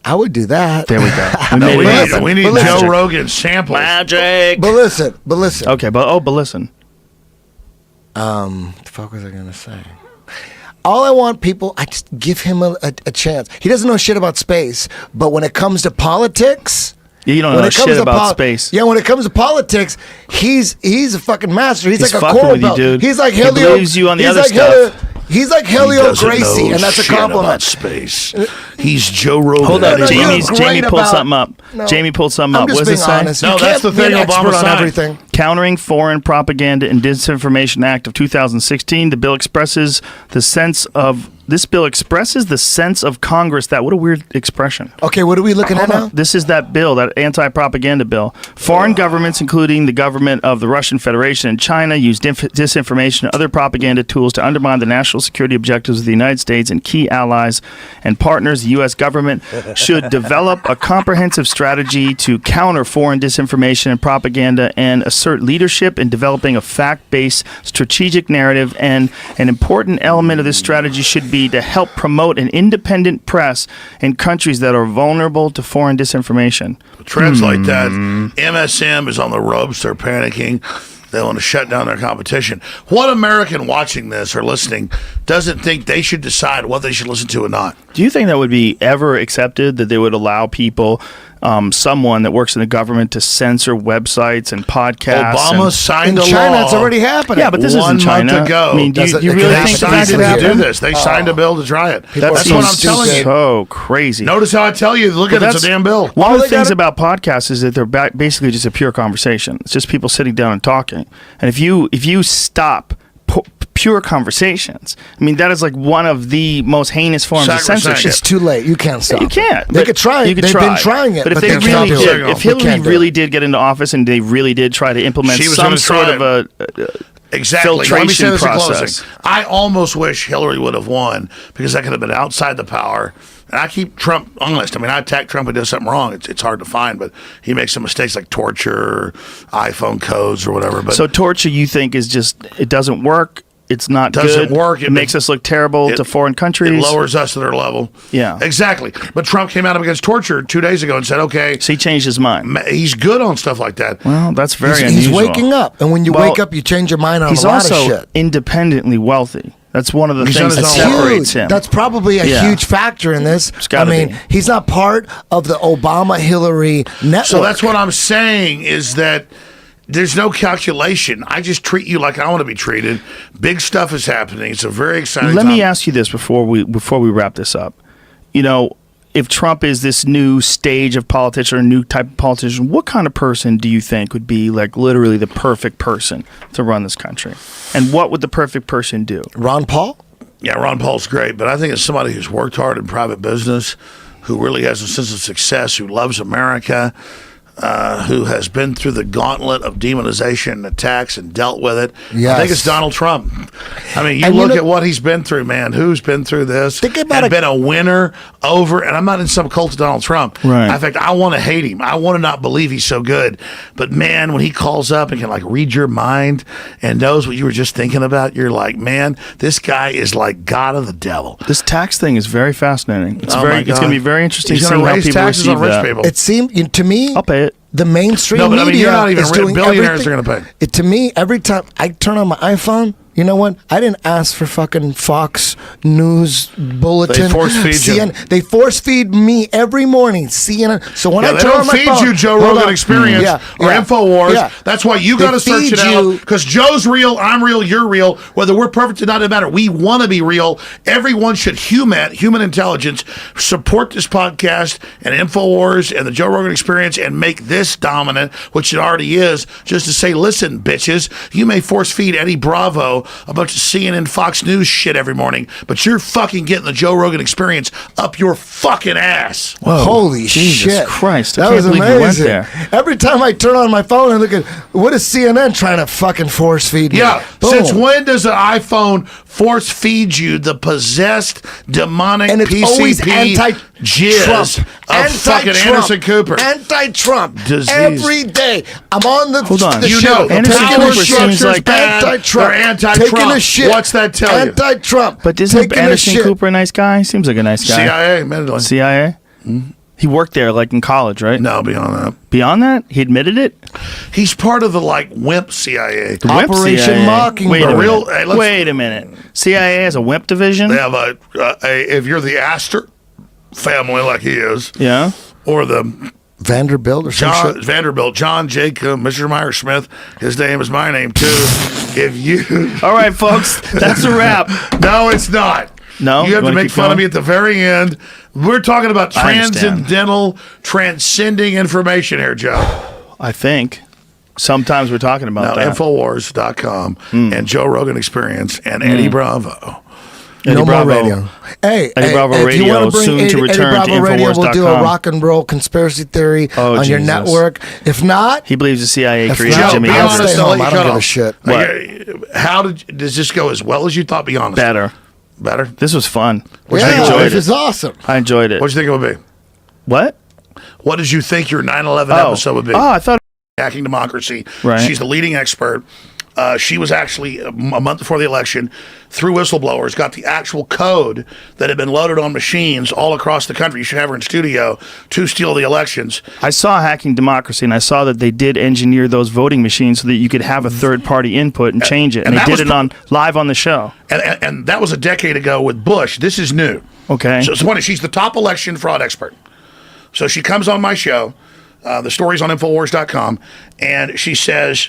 I would do that. There we go. We need Joe Rogan samples. Magic. But listen. Okay, but listen. The fuck was I gonna say? All I want people, I just give him a chance. He doesn't know shit about space, but when it comes to politics, You don't know shit about space. Yeah, when it comes to politics, he's a fucking master. He's like a fucking coral with you, belt. dude. He's like He Helio. believes you on the he's other like stuff. He's like He Helio doesn't Gracie, know and that's a shit compliment. about space. He's Joe Rogan. Hold up, No, you're Jamie great pulled about- something up. No. Jamie pulled something I'm up. just What does it being say? honest. No, You that's can't the thing be an Obama expert on signed. everything. Countering Foreign Propaganda and Disinformation Act of 2016. The bill expresses the sense of Congress that. What a weird expression. Okay, what are we looking at now? This is that bill, that anti-propaganda bill. Foreign governments, including the government of the Russian Federation and China, use disinformation and other propaganda tools to undermine the national security objectives of the United States and key allies and partners. The U.S. government should develop a comprehensive strategy to counter foreign disinformation and propaganda and assert leadership in developing a fact-based strategic narrative. And an important element of this strategy should be to help promote an independent press in countries that are vulnerable to foreign disinformation. Translate that. MSM is on the ropes. They're panicking. They want to shut down their competition. What American watching this or listening doesn't think they should decide what they should listen to or not? Do you think that would be ever accepted, that they would allow people, someone that works in the government, to censor websites and podcasts? Obama signed a law. In China, it's already happening. Yeah, but this one isn't China. month ago. I mean, do you really They think signed this it is to do happening? this. They signed a bill to try it. People That's are what so I'm telling you. So crazy. Notice how I tell you, look But at it, it's a damn bill. One All of the they things gotta- about podcasts is that they're basically just a pure conversation. It's just people sitting down and talking. And if you stop pure conversations, I mean, that is like one of the most heinous forms of censorship. It's too late. You can't stop. You can't. They But could try it. you could They've try. been trying it. But if they they really can't do did, it. if We Hillary can't do really it. did get into office and they really did try to implement She was some gonna sort try of a Exactly. Let me say filtration this in process. closing. I almost wish Hillary would have won because that could have been outside the power. And I keep Trump honest. I mean, I attack Trump when he does something wrong. It's hard to find, but he makes some mistakes like torture, iPhone codes, or whatever. But So torture, you think, is just, it doesn't work? It's not Doesn't good. work. It makes us look terrible to foreign countries. It lowers us to their level. Yeah. Exactly. But Trump came out against torture 2 days ago and said, okay. So he changed his mind. He's good on stuff like that. Well, that's very He's unusual. waking up, and when you Well, wake up, you change your mind on He's a lot of also shit. independently wealthy. That's one of the He's things on that his own. separates him. That's probably a Yeah. huge factor in this. I gotta mean, be. he's not part of the Obama-Hillary network. So that's what I'm saying is that there's no calculation. I just treat you like I want to be treated. Big stuff is happening. It's a very exciting Let time. me ask you this before we wrap this up. You know, if Trump is this new stage of politician or new type of politician, what kind of person do you think would be like literally the perfect person to run this country? And what would the perfect person do? Ron Paul? Yeah, Ron Paul's great, but I think it's somebody who's worked hard in private business, who really has a sense of success, who loves America, who has been through the gauntlet of demonization and attacks and dealt with it. Yes. I think it's Donald Trump. I mean, you look at what he's been through, man. Who's been through this? Think about and been a winner over, and I'm not in some cult of Donald Trump. Right. In fact, I want to hate him. I want to not believe he's so good. But man, when he calls up and can like read your mind and knows what you were just thinking about, you're like, man, this guy is like God of the devil. This tax thing is very fascinating. It's Oh my It's going to God. be very interesting He's seeing gonna how raise people taxes receive on rich that. people. It seemed to me. I'll pay it. The mainstream No, but I mean, media you're not even is real doing billionaires everything. are gonna pay. It, to me, every time I turn on my iPhone, you know what? I didn't ask for fucking Fox News Bulletin. They force feed you. CNN. They force feed me every morning. CNN. So when Yeah, I they turn don't on my feed phone, you Joe hold Rogan on. Experience or Yeah. InfoWars. Yeah. That's why you They got to search feed it out you- because Joe's real, I'm real, you're real. Whether we're perfect or not, it doesn't matter. We want to be real. Everyone should human intelligence support this podcast and InfoWars and the Joe Rogan Experience and make this dominant, which it already is, just to say, listen, bitches, you may force feed Eddie Bravo a bunch of CNN, Fox News shit every morning, but you're fucking getting the Joe Rogan Experience up your fucking ass. Whoa. Holy Jesus shit. Christ. I That can't was believe you went amazing. there. Every time I turn on my phone and look at what is CNN trying to fucking force feed me? Yeah. Boom. Since when does an iPhone force feed you the possessed demonic And it's always PCP jizz of fucking Anderson Cooper? Anti-Trump. Disease. Every day. I'm on the, Hold on. the You show. know, Anderson taking Cooper a shit. seems like bad. Anti-Trump. They're anti-Trump. Taking a shit. What's that tell you? Anti-Trump. But isn't Taking a Anderson shit. Cooper a nice guy? Seems like a nice guy. CIA, admittedly. CIA? He worked there like in college, right? No, beyond that. Beyond that? He admitted it? He's part of the like wimp CIA. The wimp Operation CIA. Mockingbird. Wait a minute. Real- hey, let's- Wait a minute. CIA has a wimp division? They have if you're the Astor family like he is, Yeah. or the Vanderbilt or some John shit. Vanderbilt, John Jacob, Mr. Meyer Smith. His name is my name too. If you, All right, folks. That's a wrap. no, it's not. No? You have You to wanna make keep fun of going? me at the very end. We're talking about I understand. transcendental, transcending information here, Joe. I think. Sometimes we're talking about Now, that. Infowars.com and Joe Rogan Experience and Eddie Bravo. Eddie No Bravo. more radio. Hey, Eddie hey, Bravo if you Radio, wanna bring soon to Eddie return to Bravo Radio, we'll do a Infowars.com. rock and roll conspiracy theory Oh, on your Jesus. network. If not, He believes the CIA if created not, Jimmy be I'll honest, Hoffa. stay I'll home. let I you don't cut give a off. shit. What? How does this go? As well as you thought? Be honest. Better. Better. This was fun. I Yeah, enjoyed this it. is awesome. I enjoyed it. What did you think it would be? What? What did you think your 9/11 episode would be? Oh, I thought. Hacking Democracy. Right. She's the leading expert. She was actually a month before the election, through whistleblowers, got the actual code that had been loaded on machines all across the country. You should have her in studio to steal the elections. I saw Hacking Democracy, and I saw that they did engineer those voting machines so that you could have a third-party input and change it. And and they that did was it on live on the show. And that was a decade ago with Bush. This is new. Okay. So it's funny. She's the top election fraud expert. So she comes on my show. The story's on Infowars.com. And she says,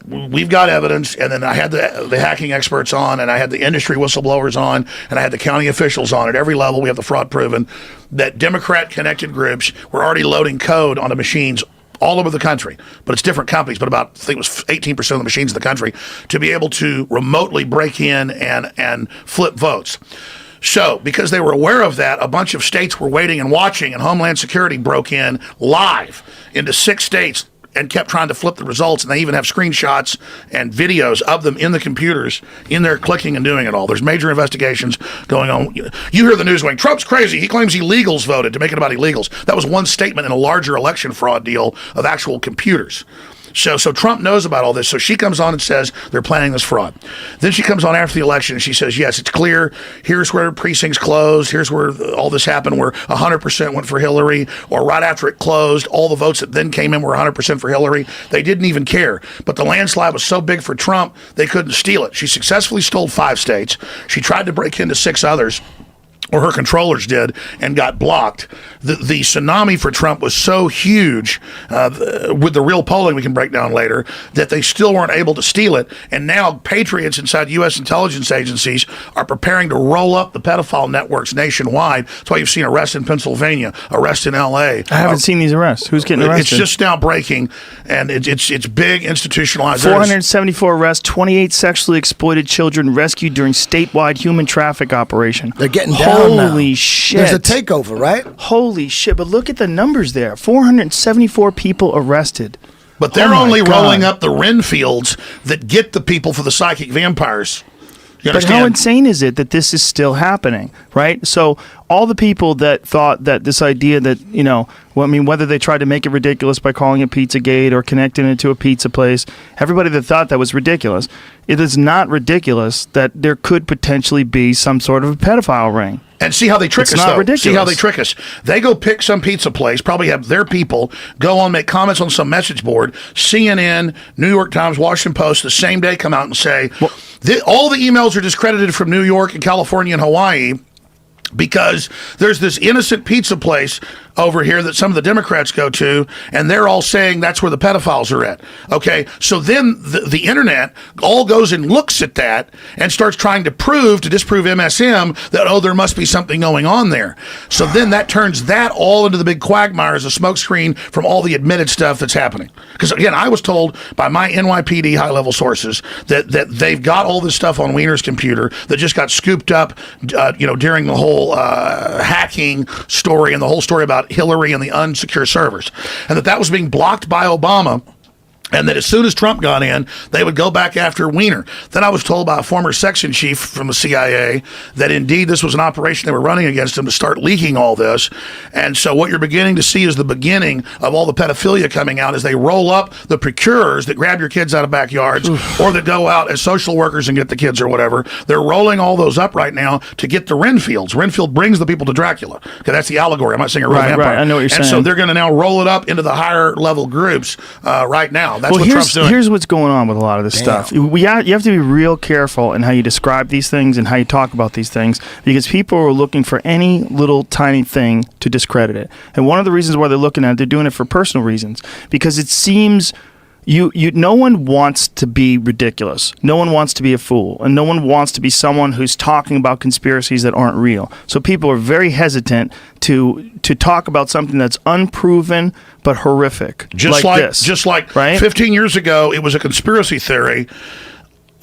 we've got evidence. And then I had the hacking experts on, and I had the industry whistleblowers on, and I had the county officials on at every level. We have the fraud proven that Democrat-connected groups were already loading code onto machines all over the country, but it's different companies, but about, I think it was 18% of the machines in the country, to be able to remotely break in and flip votes. So, because they were aware of that, a bunch of states were waiting and watching, and Homeland Security broke in live into 6 states and kept trying to flip the results, and they even have screenshots and videos of them in the computers, in there clicking and doing it all. There's major investigations going on. You hear the news going, Trump's crazy. He claims illegals voted, to make it about illegals. That was one statement in a larger election fraud deal of actual computers. So Trump knows about all this. So she comes on and says they're planning this fraud. Then she comes on after the election and she says, yes, it's clear. Here's where precincts closed. Here's where all this happened, where 100% went for Hillary, or right after it closed, all the votes that then came in were 100% for Hillary. They didn't even care. But the landslide was so big for Trump, they couldn't steal it. She successfully stole 5 states. She tried to break into 6 others. or her controllers did, and got blocked. The tsunami for Trump was so huge with the real polling we can break down later that they still weren't able to steal it. And now patriots inside U.S. intelligence agencies are preparing to roll up the pedophile networks nationwide. That's why you've seen arrests in Pennsylvania, arrests in L.A. I haven't seen these arrests. Who's getting arrested? It's just now breaking, and it's big institutionalized. 474 arrests, 28 sexually exploited children rescued during statewide human traffic operation. They're getting down Holy now. shit. There's a takeover, right? Holy shit. But look at the numbers there. 474 people arrested. But they're only rolling up the Renfields that get the people for the psychic vampires. You But understand? how insane is it that this is still happening, right? So all the people that thought that this idea that, whether they tried to make it ridiculous by calling it Pizzagate or connecting it to a pizza place, everybody that thought that was ridiculous, it is not ridiculous that there could potentially be some sort of a pedophile ring. And see how they trick It's us, not though. ridiculous. See how they trick us. They go pick some pizza place, probably have their people go on, make comments on some message board. CNN, New York Times, Washington Post, the same day come out and say, all the emails are discredited from New York and California and Hawaii because there's this innocent pizza place over here that some of the Democrats go to, and they're all saying that's where the pedophiles are at. Okay, so then the internet all goes and looks at that and starts trying to disprove MSM that, there must be something going on there. So then that turns that all into the big quagmire as a smokescreen from all the admitted stuff that's happening. Because again, I was told by my NYPD high-level sources that they've got all this stuff on Wiener's computer that just got scooped up, during the whole hacking story and the whole story about Hillary and the unsecure servers, and that was being blocked by Obama. And that as soon as Trump got in, they would go back after Weiner. Then I was told by a former section chief from the CIA that indeed this was an operation they were running against him to start leaking all this. And so what you're beginning to see is the beginning of all the pedophilia coming out as they roll up the procurers that grab your kids out of backyards or that go out as social workers and get the kids or whatever. They're rolling all those up right now to get the Renfields. Renfield brings the people to Dracula. Okay, that's the allegory. I'm not saying a real vampire. Right, I know what you're saying. And so they're going to now roll it up into the higher level groups right now. That's what Trump's doing. Here's what's going on with a lot of this stuff. You have to be real careful in how you describe these things and how you talk about these things, because people are looking for any little tiny thing to discredit it. And one of the reasons why they're looking at it, they're doing it for personal reasons, because it seems no one wants to be ridiculous. No one wants to be a fool. And no one wants to be someone who's talking about conspiracies that aren't real. So people are very hesitant to talk about something that's unproven but horrific. Just like right? 15 years ago, it was a conspiracy theory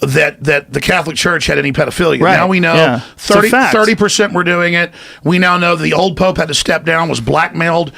that the Catholic Church had any pedophilia. Right. Now we know Yeah. 30% were doing it. We now know that the old Pope had to step down, was blackmailed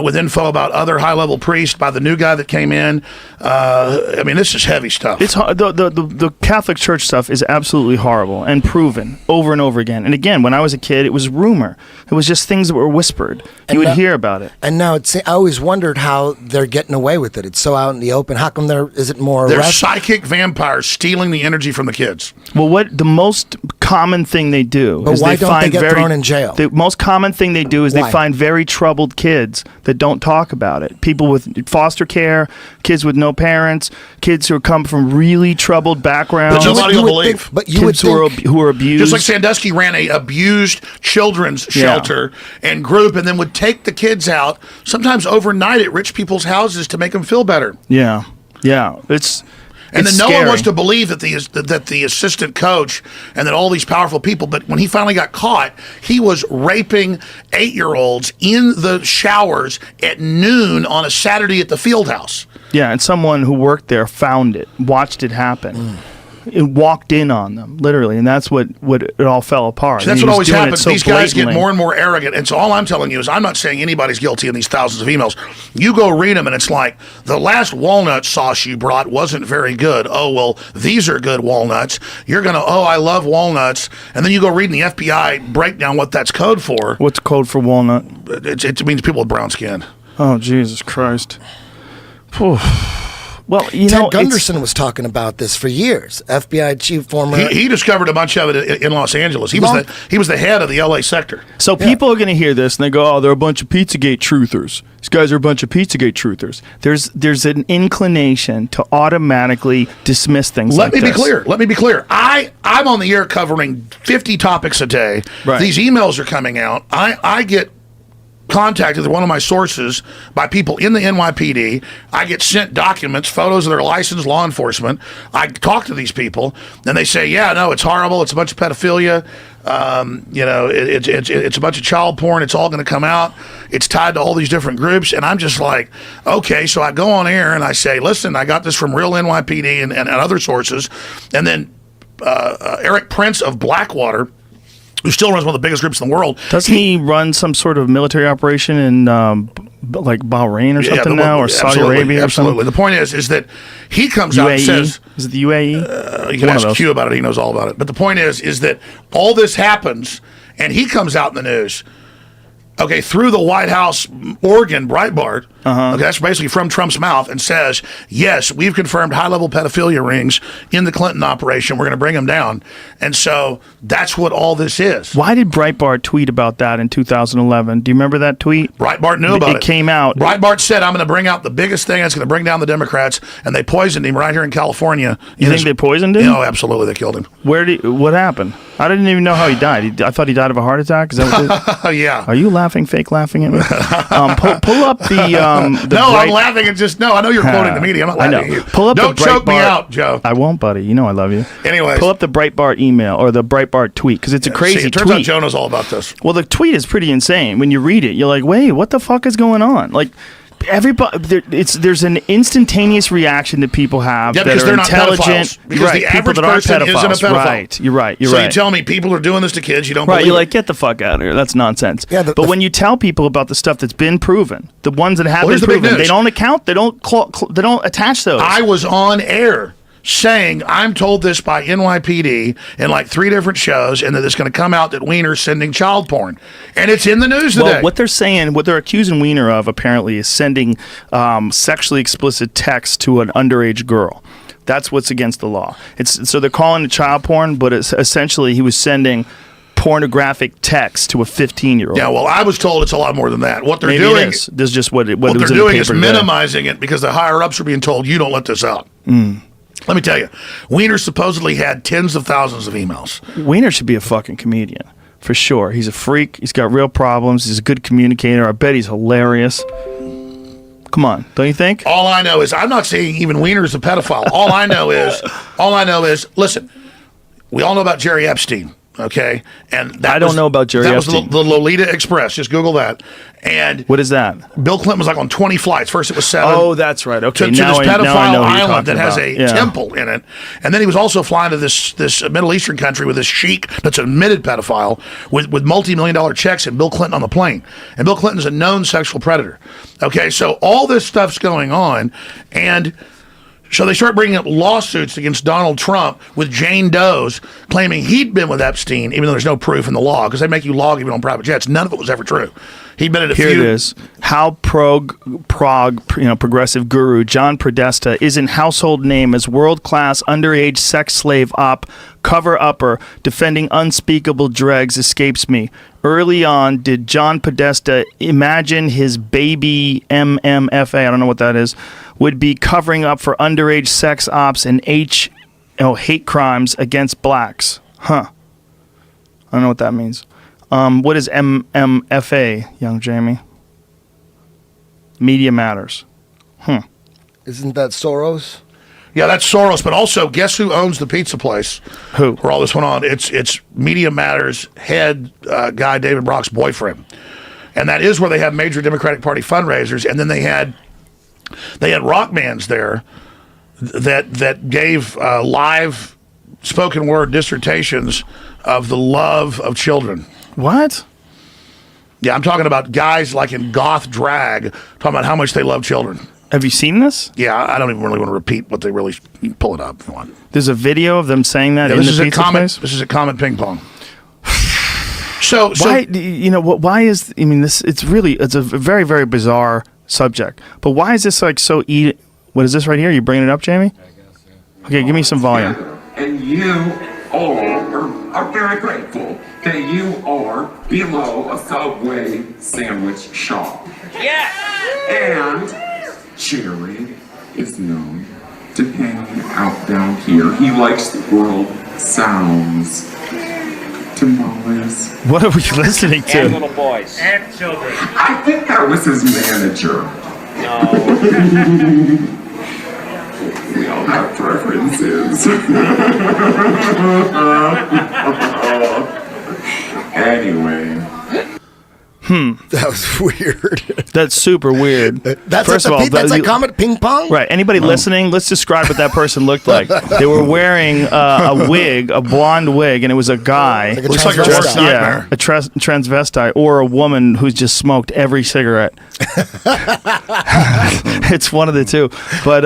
with info about other high-level priests by the new guy that came in. This is heavy stuff. It's the Catholic Church stuff is absolutely horrible and proven over and over again. And again, when I was a kid, it was rumor. It was just things that were whispered. You would hear about it. And now I always wondered how they're getting away with it. It's so out in the open. How come isn't more They're arrest? psychic vampires stealing the energy from the kids. Well, what the most common thing they do But is why they don't find they get very, thrown in jail? The most common thing they do is Why? they find very troubled kids that don't talk about it. People with foster care, kids with no parents, kids who come from really troubled backgrounds. That nobody will believe. Kids who are abused. Just like Sandusky ran a abused children's shelter and group, and then would take the kids out, sometimes overnight at rich people's houses to make them feel better. Yeah. It's And it's then no one scary. wants to believe that the assistant coach and that all these powerful people, but when he finally got caught, he was raping 8-year-olds in the showers at noon on a Saturday at the field house. Yeah, and someone who worked there found it, watched it happen. It walked in on them, literally, and that's what it all fell apart. So that's And what he always was doing it happens. so These guys get blatantly. more and more arrogant. And so all I'm telling you is I'm not saying anybody's guilty in these thousands of emails. You go read them, and it's like, the last walnut sauce you brought wasn't very good. Oh, well, these are good walnuts. You're going to, I love walnuts. And then you go read in the FBI breakdown what that's code for. What's code for walnut? It means people with brown skin. Oh, Jesus Christ. Whew. Well, Ted Gunderson was talking about this for years. FBI chief, former. He discovered a bunch of it in Los Angeles. He was the head of the LA sector. So people are going to hear this and they go, "Oh, they're a bunch of Pizzagate truthers. These guys are a bunch of Pizzagate truthers." There's an inclination to automatically dismiss things. Let me be clear. I'm on the air covering 50 topics a day. Right. These emails are coming out. I get contacted with one of my sources by people in the NYPD. I get sent documents, photos of their licensed law enforcement. I talk to these people, and they say, "Yeah, no, it's horrible. It's a bunch of pedophilia. It's a bunch of child porn. It's all going to come out. It's tied to all these different groups." And I'm just like, okay. So I go on air and I say, "Listen, I got this from real NYPD and other sources." And then Eric Prince of Blackwater, who still runs one of the biggest groups in the world. Doesn't he run some sort of military operation in like Bahrain or something now, or Saudi Arabia or something? The point is that he comes out and says, "Is it the UAE?" You can ask Q about it. He knows all about it. But the point is that all this happens, and he comes out in the news. Okay, through the White House organ, Breitbart, okay, that's basically from Trump's mouth, and says, "Yes, we've confirmed high-level pedophilia rings in the Clinton operation. We're going to bring them down." And so that's what all this is. Why did Breitbart tweet about that in 2011? Do you remember that tweet? Breitbart knew about it. It came out. Breitbart said, "I'm going to bring out the biggest thing that's going to bring down the Democrats," and they poisoned him right here in California. You think they poisoned him? No, absolutely, they killed him. What happened? I didn't even know how he died. I thought he died of a heart attack. Is that what yeah. Are you fake laughing at me? Pull up the no, I'm laughing at just, no, I know you're quoting the media. I'm not laughing at you. Pull up Don't choke me out, Joe. I won't, buddy. You know I love you. Anyways. Pull up the Breitbart email or the Breitbart tweet, because it's a crazy it turns tweet. out Joe knows all about this. Well, the tweet is pretty insane. When you read it, you're like, wait, what the fuck is going on? Like, everybody, there's an instantaneous reaction that people have that because are they're not intelligent. pedophiles. Because the average person isn't a pedophile. Right, you're right. So you tell me people are doing this to kids, you don't believe you're it. like, get the fuck out of here. That's nonsense. Yeah, but when you tell people about the stuff that's been proven, the ones that have been proven, they don't account. They don't attach those. I was on air saying, I'm told this by NYPD in like 3 different shows, and that it's going to come out that Wiener's sending child porn. And it's in the news today. Well, what they're saying, what they're accusing Wiener of, apparently, is sending sexually explicit texts to an underage girl. That's what's against the law. So they're calling it child porn, but it's essentially he was sending pornographic text to a 15-year-old. Yeah, well, I was told it's a lot more than that. What they're Maybe doing, it is. This is just what they're was doing in the is paper minimizing it because the higher ups are being told you don't let this out. Let me tell you, Wiener supposedly had tens of thousands of emails. Wiener should be a fucking comedian, for sure. He's a freak. He's got real problems. He's a good communicator. I bet he's hilarious. Come on, don't you think? All I know is, I'm not saying even Wiener's a pedophile. All I know is, listen, we all know about Jerry Epstein. Okay, and that I don't know about Jerry Epstein. That was the Lolita Express. Just Google that. And what is that? Bill Clinton was like on 20 flights. First it was 7. Oh, that's right. Okay, to now this pedophile I know island that has a temple in it, and then he was also flying to this Middle Eastern country with this sheik that's an admitted pedophile with multi-million-dollar checks, and Bill Clinton on the plane. And Bill Clinton's a known sexual predator. Okay, so all this stuff's going on, and so they start bringing up lawsuits against Donald Trump with Jane Doe's claiming he'd been with Epstein, even though there's no proof in the law, because they make you log even on private jets. None of it was ever true. He'd been at a few. Here it is. How progressive guru John Podesta isn't household name as world-class underage sex slave op, cover-upper, defending unspeakable dregs escapes me. Early on, did John Podesta imagine his baby MMFA, I don't know what that is, would be covering up for underage sex ops and hate crimes against blacks? Huh. I don't know what that means. What is MMFA, young Jamie? Media Matters. Isn't that Soros? Yeah, that's Soros. But also, guess who owns the pizza place? Who? Where all this went on? It's Media Matters head guy David Brock's boyfriend, and that is where they have major Democratic Party fundraisers. And then they had rock bands there that gave live spoken word dissertations of the love of children. What? Yeah, I'm talking about guys like in goth drag talking about how much they love children. Have you seen this? Yeah, I don't even really want to repeat what they really pull it up. There's a video of them saying that in the pizza place? This is a Comet Ping Pong. So why? Why is? I mean, it's a very, very bizarre subject. But why is this like so? What is this right here? You bringing it up, Jamie? Okay, give me some volume. And you all are very grateful that you are below a Subway sandwich shop. Yes! And Jerry is known to hang out down here. He likes the world sounds. Tamales. What are we listening to? And little boys. And children. I think that was his manager. No. We all have preferences. Anyway. That was weird. That's super weird. That's First like of all, that's like Comet Ping Pong. Right. Anybody listening, let's describe what that person looked like. They were wearing a wig, a blonde wig, and it was a guy. Like a Looks like a worst yeah, a transvestite or a woman who's just smoked every cigarette. It's one of the two. But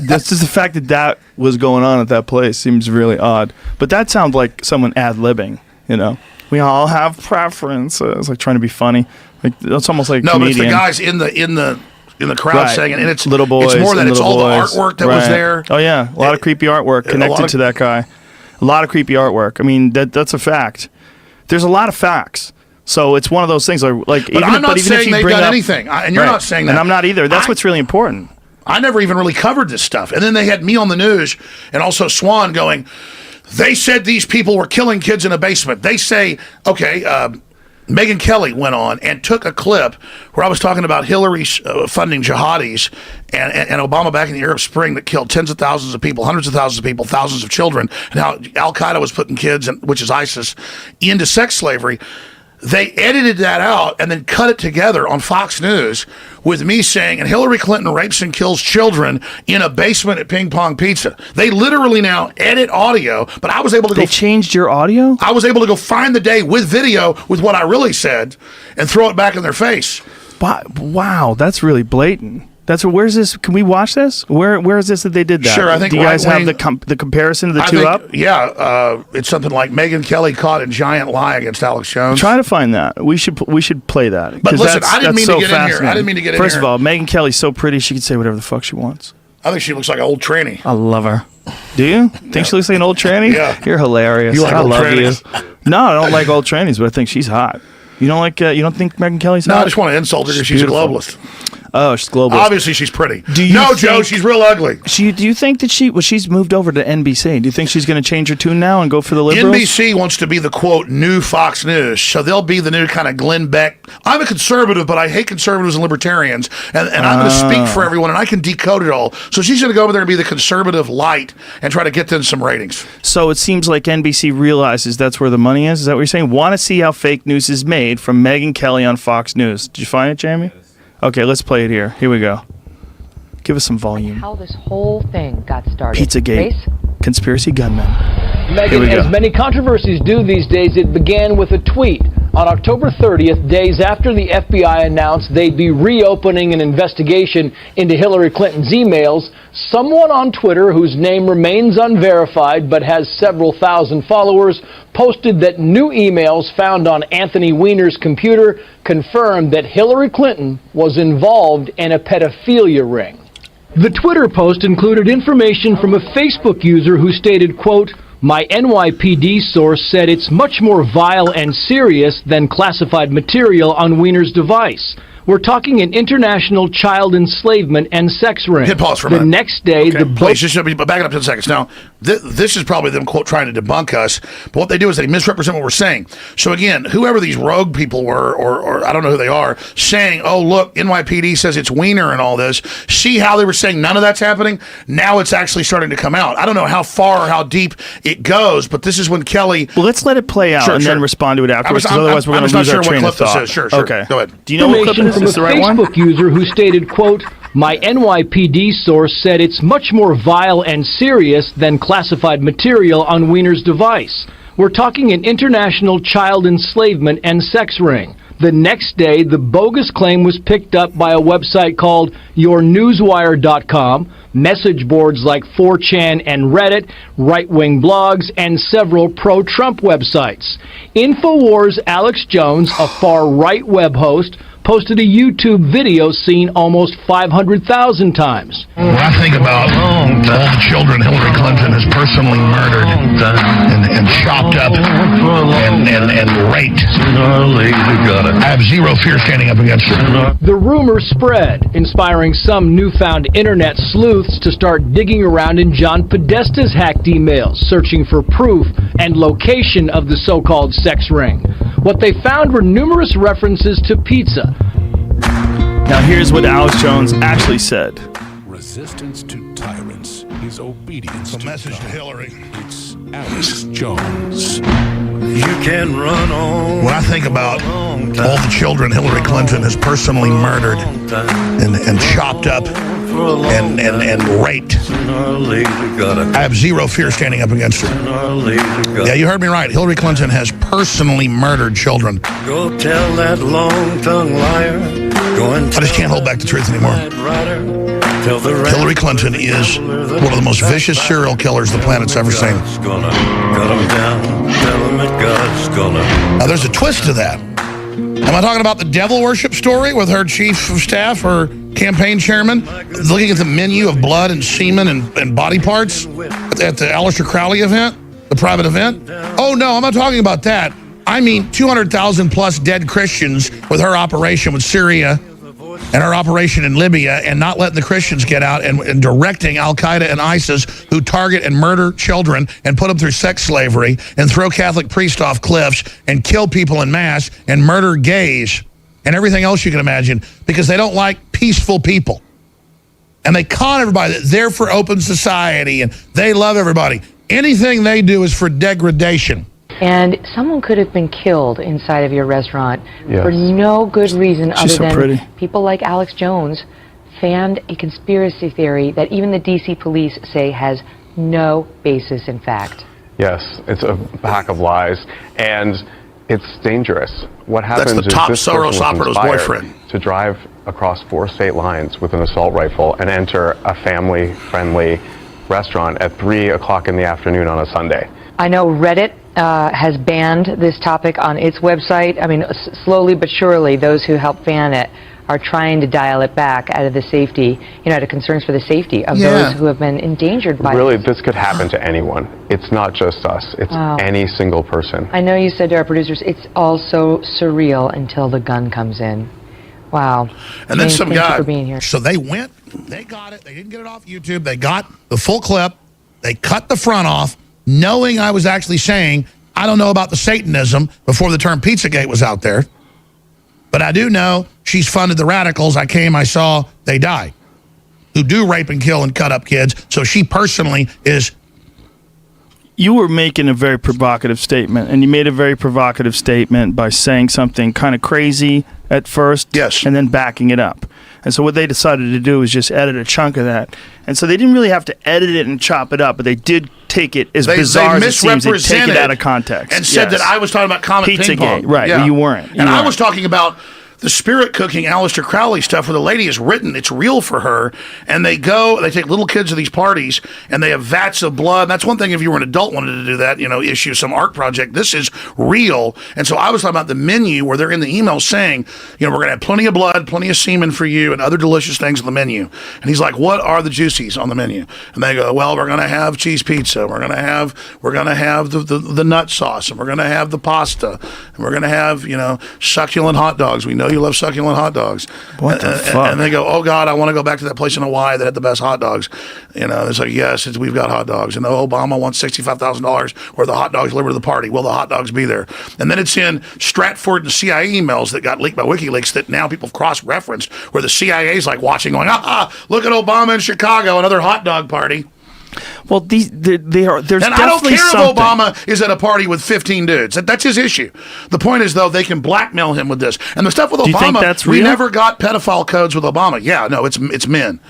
that's just the fact that was going on at that place seems really odd. But that sounds like someone ad-libbing, you know. We all have preferences, like trying to be funny. Like it's almost like a comedian. But it's the guys in the crowd Right. saying it, and it's little boys. It's more that and it's little all boys. the artwork that was Right. there. Oh yeah, a lot of creepy artwork connected to that guy. A lot of creepy artwork. I mean, that's a fact. There's a lot of facts. So it's one of those things. Like But even I'm if, not but even if saying you they've bring done up, anything, and you're Right. not saying that. And I'm not either. That's what's really important. I never even really covered this stuff. And then they had me on the news and also Swan going, they said these people were killing kids in a basement. They say, okay, Megyn Kelly went on and took a clip where I was talking about Hillary funding jihadis and Obama back in the Arab Spring that killed tens of thousands of people, hundreds of thousands of people, thousands of children, and how Al-Qaeda was putting kids, which is ISIS, into sex slavery. They edited that out and then cut it together on Fox News with me saying, and Hillary Clinton rapes and kills children in a basement at Ping Pong Pizza. They literally now edit audio, but I was able to They changed your audio? I was able to go find the day with video with what I really said and throw it back in their face. Wow, that's really blatant. Where's this? Can we watch this? Where is this that they did that? Sure, I think Do you guys have right-wing- the comparison of the I two think- up? Yeah, it's something like Megyn Kelly caught a giant lie against Alex Jones. Try to find that. We should play that. But 'cause listen, that's- I didn't that's mean to so get in here. I fascinating. didn't mean to get in First here. of all, Megyn Kelly's so pretty she can say whatever the fuck she wants. I think she looks like an old tranny. I love her. Do you think she looks like an old tranny? Yeah. You're hilarious. You like I old love trannies? you. No, I don't like old trannies, but I think she's hot. You don't like? You don't think Megyn Kelly's hot? No, I just want to insult her because she's a beautiful. globalist. Oh, she's global. Obviously, she's pretty. No, Joe, she's real ugly. Do you think that she's moved over to NBC? Do you think she's going to change her tune now and go for the liberals? NBC wants to be the, quote, new Fox News. So they'll be the new kind of Glenn Beck. I'm a conservative, but I hate conservatives and libertarians. And I'm going to speak for everyone, and I can decode it all. So she's going to go over there and be the conservative light and try to get them some ratings. So it seems like NBC realizes that's where the money is. Is that what you're saying? Want to see how fake news is made from Megyn Kelly on Fox News. Did you find it, Jamie? Okay, let's play it here. Here we go. Give us some volume. How this whole thing got started. Pizzagate. Race? Conspiracy gunmen. Megan, as many controversies do these days, it began with a tweet. On October 30th, days after the FBI announced they'd be reopening an investigation into Hillary Clinton's emails, someone on Twitter, whose name remains unverified but has several thousand followers, posted that new emails found on Anthony Weiner's computer confirmed that Hillary Clinton was involved in a pedophilia ring. The Twitter post included information from a Facebook user who stated, quote, "My NYPD source said it's much more vile and serious than classified material on Weiner's device. We're talking an international child enslavement and sex ring." Hit pause for a The minute. next day, Okay, please, just back it up 10 seconds. Now, this is probably them, quote, trying to debunk us, but what they do is they misrepresent what we're saying. So again, whoever these rogue people were, or I don't know who they are, saying, oh, look, NYPD says it's Weiner and all this, see how they were saying none of that's happening? Now it's actually starting to come out. I don't know how far or how deep it goes, but this is when Kelly... Well, let's let it play out and then respond to it afterwards, because otherwise we're going to lose our train of thought. Sure. Okay. Go ahead. Do you know what clip it is? From a Facebook user who stated, quote, "My NYPD source said it's much more vile and serious than classified material on Weiner's device. We're talking an international child enslavement and sex ring." The next day, the bogus claim was picked up by a website called YourNewsWire.com, message boards like 4chan and Reddit, right-wing blogs, and several pro-Trump websites. InfoWars' Alex Jones, a far-right web host, posted a YouTube video seen almost 500,000 times. When I think about all the children Hillary Clinton has personally murdered and chopped up and raped, I have zero fear standing up against her. The rumor spread, inspiring some newfound internet sleuths to start digging around in John Podesta's hacked emails, searching for proof and location of the so-called sex ring. What they found were numerous references to pizza. Now here's what Alex Jones actually said. Resistance to tyrants is obedience The message to Hillary. It's Alex Jones. You can run on. When I think about all the children Hillary Clinton has personally murdered and chopped up and raped, I have zero fear standing up against her. Yeah, you heard me right. Hillary Clinton has personally murdered children. Go tell that long-tongued liar. I just can't hold back the truth anymore. Hillary Clinton is one of the most vicious serial killers the planet's ever seen. Now, there's a twist to that. Am I talking about the devil worship story with her chief of staff, her campaign chairman, looking at the menu of blood and semen and body parts at the Aleister Crowley event, the private event? Oh, no, I'm not talking about that. I mean 200,000 plus dead Christians with her operation with Syria and her operation in Libya, and not letting the Christians get out, and directing Al-Qaeda and ISIS, who target and murder children and put them through sex slavery and throw Catholic priests off cliffs and kill people in mass and murder gays and everything else you can imagine because they don't like peaceful people. And they con everybody that they're for open society and they love everybody. Anything they do is for degradation. And someone could have been killed inside of your restaurant for no good reason She's other so than pretty. people like Alex Jones fanned a conspiracy theory that even the D.C. police say has no basis in fact. Yes, it's a pack of lies, and it's dangerous. What happens That's the is top this person Soros was operative's inspired boyfriend. to drive across 4 state lines with an assault rifle and enter a family-friendly restaurant at 3 o'clock in the afternoon on a Sunday. I know Reddit has banned this topic on its website. I mean, slowly but surely, those who help fan it are trying to dial it back out of the safety, out of concerns for the safety of those who have been endangered by Really, this could happen to anyone. It's not just us. It's any single person. I know you said to our producers, it's all so surreal until the gun comes in. Wow. And then James, some thank you guy, for being here. so they went, they got it, they didn't get it off YouTube, they got the full clip, they cut the front off, knowing I was actually saying, I don't know about the Satanism before the term Pizzagate was out there, but I do know she's funded the radicals. I came, I saw, they die, who do rape and kill and cut up kids. So she personally is. You were making a very provocative statement, and you made a very provocative statement by saying something kind of crazy at first, and then backing it up. And so what they decided to do was just edit a chunk of that. And so they didn't really have to edit it and chop it up, but they did take it as bizarre as it seems. They take it out of context. And said that I was talking about Comet Ping Pong. Pizzagate, right, but you weren't. You And I weren't. was talking about the spirit cooking Aleister Crowley stuff where the lady is written, it's real for her, and they take little kids to these parties, and they have vats of blood. And that's one thing if you were an adult wanted to do that, issue some art project. This is real. And so I was talking about the menu where they're in the email saying, we're going to have plenty of blood, plenty of semen for you, and other delicious things on the menu. And he's like, what are the juicies on the menu? And they go, well, we're going to have cheese pizza, we're going to have the nut sauce, and we're going to have the pasta, and we're going to have, succulent hot dogs. We know you love succulent hot dogs. What the fuck? And they go, oh God, I want to go back to that place in Hawaii that had the best hot dogs. It's like, yes, we've got hot dogs. And Obama wants $65,000 where the hot dogs delivered to the party. Will the hot dogs be there? And then it's in Stratford and CIA emails that got leaked by WikiLeaks that now people have cross-referenced where the CIA's like watching going, look at Obama in Chicago, another hot dog party. Well, there's and I don't definitely care something. if Obama is at a party with 15 dudes. That's his issue. The point is, though, they can blackmail him with this. And the stuff with Do you think Obama, that's we real? never got pedophile codes with Obama. Yeah, no, it's men.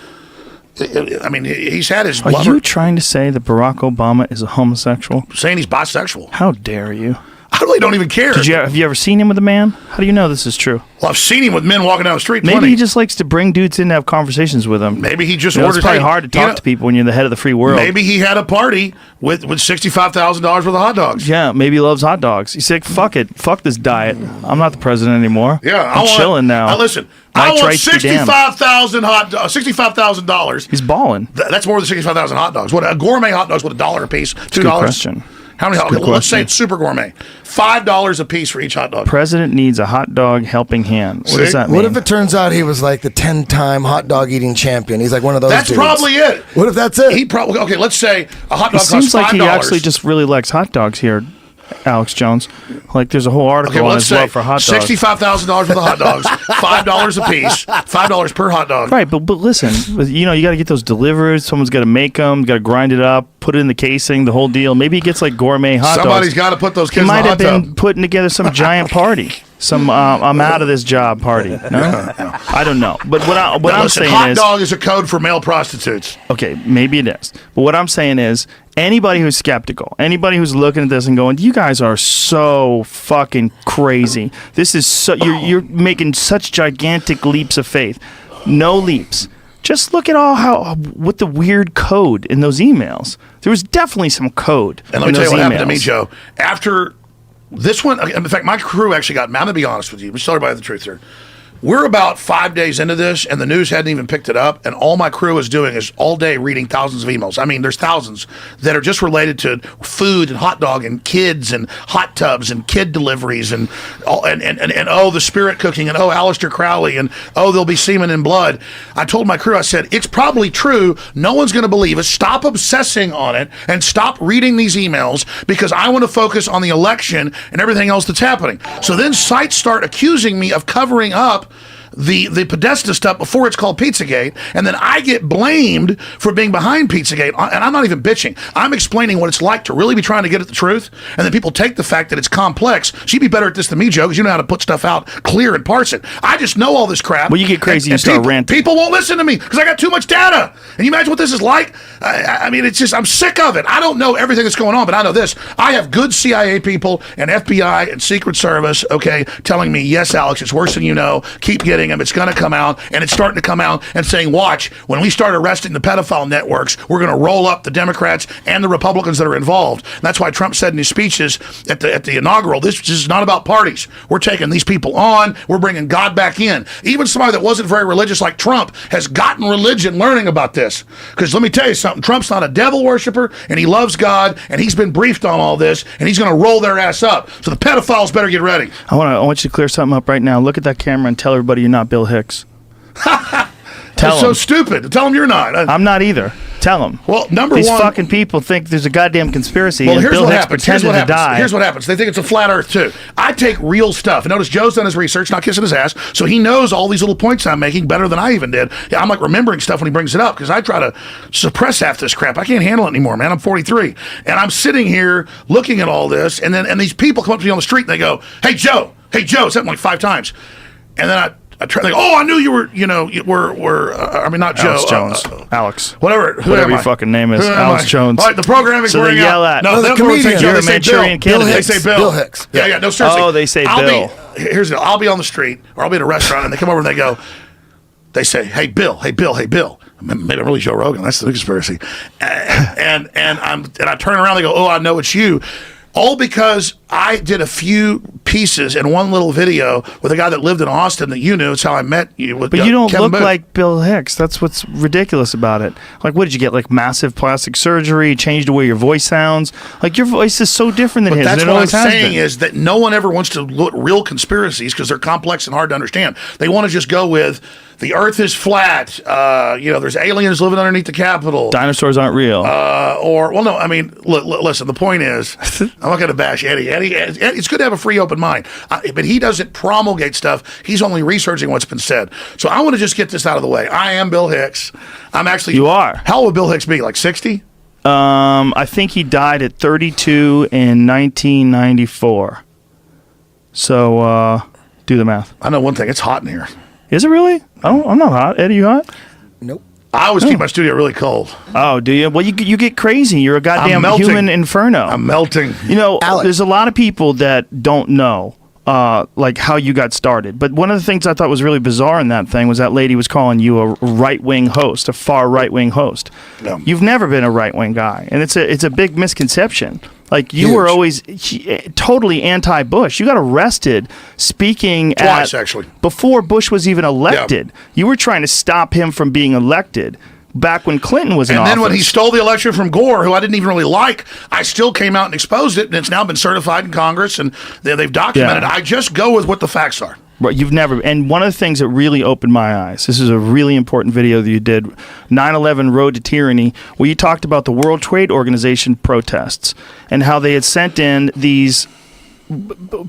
I mean, he's had his Are lover you trying to say that Barack Obama is a homosexual? saying he's bisexual. How dare you? I really don't even care. Have you ever seen him with a man? How do you know this is true? Well, I've seen him with men walking down the street. Maybe he just likes to bring dudes in to have conversations with them. Maybe he just orders. orders. It's probably hard to talk to people when you're the head of the free world. Maybe he had a party with $65,000 worth of hot dogs. Yeah, maybe he loves hot dogs. He's like, fuck it, fuck this diet. I'm not the president anymore. Yeah, I'm chilling now. Listen, My I want traits be damned. $65,000. He's balling. That's more than 65,000 hot dogs. What a gourmet hot dogs? What $1 a piece? $2. Good question. How many? Good Let's say question. it's super gourmet. $5 a piece for each hot dog. President needs a hot dog helping hand. What does that mean? What if it turns out he was like the 10-time hot dog eating champion? He's like one of those. That's dudes. probably it. What if that's it? He probably okay. Let's say a hot It dog costs seems like $5. he actually just really likes hot dogs here, Alex Jones. Like there's a whole article Okay, well, on let's his love for hot dogs. $65,000 worth of hot dogs, $5 a piece, $5 per hot dog. Right, but listen, you got to get those delivered. Someone's got to make them. Got to grind it up, put it in the casing, the whole deal. Maybe he gets like gourmet hot Somebody's dogs. got to put those kids He might in the have hot been tub. putting together some giant party. Some I'm out of this job party. No, I don't know. But what I'm Listen, saying hot is, dog is a code for male prostitutes. okay, maybe it is. But what I'm saying is, anybody who's skeptical, anybody who's looking at this and going, "You guys are so fucking crazy. This is so you're making such gigantic leaps of faith." No leaps. Just look at with the weird code in those emails. There was definitely some code. And let me in tell you those what happened to me, emails. Joe. After this one, in fact, my crew actually got, I'm going to be honest with you. Let's tell everybody the truth here. We're about 5 days into this, and the news hadn't even picked it up, and all my crew is doing is all day reading thousands of emails. I mean, there's thousands that are just related to food and hot dog and kids and hot tubs and kid deliveries and oh, the spirit cooking and oh, Aleister Crowley and oh, there'll be semen and blood. I told my crew, I said, it's probably true. No one's going to believe us. Stop obsessing on it and stop reading these emails because I want to focus on the election and everything else that's happening. So then sites start accusing me of covering up the Podesta stuff before it's called Pizzagate, and then I get blamed for being behind Pizzagate, and I'm not even bitching. I'm explaining what it's like to really be trying to get at the truth, and then people take the fact that it's complex. She'd be better at this than me, Joe, because you know how to put stuff out clear and parse it. I just know all this crap. Well, you get crazy, you start ranting. People won't listen to me because I got too much data. And you imagine what this is like? I mean, it's just, I'm sick of it. I don't know everything that's going on, but I know this. I have good CIA people and FBI and Secret Service, okay, telling me, yes, Alex, it's worse than you know. Keep getting them. It's going to come out, and it's starting to come out and saying, watch, when we start arresting the pedophile networks, we're going to roll up the Democrats and the Republicans that are involved. And that's why Trump said in his speeches at the inaugural, this is not about parties. We're taking these people on. We're bringing God back in. Even somebody that wasn't very religious like Trump has gotten religion learning about this. Because let me tell you something, Trump's not a devil worshiper, and he loves God, and he's been briefed on all this, and he's going to roll their ass up. So the pedophiles better get ready. I want you to clear something up right now. Look at that camera and tell everybody you're not Bill Hicks. That's so stupid. Tell them you're not. I'm not either. Tell them. Well, These fucking people think there's a goddamn conspiracy. Well, and here's Bill what Hicks happens. pretended to die. Here's what happens. They think it's a flat Earth too. I take real stuff. And notice Joe's done his research, not kissing his ass, so he knows all these little points I'm making better than I even did. Yeah, I'm like remembering stuff when he brings it up because I try to suppress half this crap. I can't handle it anymore, man. I'm 43, and I'm sitting here looking at all this, and these people come up to me on the street and they go, "Hey Joe, something like 5 times," and then I try to think, oh, I knew you were, I mean, not Alex Joe. Jones. Alex. Whatever your fucking name is. Alex Jones. All right, the programming's So they wearing yell out. at. No, the comedian. You're a They say Manchurian Bill. candidate. They say Bill. Bill Hicks. Yeah, no, seriously. Oh, they say Bill. Here's the deal. I'll be on the street, or I'll be at a restaurant, and they come over and they say, hey, Bill. Maybe I'm really Joe Rogan. That's the conspiracy. And I turn around, they go, oh, I know it's you. All because I did a few pieces in one little video with a guy that lived in Austin that you knew. It's how I met you. With, But you don't Kevin look Booth. like Bill Hicks. That's what's ridiculous about it. Like, what did you get? Like massive plastic surgery, changed the way your voice sounds. Like your voice is so different than But his. that's and it what I'm always has saying been. is that no one ever wants to look at real conspiracies because they're complex and hard to understand. They want to just go with the Earth is flat. There's aliens living underneath the Capitol. Dinosaurs aren't real. Listen. The point is, I'm not going to bash Eddie. Eddie, it's good to have a free, open mind, but he doesn't promulgate stuff. He's only researching what's been said. So I want to just get this out of the way. I am Bill Hicks. I'm actually. You are. How old would Bill Hicks be? Like 60? I think he died at 32 in 1994. So do the math. I know one thing. It's hot in here. Is it really? I'm not hot. Eddie, you hot? Nope. I always keep my studio really cold. Oh, do you? Well, you get crazy. You're a goddamn human inferno. I'm melting. You know, there's a lot of people that don't know like how you got started. But one of the things I thought was really bizarre in that thing was that lady was calling you a right-wing host, a far right-wing host. No. You've never been a right-wing guy, and it's a big misconception. Like, you were always totally anti-Bush. You got arrested speaking twice, actually, before Bush was even elected. Yeah. You were trying to stop him from being elected back when Clinton was in office. And then when he stole the election from Gore, who I didn't even really like, I still came out and exposed it, and it's now been certified in Congress, and they've documented it. I just go with what the facts are. Right, you've never, and one of the things that really opened my eyes, this is a really important video that you did, 9/11 Road to Tyranny, where you talked about the World Trade Organization protests and how they had sent in these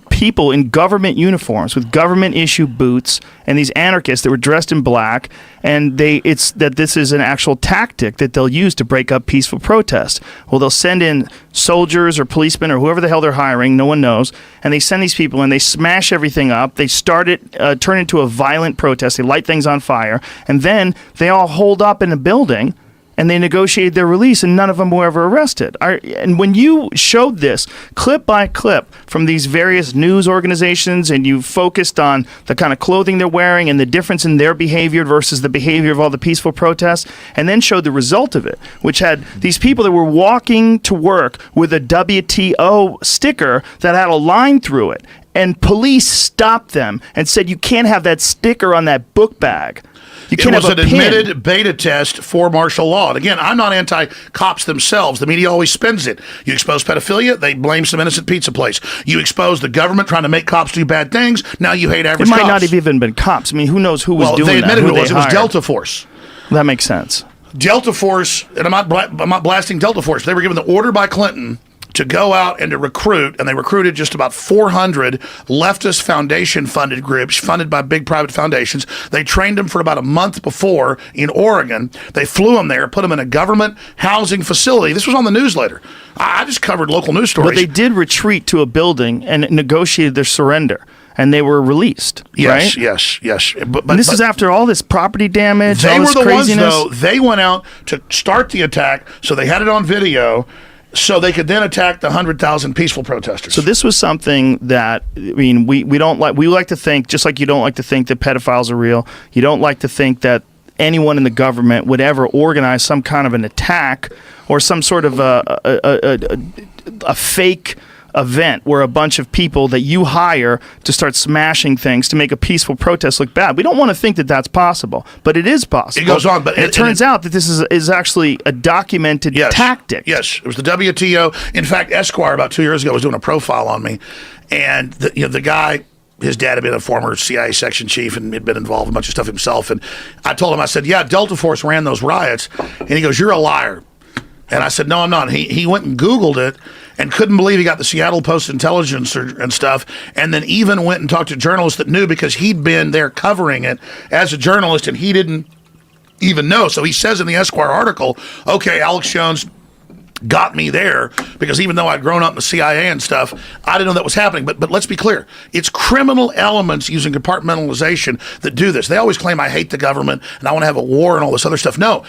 people in government uniforms with government issue boots and these anarchists that were dressed in black, and it's that this is an actual tactic that they'll use to break up peaceful protests. Well, they'll send in soldiers or policemen or whoever the hell they're hiring, no one knows, and they send these people and they smash everything up. They turn into a violent protest. They light things on fire, and then they all hold up in a building and they negotiated their release, and none of them were ever arrested. And when you showed this clip by clip from these various news organizations, and you focused on the kind of clothing they're wearing and the difference in their behavior versus the behavior of all the peaceful protests, and then showed the result of it, which had these people that were walking to work with a WTO sticker that had a line through it, and police stopped them and said, you can't have that sticker on that book bag. You can't it was have a an pin. admitted beta test for martial law. And again, I'm not anti-cops themselves. The media always spins it. You expose pedophilia, they blame some innocent pizza place. You expose the government trying to make cops do bad things, now you hate average cops. It might not have even been cops. I mean, who knows who was doing that? They admitted who it was. It was Delta Force. That makes sense. Delta Force, and I'm not blasting Delta Force. They were given the order by Clinton to go out and to recruit, and they recruited just about 400 leftist foundation-funded groups, funded by big private foundations. They trained them for about a month before in Oregon. They flew them there, put them in a government housing facility. This was on the newsletter. I just covered local news stories. But they did retreat to a building and negotiated their surrender, and they were released, right? Yes. But this is after all this property damage, they all were this the craziness. ones, though, they went out to start the attack, so they had it on video, so they could then attack the 100,000 peaceful protesters. So this was something that, I mean, we don't like. We like to think, just like you don't like to think that pedophiles are real. You don't like to think that anyone in the government would ever organize some kind of an attack or some sort of a fake event where a bunch of people that you hire to start smashing things to make a peaceful protest look bad. We don't want to think that that's possible, but it is possible. It goes on, but it turns out that this is actually a documented tactic. Yes, it was the WTO. In fact, Esquire about 2 years ago was doing a profile on me, and the guy, his dad had been a former CIA section chief and had been involved in a bunch of stuff himself. And I told him, I said, yeah, Delta Force ran those riots. And he goes, you're a liar. And I said, no, I'm not. He went and Googled it and couldn't believe he got the Seattle Post-Intelligence and stuff, and then even went and talked to journalists that knew because he'd been there covering it as a journalist, and he didn't even know. So he says in the Esquire article, okay, Alex Jones got me there because even though I'd grown up in the CIA and stuff, I didn't know that was happening. But let's be clear. It's criminal elements using compartmentalization that do this. They always claim I hate the government and I want to have a war and all this other stuff. No.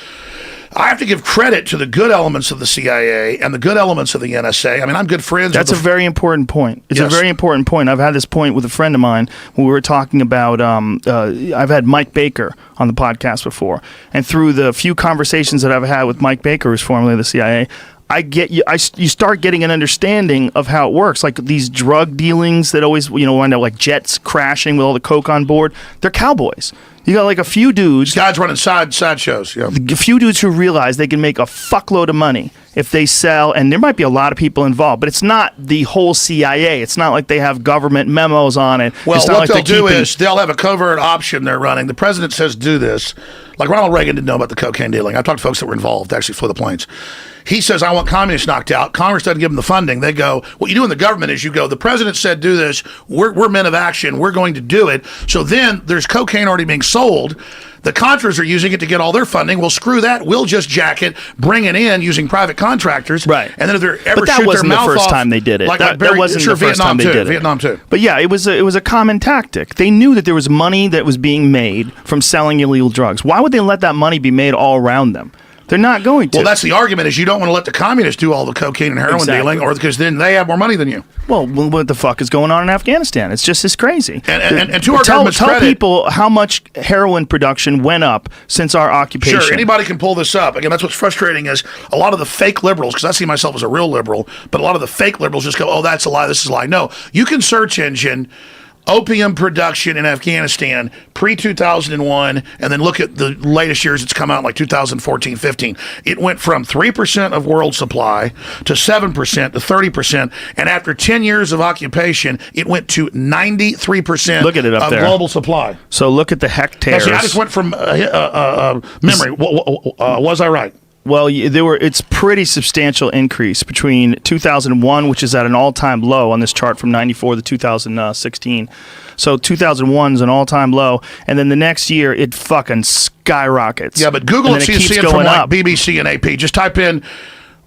I have to give credit to the good elements of the CIA and the good elements of the NSA. I mean, I'm good friends That's with a very important point. It's a very important point. I've had this point with a friend of mine when we were talking about, I've had Mike Baker on the podcast before. And through the few conversations that I've had with Mike Baker, who's formerly of the CIA, you start getting an understanding of how it works. Like these drug dealings that always, wind up like jets crashing with all the coke on board. They're cowboys. You got like a few dudes. Guys running side shows. Yeah. A few dudes who realize they can make a fuckload of money if they sell, and there might be a lot of people involved, but it's not the whole CIA. It's not like they have government memos on it. Well, it's not what like they'll do is they'll have a covert option they're running. The president says do this. Like Ronald Reagan didn't know about the cocaine dealing. I've talked to folks that were involved, actually flew the planes. He says, I want communists knocked out. Congress doesn't give them the funding. They go, what you do in the government is you go, the president said do this. We're men of action. We're going to do it. So then there's cocaine already being sold The Contras are using it to get all their funding. Well, screw that. We'll just jack it, bring it in using private contractors. Right. And then if they're ever But that shoot wasn't their the mouth first off, time they did it. Like That Barry- wasn't sure, the first Vietnam time they too. did it. Vietnam too. But yeah, it was a common tactic. They knew that there was money that was being made from selling illegal drugs. Why would they let that money be made all around them? They're not going to. Well, that's the argument, is you don't want to let the communists do all the cocaine and heroin dealing, or because then they have more money than you. Well, what the fuck is going on in Afghanistan? It's just as crazy. And to our government's tell credit, people how much heroin production went up since our occupation. Sure, anybody can pull this up. Again, that's what's frustrating is a lot of the fake liberals, because I see myself as a real liberal, but a lot of the fake liberals just go, oh, that's a lie, this is a lie. No, you can search engine opium production in Afghanistan pre-2001, and then look at the latest years it's come out, like 2014, 15. It went from 3% of world supply to 7% to 30%, and after 10 years of occupation, it went to 93% Look at it up of there. global supply. So look at the hectares. Now, see, I just went from memory. Was I right? Well, it's pretty substantial increase between 2001, which is at an all-time low on this chart from 94 to 2016. So 2001 is an all-time low, and then the next year it fucking skyrockets. Yeah, but Google and it, then see it from going like up. BBC and AP. Just type in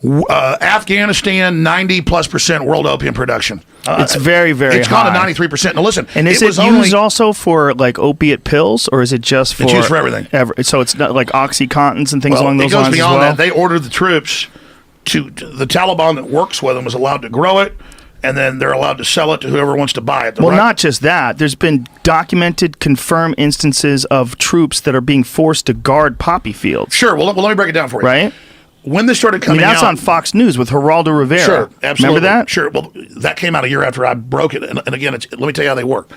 Afghanistan 90+% world opium production. It's very, very It's high. gone to 93%. Now listen, And is it used also for like opiate pills, or is it just for? It's used for everything. So it's not like OxyContins and things along those it goes lines beyond as well. that. They ordered the troops to the Taliban that works with them is allowed to grow it, and then they're allowed to sell it to whoever wants to buy it. Well, not just that. There's been documented, confirmed instances of troops that are being forced to guard poppy fields. Sure. Well, let me break it down for you. Right? When this started coming that's out, on Fox News with Geraldo Rivera. Sure, absolutely. Remember that? Sure. Well, that came out a year after I broke it. And again, let me tell you how they work.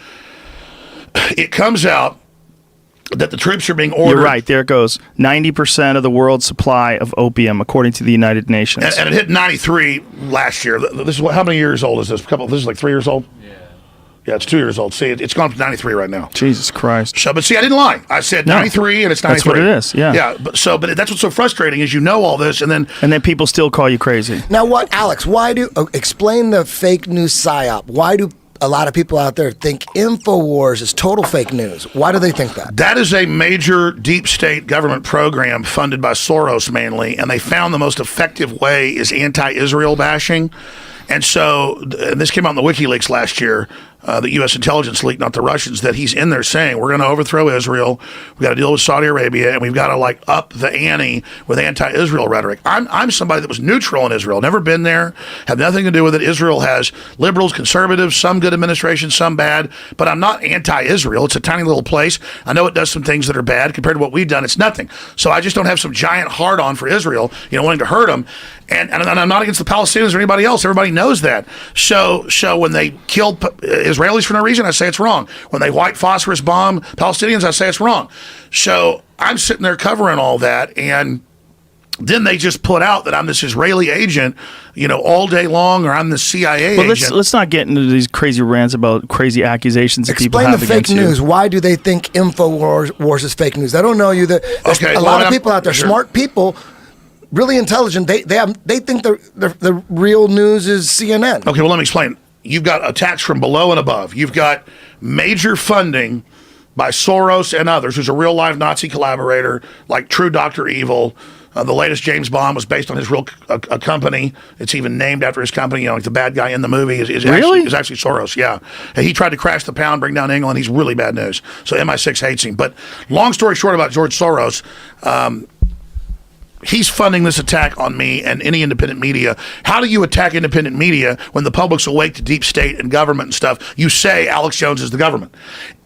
It comes out that the troops are being ordered. You're right. There it goes. 90% of the world's supply of opium, according to the United Nations. And it hit 93 last year. This is how many years old is this? This is like 3 years old? Yeah, it's 2 years old. See, it's gone up to 93 right now. Jesus Christ. So, but see, I didn't lie. I said 93, and it's 93. That's what it is, yeah. Yeah, but that's what's so frustrating is you know all this, and then people still call you crazy. Now, Alex, explain the fake news psyop. Why do a lot of people out there think InfoWars is total fake news? Why do they think that? That is a major deep state government program funded by Soros mainly, and they found the most effective way is anti-Israel bashing. And so, and this came out in the WikiLeaks last year, the U.S. intelligence leaked, not the Russians, that he's in there saying, we're going to overthrow Israel, we've got to deal with Saudi Arabia, and we've got to up the ante with anti-Israel rhetoric. I'm somebody that was neutral in Israel, never been there, have nothing to do with it. Israel has liberals, conservatives, some good administrations, some bad, but I'm not anti-Israel. It's a tiny little place. I know it does some things that are bad. Compared to what we've done, it's nothing. So I just don't have some giant hard-on for Israel, wanting to hurt them. And I'm not against the Palestinians or anybody else. Everybody knows that. So when they killed Israelis for no reason, I say it's wrong. When they white phosphorus bomb Palestinians, I say it's wrong. So I'm sitting there covering all that, and then they just put out that I'm this Israeli agent, all day long, or I'm the CIA agent. Let's not get into these crazy rants about crazy accusations that people have Explain the against fake you. news. Why do they think InfoWars is fake news? They don't know you. There's a lot of people out there, smart people, really intelligent. They think the real news is CNN. Okay, well, let me explain. You've got attacks from below and above. You've got major funding by Soros and others, who's a real live Nazi collaborator, like True Dr. Evil. The latest James Bond was based on his real a company. It's even named after his company. Like the bad guy in the movie is actually Soros. Yeah, and he tried to crash the pound, bring down England. He's really bad news. So MI6 hates him. But long story short about George Soros. He's funding this attack on me and any independent media. How do you attack independent media when the public's awake to deep state and government and stuff? You say Alex Jones is the government.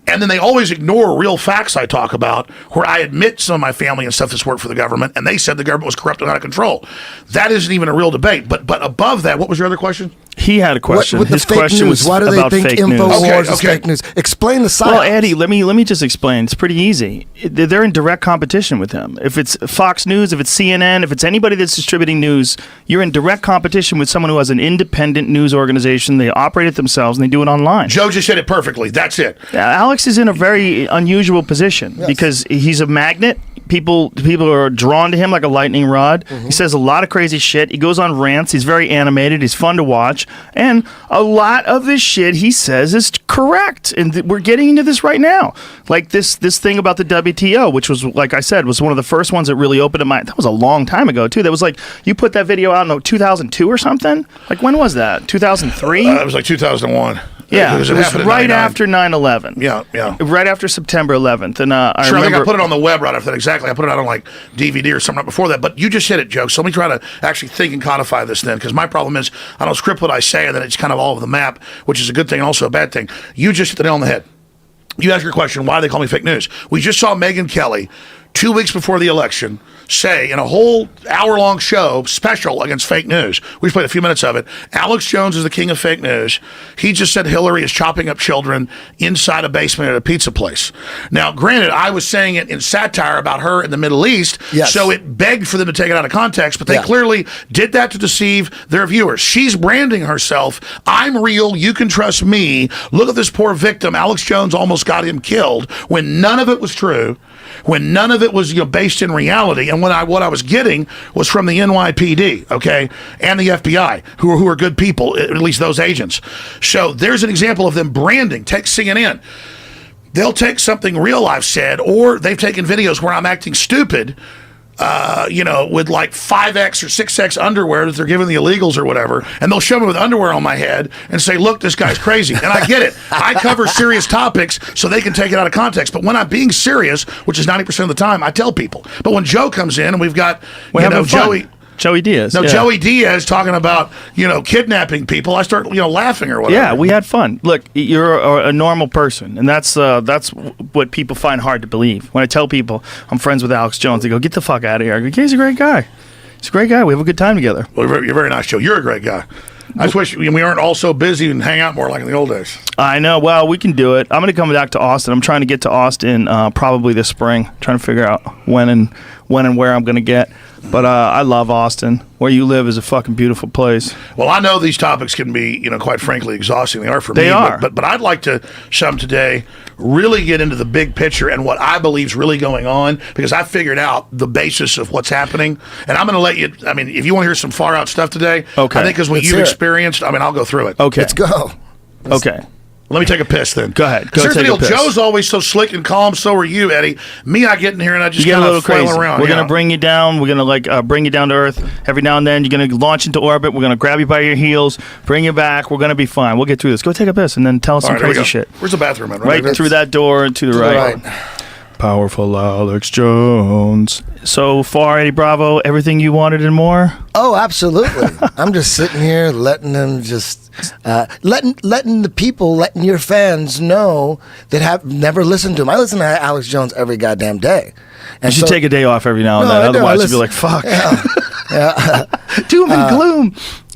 And then they always ignore real facts I talk about, where I admit some of my family and stuff that's worked for the government, and they said the government was corrupt and out of control. That isn't even a real debate. But above that, what was your other question? He had a question. With the His fake question news, was why do they about think fake news. InfoWars is fake news? Explain the science. Well, Eddie, let me just explain. It's pretty easy. They're in direct competition with him. If it's Fox News, if it's CNN, if it's anybody that's distributing news, you're in direct competition with someone who has an independent news organization. They operate it themselves, and they do it online. Joe just said it perfectly. That's it. Alex is in a very unusual position because he's a magnet. People are drawn to him like a lightning rod. He says a lot of crazy shit. He goes on rants. He's very animated. He's fun to watch. And a lot of this shit he says is correct. And we're getting into this right now. Like this thing about the WTO, which was, like I said, was one of the first ones that really opened my... That was a long time ago, too. That was like, you put that video out in 2002 or something? Like, when was that? 2003? It was like 2001. Yeah, it was right after 9/11. Yeah. Right after September 11th. And I think remember... I put it on the web right after that. Exactly. I put it out on like DVD or something right before that. But you just hit it, Joe. So let me try to actually think and codify this then, because my problem is I don't script what I say, and then it's kind of all over the map, which is a good thing and also a bad thing. You just hit the nail on the head. You ask your question, why do they call me fake news? We just saw Megyn Kelly 2 weeks before the election say in a whole hour-long show special against fake news. We just played a few minutes of it. Alex Jones is the king of fake news. He just said Hillary is chopping up children inside a basement at a pizza place. Now, granted, I was saying it in satire about her in the Middle East, so it begged for them to take it out of context, but they clearly did that to deceive their viewers. She's branding herself. I'm real. You can trust me. Look at this poor victim. Alex Jones almost got him killed when none of it was true, when none of it was based in reality. And what I was getting was from the NYPD, okay, and the FBI, who are good people, at least those agents. So there's an example of them branding. Take CNN. They'll take something real I've said, or they've taken videos where I'm acting stupid, with like 5X or 6X underwear that they're giving the illegals or whatever, and they'll show me with underwear on my head and say, look, this guy's crazy. And I get it. I cover serious topics so they can take it out of context. But when I'm being serious, which is 90% of the time, I tell people. But when Joe comes in and we've got, Joey Diaz. No, Joey Diaz talking about, kidnapping people, I start, laughing or whatever. Yeah, we had fun. Look, you're a normal person, and that's what people find hard to believe. When I tell people I'm friends with Alex Jones, they go, get the fuck out of here. I go, he's a great guy. He's a great guy. We have a good time together. Well, you're very nice, Joe. You're a great guy. I just wish we weren't all so busy and hang out more like in the old days. I know. Well, we can do it. I'm going to come back to Austin. I'm trying to get to Austin probably this spring. Trying to figure out when and where I'm going to get. But I love Austin. Where you live is a fucking beautiful place. Well, I know these topics can be, quite frankly, exhausting. They are for me. They are. But I'd like to, today, really get into the big picture and what I believe is really going on, because I figured out the basis of what's happening. And I'm going to let you, if you want to hear some far out stuff today, okay. I think because what you've experienced, I'll go through it. Okay. Let's go. Okay. Let me take a piss then. Go ahead. Here's the deal. Joe's always so slick and calm. So are you, Eddie. Me, I get in here and I just get kind a little of flail crazy. around. We're gonna bring you down. We're gonna bring you down to earth every now and then. You're gonna launch into orbit. We're gonna grab you by your heels, bring you back. We're gonna be fine. We'll get through this. Go take a piss and then tell us some crazy shit. Where's the bathroom, man? Right through that door to the right. Powerful Alex Jones. So far, Eddie Bravo, everything you wanted and more? Oh, absolutely. I'm just sitting here letting them letting the people, letting your fans know that have never listened to him. I listen to Alex Jones every goddamn day. And you should take a day off every now and then. Otherwise, you'd be like, fuck. Doom and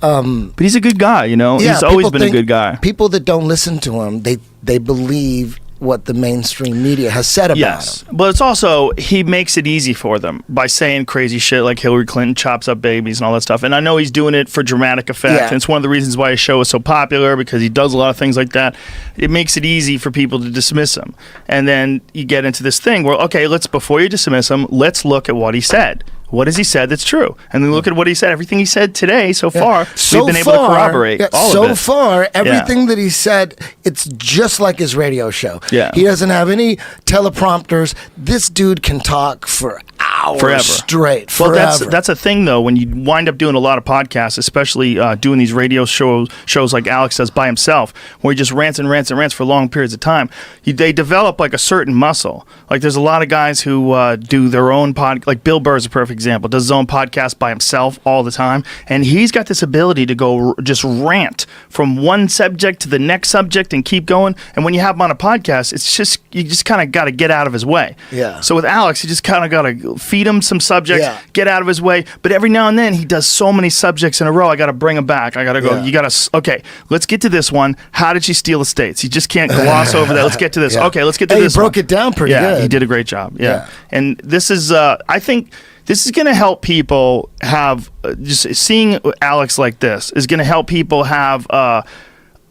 gloom. But he's a good guy, He's always been a good guy. People that don't listen to him, they believe what the mainstream media has said about him. But it's also, he makes it easy for them by saying crazy shit like Hillary Clinton chops up babies and all that stuff. And I know he's doing it for dramatic effect. Yeah. And it's one of the reasons why his show is so popular, because he does a lot of things like that. It makes it easy for people to dismiss him. And then you get into this thing where, okay, before you dismiss him, let's look at what he said. What has he said that's true? And then look at what he said. Everything he said today so far, we've been able to corroborate all of it. So far, everything that he said, it's just like his radio show. Yeah. He doesn't have any teleprompters. This dude can talk for hours straight, forever. Well, that's a thing, though, when you wind up doing a lot of podcasts, especially doing these radio shows like Alex does by himself, where he just rants and rants and rants for long periods of time. They develop like a certain muscle. Like there's a lot of guys who do their own like Bill Burr is a perfect example, does his own podcast by himself all the time, and he's got this ability to go just rant from one subject to the next subject and keep going. And when you have him on a podcast, it's just, you just kind of got to get out of his way. Yeah. So with Alex, you just kind of got to feed him some subjects, get out of his way. But every now and then he does so many subjects in a row, I got to bring him back. I got to go, you got to, okay, let's get to this one. How did she steal the states? You just can't gloss over that. Let's get to this. Okay, let's get to this one. He broke it down pretty good. Yeah, he did a great job. Yeah. And this is, I think, this is going to help people have, just seeing Alex like this is going to help people have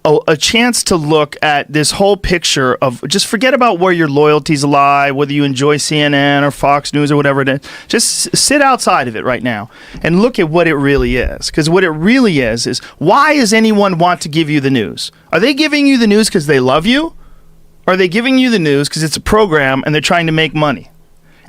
a chance to look at this whole picture of just forget about where your loyalties lie, whether you enjoy CNN or Fox News or whatever it is. Just sit outside of it right now and look at what it really is. Because what it really is why does anyone want to give you the news? Are they giving you the news because they love you? Or are they giving you the news because it's a program and they're trying to make money?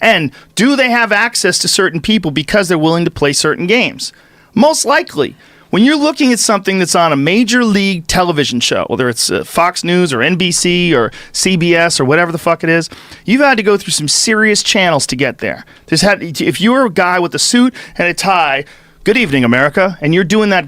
And do they have access to certain people because they're willing to play certain games? Most likely. When you're looking at something that's on a major league television show, whether it's Fox News or NBC or CBS or whatever the fuck it is, you've had to go through some serious channels to get there. If you're a guy with a suit and a tie, good evening, America, and you're doing that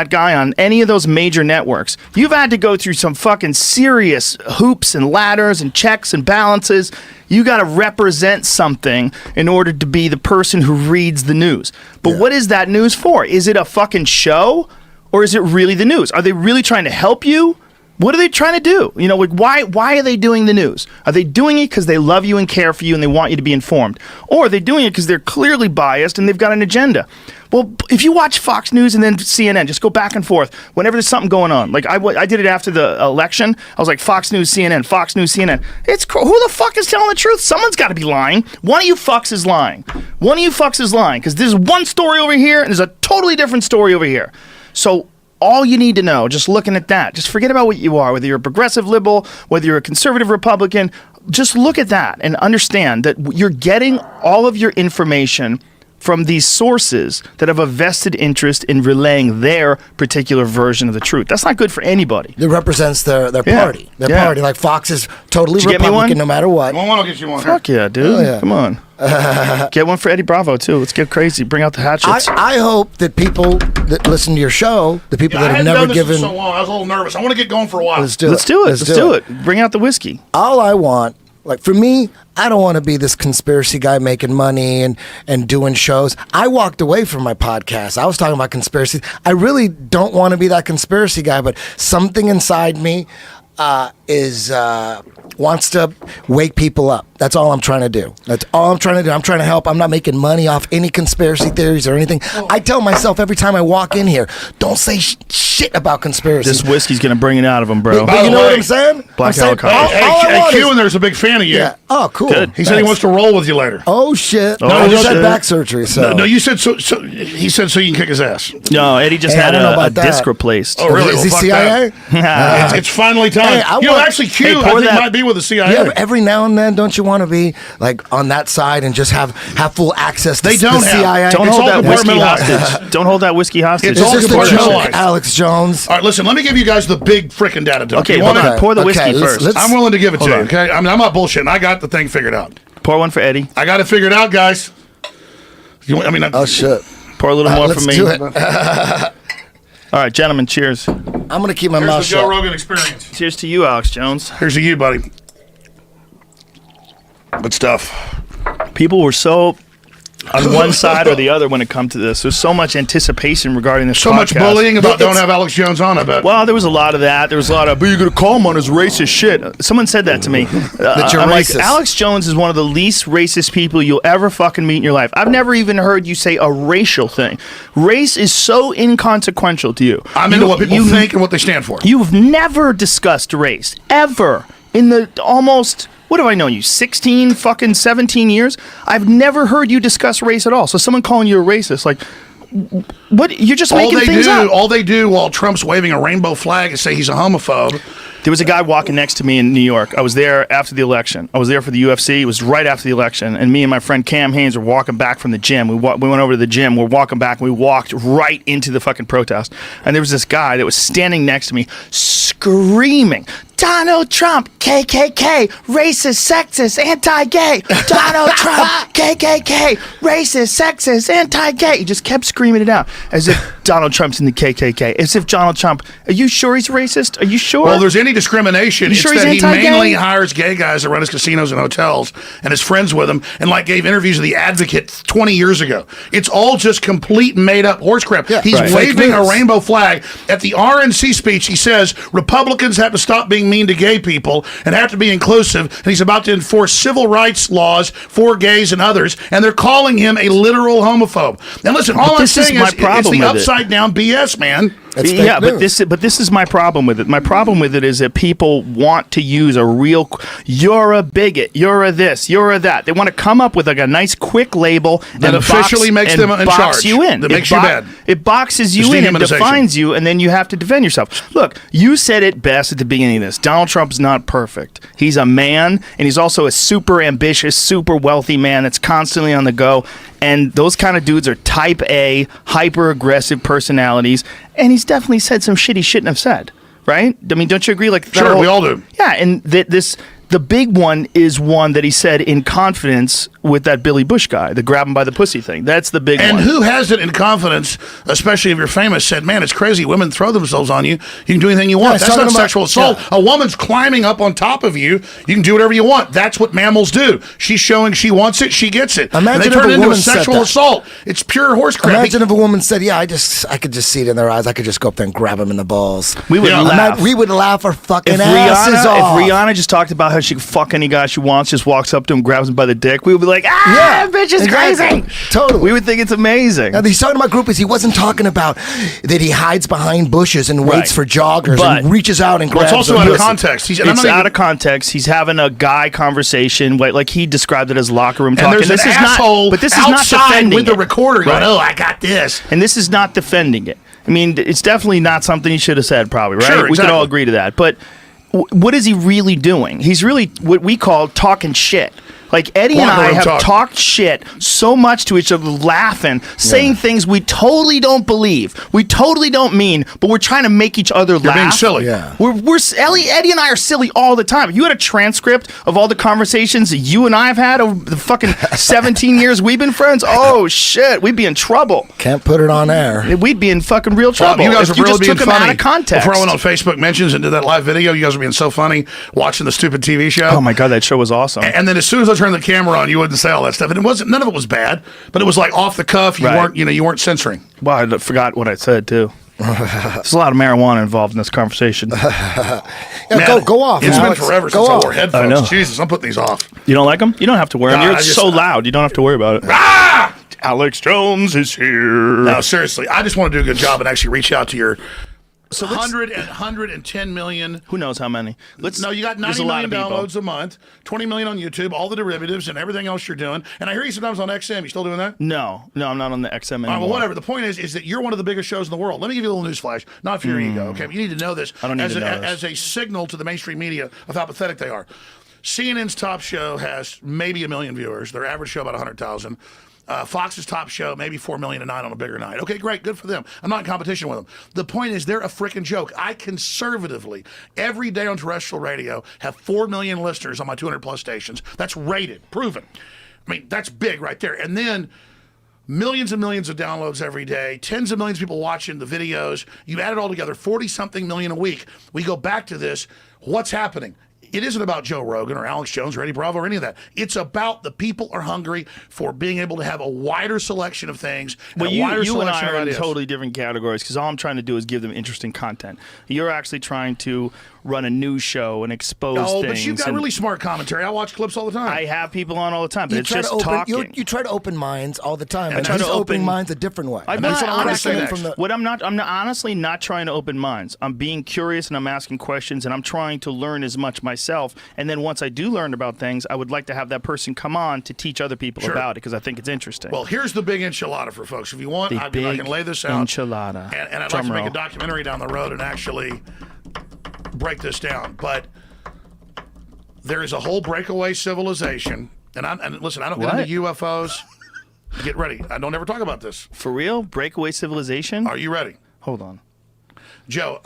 guy on any of those major networks, you've had to go through some fucking serious hoops and ladders and checks and balances. You got to represent something in order to be the person who reads the news. But what is that news for? Is it a fucking show, or is it really the news? Are they really trying to help you? What are they trying to do? You know, like why are they doing the news? Are they doing it because they love you and care for you and they want you to be informed? Or are they doing it because they're clearly biased and they've got an agenda? Well, if you watch Fox News and then CNN, just go back and forth whenever there's something going on. Like I did it after the election. I was like, Fox News, CNN, Fox News, CNN. It's cool. Who the fuck is telling the truth? Someone's got to be lying. One of you fucks is lying. One of you fucks is lying because there's one story over here and there's a totally different story over here. So all you need to know, just looking at that, just forget about what you are, whether you're a progressive liberal, whether you're a conservative Republican, just look at that and understand that you're getting all of your information from these sources that have a vested interest in relaying their particular version of the truth. That's not good for anybody. It represents their party. Their party. Like Fox is totally Republican no matter what. One will get you one. Fuck yeah, dude. Oh, yeah. Come on. Get one for Eddie Bravo, too. Let's get crazy. Bring out the hatchets. I hope that people that listen to your show, the people that have never given... I hadn't done this in so long. I was a little nervous. I want to get going for a while. Let's do it. Bring out the whiskey. All I want, like for me, I don't want to be this conspiracy guy making money and doing shows. I walked away from my podcast. I was talking about conspiracy. I really don't want to be that conspiracy guy, but something inside me wants to wake people up. That's all I'm trying to do. That's all I'm trying to do. I'm trying to help. I'm not making money off any conspiracy theories or anything. I tell myself every time I walk in here, don't say shit about conspiracy. This whiskey's going to bring it out of him, bro. But you know what I'm saying? Black helicopter. Hey, Q in there's a big fan of you. Yeah. Oh, cool. Good. He said he wants to roll with you later. Oh, shit. No, I just had back surgery, so. No, you said so he said so you can kick his ass. No, Eddie just had a disc replaced. Oh, really? Is he CIA? It's finally time. Actually, Q, I think might be with the CIA. Yeah, but every now and then, don't you want to be like on that side and just have full access to the CIA? Don't hold that whiskey hostage. Don't hold that whiskey hostage. It's just a joke, Alex Jones. All right, listen, let me give you guys the big frickin' data dump. Okay, pour the whiskey first. I'm willing to give it to you, okay? I'm not bullshitting. I got the thing figured out. Pour one for Eddie. I got it figured out, guys. Oh, shit. Pour a little more for me. Let's do it. All right, gentlemen, cheers. I'm going to keep my mouth shut. Here's the Joe Rogan experience. Cheers to you, Alex Jones. Here's to you, buddy. Good stuff. People were so on one side or the other when it comes to this. There's so much anticipation regarding this So much bullying about don't have Alex Jones on, I bet. Well, there was a lot of that. There was a lot of, but you're going to call him on his racist shit. Someone said that to me. That you're racist. Like, Alex Jones is one of the least racist people you'll ever fucking meet in your life. I've never even heard you say a racial thing. Race is so inconsequential to you. I'm into what people think and what they stand for. You've never discussed race, ever. In the almost... What have I known you? 16 fucking 17 years? I've never heard you discuss race at all. So someone calling you a racist, like, what? You're just making things up. All they do while Trump's waving a rainbow flag is say he's a homophobe. There was a guy walking next to me in New York. I was there after the election. I was there for the UFC. It was right after the election. And me and my friend Cam Haynes were walking back from the gym. We went over to the gym. We're walking back. And we walked right into the fucking protest. And there was this guy that was standing next to me screaming, Donald Trump, KKK, racist, sexist, anti-gay. Donald Trump, KKK, racist, sexist, anti-gay. He just kept screaming it out as if Donald Trump's in the KKK. As if Donald Trump, are you sure he's racist? Are you sure? Well, there's any discrimination. It's sure that he's he anti-gay? mainly hires gay guys that run his casinos and hotels and is friends with them and like gave interviews to The Advocate 20 years ago. It's all just complete made up horse crap. Yeah, he's waving a rainbow flag. At the RNC speech, he says Republicans have to stop being mean to gay people and have to be inclusive, and he's about to enforce civil rights laws for gays and others, and they're calling him a literal homophobe. And listen, all I'm saying is it's the upside down BS, man. It's fake Yeah, news. but this is my problem with it. My problem with it is that people want to use a real, you're a bigot, you're a this, you're a that. They want to come up with like a nice quick label that officially makes them in charge. You in. That makes you bad. It boxes you It's in and dehumanization. defines you, and then you have to defend yourself. Look, you said it best at the beginning of this. Donald Trump's not perfect. He's a man, and he's also a super ambitious, super wealthy man that's constantly on the go. And those kind of dudes are type A, hyper aggressive personalities. And he's definitely said some shit he shouldn't have said, right? I mean, don't you agree? Like, Sure, we all do. Yeah, and the big one is one that he said in confidence with that Billy Bush guy, the grab him by the pussy thing. That's the big one. And who has it in confidence, especially if you're famous, said, man, it's crazy. Women throw themselves on you. You can do anything you want. Yeah, That's not sexual assault. A woman's climbing up on top of you. You can do whatever you want. That's what mammals do. She's showing she wants it. She gets it. Imagine and if they turn a it into a woman said sexual that. assault. It's pure horse crap. Imagine if a woman said, "Yeah, I could just see it in their eyes. I could just go up there and grab them in the balls." We would laugh. We would laugh our fucking If asses off. Rihanna just talked about how she can fuck any guy she wants, just walks up to him, grabs him by the dick, we would be like, that bitch is crazy. Totally. We would think it's amazing. Now, he's talking about groupies. He wasn't talking about that he hides behind bushes and waits for joggers and reaches out and grabs them. it's out of context. He's having a guy conversation, like he described it as locker room talk. And there's an asshole but this is not outside defending with the it. recorder going, Right. oh, I got this. And this is not defending it. I mean, it's definitely not something he should have said, probably, right? Sure, We could all exactly. agree to that. But what is he really doing? He's really what we call talking shit. Like Eddie and Locker I room have talk. talked shit so much to each other, laughing, saying things we totally don't believe, we totally don't mean, but we're trying to make each other laugh. being silly. Yeah. Eddie and I are silly all the time. If you had a transcript of all the conversations that you and I have had over the fucking 17 years we've been friends, oh shit, we'd be in trouble. Can't put it on air. We'd be in fucking real trouble. You guys if are you really just being took them funny. out of context. Before I went on Facebook mentions and did that live video, you guys were being so funny watching the stupid TV show. Oh my god, that show was awesome. And then as soon as I turned the camera on, you wouldn't say all that stuff. And it wasn't. None of it was bad, but it was like off the cuff. You Right. weren't censoring. Well, I forgot what I said too. There's a lot of marijuana involved in this conversation. Yeah, go off. It's Alex. been forever Go since I off. wore I headphones. know. Jesus, I'm putting these off. You don't like them? You don't have to wear them. No, You're I just- so loud. You don't have to worry about it. Ah! Alex Jones is here. No, seriously, I just want to do a good job and actually reach out to your So 110 million. Who knows how many? You got there's 90 a lot million of people. downloads a month, 20 million on YouTube, all the derivatives and everything else you're doing. And I hear you sometimes on XM. You still doing that? No, I'm not on the XM anymore. All right, well, whatever. The point is that you're one of the biggest shows in the world. Let me give you a little news flash. Not for your ego, okay? But you need to know this I don't need as, to know this. as a signal to the mainstream media of how pathetic they are. CNN's top show has maybe 1 million viewers. Their average show about 100,000. Fox's top show, maybe 4 million a night on a bigger night. Okay, great, good for them. I'm not in competition with them. The point is, they're a freaking joke. I conservatively, every day on terrestrial radio, have 4 million listeners on my 200 plus stations. That's rated, proven. I mean, that's big right there. And then millions and millions of downloads every day, tens of millions of people watching the videos. You add it all together, 40-something million a week. We go back to this. What's happening? It isn't about Joe Rogan or Alex Jones or Eddie Bravo or any of that. It's about the people are hungry for being able to have a wider selection of things. And Well, a wider you and I selection of are in ideas. totally different categories because all I'm trying to do is give them interesting content. You're actually trying to run a news show and expose No, things. but you've got and really smart commentary. I watch clips all the time. I have people on all the time, but You it's try just to open, talking. you try to open minds all the time, I and try he's to opening open- minds a different way. I'm That's not what I'm honestly, saying from the. what I'm not honestly not trying to open minds. I'm being curious and I'm asking questions and I'm trying to learn as much myself. And then once I do learn about things, I would like to have that person come on to teach other people Sure. about it because I think it's interesting. Well, here's the big enchilada for folks. If you want, The I big can lay this out. enchilada. And I'd Drum like to make roll. a documentary down the road and actually break this down. But there is a whole breakaway civilization. And listen, I don't What? get into UFOs. Get ready. I don't ever talk about this. For real? Breakaway civilization? Are you ready? Hold on. Joe,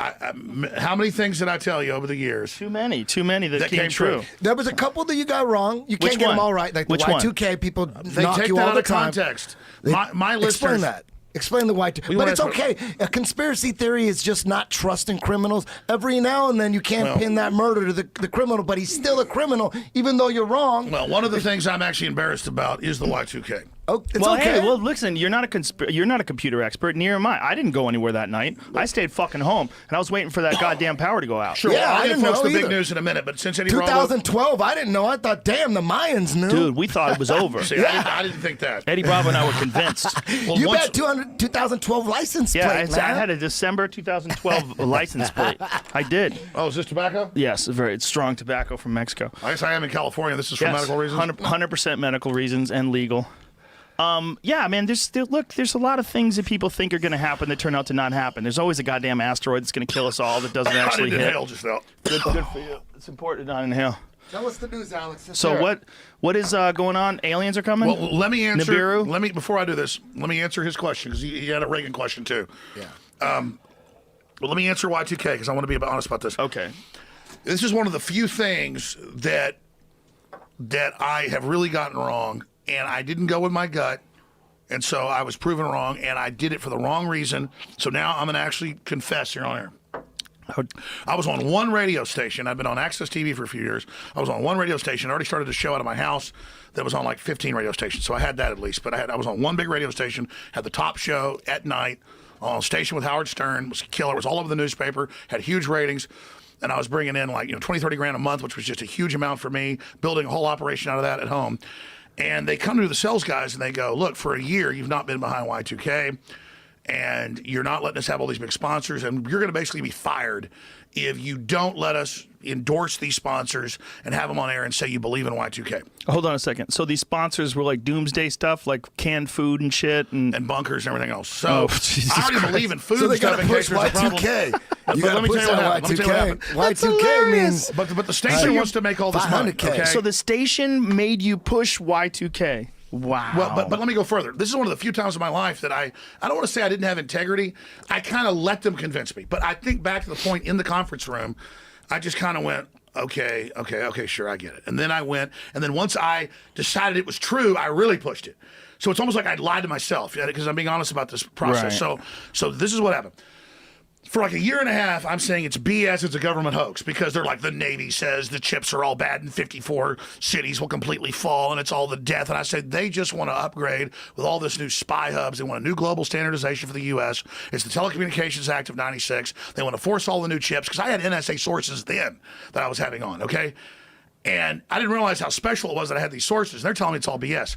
how many things did I tell you over the years? Too many that came came true. There was a couple that you got wrong. You Which can't get them one? all right. Like Which the one? Y2K people They knock take you that all out the of time. context. They- My explain listeners. that. Explain the Y2K. We But wanna it's talk- okay. A conspiracy theory is just not trusting criminals. Every now and then you can't Well- pin that murder to the criminal, but he's still a criminal, even though you're wrong. Well, one of the things I'm actually embarrassed about is the Y2K. It's well, okay. hey, well, listen, you're not a computer expert. Neither am I. I didn't go anywhere that night. I stayed fucking home, and I was waiting for that goddamn power to go out. Sure. Yeah, Well, I I'll didn't give folks know the big either. news in a minute, but since Eddie Bravo... 2012, I didn't know. I thought, damn, the Mayans knew. Dude, we thought it was over. See, I didn't think that. Eddie Bravo and I were convinced. Well, You once- bet 2012 license plate, Yeah, man. I had a December 2012 license plate. I did. Oh, is this tobacco? Yes, very strong tobacco from Mexico. I guess I am in California. This is for medical reasons? 100% medical reasons and legal. Yeah, man, there's a lot of things that people think are going to happen that turn out to not happen. There's always a goddamn asteroid that's going to kill us all that doesn't actually I didn't hit. inhale just now. Good for you. It's important to not inhale. Tell us the news, Alex. Let's So hear it. what is going on? Aliens are coming? Well, let me answer. Nibiru? Before I do this, let me answer his question because he had a Reagan question too. Yeah. Well, let me answer Y2K because I want to be honest about this. Okay. This is one of the few things that I have really gotten wrong, and I didn't go with my gut, and so I was proven wrong, and I did it for the wrong reason. So now I'm going to actually confess here on air. I was on one radio station. I've been on Access TV for a few years. I was on one radio station. I already started a show out of my house that was on like 15 radio stations, so I had that at least. But I was on one big radio station, had the top show at night on a station with Howard Stern. It was killer. It was all over the newspaper, had huge ratings. And I was bringing in like 20, 30 grand a month, which was just a huge amount for me, building a whole operation out of that at home. And they come to the sales guys and they go, look, for a year, you've not been behind Y2K. And you're not letting us have all these big sponsors, and you're going to basically be fired if you don't let us endorse these sponsors and have them on air and say you believe in Y2K. Hold on a second. So these sponsors were like doomsday stuff, like canned food and shit, and bunkers and everything else. So Jesus I already Christ. believe in food So they and stuff gotta in push case there's a problem. Y2K. But You gotta let me push tell you what that happened. Let me tell you what happened. Y2K means. But the station wants to make all this money. 500K. Okay? So the station made you push Y2K. Wow. Well, but let me go further. This is one of the few times in my life that I don't want to say I didn't have integrity. I kind of let them convince me. But I think back to the point in the conference room, I just kind of went, okay, sure, I get it. And then I went, and then once I decided it was true, I really pushed it. So it's almost like I lied to myself, because I'm being honest about this process. Right. So this is what happened. For like a year and a half, I'm saying it's BS, it's a government hoax, because they're like, the Navy says the chips are all bad and 54 cities will completely fall and it's all the death. And I said, they just want to upgrade with all this new spy hubs. They want a new global standardization for the U.S. It's the Telecommunications Act of 96. They want to force all the new chips, because I had NSA sources then that I was having on, okay? And I didn't realize how special it was that I had these sources. And they're telling me it's all BS.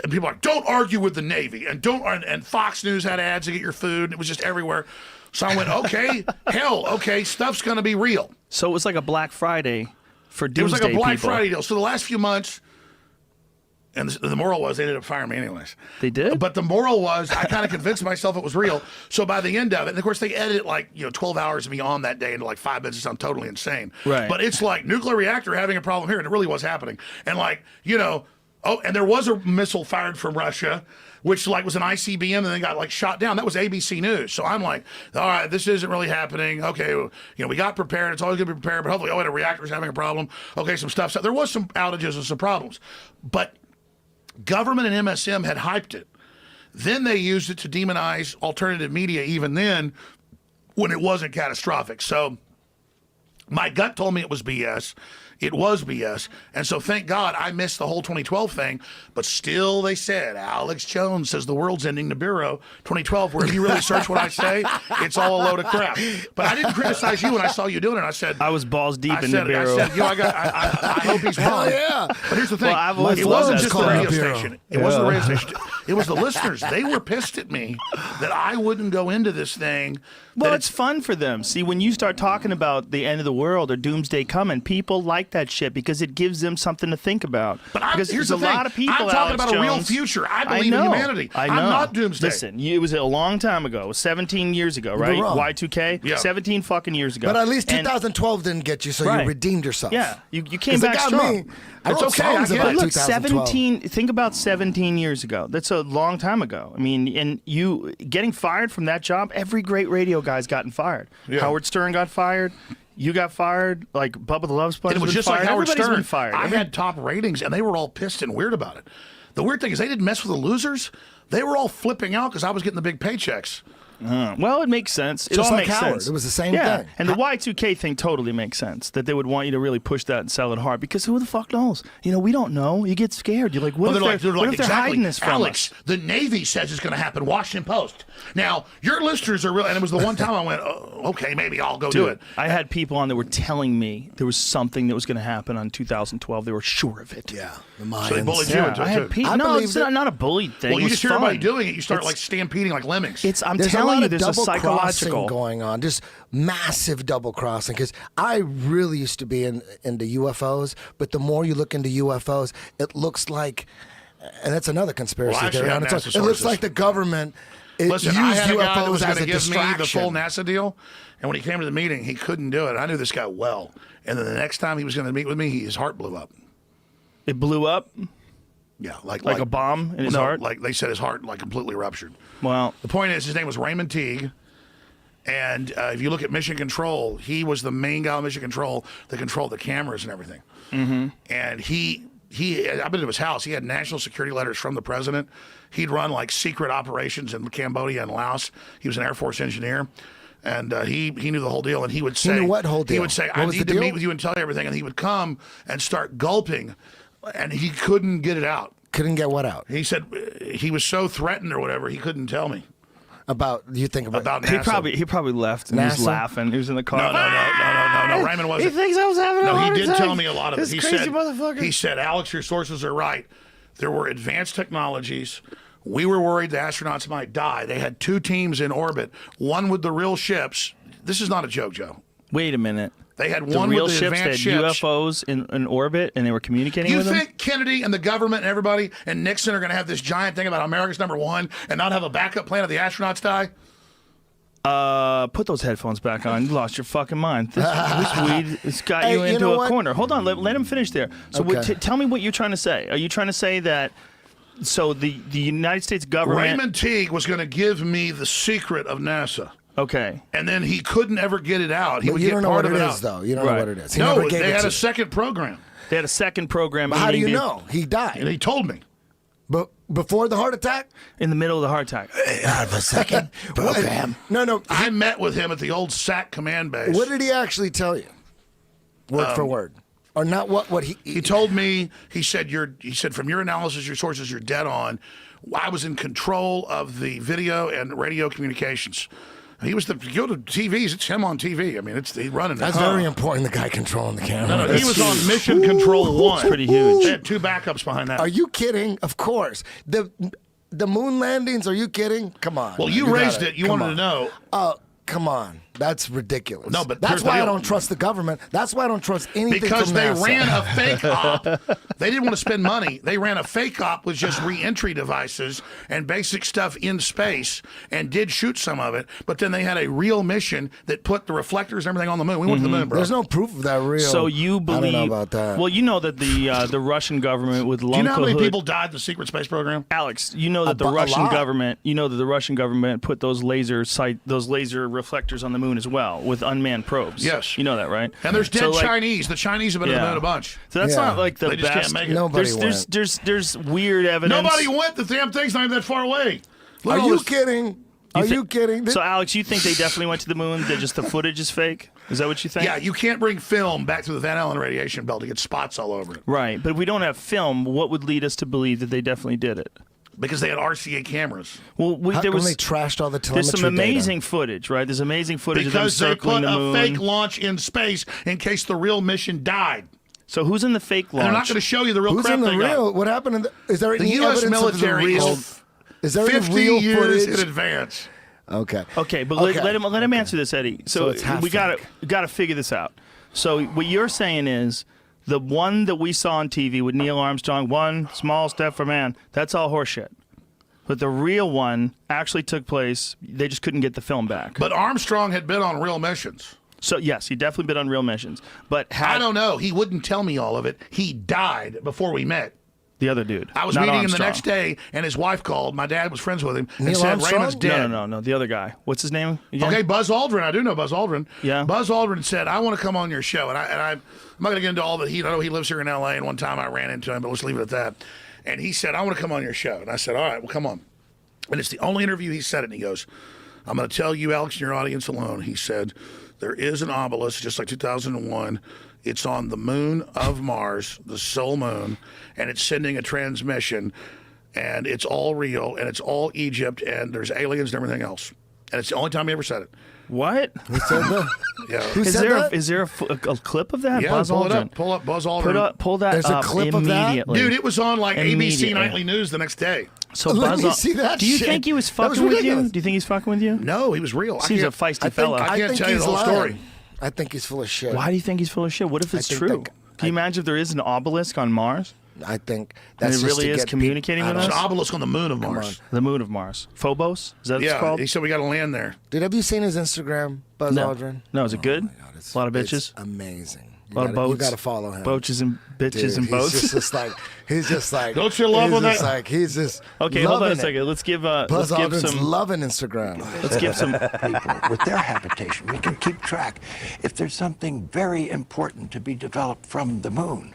And people are like, don't argue with the Navy. And Fox News had ads to get your food. And it was just everywhere. So I went, okay, stuff's going to be real. So it was like a Black Friday for doomsday It was like a Black people. Friday deal. So the last few months, and the moral was they ended up firing me anyways. They did? But the moral was I kind of convinced myself it was real. So by the end of it, and of course they edit like 12 hours of me on that day into like 5 minutes. It sounds totally insane. Right. But it's like nuclear reactor having a problem here, and it really was happening. And like, and there was a missile fired from Russia, which like was an ICBM and then got like shot down. That was ABC News. So I'm like, all right, this isn't really happening. Okay, we got prepared. It's always gonna be prepared, but hopefully, the reactor's having a problem. Okay, some stuff. So there was some outages and some problems, but government and MSM had hyped it. Then they used it to demonize alternative media even then when it wasn't catastrophic. So my gut told me it was BS. It was BS. And so thank God I missed the whole 2012 thing. But still they said, Alex Jones says the world's ending Nibiru 2012, where if you really search what I say, it's all a load of crap. But I didn't criticize you when I saw you doing it. I said, I was balls deep in Nibiru. Nibiru. I hope he's wrong. yeah. But here's the thing. Well, I've always it loved wasn't that just the story. radio Nibiru. station. It wasn't the radio station. It was the listeners. They were pissed at me that I wouldn't go into this thing. Well, it's fun for them. See, when you start talking about the end of the world or doomsday coming, people like that shit because it gives them something to think about. But because here's there's the a thing. lot of people. I'm talking Alex about a real Jones, future. I believe in know, humanity. I know. I'm not doomsday. Listen, it was a long time ago. It was 17 years ago, right? wrong. Y2K? Yeah. 17 fucking years ago. But at least And- 2012 didn't get you, so Right. you redeemed yourself. Yeah, you came 'Cause back it got strong. me. I It's wrote okay, I songs get about it. Look, 2012. 17. Think about 17 years ago. That's a long time ago. I mean, and you getting fired from that job. Every great radio guy's gotten fired. Yeah. Howard Stern got fired. You got fired. Like Bubba the Love Sponge. And it was been just fired. like Howard Everybody's Stern. been fired. I had top ratings, and they were all pissed and weird about it. The weird thing is they didn't mess with the losers. They were all flipping out because I was getting the big paychecks. Well, it makes sense. It Just all like makes Howard. sense. It was the same yeah. thing. And the Y2K thing totally makes sense. That they would want you to really push that and sell it hard because who the fuck knows? You know, we don't know. You get scared. You're like, what if they're exactly. hiding this from Alex, us? the Navy says it's going to happen. Washington Post. Now, your listeners are real, and it was the one time I went, oh, okay, maybe I'll go do it. I had people on that were telling me there was something that was going to happen on 2012. They were sure of it. Yeah, the Mayans. So they bullied you into it, I had too. people. No, it's not a bullied thing. Well, you It was just hear everybody fun. doing it. You start It's- like stampeding like lemmings. I'm There's telling a lot you, of there's a double crossing psychological going on, just massive double crossing. Because I really used to be into UFOs, but the more you look into UFOs, it looks like, and that's another conspiracy Well, I actually theory. have on its NASA own. It looks sources. like the government Listen, used I had a guy that UFOs was as going a to give me the distraction. full NASA deal, and when he came to the meeting, he couldn't do it. I knew this guy well, and then the next time he was going to meet with me, his heart blew up. It blew up. Yeah, like a bomb in his no, heart. Like they said, his heart like completely ruptured. Well, the point is, his name was Raymond Teague, and if you look at Mission Control, he was the main guy on Mission Control that controlled the cameras and everything. Mm-hmm. And I've been to his house. He had national security letters from the president. He'd run like secret operations in Cambodia and Laos. He was an Air Force engineer. And he knew the whole deal. And he would say, knew what whole deal? He would say, What I was need the to deal? meet with you and tell you everything. And he would come and start gulping. And he couldn't get it out. Couldn't get what out? He said he was so threatened or whatever, he couldn't tell me. About, you think about NASA. He probably left and he was NASA? laughing. He was in the car. No. Raymond wasn't. He thinks I was having a No, heart he did attack. tell me a lot of it. This He crazy said, motherfucker. He said, Alex, your sources are right. There were advanced technologies. We were worried the astronauts might die. They had 2 teams in orbit, one with the real ships. This is not a joke, Joe. Wait a minute. They had The one real with the ships, they had advanced ships. UFOs in orbit, and they were communicating You with them? think Kennedy and the government and everybody and Nixon are going to have this giant thing about America's #1 and not have a backup plan if the astronauts die? Put those headphones back on. You lost your fucking mind. This weed has got you Hey, you into know a what? corner. Hold on. Let him finish there. So Okay. tell me what you're trying to say. Are you trying to say that the United States government... Raymond Teague was going to give me the secret of NASA. Okay. And then he couldn't ever get it out. He But would you get don't know part what of it it is, out. though. You don't know what it is. He No, never gave they it had to a you. second program. They had a second program. But how do meaning you they- know? He died. And he told me. But before the heart attack? In the middle of the heart attack. I have a second program. No. I met with him at the old SAC command base. What did he actually tell you? Word for word. Or not what He told me, he said from your analysis, your sources, you're dead on. I was in control of the video and radio communications. He was you go to TVs, it's him on TV. I mean, he's running it. That's very important, the guy controlling the camera. No, he That's was huge. on Mission Control 1. It's pretty huge. They had 2 backups behind that. Are you kidding? Of course. The moon landings, are you kidding? Come on. Well, you raised it. You Come wanted to on. know. Oh, come on. That's ridiculous. No, but that's here's the why I deal. don't trust the government. That's why I don't trust anything Because from they NASA. ran a fake op. They didn't want to spend money. They ran a fake op with just re-entry devices and basic stuff in space and did shoot some of it. But then they had a real mission that put the reflectors and everything on the moon. We went to the moon, bro. There's no proof of that real. So you believe... I don't know about that. Well, you know that the Russian government with Do you know how many Lunka people died in the secret space program? Alex, you know that the A Russian lot. government, put those laser reflectors on the moon as well with unmanned probes. Yes. You know that, right? And there's dead So, like, Chinese. The Chinese have been to the Yeah. moon a bunch. So that's Yeah. not like the They just best. can't make it. Nobody there's weird evidence. Nobody went. The damn thing's not even that far away. Look Are at all you this- kidding? Are you kidding? So Alex, you think they definitely went to the moon? That just the footage is fake? Is that what you think? Yeah, you can't bring film back to the Van Allen radiation belt to get spots all over it. Right, but if we don't have film, what would lead us to believe that they definitely did it? Because they had RCA cameras. How Well, there come was they trashed all the there's telemetry some amazing footage, right? There's amazing footage Because of them they circling put the a moon. fake launch in space in case the real mission died. So who's in the fake And they're not launch? going to show you the real Who's crap in the they got. real? What happened? Is there The any U.S. evidence military of the real? Is there 50 any real years footage? in advance. Okay. Okay, but Okay. let him answer this, Eddie. So, it's half we gotta figure this out. So what you're saying is the one that we saw on TV with Neil Armstrong, one small step for man, that's all horseshit. But the real one actually took place. They just couldn't get the film back. But Armstrong had been on real missions. So yes, he definitely been on real missions. But I don't know. He wouldn't tell me all of it. He died before we met. The other dude. I was not meeting him Armstrong. the next day, and his wife called. My dad was friends with him and Neil said Armstrong? Raymond's dead. No. The other guy. What's his name again? Okay, Buzz Aldrin. I do know Buzz Aldrin. Yeah. Buzz Aldrin said, "I want to come on your show," and I'm not going to get into all that. I know he lives here in L.A. and one time I ran into him, but let's leave it at that. And he said, "I want to come on your show," and I said, "All right, well, come on." And it's the only interview he said it. And he goes, I'm going to tell you, Alex, and your audience alone. He said there is an obelisk, just like 2001. It's on the moon of Mars, the sole moon, and it's sending a transmission, and it's all real, and it's all Egypt, and there's aliens and everything else. And it's the only time he ever said it. What? Who said that? Yeah. Who said that? Is there a clip of that? Yeah, Buzz pull Aldrin. it up. Pull up Buzz Aldrin. Pull that There's a up clip of that? immediately. Dude, it was on like ABC Immediately. Nightly News the next day. So Let Buzz me Al- see that Do you shit. think he was That was fucking with you? ridiculous. Do you think he's fucking with you? No, he was real. Seems a feisty fella. I can't tell you the whole story. I think he's full of shit. Why do you think he's full of shit? What if it's think true? that- Can you imagine if there is an obelisk on Mars? I think And that's it just really to is get communicating with There's us? an obelisk on the moon of Mars. The moon of Mars. Phobos? Is that what it's Yeah, called? he said we got to land there. Dude, have you seen his Instagram, Buzz No. Aldrin? No, is it good? A lot of It's bitches? amazing. A lot of boats? You got to follow him. Boaches and bitches Dude, and boats? He's just like, he's just like. Don't you love he's when just that- like, he's just. Okay, hold on a loving it. second. Let's give Buzz let's give Aldrin's some loving Instagram. let's give some people with their habitation. We can keep track. If there's something very important to be developed from the moon,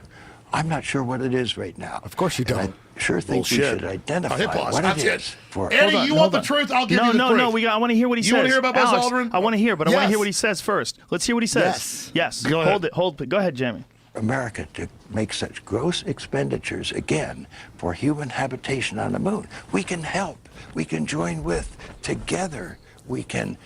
I'm not sure what it is right now. Of course you And don't. I sure think we Bullshit. should identify Hit pause. what That's it it. is. For Eddie, you want the on. truth? I'll give no, you the no, truth. No, I want to hear what he says. You want to hear about Buzz Alex, Aldrin? I want to hear, but I want to Yes. hear what he says first. Let's hear what he says. Yes. Go ahead. Hold it. Go ahead, Jamie. America to make such gross expenditures again for human habitation on the moon. We can help. We can join with. Together, we can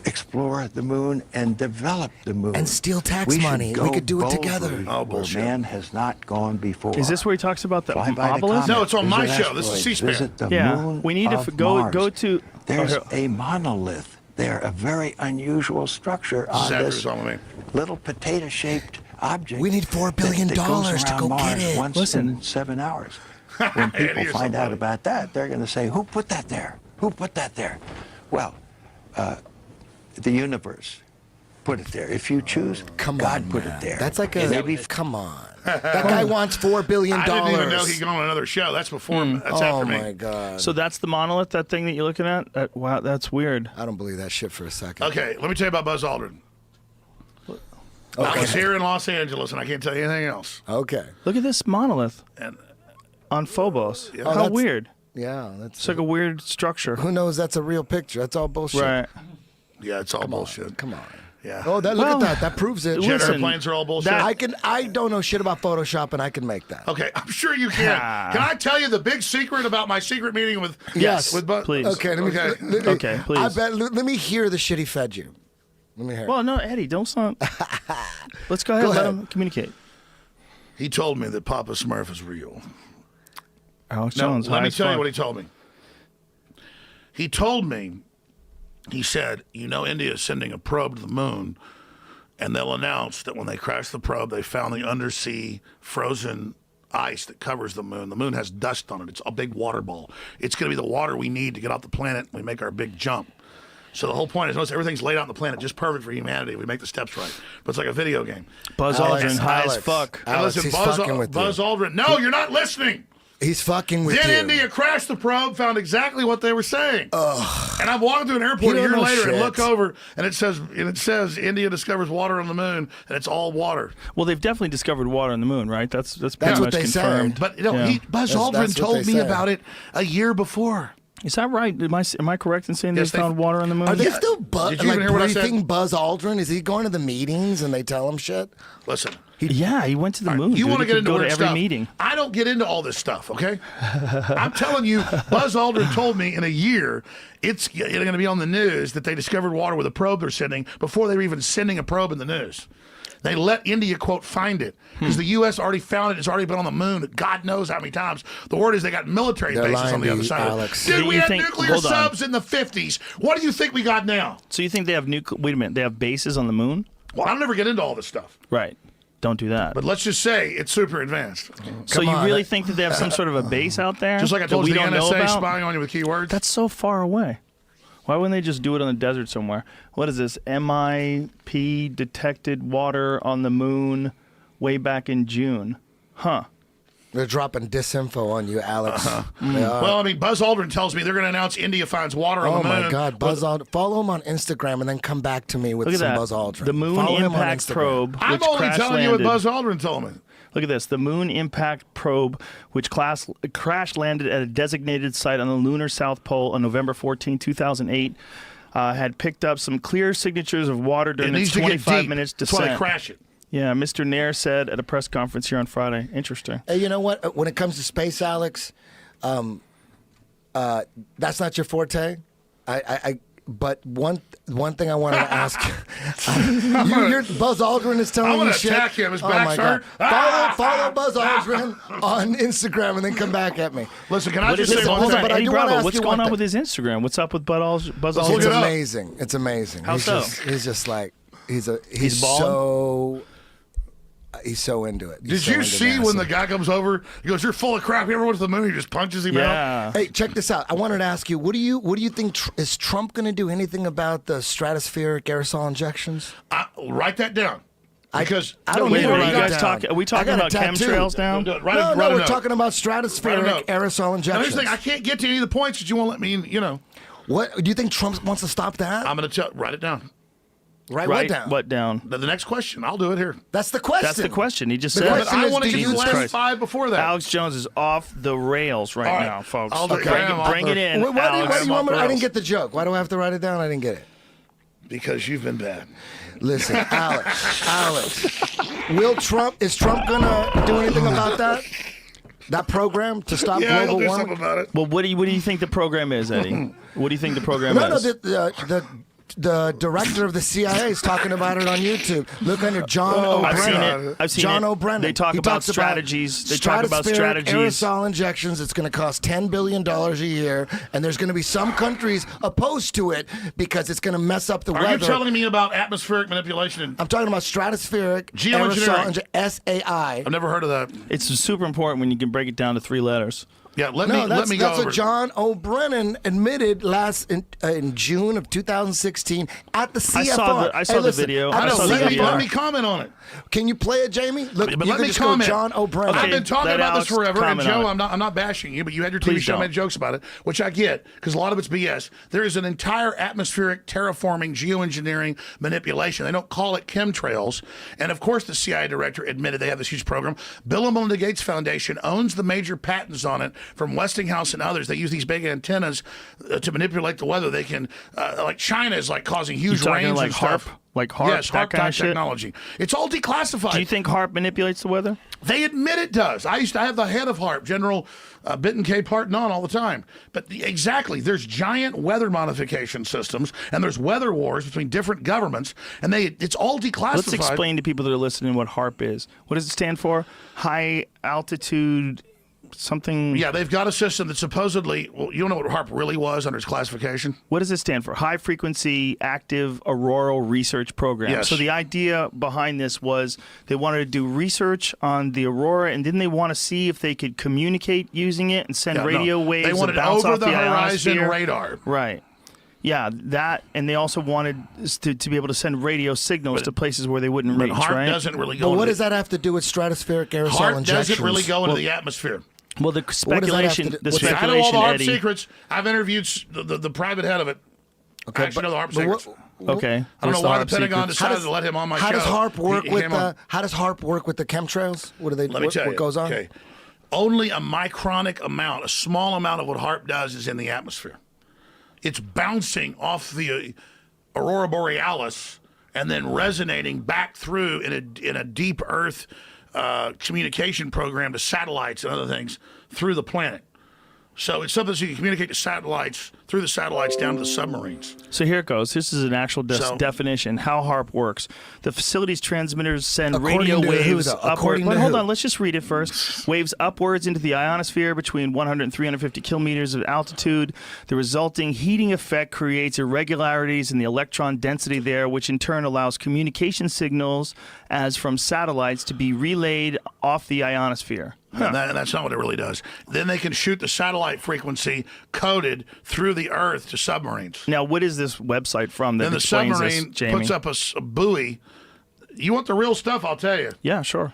explore the moon and develop the moon. And steal tax We should money. We go could do it together. boldly Oh, where bullshit. man has not gone before. Is this where he talks about the Fly by the obelisk? No, it's on my visit show. This is asteroids, C-SPAN. Visit the Yeah, moon we need to of go Mars. to. There's oh, a monolith there, a very unusual structure on Zach this is on with me. little potato-shaped object. We need $4 billion that goes to around go Mars get it. Once in 7 hours. When people Eddie is find out somebody. about that, they're going to say, "Who put that there? Who put that there?" Well, the universe put it there. If you choose, Come God on, put man. it there. That's like a. Maybe Come on. That guy wants $4 billion. I didn't even know he'd gone on another show. That's before. That's Oh after me. my God. So that's the monolith, that thing that you're looking at? Wow, that's weird. I don't believe that shit for a second. Okay, let me tell you about Buzz Aldrin. I was here in Los Angeles, and I can't tell you anything else. Okay. Look at this monolith And on Phobos. Oh, How that's- weird. Yeah, that's. It's like a weird structure. Who knows? That's a real picture. That's all bullshit. Right. yeah, it's all bullshit. Come on. Yeah. Oh, that look Well, at that. That proves it. Jet listen, airplanes are all bullshit. I don't know shit about Photoshop, and I can make that. Okay, I'm sure you can. Can I tell you the big secret about my secret meeting with Yes. with Buzz? Please. Okay. Let me. Okay. Okay, please. I bet. Let me hear the shit he fed you. Let me hear. Well, no, Eddie, don't sound. Let's go ahead. Go Let ahead. him communicate. He told me that Papa Smurf is real. Alex No, Jones. let high me as tell you fuck. what he told me. He told me, he said, India is sending a probe to the moon, and they'll announce that when they crash the probe, they found the undersea frozen ice that covers the moon. The moon has dust on it. It's a big water ball. It's going to be the water we need to get off the planet when we make our big jump. So the whole point is, notice everything's laid out on the planet, just perfect for humanity. We make the steps right. But it's like a video game. Buzz Aldrin, high as fuck. And Alex, listen, he's fucking with Buzz you. Aldrin. No, you're not listening. He's fucking with Then you. India crashed the probe, found exactly what they were saying. And I'm walking through an airport You a don't year know later and shit. look over, and it says India discovers water on the moon, and it's all water. Well, they've definitely discovered water on the moon, right? That's pretty what much they confirmed. said. But Yeah. Buzz That's Aldrin what told they me said. about it a year before. Is that right? Am I correct in saying Yes, they found water on the moon? Are they Yeah. still Did you even hear what I said? briefing Buzz Aldrin? Is he going to the meetings and they tell him shit? Listen, Yeah, he went to the moon. you dude. want to He get could into go to weird every stuff. meeting. I don't get into all this stuff, okay? I'm telling you, Buzz Aldrin told me in a year it's going to be on the news that they discovered water with a probe they're sending before they were even sending a probe in the news. They let India, quote, find it because the U.S. already found it. It's already been on the moon. God knows how many times. The word is they got military They're bases lying on the to other you, side. Alex. Dude, Do we you had think- nuclear hold on. subs in the 50s. What do you think we got now? So you think they have wait a minute, they have bases on the moon? Well, I'll never get into all this stuff. Right. Don't do that. But let's just say it's super advanced. So Come you on. really think that they have some sort of a base out there? Just like I that told we you, the don't know NSA about? spying on you with keywords. That's so far away. Why wouldn't they just do it on the desert somewhere? What is this? MIP detected water on the moon way back in June. Huh. They're dropping disinfo on you, Alex. They are. Well, I mean, Buzz Aldrin tells me they're going to announce India finds water on Oh the moon. my God, Buzz Aldrin! Follow him on Instagram and then come back to me with Look at some that. Buzz Aldrin. The Moon Follow him on Impact Instagram. Probe, I'm which only crash telling you what landed. Buzz Aldrin told me. Look at this. The Moon Impact Probe, which crash landed at a designated site on the lunar South Pole on November 14, 2008. had picked up some clear signatures of water during its 25 minutes descent. That's why they crash it. Yeah, Mr. Nair said at a press conference here on Friday. Interesting. Hey, you know what? When it comes to space, Alex, that's not your forte. But one thing I wanted to ask you're Buzz Aldrin is telling you shit. I'm going to attack him. His back's hurt. Follow Buzz Aldrin on Instagram and then come back at me. Listen, can I just say one thing? Eddie Bravo, what's going on with his Instagram? What's up with Buzz Aldrin? It's amazing. It's amazing. How so? He's just like he's so into it. Did you see when the guy comes over? He goes, "You're full of crap." You ever went to the moon? He just punches him out. Hey, check this out. I wanted to ask you, what do you think? Is Trump going to do anything about the stratospheric aerosol injections? Write that down. Because I don't need to write guys it down. are we talking about chemtrails now? No, we're talking about stratospheric aerosol injections. Now, here's the thing. I can't get to any of the points that you won't let me. What do you think Trump wants to stop that? I'm going to write it down. Write what down? What down? The next question. I'll do it here. That's the question. That's the question. He just The said. question I is, want to do get you the last think- 5 before that. Alex Jones is off the rails right now, folks. I'll Bring it in. Why do you want me? I didn't Alex. get the joke. Why do I have to write it down? I didn't get it. Because you've been bad. Listen, Alex, is Trump gonna do anything about that program to stop global do warming? something about it. Well, what do you think the program is, Eddie? What do you think the program No, is? the director of the CIA is talking about it on YouTube. Look under John O'Brennan. I've seen John it. O'Brennan. They talk He about talks strategies. They talk about stratospheric strategies. aerosol injections. It's going to cost $10 billion a year, and there's going to be some countries opposed to it because it's going to mess up the weather. Are you telling me about atmospheric manipulation? I'm talking about stratospheric Geoengineering. aerosol SAI. I've never heard of that. It's super important when you can break it down to 3 letters. Yeah, let No, me that's go over what John O'Brennan admitted in June of 2016 at the CFR. I saw the video. Let me comment on it. Can you play it, Jamie? Look, But you let can me just comment. go John O'Brennan. I've been talking let about Alex this forever, and comment Joe, on it. I'm not bashing you, but you had your TV Please show don't. made jokes about it, which I get because a lot of it's BS. There is an entire atmospheric terraforming, geoengineering manipulation. They don't call it chemtrails, and of course, the CIA director admitted they have this huge program. Bill and Melinda Gates Foundation owns the major patents on it from Westinghouse and others. They use these big antennas to manipulate the weather. They can, like China is like causing huge You talking rains like and stuff. HARP? Like HARP, Yes, that HARP kind type of shit? technology. It's all declassified. Do you think HARP manipulates the weather? They admit it does. I used to have the head of HARP, General Bitten K. Parton, on all the time. But exactly, there's giant weather modification systems, and there's weather wars between different governments, and it's all declassified. Let's explain to people that are listening what HARP is. What does it stand for? High altitude something. Yeah, they've got a system that supposedly, well, you don't know what HARP really was under its classification? What does it stand for? High Frequency Active Auroral Research Program. Yes. So the idea behind this was they wanted to do research on the aurora, and didn't they want to see if they could communicate using it and send radio waves They wanted that bounce over off the horizon ionosphere? radar. Right. Yeah, that, and they also wanted to be able to send radio signals to places where they wouldn't reach, HARP right? doesn't really go But what into does that have to do with stratospheric aerosol HARP injections? doesn't really go into the atmosphere. Well, the speculation, I know all the HARP Eddie. secrets. I've interviewed the private head of it. Okay, I actually know the HARP but secrets. Okay. I don't know why the Pentagon decided to let him on my show. How does HARP work He with came on. How does HARP work with the chemtrails? What do they? Let me tell you. What goes on? Okay. Only a micronic amount, a small amount of what HARP does is in the atmosphere. It's bouncing off the aurora borealis and then resonating back through in a deep Earth communication program to satellites and other things through the planet. So it's something so you can communicate to satellites, through the satellites down to the submarines. So here it goes. This is an actual definition, how HARP works. The facility's transmitters send radio waves upward. But hold on, let's just read it first. Waves upwards into the ionosphere between 100 and 350 kilometers of altitude. The resulting heating effect creates irregularities in the electron density there, which in turn allows communication signals as from satellites to be relayed off the ionosphere. And that's not what it really does. Then they can shoot the satellite frequency coded through the Earth to submarines. Now, what is this website from that Then the explains submarine this, Jamie? puts up a buoy. You want the real stuff? I'll tell you. Yeah, sure.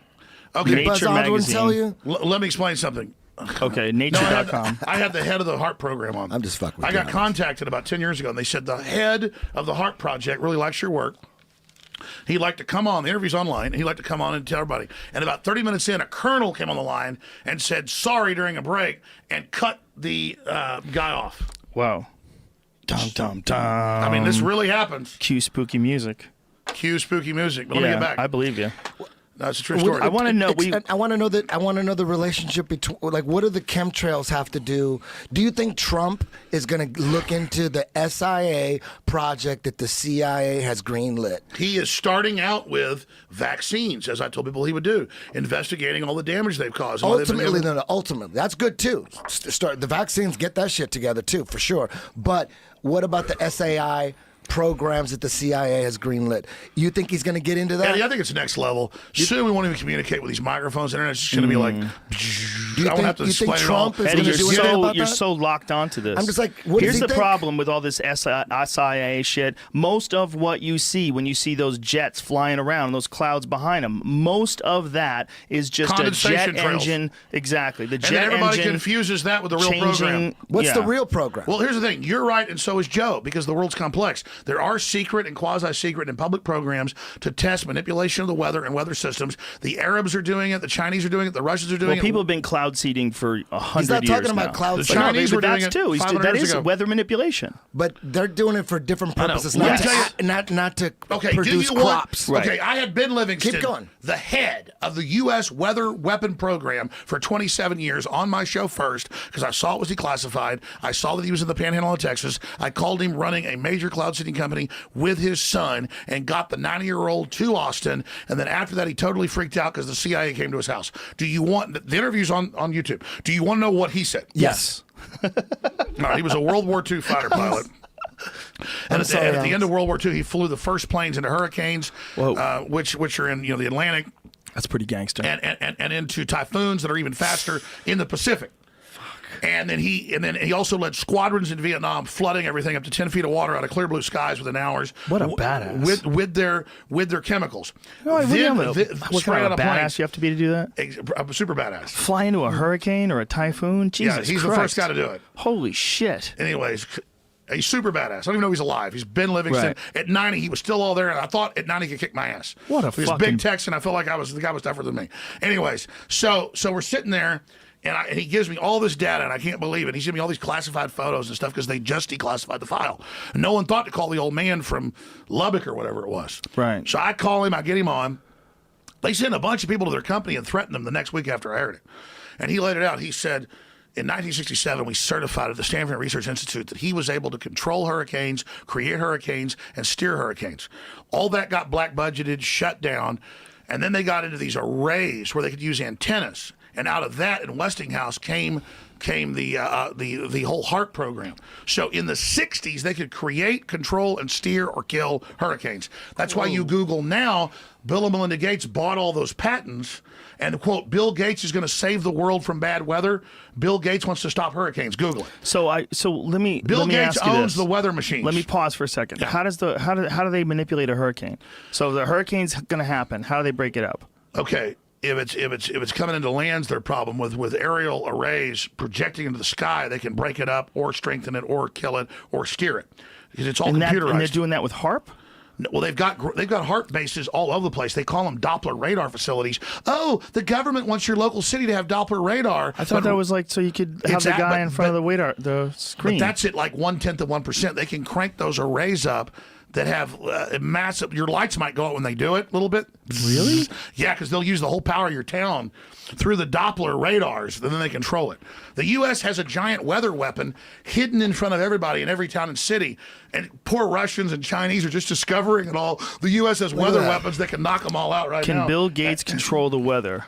Okay, Nature magazine. Tell you? Let me explain something. Okay, nature.com. I had the head of the HARP program on. I'm just fucking with I got you. contacted about 10 years ago, and they said the head of the HARP project really likes your work. He'd like to come on. The interview's online. And he'd like to come on and tell everybody. And about 30 minutes in, a colonel came on the line and said sorry during a break and cut the guy off. Wow. Dum dum dum. I mean, this really happens. Cue spooky music. Cue spooky music. But let me get back. I believe you. That's a true story. I want to know. I want to know that. I want to know the relationship between. Like, what do the chemtrails have to do? Do you think Trump is going to look into the SIA project that the CIA has greenlit? He is starting out with vaccines, as I told people he would do, investigating all the damage they've caused. Ultimately, ultimately, that's good too. Start the vaccines. Get that shit together too, for sure. But what about the SAI programs that the CIA has greenlit? You think he's going to get into that? Yeah, I think it's next level. Soon we won't even communicate with these microphones. The internet's just going to be like. I won't have to explain it all. Eddie, you're so locked onto this. I'm just like, what here's does he the think? problem with all this SIA shit. Most of what you see when you see those jets flying around, those clouds behind them, most of that is just a jet engine. Exactly, the jet engine. And everybody confuses that with the real program. What's the real program? Well, here's the thing. You're right, and so is Joe, because the world's complex. There are secret and quasi-secret and public programs to test manipulation of the weather and weather systems. The Arabs are doing it. The Chinese are doing it. The Russians are doing it. People have been cloud seeding for 100 years. He's not talking about cloud seeding. seeding. The Chinese were doing it too. That is weather manipulation. But they're doing it for different purposes, Not to okay, produce do you crops. Want, okay, I had Ben Livingston, Keep going. the head of the U.S. weather weapon program for 27 years, on my show first, because I saw it was declassified. I saw that he was in the Panhandle of Texas. I called him running a major cloud seeding company with his son and got the 90-year-old to Austin. And then after that, he totally freaked out because the CIA came to his house. Do you want the interview's on YouTube? Do you want to know what he said? Yes. All right, he was a World War II fighter pilot. And at the end of World War II, he flew the first planes into hurricanes, which are in the Atlantic. That's pretty gangster. And into typhoons that are even faster in the Pacific. And then he also led squadrons in Vietnam, flooding everything up to 10 feet of water out of clear blue skies within hours. What a badass! With their chemicals. No, what kind of a badass you have to be to do that? A super badass. Fly into a hurricane or a typhoon? Jesus Christ. He's the first guy to do it. Holy shit! Anyways. He's super badass. I don't even know he's alive. He's Ben Livingston. Right. At 90, he was still all there, and I thought at 90 he could kick my ass. What a He was big Texan. I felt like the guy was tougher than me. Anyways, so we're sitting there, and he gives me all this data, and I can't believe it. He's giving me all these classified photos and stuff because they just declassified the file. And no one thought to call the old man from Lubbock or whatever it was. Right. So I call him. I get him on. They sent a bunch of people to their company and threatened them the next week after I heard it. And he laid it out. He said, in 1967, we certified at the Stanford Research Institute that he was able to control hurricanes, create hurricanes, and steer hurricanes. All that got black budgeted, shut down, and then they got into these arrays where they could use antennas. And out of that, in Westinghouse, came the whole HARP program. So in the 60s, they could create, control, and steer or kill hurricanes. That's why you Google now, Bill and Melinda Gates bought all those patents, and quote, Bill Gates is going to save the world from bad weather. Bill Gates wants to stop hurricanes. Google it. So let me Bill Gates ask you owns this. the weather machines. Let me pause for a second. Yeah. How do they manipulate a hurricane? So the hurricane's going to happen. How do they break it up? Okay. If it's coming into land's their problem with aerial arrays projecting into the sky, they can break it up or strengthen it or kill it or steer it because it's all computerized. And they're doing that with HARP? Well, they've got HARP bases all over the place. They call them Doppler radar facilities. Oh, the government wants your local city to have Doppler radar. I thought that was like so you could have the guy in front of the screen. But that's at like 1/10 of 1%. They can crank those arrays up that have massive. Your lights might go out when they do it a little bit. Really? Yeah, because they'll use the whole power of your town through the Doppler radars, and then they control it. The U.S. has a giant weather weapon hidden in front of everybody in every town and city, and poor Russians and Chinese are just discovering it all. The U.S. has weather weapons that can knock them all out right now. Can Bill Gates control the weather?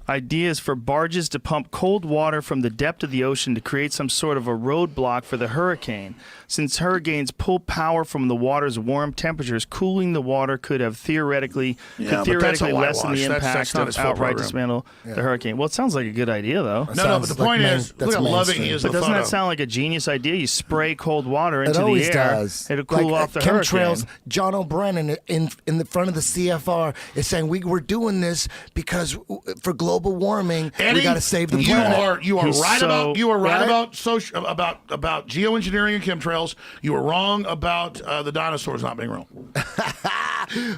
Ideas for barges to pump cold water from the depth of the ocean to create some sort of a roadblock for the hurricane. Since hurricanes pull power from the water's warm temperatures, cooling the water could have theoretically lessen the impact of outright dismantle the hurricane. Well, it sounds like a good idea, though. No, but the point is, look how loving he is. But doesn't that sound like a genius idea? You spray cold water into it always the air. Does. It'll cool off the chemtrails, hurricane. John O'Brien in the front of the CFR is saying we're doing this because for global warming, Eddie, we got to save the planet. You are right about about geoengineering and chemtrails. You were wrong about the dinosaurs not being real.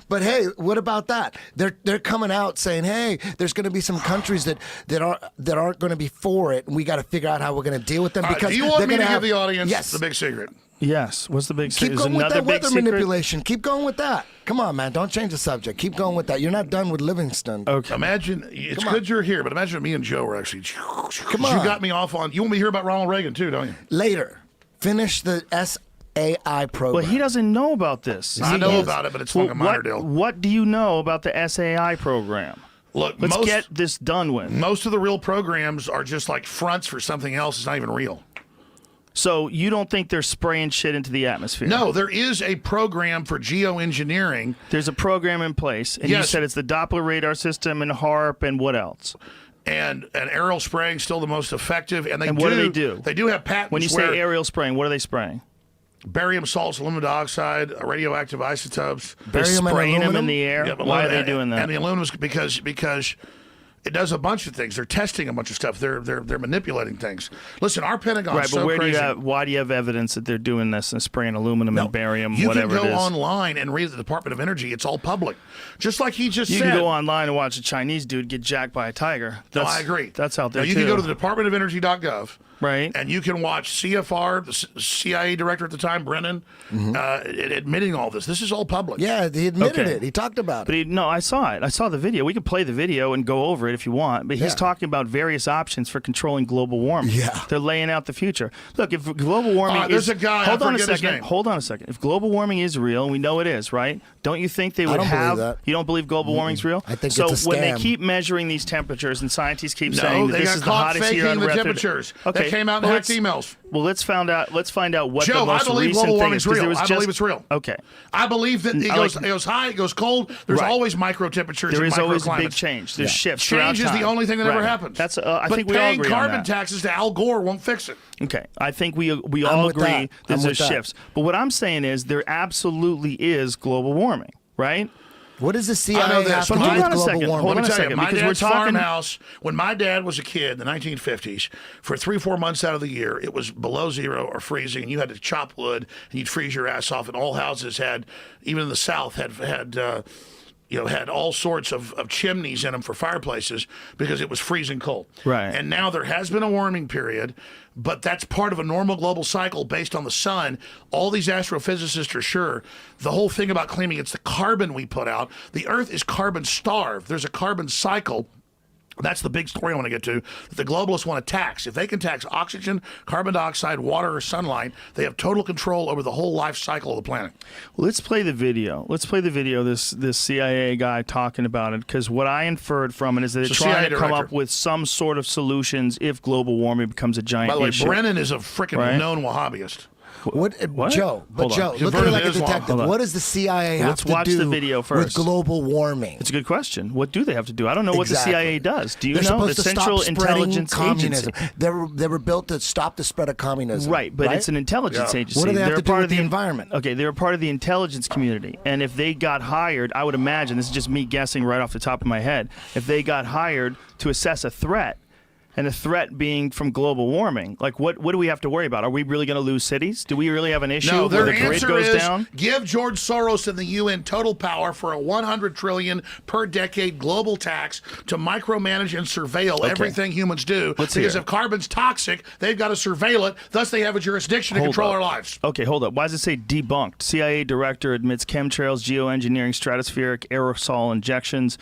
But hey, what about that? They're coming out saying, hey, there's going to be some countries that aren't going to be for it, and we got to figure out how we're going to deal with them. Because do you want me to give the audience the big secret? Yes. What's the big Keep There's going with another that big weather secret? manipulation. Keep going with that. Come on, man. Don't change the subject. Keep going with that. You're not done with Livingston. Okay. Imagine, it's Come on. good you're here, but imagine me and Joe were actually. Come on. You got me off on. You want me to hear about Ronald Reagan too, don't you? Later. Finish the SAI program. Well, he doesn't know about this. I know about it, but it's like a minor deal. What do you know about the SAI program? Look, Let's get this done with. Most of the real programs are just like fronts for something else. It's not even real. So you don't think they're spraying shit into the atmosphere? No, there is a program for geoengineering. There's a program in place, and Yes. you said it's the Doppler radar system and HARP and what else? And aerial spraying still the most effective. And what do they do? They do have patents. When you say aerial spraying, what are they spraying? Barium salts, aluminum dioxide, radioactive isotopes. They're spraying them in the air? Yeah, but Why are they doing that? And the aluminum is because it does a bunch of things. They're testing a bunch of stuff. They're manipulating things. Listen, our Pentagon Right, is but so where crazy. why do you have evidence that they're doing this and spraying aluminum and barium, You whatever can it go is? online and read the Department of Energy. It's all public. Just like he just You said. can go online and watch a Chinese dude get jacked by a tiger. No, I agree. That's out there Now, you too. can go to the departmentofernergy.gov. Right. And you can watch CFR, the CIA director at the time, Brennan, admitting all this. This is all public. Yeah, he admitted Okay. it. He talked about But it. no, I saw it. I saw the video. We could play the video and go over it if you want. But he's Yeah. talking about various options for controlling global warming. Yeah. They're laying out the future. Look, if global warming there's is... a guy, I hold on a forget his second. name. Hold on a second. If global warming is real, and we know it is, right? Don't you think they would don't believe have... that. You don't believe global warming's real? I think so it's a when they scam. keep measuring these temperatures and scientists keep No, saying that they this got is the caught hottest year on faking the record... temperatures. Okay. They came out and well, hacked let's- emails. Well, let's find out what Joe, the most I believe recent global thing warming's is. 'cause there real. was I just- believe it's real. Okay. I believe that it goes high, it goes cold. There's Right. always micro temperatures. There and is always a big microclimates. change. There's shifts throughout Change is the time. only thing that ever Right. happens. That's I but think we all paying agree on carbon that. taxes to Al Gore won't fix it. Okay, I think we all with agree that. that I'm there's with that. shifts. But what I'm saying is there absolutely is global warming, right? What does the I CIA know this. have to But do hold with on a global second. warming? Hold Let on me a tell you, second, my because we're dad's talking- farmhouse, when my dad was a kid in the 1950s, for 3-4 months out of the year, it was below zero or freezing, and you had to chop wood, and you'd freeze your ass off, and all houses had, even in the South, had all sorts of chimneys in them for fireplaces because it was freezing cold. Right. And now there has been a warming period, but that's part of a normal global cycle based on the sun. All these astrophysicists are sure. The whole thing about claiming it's the carbon we put out, the Earth is carbon starved. There's a carbon cycle. That's the big story I want to get to. That the globalists want to tax. If they can tax oxygen, carbon dioxide, water, or sunlight, they have total control over the whole life cycle of the planet. Well, let's play the video. Let's play the video. This CIA guy talking about it, because what I inferred from it is that they're So trying CIA to come director. up with some sort of solutions if global warming becomes a giant By the way, issue. Brennan is a freaking Right? known Wahhabist. What? Joe, Hold on. Joe, He's look at it converted like to a Islam. detective. Hold on. What does the CIA have Let's to watch do the video with first. global warming? It's a good question. What do they have to do? I don't know what the Exactly. CIA does. Do you They're know? The supposed to Central stop spreading Intelligence communism. Agency. They were built to stop the spread of communism. Right, but it's an intelligence agency. What do they have They're to do part with of the environment? Okay, they're part of the intelligence community. And if they got hired, I would imagine, this is just me guessing right off the top of my head, if they got hired to assess a threat, and a threat being from global warming, like what do we have to worry about? Are we really going to lose cities? Do we really have an issue No, where their the grid answer goes is down? give George Soros and the UN total power for a $100 trillion per decade global tax to micromanage and surveil Okay. everything humans do. Let's because hear if carbon's toxic, they've got to surveil it. Thus, they have a jurisdiction to Hold control up. our lives. Okay, hold up. Why does it say debunked? CIA director admits chemtrails, geoengineering, stratospheric aerosol injections.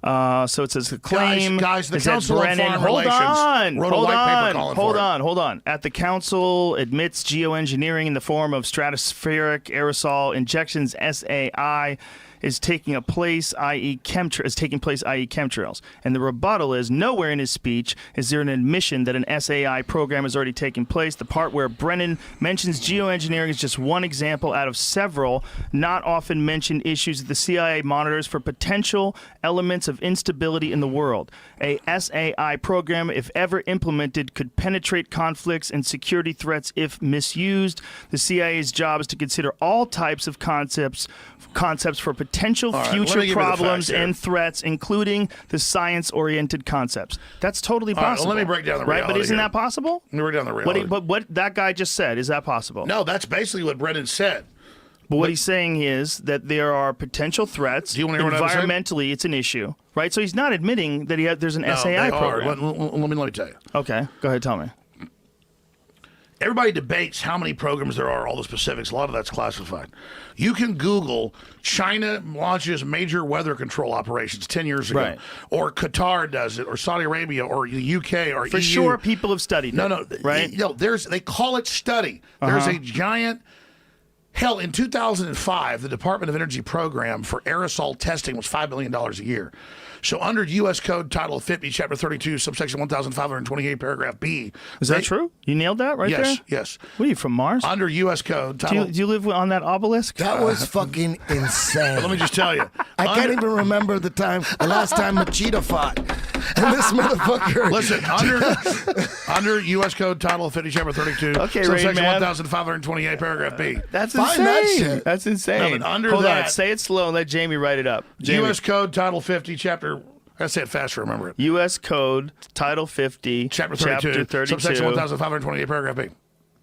So it says the claim. Guys, the is that Council on Brennan, Foreign hold Relations on, wrote a hold white paper on, calling hold for it. on, hold on. At the council admits geoengineering in the form of stratospheric aerosol injections (SAI) is taking place, i.e. chemtrails. And the rebuttal is nowhere in his speech is there an admission that an SAI program has already taken place. The part where Brennan mentions geoengineering is just one example out of several not often mentioned issues that the CIA monitors for potential elements of instability in the world. A SAI program, if ever implemented, could penetrate conflicts and security threats if misused. The CIA's job is to consider all types of concepts for potential All right, let me future give you the facts problems here. and threats, including the science-oriented concepts. That's totally All right, well, possible. let me break down the right, but reality isn't here. that possible? Let me break down the reality. But what that guy just said, is that possible? No, that's basically what Brennan said. But what he's saying is that there are potential threats. Do you want to hear what I said? Environmentally, it's an issue, right? So he's not admitting that there's an No, SAI they are. program. Let me tell you. Okay, go ahead, tell me. everybody debates how many programs there are, all the specifics. A lot of that's classified. You can Google China launches major weather control operations 10 years ago. Right. Or Qatar does it, or Saudi Arabia, or the UK, or For EU. sure, people have studied it. Right? They call it study. There's a giant... Hell, in 2005, the Department of Energy program for aerosol testing was $5 million a year. So under U.S. Code Title 50, Chapter 32, subsection 1528, paragraph B. Is that true? You nailed that right there? Yes. What are you, from Mars? Under U.S. Code Title... Do you live on that obelisk? That was fucking insane. Let me just tell you. I can't even remember the last time Machida fought. And this motherfucker... Listen, under U.S. Code Title 50, Chapter 32, okay, subsection Rain Man. 1528, paragraph B. That's Find insane. that shit. That's insane. No, but under Hold that... on, say it slow and let Jamie write it up. Jamie. U.S. Code Title 50, Chapter... I gotta say it faster, remember it. U.S. Code, Title 50, Chapter 32, subsection 1528, paragraph B.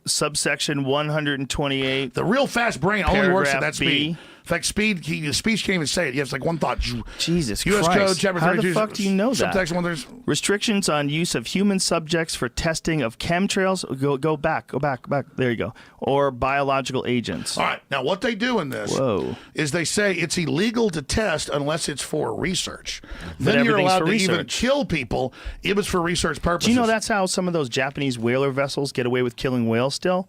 Subsection 128. The real fast brain only works at Paragraph that speed. B. In fact, speech can't even say it. You have like one thought. Jesus U.S. Christ. Code, Chapter 32. How the fuck do you know that? Subsection 130. Restrictions on use of human subjects for testing of chemtrails. Go back. There you go. Or biological agents. All right. Now, what they do in this is they say it's illegal to test unless it's for research. Then you're allowed to even kill people if it's for research purposes. Do you know that's how some of those Japanese whaler vessels get away with killing whales still?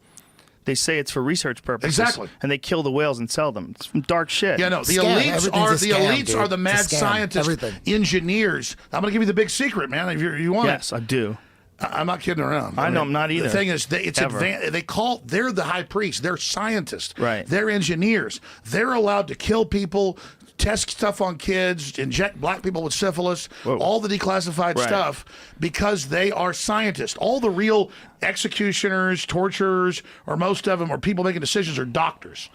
They say it's for research purposes. Exactly. And they kill the whales and sell them. It's some dark shit. Yeah, no. The Scam. elites Everything's are dude. the mad It's a scam. scientists, Everything. engineers. I'm going to give you the big secret, man. If you want Yes, I do. I'm not kidding around. I know I'm not either. The thing is, they're the high priests. They're scientists. Right. They're engineers. They're allowed to kill people, test stuff on kids, inject black people with syphilis, all the declassified stuff, because they are scientists. All the real executioners, torturers, or most of them, or people making decisions, are doctors.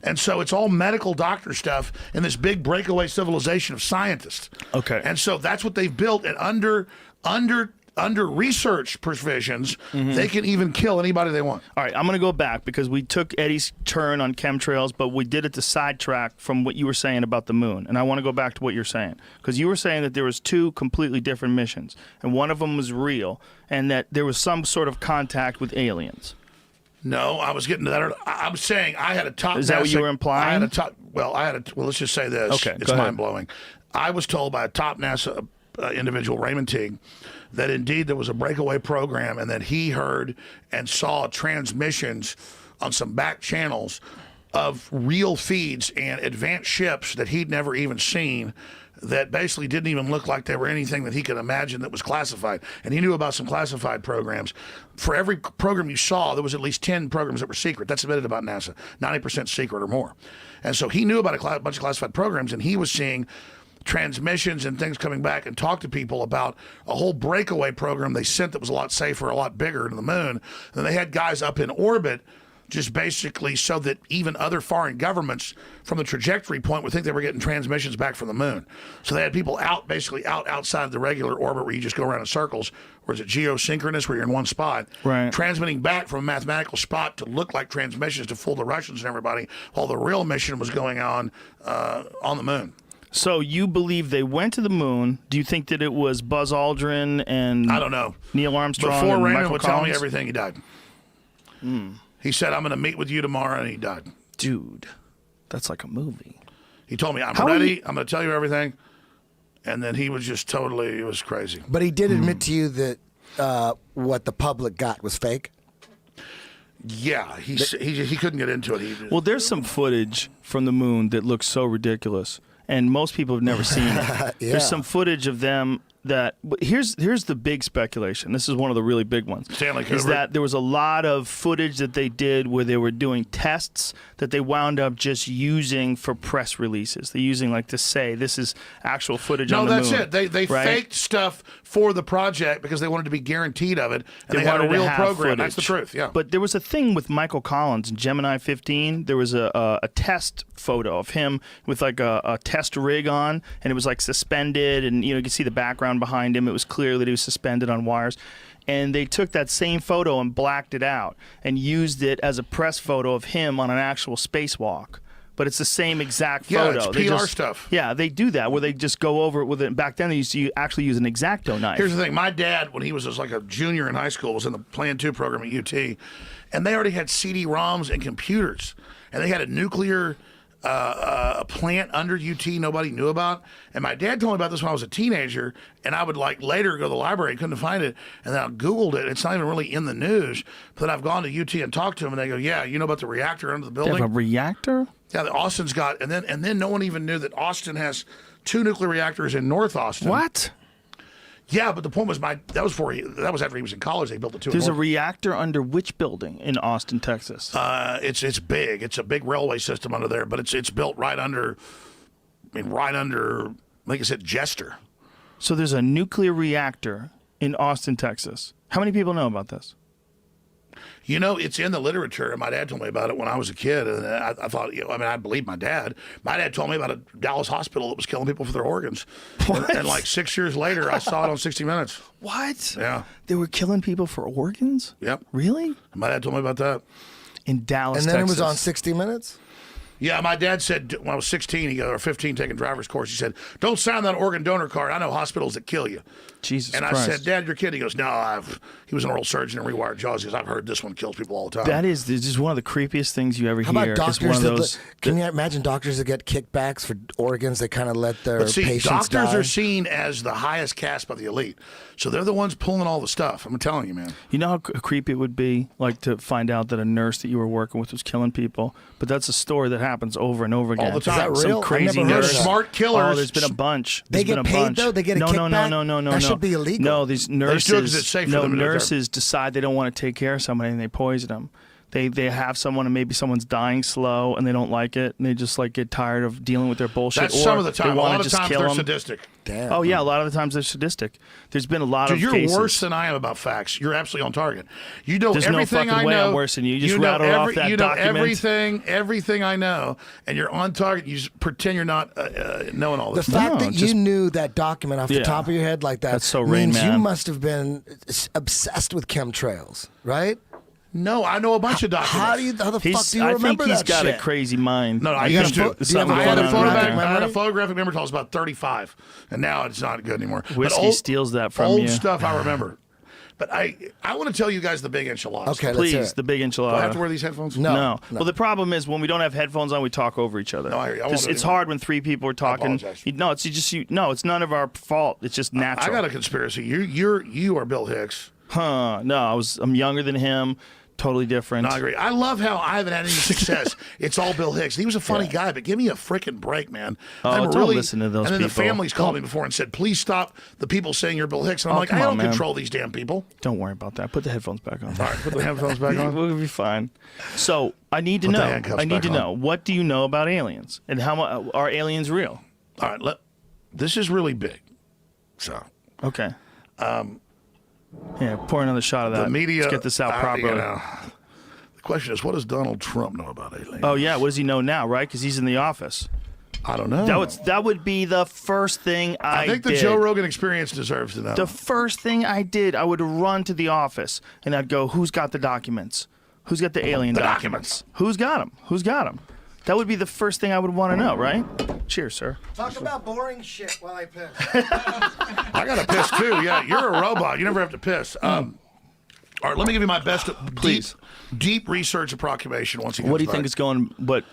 And so it's all medical doctor stuff in this big breakaway civilization of scientists. Okay. And so that's what they've built. And under research provisions, they can even kill anybody they want. All right, I'm going to go back because we took Eddie's turn on chemtrails, but we did it to sidetrack from what you were saying about the moon. And I want to go back to what you're saying because you were saying that there was two completely different missions, and one of them was real, and that there was some sort of contact with aliens. No, I was getting to that. I was saying I had a top. Is that what you were implying? I had a top. Well, let's just say this. Okay, it's mind blowing. I was told by a top NASA individual, Raymond Teague, that indeed there was a breakaway program and that he heard and saw transmissions on some back channels of real feeds and advanced ships that he'd never even seen that basically didn't even look like they were anything that he could imagine that was classified. And he knew about some classified programs. For every program you saw, there was at least 10 programs that were secret. That's admitted about NASA, 90% secret or more. And so he knew about a bunch of classified programs, and he was seeing transmissions and things coming back and talk to people about a whole breakaway program they sent that was a lot safer, a lot bigger to the moon. And they had guys up in orbit just basically so that even other foreign governments from the trajectory point would think they were getting transmissions back from the moon. So they had people outside the regular orbit where you just go around in circles, or is it geosynchronous where you're in one spot, transmitting back from a mathematical spot to look like transmissions to fool the Russians and everybody, while the real mission was going on the moon. So you believe they went to the moon? Do you think that it was Buzz Aldrin and I don't know, Neil Armstrong? Before and Raymond Michael would Collins? tell me everything, he died. He said, "I'm going to meet with you tomorrow," and he died. Dude, that's like a movie. He told me, I'm ready. I'm going to tell you everything. And then he was just totally, it was crazy. But he did admit to you that what the public got was fake? Yeah, he couldn't get into it. Well, there's some footage from the moon that looks so ridiculous, and most people have never seen it. Yeah. There's some footage of them that, but here's the big speculation. This is one of the really big ones. Stanley Kubrick. Is that there was a lot of footage that they did where they were doing tests that they wound up just using for press releases. They're using like to say this is actual footage on the moon. No, that's it. They faked stuff for the project because they wanted to be guaranteed of it, and they had a wanted to real have program. footage. That's the truth, yeah. But there was a thing with Michael Collins in Gemini 15. There was a test photo of him with like a test rig on, and it was like suspended, and you could see the background behind him. It was clear that he was suspended on wires. And they took that same photo and blacked it out and used it as a press photo of him on an actual spacewalk. but it's the same exact Yeah, photo. it's They PR just- stuff. Yeah, they do that where they just go over it with it. Back then, they used to actually use an X-Acto knife. Here's the thing. My dad, when he was just like a junior in high school, was in the Plan 2 program at UT, and they already had CD-ROMs and computers, and they had a nuclear plant under UT nobody knew about. And my dad told me about this when I was a teenager, and I would like later go to the library and couldn't find it, and then I Googled it. It's not even really in the news, but then I've gone to UT and talked to them, and they go, "Yeah, you know about the reactor under the They building?" have a reactor? Yeah, that Austin's got, and then no one even knew that Austin has 2 nuclear reactors in North Austin. What? Yeah, but the point was that was after he was in college. They built the 2. There's a reactor under which building in Austin, Texas? It's big. It's a big railway system under there, but it's built right under. I mean, right under. Like I said, Jester. So there's a nuclear reactor in Austin, Texas. How many people know about this? You know, it's in the literature, and my dad told me about it when I was a kid, and I thought, I believe my dad. My dad told me about a Dallas hospital that was killing people for their organs. And like 6 years later, I saw it on 60 Minutes. What? Yeah. They were killing people for organs? Yep. Really? My dad told me about that. In Dallas, And then Texas. it was on 60 Minutes? Yeah, my dad said when I was 16 or 15 taking driver's course, he said, "Don't sign that organ donor card. I know hospitals that kill you." Jesus and Christ. I said, "Dad, you're kidding." He goes, "No, he was an oral surgeon and rewired jaws." He goes, "I've heard this one kills people all the time." That is just one of the creepiest things you ever How hear. about It's one doctors of that those, can you imagine doctors that get kickbacks for organs? They kind of let their But see, patients doctors die? are seen as the highest caste by the elite. So they're the ones pulling all the stuff. I'm telling you, man. You know how creepy it would be, like, to find out that a nurse that you were working with was killing people? But that's a story that happens over and over again. All the time. Is that Some real? I've crazy never heard nurse. of that. Smart killers. Oh, there's been a bunch. They There's get been a paid, bunch. though? They get a no, kickback? No. That should be illegal. No, these do it 'cause nurses. it's safe for No, them in their job. nurses decide they don't want to take care of somebody and they poison them. They have someone and maybe someone's dying slow and they don't like it and they just like get tired of dealing with their bullshit. That's or some of the they time. A wanna lot of just times kill they're 'em. sadistic. Damn. Oh yeah, a lot of the times they're sadistic. There's been a lot Dude, of you're cases. worse than I am about facts. You're absolutely on target. You know There's no everything fucking I way know. I'm worse than you. You just know rattled off that you know document. everything I know, and you're on target. You just pretend you're not knowing all The this. fact No, that just- you knew that document off the Yeah. top of your head like that That's so Rain means you Man. must have been obsessed with chemtrails, right? No, I know a bunch of documents. How the fuck do you I remember think he's that got shit? a crazy mind. No, I You got used a to. pho- do you have a I had a photographic photographic. I had a memory? photographic memory till I was about 35, and now it's not good anymore. But Whiskey steals that from old you. stuff I remember. But I want to tell you guys the big enchilada. Okay, let's hear Please, it. the big enchilada. Do I have to wear these headphones? No. Well, the problem is when we don't have headphones on, we talk over each other. No, I hear you. I won't 'Cause do it it's anymore. hard when 3 people are talking. apologize. No, it's just you. No, it's none of our fault. It's just natural. I got a conspiracy. You are Bill Hicks. Huh? No, I'm younger than him. Totally different. No, I agree. I love how I haven't had any success. It's all Bill Hicks. He was a funny guy, but give me a freaking break, man. Oh, I'm don't listen to those And then the people. family's called me before and said, "Please stop the people saying you're Bill Hicks." And I'm Oh, like, come I on, don't man. control these damn people. Don't worry about that. Put the headphones back on. All right, put the headphones back on. We'll be fine. So I need to Put the know. handcuffs I need back to on. know. What do you know about aliens and how are aliens real? All right, this is really big. So, Okay. Yeah, pour another shot of that. the media. Let's get this out properly. The question is, what does Donald Trump know about aliens? Oh yeah, what does he know now? Right? Because he's in the office. I don't know. That would be the first thing I think the did. Joe Rogan experience deserves to know. The first thing I did, I would run to the office and I'd go, "Who's got the documents? Who's got the alien documents? Who's got them? Who's got them?" That would be the first thing I would want to know, right? Cheers, sir. Talk about boring shit while I piss. I got to piss too. Yeah, you're a robot. You never have to piss. All right, let me give you my best, Please. deep research approximation. Once again, What do you think is going? But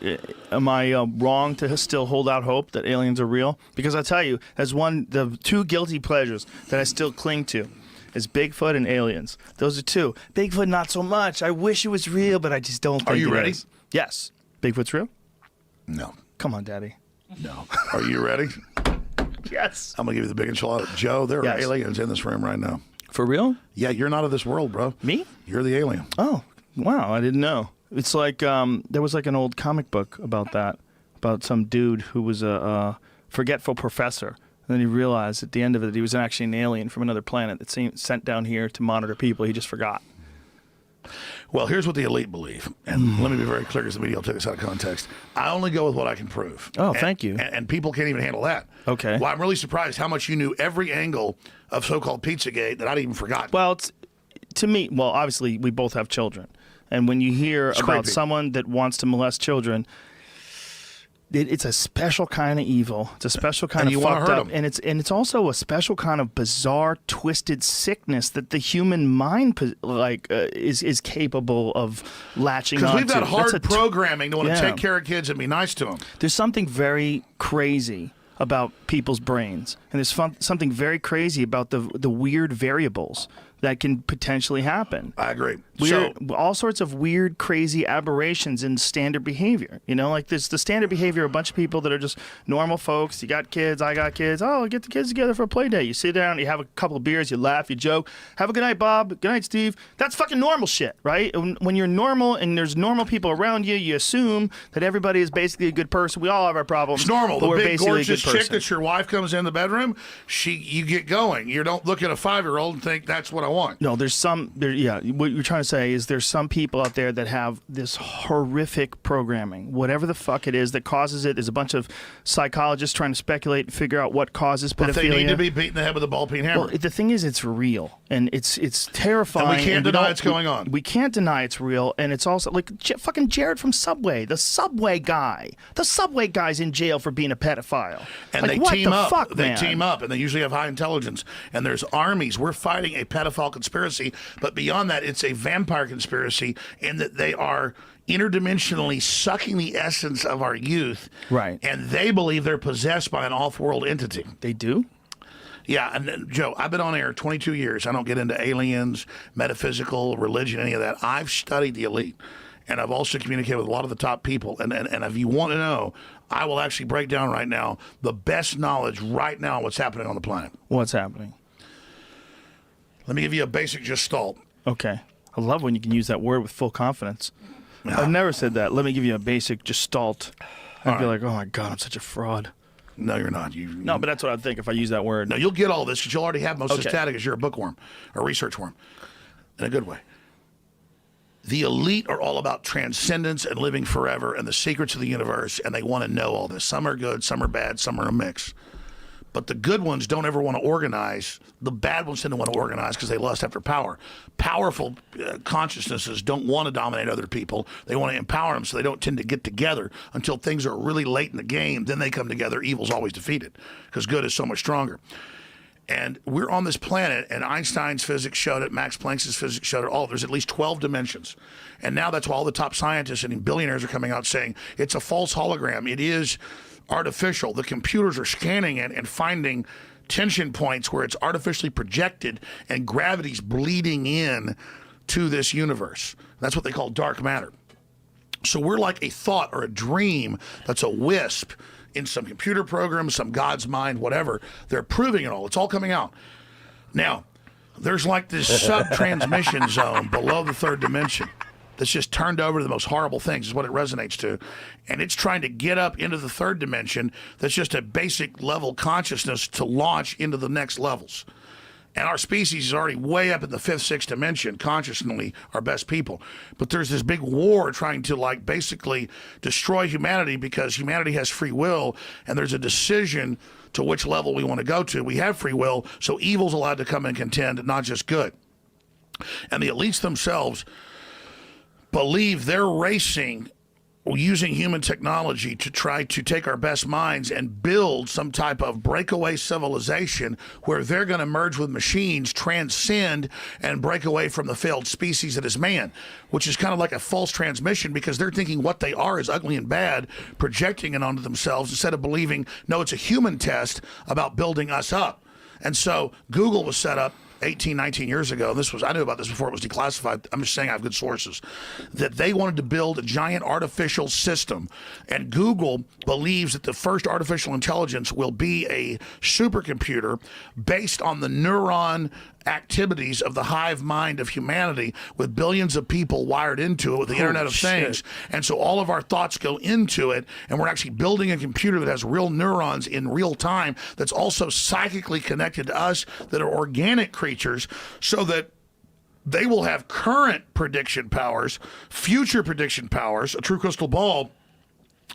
am I wrong to still hold out hope that aliens are real? Because I tell you, as the 2 guilty pleasures that I still cling to is Bigfoot and aliens. Those are 2. Bigfoot, not so much. I wish it was real, but I just don't think. Are you it ready? is. Yes. Bigfoot's real. No. Come on, Daddy. No. Are you ready? Yes. I'm gonna give you the big enchilada, Joe. There are Yes. aliens in this room right now. For real? Yeah, you're not of this world, bro. Me? You're the alien. Oh, wow. I didn't know. It's like there was like an old comic book about that, about some dude who was a forgetful professor. And then he realized at the end of it that he was actually an alien from another planet that sent down here to monitor people. He just forgot. Well, here's what the elite believe, and let me be very clear because the media will take this out of context. I only go with what I can prove. Oh, thank you. And people can't even handle that. Okay. Well, I'm really surprised how much you knew every angle of so-called Pizzagate that I'd even forgotten. Well, to me, obviously we both have children. And when you hear about creepy. someone that wants to molest children, it's a special kind of evil. It's a special kind And of you wanna fucked hurt up, 'em. and it's also a special kind of bizarre, twisted sickness that the human mind is capable of latching on Because to. we've got That's hard programming to want to yeah. take care of kids and be nice to them. There's something very crazy about people's brains, and there's something very crazy about the weird variables that can potentially happen. I agree. All sorts of weird, crazy aberrations in standard behavior. You know, like this, the standard behavior of a bunch of people that are just normal folks. You got kids, I got kids. Oh, get the kids together for a play day. You sit down, you have a couple of beers, you laugh, you joke. Have a good night, Bob. Good night, Steve. That's fucking normal shit, right? When you're normal and there's normal people around you, you assume that everybody is basically a good person. We all have our problems. It's normal. But The we're big basically a gorgeous good chick person. that your wife comes in the bedroom, you get going. You don't look at a 5-year-old and think that's what I want. No, what you're trying to say is there's some people out there that have this horrific programming, whatever the fuck it is that causes it. There's a bunch of psychologists trying to speculate and figure out what causes pedophilia. But they need to be beaten in the head with a ball-peen hammer. Well, the thing is, it's real, and it's terrifying. And we can't deny don't- it's going on. We can't deny it's real, and it's also like fucking Jared from Subway, the Subway guy. The Subway guy's in jail for being a pedophile. And like, they what team the up. fuck, They man? team up, and they usually have high intelligence. And there's armies. We're fighting a pedophile conspiracy, but beyond that, it's a vampire conspiracy in that they are interdimensionally sucking the essence of our youth. Right. And they believe they're possessed by an off-world entity. They do? Yeah, and Joe, I've been on air 22 years. I don't get into aliens, metaphysical, religion, any of that. I've studied the elite, and I've also communicated with a lot of the top people. And if you want to know, I will actually break down right now the best knowledge right now on what's happening on the planet. What's happening? Let me give you a basic gestalt. Okay. I love when you can use that word with full confidence. I've never said that. Let me give you a basic gestalt. I'd be like, oh my God, I'm such a fraud. No, you're not. No, but that's what I'd think if I use that word. No, you'll get all this because you'll already have most of the Okay. static because you're a bookworm, a research worm, in a good way. The elite are all about transcendence and living forever and the secrets of the universe, and they want to know all this. Some are good, some are bad, some are a mix. But the good ones don't ever want to organize. The bad ones tend to want to organize because they lust after power. Powerful consciousnesses don't want to dominate other people. They want to empower them, so they don't tend to get together until things are really late in the game. Then they come together. Evil's always defeated because good is so much stronger. And we're on this planet, and Einstein's physics showed it, Max Planck's physics showed it, there's at least 12 dimensions. And now that's why all the top scientists and billionaires are coming out saying it's a false hologram. It is artificial. The computers are scanning it and finding tension points where it's artificially projected and gravity's bleeding in to this universe. That's what they call dark matter. So we're like a thought or a dream that's a wisp in some computer program, some God's mind, whatever. They're proving it all. It's all coming out. Now, there's like this sub-transmission zone below the third dimension that's just turned over to the most horrible things is what it resonates to. And it's trying to get up into the third dimension that's just a basic level consciousness to launch into the next levels. And our species is already way up in the fifth, sixth dimension, consciously our best people. But there's this big war trying to like basically destroy humanity because humanity has free will and there's a decision to which level we want to go to. We have free will, so evil's allowed to come and contend, not just good. And the elites themselves believe they're racing using human technology to try to take our best minds and build some type of breakaway civilization where they're going to merge with machines, transcend, and break away from the failed species that is man, which is kind of like a false transmission because they're thinking what they are is ugly and bad, projecting it onto themselves instead of believing, no, it's a human test about building us up. And so Google was set up 18, 19 years ago, I knew about this before it was declassified. I'm just saying I have good sources, that they wanted to build a giant artificial system. And Google believes that the first artificial intelligence will be a supercomputer based on the neuron activities of the hive mind of humanity with billions of people wired into it with the Internet of Things. And so all of our thoughts go into it, and we're actually building a computer that has real neurons in real time that's also psychically connected to us, that are organic creatures, so that they will have current prediction powers, future prediction powers, a true crystal ball,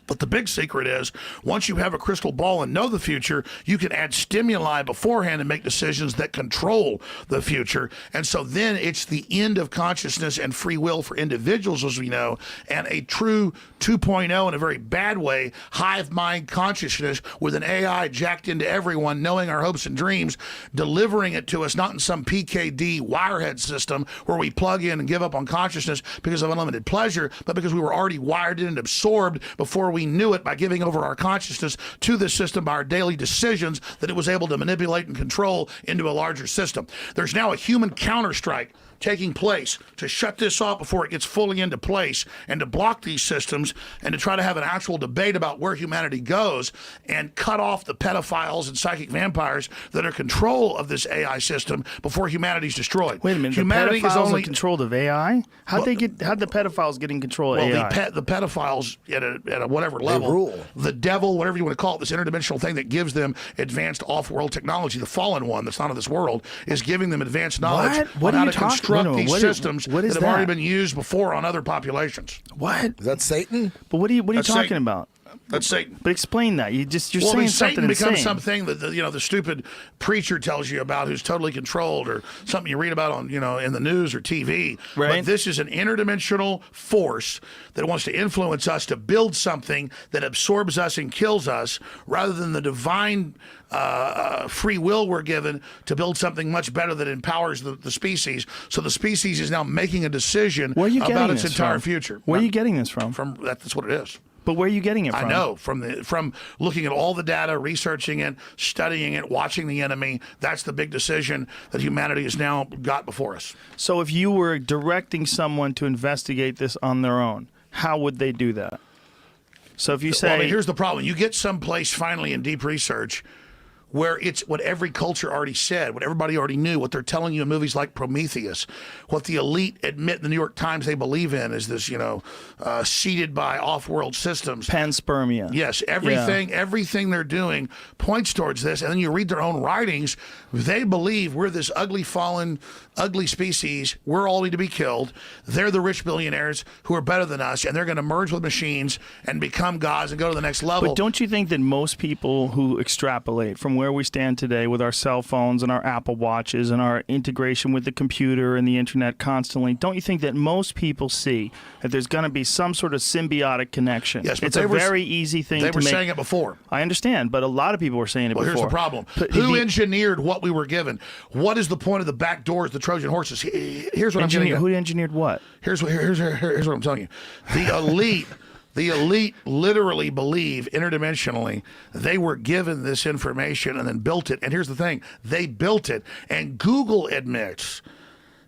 But the big secret is, once you have a crystal ball and know the future, you can add stimuli beforehand and make decisions that control the future. And so then it's the end of consciousness and free will for individuals, as we know, and a true 2.0 in a very bad way, hive mind consciousness with an AI jacked into everyone, knowing our hopes and dreams, delivering it to us, not in some PKD wirehead system where we plug in and give up on consciousness because of unlimited pleasure, but because we were already wired in and absorbed before we knew it by giving over our consciousness to this system by our daily decisions that it was able to manipulate and control into a larger system. There's now a human counterstrike taking place to shut this off before it gets fully into place and to block these systems and to try to have an actual debate about where humanity goes and cut off the pedophiles and psychic vampires that are control of this AI system before humanity's destroyed. Wait a minute, humanity the pedophiles is only are controlled of AI? How'd the pedophiles get in control of AI? The pedophiles at a whatever level, rule. The devil, whatever you want to call it, this interdimensional thing that gives them advanced off-world technology, the fallen one that's not of this world, is giving them advanced knowledge What on are how you to talking- construct these systems what is that have already that? been used before on other populations. What? Is that Satan? But what are you That's talking Satan. about? That's Satan. But explain that. You're Well, saying Satan something becomes insane. something that the stupid preacher tells you about, who's totally controlled, or something you read about on in the news or TV. Right. But this is an interdimensional force that wants to influence us to build something that absorbs us and kills us, rather than the divine free will we're given to build something much better that empowers the species. So the species is now making a decision Where are you about getting its this entire from? future. Where are you getting this from? That's what it is. But where are you getting it from? I know from looking at all the data, researching it, studying it, watching the enemy. That's the big decision that humanity has now got before us. So if you were directing someone to investigate this on their own, how would they do that? So if you say, well, I mean, here's the problem: you get someplace finally in deep research where it's what every culture already said, what everybody already knew, what they're telling you in movies like Prometheus, what the elite admit in the New York Times they believe in is this, seeded by off-world systems. Panspermia. Yes, everything they're doing points towards this, and then you read their own writings, they believe we're this ugly, fallen, ugly species, we're all need to be killed, they're the rich billionaires who are better than us, and they're going to merge with machines and become gods and go to the next level. But don't you think that most people who extrapolate from where we stand today with our cell phones and our Apple Watches and our integration with the computer and the internet constantly, don't you think that most people see that there's going to be some sort of symbiotic connection? Yes, but it's a very easy thing to make. They were saying it before. I understand, but a lot of people were saying it before. Well, here's the problem. Who engineered what we were given? What is the point of the back doors, the Trojan horses? Here's what I'm getting at. Who engineered what? Here's what I'm telling you. The elite literally believe interdimensionally they were given this information and then built it. And here's the thing. They built it. And Google admits,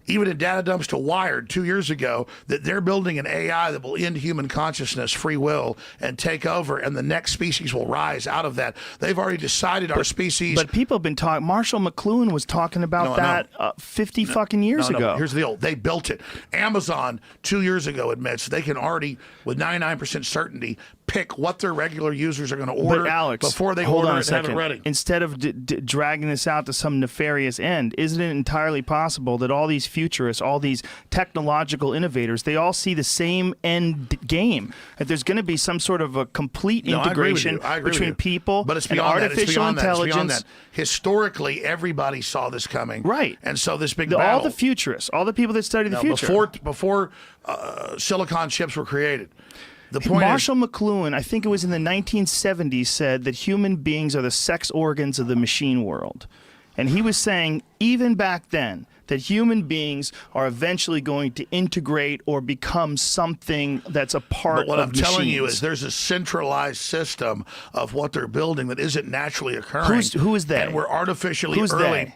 even in data dumps to Wired 2 years ago, that they're building an AI that will end human consciousness, free will, and take over, and the next species will rise out of that. They've already decided our species... But people have been talking... Marshall McLuhan was talking about that 50 fucking years ago. Here's the deal. They built it. Amazon 2 years ago admits they can already, with 99% certainty, pick what their regular users are going to order before they order it and have it ready. Instead of dragging this out to some nefarious end, isn't it entirely possible that all these futurists, all these technological innovators, they all see the same end game? That there's going to be some sort of a complete integration between people but it's and beyond artificial intelligence. It's beyond that. Historically, everybody saw this coming. Right. And so this big all battle. the futurists, all the people that study the future. Before silicon chips were created. The point Marshall McLuhan, I think it was in the 1970s, said that human beings are the sex organs of the machine world. And he was saying, even back then, that human beings are eventually going to integrate or become something that's a part of But what I'm machines. telling you is there's a centralized system of what they're building that isn't naturally occurring. Who is they? And we're artificially Who's early. they?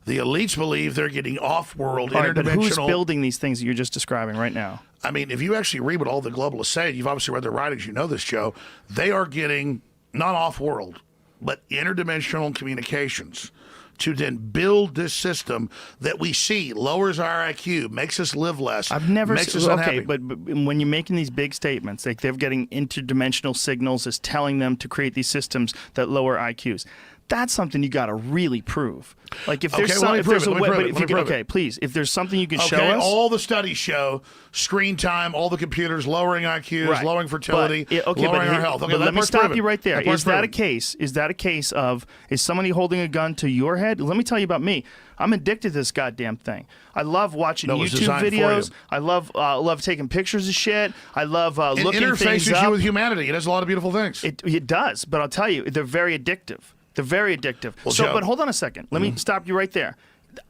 The elites believe they're getting off-world, All right, but who's interdimensional... building these things that you're just describing right now? I mean, if you actually read what all the globalists say, you've obviously read their writings, you know this, Joe, they are getting not off-world, but interdimensional communications to then build this system that we see lowers our IQ, makes us live less, makes us unhappy. But when you're making these big statements, like they're getting interdimensional signals is telling them to create these systems that lower IQs. That's something you got to really prove. Like if there's Okay, some, let me if prove there's it, a let me way, prove but it, if let you me can, prove it. okay, please, if there's something you can show Okay, us, all the studies show screen time, all the computers, lowering IQs, right. lowering fertility, but lowering our health. Okay, but that let me part's stop proven. you right there. That part's Is that a proven. case? Is that a case of is somebody holding a gun to your head? Let me tell you about me. I'm addicted to this goddamn thing. I love watching No, it was YouTube designed for videos. you. I love taking pictures of shit. I love It looking things interfaces up. you with humanity. It has a lot of beautiful things. It does, but I'll tell you, they're very addictive. They're very addictive. Well, So, Joe- but hold on a second. Let me stop you right there.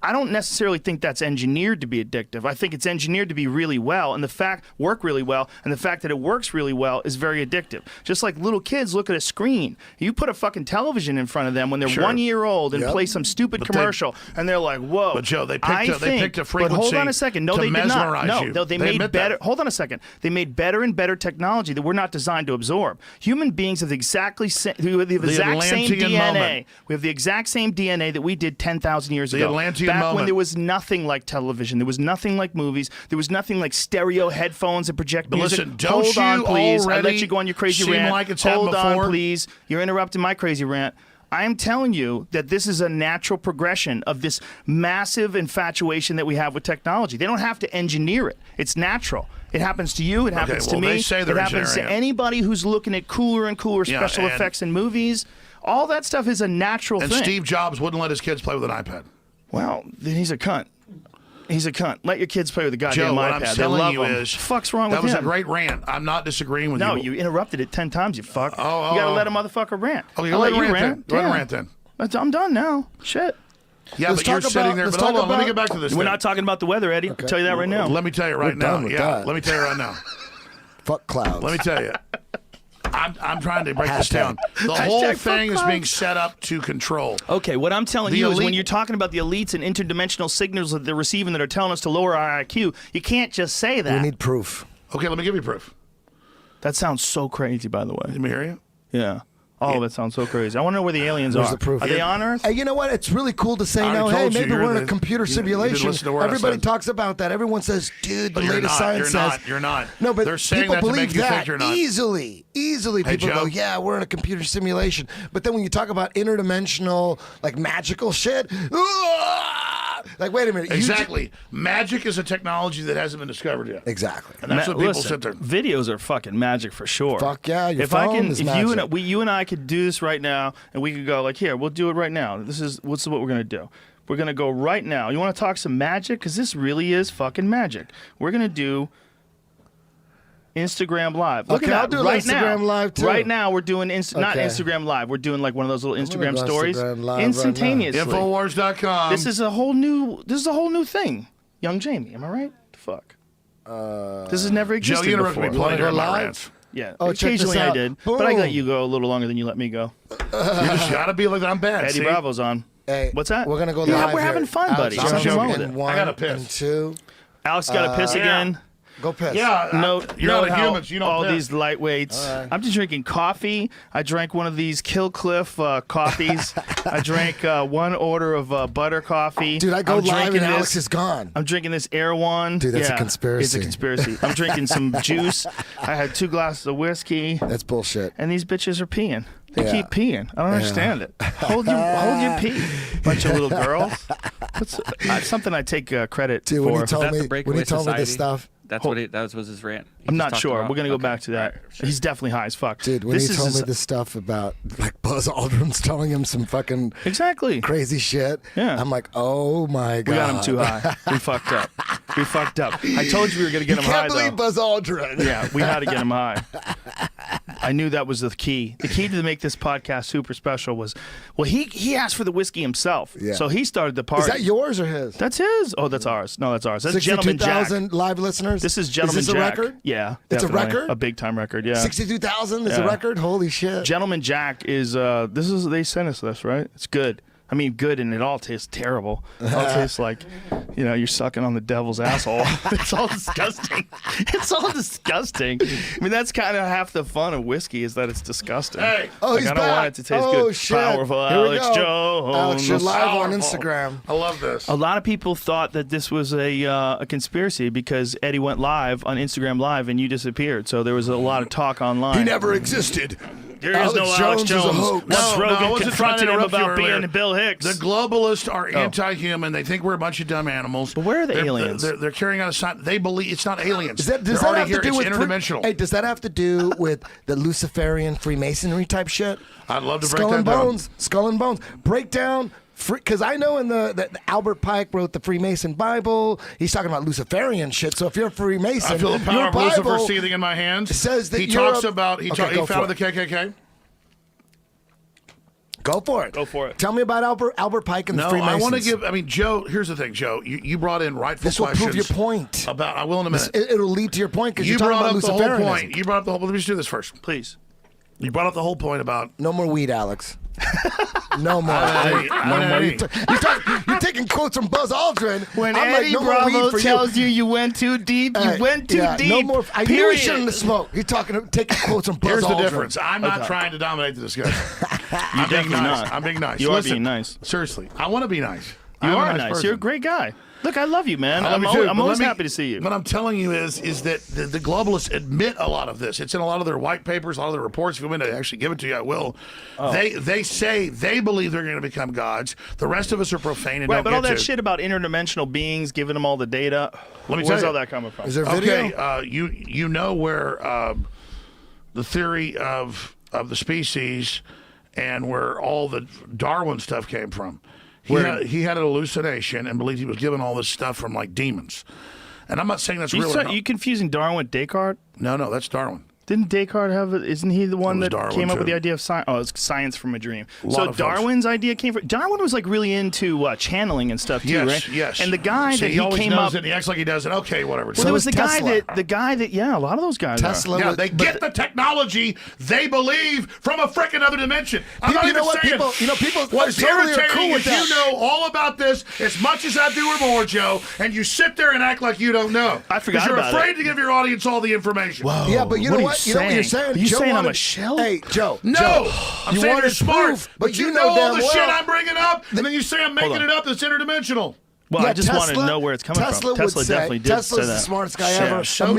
I don't necessarily think that's engineered to be addictive. I think it's engineered to be really well, and work really well, and the fact that it works really well is very addictive. Just like little kids look at a screen. You put a fucking television in front of them when they're Sure. 1 year old and Yep. play some stupid But commercial, and they're like, "Whoa!" But Joe, they picked a frequency But hold on a second. No, to they did not. mesmerize No, you. no, they They made admit better. that. Hold on a second. They made better and better technology that we're not designed to absorb. Human beings have exactly we have the exact same Atlantean DNA. moment. We have the exact same DNA that we did 10,000 years The ago. Atlantean Back when moment. there was nothing like television, there was nothing like movies, there was nothing like stereo headphones and project But music. listen, don't Hold on, you please. I let already you go on your crazy seem rant. like it's Hold happened on, before? please. You're interrupting my crazy rant. I am telling you that this is a natural progression of this massive infatuation that we have with technology. They don't have to engineer it. It's natural. It happens to you. It happens to well, me. they say they're It happens to engineering it. anybody who's looking at cooler and cooler Yeah, special and- effects in movies. All that stuff is a natural And thing. Steve Jobs wouldn't let his kids play with an iPad. Well, then he's a cunt. He's a cunt. Let your kids play with the goddamn Joe, what iPad. I'm They telling love you them. is, Fuck's wrong that with was him? a great rant. I'm not disagreeing with No, you. you interrupted it 10 times, you fuck. Oh, you gotta oh. let a motherfucker rant. Okay, I'll go ahead let and you rant then. Go ahead and rant then. I'm done now. Shit. Yeah, Let's but you're talk sitting about- there. let's But hold talk on, let me about- get back to this. We're thing. not talking about the weather, Eddie. I'll tell you that right now. Let me tell you right We're now. done with Yeah, that. let me tell you right now. Fuck clouds. Let me tell you. I'm trying to break this Hashtag. down. The Hashtag whole fuck thing is clouds. being set up to control. Okay, what I'm telling The you is when elite- you're talking about the elites and interdimensional signals that they're receiving that are telling us to lower our IQ, you can't just say that. We need proof. Okay, let me give you proof. That sounds so crazy, by the way. Let me hear you. Yeah. All of it sounds so crazy. I want to know where the aliens Where's are. the proof? Are they on Earth? Hey, you know what? It's really cool to say I now, already hey, told you, maybe you're we're in a the- computer you didn't simulation. listen to what I Everybody said. talks about that. Everyone says, dude, the But you're latest not, science you're says. not, you're not. No, but They're saying people that to believe make you that think you're not. easily. Easily, Hey, people Joe? go, yeah, we're in a computer simulation. But then when you talk about interdimensional, like magical shit, like, wait a minute. you Exactly. Magic is a technology that hasn't been discovered yet. Exactly. And that's what people Listen, sit there. videos are fucking magic for sure. Fuck yeah, your if I phone can, is if magic. you and I could do this right now, and we could go like, here, we'll do it right now. This is what we're gonna do. We're gonna go right now. You want to talk some magic? Because this really is fucking magic. We're gonna do Instagram Live. Look Okay, at I'll that do right Instagram now. Live, too. Right now, we're doing not Okay. Instagram Live. We're doing like one of those little gonna Instagram go stories Instagram Live right now. instantaneously. Infowars.com. This is a whole new thing. Young Jamie, am I right? Fuck. This has never Joe, existed you interrupted before. me plenty during my live? rants. Yeah, Oh, check this occasionally I out. did, but I Boom. let you go a little longer than you let me go. You just gotta be like, I'm bad. Eddie see? Bravo's on. Hey, What's that? We're gonna go Yeah, live. we're here. having fun, buddy. Alex, Nothing jump wrong with in it. One I gotta piss. and two. Alex got to piss yeah. again. Go piss. Yeah, Note you're not a how human, so you don't all piss. these lightweights. All right. I'm just drinking coffee. I drank one of these Killcliff coffees. I drank one order of butter coffee. Dude, I go I'm live and drinking Alex this- is gone. I'm drinking this Air One. Dude, that's a Yeah, conspiracy. It's a conspiracy. I'm drinking some juice. I had 2 glasses of whiskey. That's bullshit. And these bitches are peeing. They Yeah. keep peeing. I don't understand it. Hold your pee. Bunch of little girls. That's something I take credit Dude, for. when you told That's the me, when breakaway you told me this society? stuff, That was his rant. He I'm just not talked sure. about- We're gonna go okay. back to that. All right, sure. He's definitely high as fuck. dude, when this he told is me this stuff about like Buzz Aldrin's telling him some fucking exactly crazy shit, Yeah. I'm like, oh my god, we got him too high. We fucked up. We fucked up. I told you we were gonna get You him high can't believe though. Buzz Aldrin. Yeah, we had to get him high. I knew that was the key. The key to make this podcast super special was, well, he asked for the whiskey himself. Yeah. So he started the party. Is that yours or his? That's his. Oh, that's ours. No, that's ours. That's Gentleman Jack. 62,000 live listeners. This is Gentleman Is this Jack. a record? Yeah, It's a definitely. record? A big time record. Yeah. 62,000 is a Yeah. record. Holy shit! Gentleman Jack is they sent us this, right? It's good. I mean, good, and it all tastes terrible. It all tastes like, you're sucking on the devil's asshole. It's all disgusting. It's all disgusting. I mean, that's kind of half the fun of whiskey is that it's disgusting. Hey. Oh, Like, he's I don't want back. it to taste Oh, good. shit. Powerful Here we Alex go. Jones. Alex, you're live on Powerful. Instagram. I love this. A lot of people thought that this was a conspiracy because Eddie went live on Instagram Live and you disappeared. So there was a lot of talk online. He never existed. There is no Alex Jones. Once Rogan confronted him about being Bill Hicks. The globalists are anti-human. They think we're a bunch of dumb animals. But where are the aliens? They're carrying out a sign. They believe it's not aliens. Does that have to do with interdimensional? Hey, does that have to do with the Luciferian Freemasonry type shit? I'd love to break that down. Skull and Bones. Break down. Because I know in the Albert Pike wrote the Freemason Bible. He's talking about Luciferian shit. So if you're a Freemason, I feel the power of Lucifer seething in my hands. It says that he founded the KKK. Go for it. Go for it. Tell me about Albert Pike and the Freemasons. I want to give. I mean, Joe. Here's the thing, Joe. You brought in rightful questions. This will prove your point. About. I will in a minute. It'll lead to your point because you you're talking brought about up the whole Luciferianism. point. You brought up the whole. Let me just do this first, please. You brought up the whole point about no more weed, Alex. No more. You're taking quotes from Buzz Aldrin. When I'm Eddie like, no Bravo tells you went too deep, you went too deep. No more. I knew he shouldn't have smoked. You're taking quotes from Buzz Aldrin. Here's the difference. I'm not trying to dominate the discussion. I'm being nice. I'm being nice. You are being nice. Seriously, I want to be nice. You are nice. You're a great guy. Look, I love you, man. I'm always happy to see you. What I'm telling you is that the globalists admit a lot of this. It's in a lot of their white papers, a lot of their reports. If you want me to actually give it to you, I will. Oh. They say they believe they're going to become gods. The rest of us are profane and right, don't but get all that to. shit about interdimensional beings giving them all the data. Where's all that coming from? Is there video? Okay, you know where the theory of the species and where all the Darwin stuff came from. He had an hallucination and believed he was given all this stuff from like demons. And I'm not saying that's real. Are you confusing Darwin with Descartes? No, that's Darwin. Didn't Descartes have it? Isn't he the one that came up with the too. idea of science? Oh, it's science from a dream. A lot So of Darwin's idea came from. Darwin was like really into channeling and stuff too, right? Yes. And the guy that he always came knows up. it. He acts like he doesn't. Okay, whatever. Well, there was the guy that a lot of those guys. Tesla. Yeah, they get the technology they believe from a freaking other dimension. I'm not even saying. People what's totally irritating are cool with is that. you know all about this as much as I do or more, Joe, and you sit there and act like you don't know. I forgot you're about afraid to give your audience all the information. Whoa. Yeah, but you know what? You know what you're saying? Are you Joe saying I'm wanted- a shell? Hey, Joe. No, Joe, I'm you saying you're wanted smart, proof, but you know all damn the well. shit I'm bringing up, and then you say I'm making on. it up that's interdimensional. Well, Yeah, I just wanted to Tesla- know where it's coming Tesla from. would Tesla say- definitely did Tesla's say that. the smartest guy Yeah, ever. so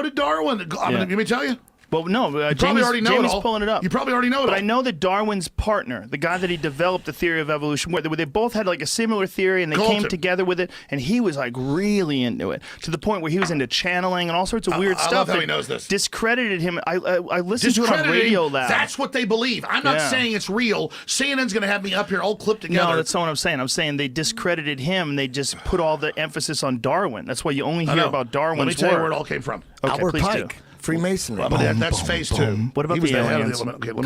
did Darwin. Let me tell you. Well, no, probably already know it Jamie's all. pulling it up. You probably already know it But all. I know that Darwin's partner, the guy that he developed the theory of evolution, where they both had like a similar theory and they came together with it, and he was like really into it to the point where he was into channeling and all sorts of weird I stuff. love how that he knows this. Discredited him. I listened to it on Discrediting, Radio Lab. That's what they believe. I'm not saying it's real. CNN's going to have me up here all clipped together. No, that's not what I'm saying. I'm saying they discredited him and they just put all the emphasis on Darwin. That's why you only hear about Darwin's Let me tell you work. where it all came from. Okay, Albert please Pike. do. Freemasonry. But that's phase two. What about He was the head of aliens? Okay, let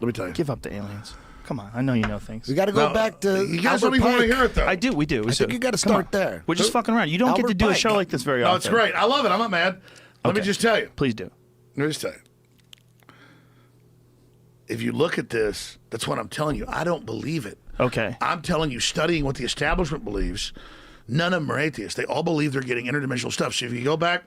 me tell you. Give up the aliens. Come on, I know you know things. We got to go back to You guys Albert don't even want to Pike. hear it though. I do. We do. I think you got to start there. We're just fucking around. You don't get to Albert do a Pike. show like this very No, often. it's great. I love it. I'm not mad. Let me Okay. just tell you. Please do. Let me just tell you. If you look at this, that's what I'm telling you. I don't believe it. Okay. I'm telling you, studying what the establishment believes, none of them are atheists. They all believe they're getting interdimensional stuff. So if you go back